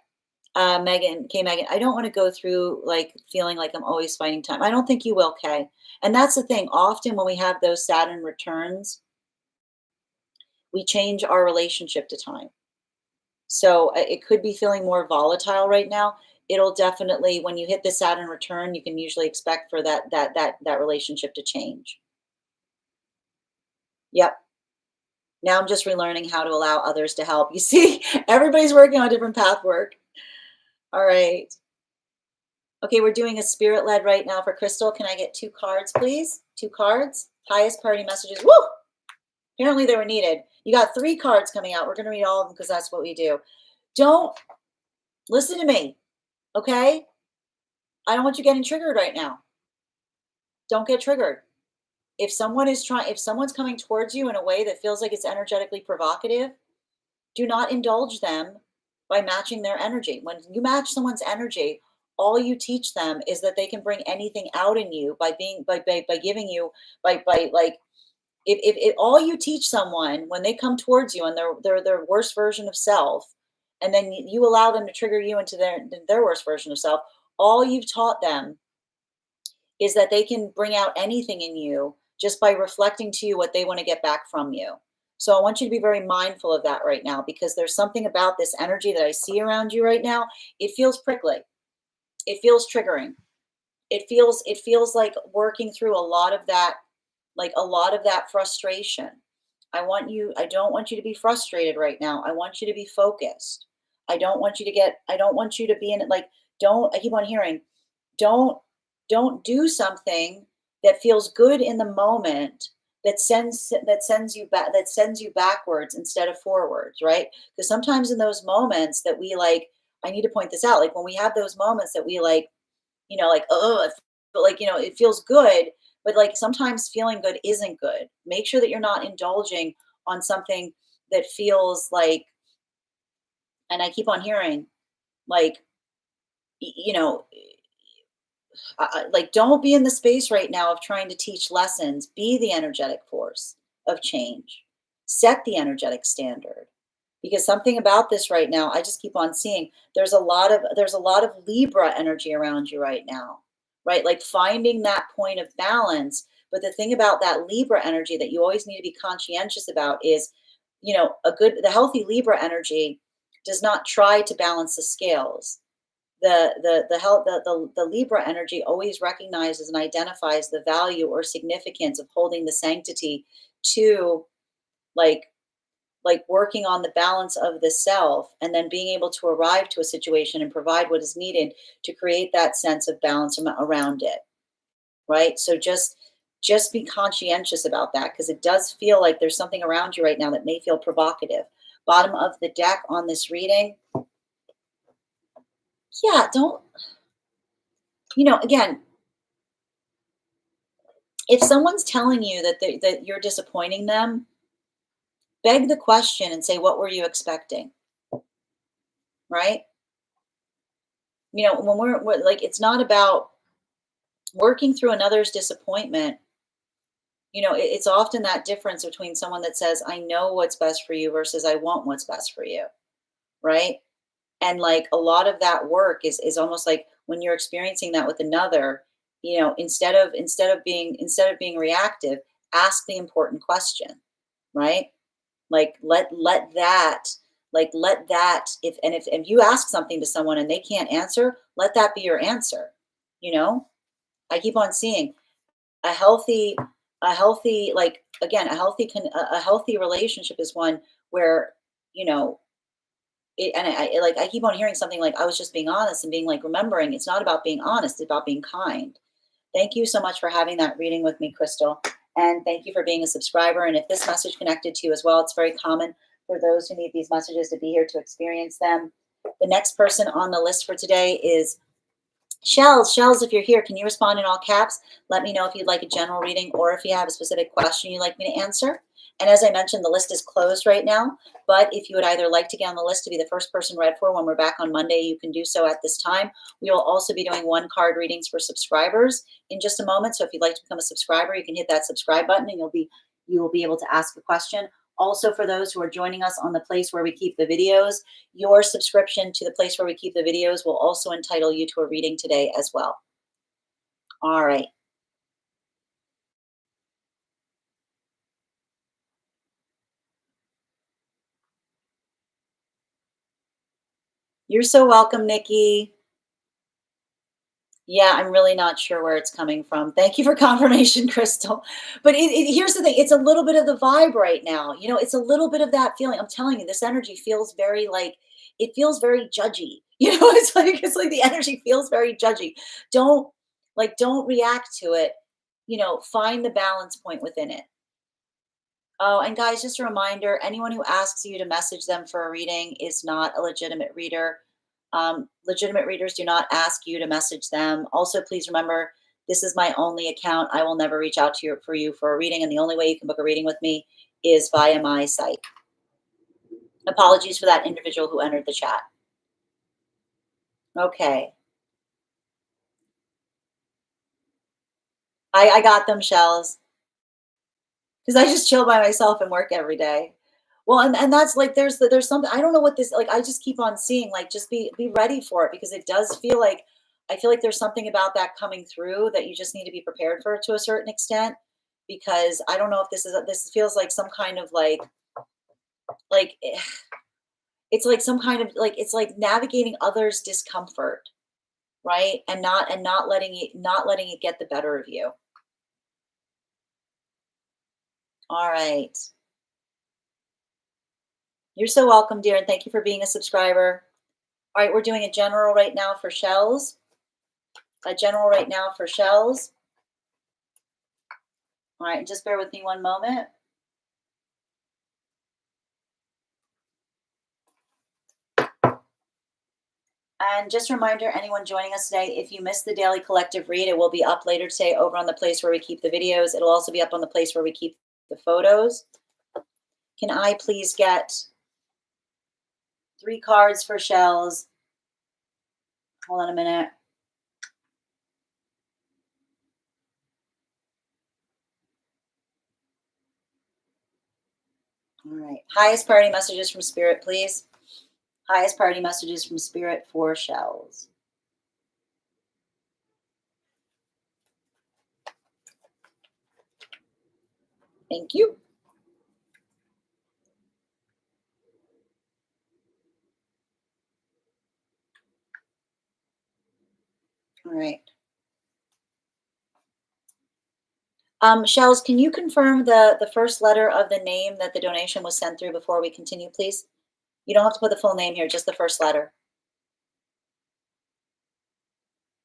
Megan, I don't want to go through like feeling like I'm always fighting time. I don't think you will, Kay. And that's the thing. Often when we have those Saturn returns, we change our relationship to time. So it could be feeling more volatile right now. It'll definitely, when you hit the Saturn return, you can usually expect for that relationship to change. Yep. Now I'm just relearning how to allow others to help. You see, everybody's working on different path work. All right. Okay, we're doing a spirit led right now for Crystal. Can I get two cards, please? Two cards. Highest priority messages. Woo! Apparently they were needed. You got three cards coming out. We're going to read all of them because that's what we do. Don't listen to me, okay? I don't want you getting triggered right now. Don't get triggered. If someone's coming towards you in a way that feels like it's energetically provocative, do not indulge them by matching their energy. When you match someone's energy, all you teach them is that they can bring anything out in you by being by giving you by like if all you teach someone when they come towards you and their worst version of self, and then you allow them to trigger you into their worst version of self, all you've taught them is that they can bring out anything in you just by reflecting to you what they want to get back from you. So I want you to be very mindful of that right now, because there's something about this energy that I see around you right now. It feels prickly. It feels triggering. It feels like working through a lot of that, like a lot of that frustration. I don't want you to be frustrated right now. I want you to be focused. I don't want you to be in it like, don't, I keep on hearing, don't do something that feels good in the moment that sends you backwards instead of forwards, right? Because sometimes in those moments that we like, I need to point this out, like when we have those moments that we like, like, oh, but like, it feels good, but like sometimes feeling good isn't good. Make sure that you're not indulging on something that feels like, and I keep on hearing like, y- you know, like don't be in the space right now of trying to teach lessons. Be the energetic force of change. Set the energetic standard. Because something about this right now, I just keep on seeing there's a lot of Libra energy around you right now, right? Like finding that point of balance. But the thing about that Libra energy that you always need to be conscientious about is, the healthy Libra energy does not try to balance the scales. The Libra energy always recognizes and identifies the value or significance of holding the sanctity to, like working on the balance of the self, and then being able to arrive to a situation and provide what is needed to create that sense of balance around it, right? So just be conscientious about that, because it does feel like there's something around you right now that may feel provocative. Bottom of the deck on this reading, yeah, don't, again, if someone's telling you that you're disappointing them, beg the question and say, what were you expecting? Right? When we're like, it's not about working through another's disappointment. It's often that difference between someone that says, I know what's best for you versus I want what's best for you. Right? And like a lot of that work is almost like when you're experiencing that with another, instead of being reactive, ask the important question, right? Like let that if you ask something to someone and they can't answer, let that be your answer. You know? I keep on seeing a healthy like again, a healthy relationship is one where, you know, like I keep on hearing something like I was just being honest and being like remembering it's not about being honest, it's about being kind. Thank you so much for having that reading with me, Crystal. And thank you for being a subscriber. And if this message connected to you as well, it's very common for those who need these messages to be here to experience them. The next person on the list for today is Shells. Shells, if you're here, can you respond in all caps? Let me know if you'd like a general reading or if you have a specific question you'd like me to answer. And as I mentioned, the list is closed right now. But if you would either like to get on the list to be the first person read for when we're back on Monday, you can do so at this time. We will also be doing one card readings for subscribers in just a moment. So if you'd like to become a subscriber, you can hit that subscribe button and you will be able to ask a question. Also, for those who are joining us on the place where we keep the videos, your subscription to the place where we keep the videos will also entitle you to a reading today as well. All right. You're so welcome, Nikki. Yeah, I'm really not sure where it's coming from. Thank you for confirmation, Crystal. But here's the thing, it's a little bit of the vibe right now. It's a little bit of that feeling. I'm telling you, this energy feels very like it feels very judgy. It's like the energy feels very judgy. Don't react to it. Find the balance point within it. Oh, and guys, just a reminder, anyone who asks you to message them for a reading is not a legitimate reader. Legitimate readers do not ask you to message them. Also, please remember, this is my only account. I will never reach out to you for a reading, and the only way you can book a reading with me is via my site. Apologies for that individual who entered the chat. Okay. I got them, Shells. Because I just chill by myself and work every day. Well, and that's like there's something I don't know what this like. I just keep on seeing like just be ready for it, because it does feel like I feel like there's something about that coming through that you just need to be prepared for to a certain extent. Because I don't know if this feels like some kind of like it's like some kind of like it's like navigating others' discomfort, right? And not letting it get the better of you. All right. You're so welcome, dear, and thank you for being a subscriber. All right, we're doing a general right now for Shells. A general right now for Shells. All right, just bear with me one moment. And just a reminder, anyone joining us today, if you missed the daily collective read, it will be up later today over on the place where we keep the videos. It'll also be up on the place where we keep the photos. Can I please get 3 cards for shells? Hold on a minute. All right. Highest priority messages from Spirit, please. Highest priority messages from Spirit for shells. Thank you. All right. Shells, can you confirm the first letter of the name that the donation was sent through before we continue, please? You don't have to put the full name here, just the first letter.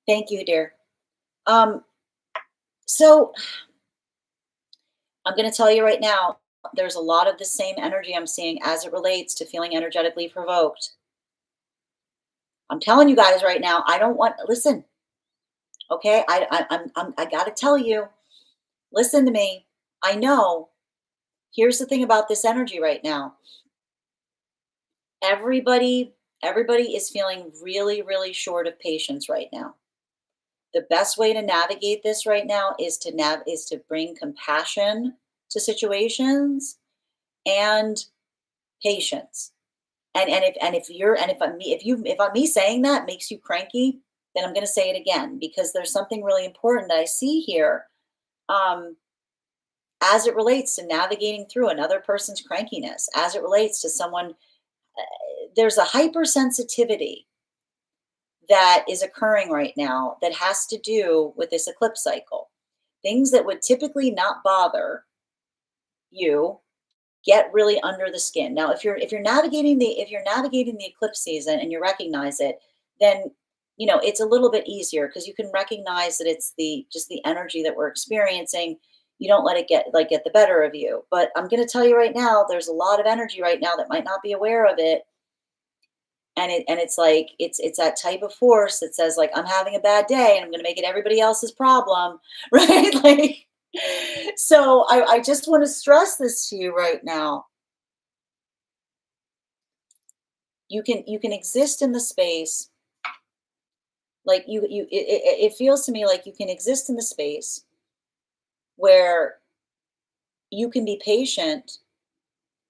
Thank you, dear. Um, so I'm going to tell you right now, there's a lot of the same energy I'm seeing as it relates to feeling energetically provoked. I'm telling you guys right now, I don't want, listen, okay? I got to tell you, listen to me. I know. Here's the thing about this energy right now. Everybody is feeling really, really short of patience right now. The best way to navigate this right now is to bring compassion to situations and patience. If I'm me saying that makes you cranky, then I'm going to say it again because there's something really important that I see here, um, as it relates to navigating through another person's crankiness, as it relates to someone. There's a hypersensitivity that is occurring right now that has to do with this eclipse cycle. Things that would typically not bother you get really under the skin. Now, if you're navigating the eclipse season and you recognize it, then it's a little bit easier because you can recognize that it's the just the energy that we're experiencing. You don't let it get the better of you. But I'm going to tell you right now, there's a lot of energy right now that might not be aware of it, it's like it's that type of force that says like I'm having a bad day and I'm going to make it everybody else's problem, right? Like, so I just want to stress this to you right now. You can exist in the space, like it feels to me like you can exist in the space where you can be patient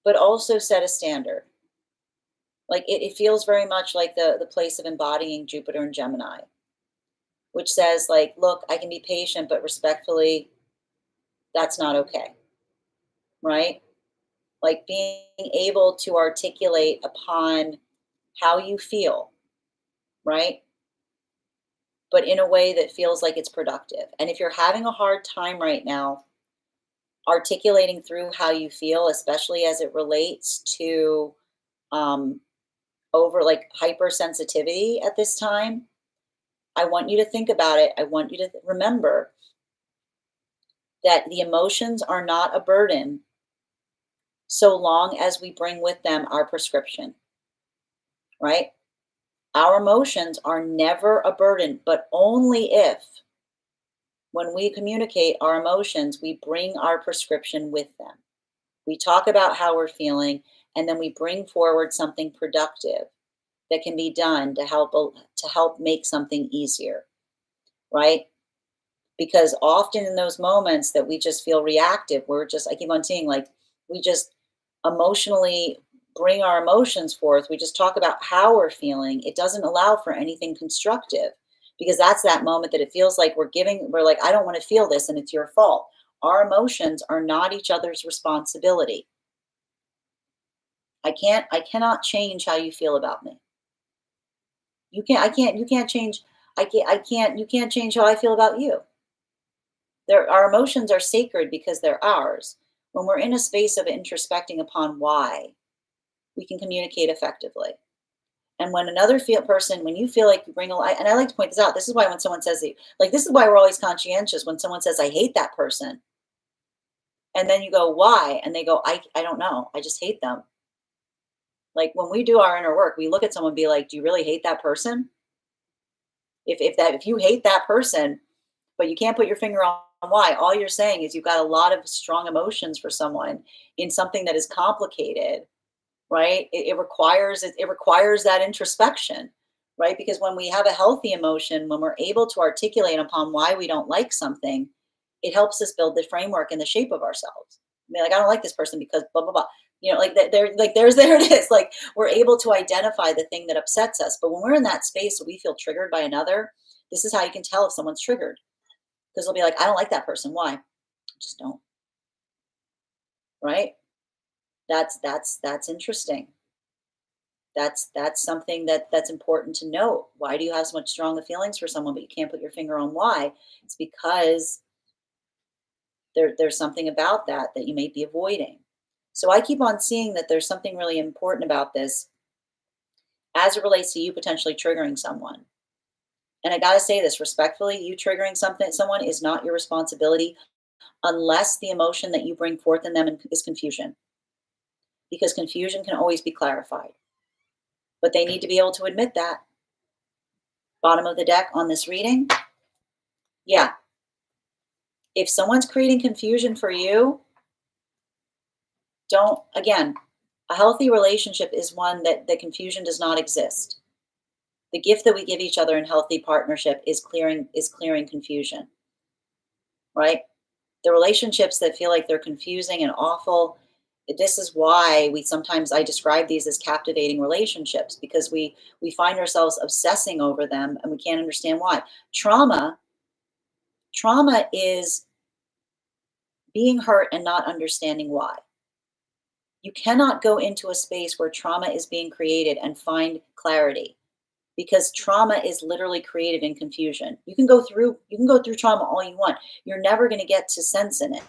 but also set a standard. Like it feels very much like the place of embodying Jupiter and Gemini, which says like, look, I can be patient but respectfully, that's not okay, right? Like being able to articulate upon how you feel, right? But in a way that feels like it's productive. And if you're having a hard time right now articulating through how you feel, especially as it relates to um, over like hypersensitivity at this time, I want you to think about it. I want you to remember that the emotions are not a burden so long as we bring with them our prescription, right? Our emotions are never a burden, but only if, when we communicate our emotions, we bring our prescription with them. We talk about how we're feeling, and then we bring forward something productive that can be done to help make something easier, right? Because often in those moments that we just feel reactive, I keep on saying, like, we just emotionally bring our emotions forth. We just talk about how we're feeling. It doesn't allow for anything constructive because that's that moment that it feels like we're like, I don't want to feel this and it's your fault. Our emotions are not each other's responsibility. I cannot change how you feel about me. You can't change, you can't change how I feel about you. Our emotions are sacred because they're ours. When we're in a space of introspecting upon why, we can communicate effectively. And when when you feel like you bring and I like to point this out, this is why when someone says, like, this is why we're always conscientious when someone says, I hate that person. And then you go, why? And they go, I don't know. I just hate them. Like when we do our inner work, we look at someone and be like, do you really hate that person? If you hate that person, but you can't put your finger on why, all you're saying is you've got a lot of strong emotions for someone in something that is complicated, right? It requires that introspection, right? Because when we have a healthy emotion, when we're able to articulate upon why we don't like something, it helps us build the framework and the shape of ourselves. I mean, like, I don't like this person because blah blah blah. Like that. There, like there it is. Like, we're able to identify the thing that upsets us. But when we're in that space where we feel triggered by another, this is how you can tell if someone's triggered, because they'll be like, I don't like that person. Why? I just don't. Right? That's interesting. That's something that's important to note. Why do you have so much stronger feelings for someone, but you can't put your finger on why? It's because there's something about that you may be avoiding. So I keep on seeing that there's something really important about this as it relates to you potentially triggering someone. And I gotta say this respectfully: you triggering someone is not your responsibility unless the emotion that you bring forth in them is confusion, because confusion can always be clarified. But they need to be able to admit that. Bottom of the deck on this reading, yeah. If someone's creating confusion for you, don't, again, a healthy relationship is one that the confusion does not exist. The gift that we give each other in healthy partnership is clearing confusion, right? The relationships that feel like they're confusing and awful, this is why I describe these as captivating relationships, because we find ourselves obsessing over them and we can't understand why. Trauma is being hurt and not understanding why. You cannot go into a space where trauma is being created and find clarity, because trauma is literally created in confusion. You can go through trauma all you want. You're never going to get to sense in it.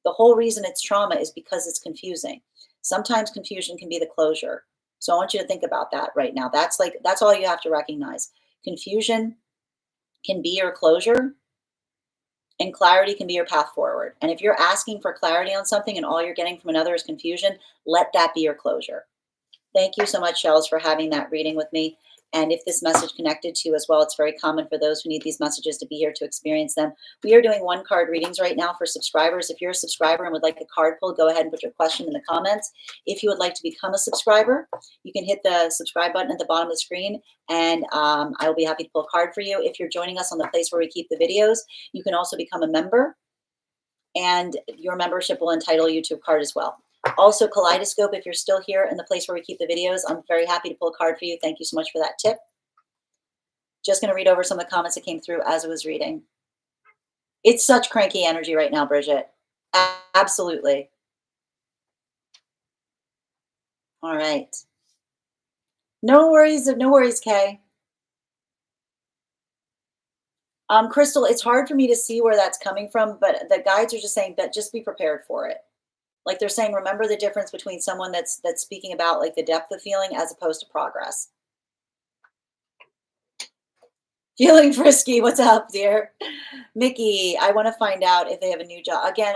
The whole reason it's trauma is because it's confusing. Sometimes confusion can be the closure. So I want you to think about that right now. That's all you have to recognize. Confusion can be your closure, and clarity can be your path forward. And if you're asking for clarity on something and all you're getting from another is confusion, let that be your closure. Thank you so much, Shells, for having that reading with me. And if this message connected to you as well, it's very common for those who need these messages to be here to experience them. We are doing one card readings right now for subscribers. If you're a subscriber and would like a card pull, go ahead and put your question in the comments. If you would like to become a subscriber, you can hit the subscribe button at the bottom of the screen, and I will be happy to pull a card for you. If you're joining us on the place where we keep the videos, you can also become a member, and your membership will entitle you to a card as well. Also, Kaleidoscope, if you're still here in the place where we keep the videos, I'm very happy to pull a card for you. Thank you so much for that tip. Just going to read over some of the comments that came through as I was reading. It's such cranky energy right now, Bridget. Absolutely. All right. No worries, Kay. Crystal, it's hard for me to see where that's coming from, but the guides are just saying that just be prepared for it. Like, they're saying, remember the difference between someone that's speaking about like the depth of feeling as opposed to progress. Feeling frisky. What's up, dear? Mickey, I want to find out if they have a new job. Again,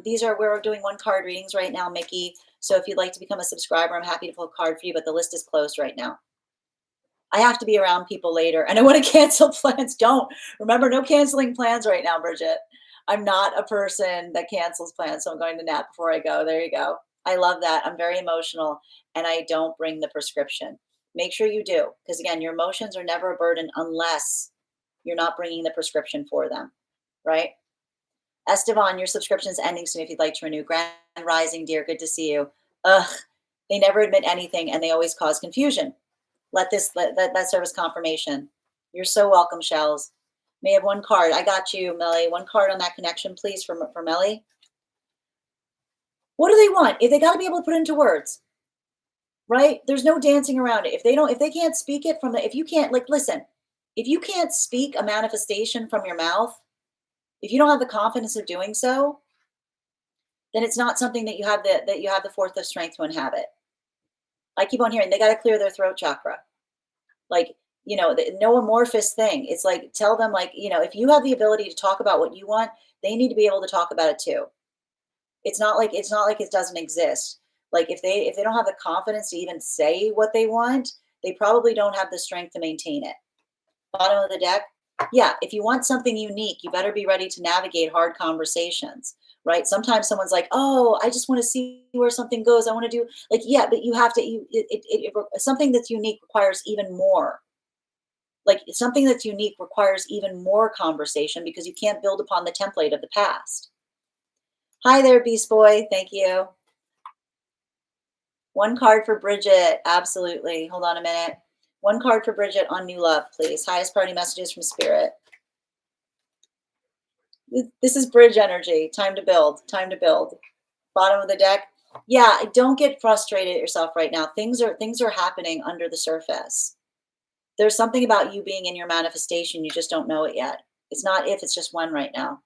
we're doing one card readings right now, Mickey. So if you'd like to become a subscriber, I'm happy to pull a card for you, but the list is closed right now. I have to be around people later, and I want to cancel plans. Don't. Remember, no canceling plans right now, Bridget. I'm not a person that cancels plans, so I'm going to nap before I go. There you go. I love that. I'm very emotional, and I don't bring the prescription. Make sure you do, because again, your emotions are never a burden unless you're not bringing the prescription for them, right? Esteban, your subscription's ending soon if you'd like to renew. Grand Rising, dear, good to see you. Ugh, they never admit anything, and they always cause confusion. Let that serve as confirmation. You're so welcome, Shells. May have one card. I got you, Melly. One card on that connection, please, for Melly. What do they want? If they got to be able to put it into words, right? There's no dancing around it. If they can't speak it if you can't, like, listen, if you can't speak a manifestation from your mouth, if you don't have the confidence of doing so, then it's not something that you have the fourth of strength to inhabit. I keep on hearing they got to clear their throat chakra. Like, the no amorphous thing. It's like, tell them, like, if you have the ability to talk about what you want, they need to be able to talk about it too. It's not like it doesn't exist. Like, if they don't have the confidence to even say what they want, they probably don't have the strength to maintain it. Bottom of the deck. Yeah, if you want something unique, you better be ready to navigate hard conversations, right? Sometimes someone's like, "Oh, I just want to see where something goes. I want to do like, yeah, but you have to. Something that's unique requires even more. Like something that's unique requires even more conversation because you can't build upon the template of the past." Hi there, Beast Boy. Thank you. One card for Bridget. Absolutely. Hold on a minute. One card for Bridget on new love, please. Highest party messages from Spirit. This is bridge energy. Time to build. Time to build. Bottom of the deck. Yeah, don't get frustrated at yourself right now. Things are happening under the surface. There's something about you being in your manifestation. You just don't know it yet. It's not if, it's just when right now.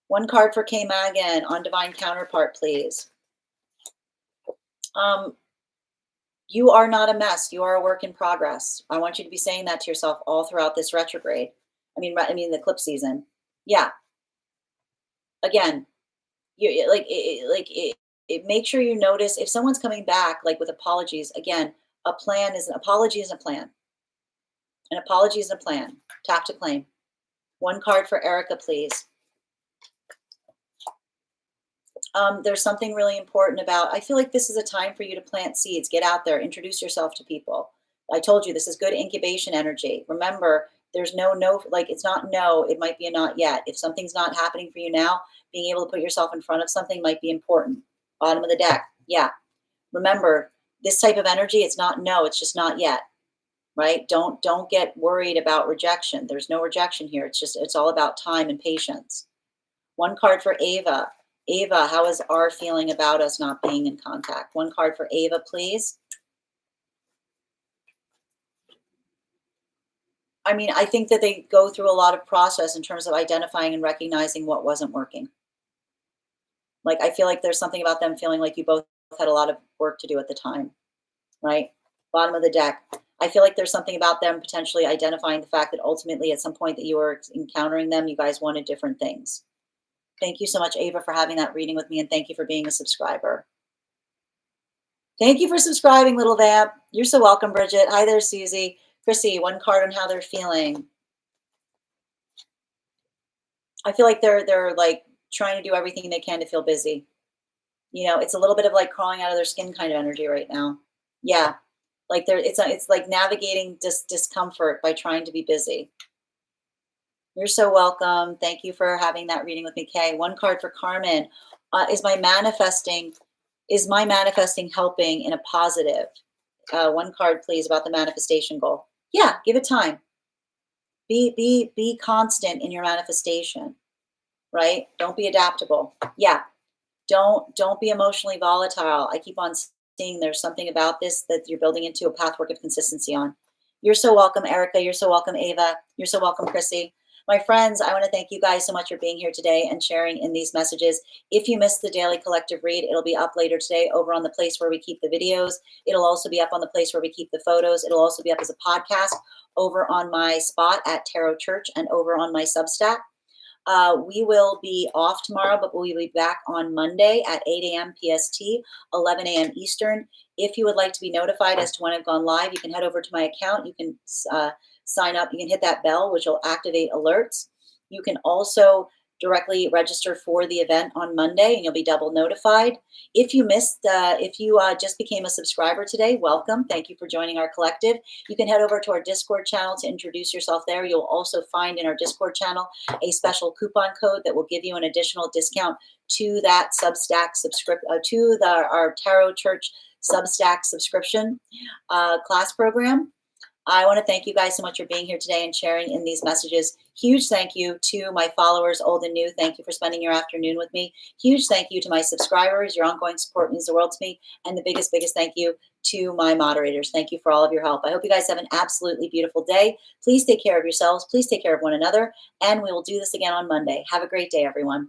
One card for K Magan on divine counterpart, please. You are not a mess. You are a work in progress. I want you to be saying that to yourself all throughout this retrograde. I mean the eclipse season. Yeah. Again, you make sure you notice if someone's coming back like with apologies. Again, a plan is an apology is a plan. An apology is a plan. Tap to claim. One card for Erica, please. There's something really important about, I feel like this is a time for you to plant seeds, get out there, introduce yourself to people. I told you this is good incubation energy. Remember, there's no, like it's not no, it might be a not yet. If something's not happening for you now, being able to put yourself in front of something might be important. Bottom of the deck. Yeah. Remember, this type of energy, it's not no, it's just not yet. Right? Don't get worried about rejection. There's no rejection here. It's all about time and patience. One card for Ava. Ava, how is R feeling about us not being in contact? One card for Ava, please. I mean, I think that they go through a lot of process in terms of identifying and recognizing what wasn't working. Like, I feel like there's something about them feeling like you both had a lot of work to do at the time, right? Bottom of the deck. I feel like there's something about them potentially identifying the fact that ultimately at some point that you were encountering them, you guys wanted different things. Thank you so much, Ava, for having that reading with me, and thank you for being a subscriber. Thank you for subscribing, little vamp. You're so welcome, Bridget. Hi there, Susie. Chrissy, one card on how they're feeling. I feel like they're like trying to do everything they can to feel busy. You know, it's a little bit of like crawling out of their skin kind of energy right now. Yeah, like it's like navigating discomfort by trying to be busy. You're so welcome. Thank you for having that reading with me, Kay. One card for Carmen. Is my manifesting helping in a positive? One card, please, about the manifestation goal. Yeah, give it time. Be constant in your manifestation, right? Don't be adaptable. Yeah. Don't be emotionally volatile. I keep on seeing there's something about this that you're building into a pathwork of consistency on. You're so welcome, Erica. You're so welcome, Ava. You're so welcome, Chrissy. My friends, I want to thank you guys so much for being here today and sharing in these messages. If you missed the daily collective read, it'll be up later today over on the place where we keep the videos. It'll also be up on the place where we keep the photos. It'll also be up as a podcast over on my spot at Tarot Church and over on my Substack. We will be off tomorrow, but we'll be back on Monday at 8 a.m. PST, 11 a.m. Eastern. If you would like to be notified as to when I've gone live, you can head over to my account. You can sign up. You can hit that bell, which will activate alerts. You can also directly register for the event on Monday, and you'll be double notified. If you just became a subscriber today, welcome. Thank you for joining our collective. You can head over to our Discord channel to introduce yourself there. You'll also find in our Discord channel a special coupon code that will give you an additional discount to that Substack our Tarot Church Substack subscription class program. I want to thank you guys so much for being here today and sharing in these messages. Huge thank you to my followers, old and new. Thank you for spending your afternoon with me. Huge thank you to my subscribers. Your ongoing support means the world to me. And the biggest thank you to my moderators. Thank you for all of your help. I hope you guys have an absolutely beautiful day. Please take care of yourselves. Please take care of one another. And we will do this again on Monday. Have a great day, everyone.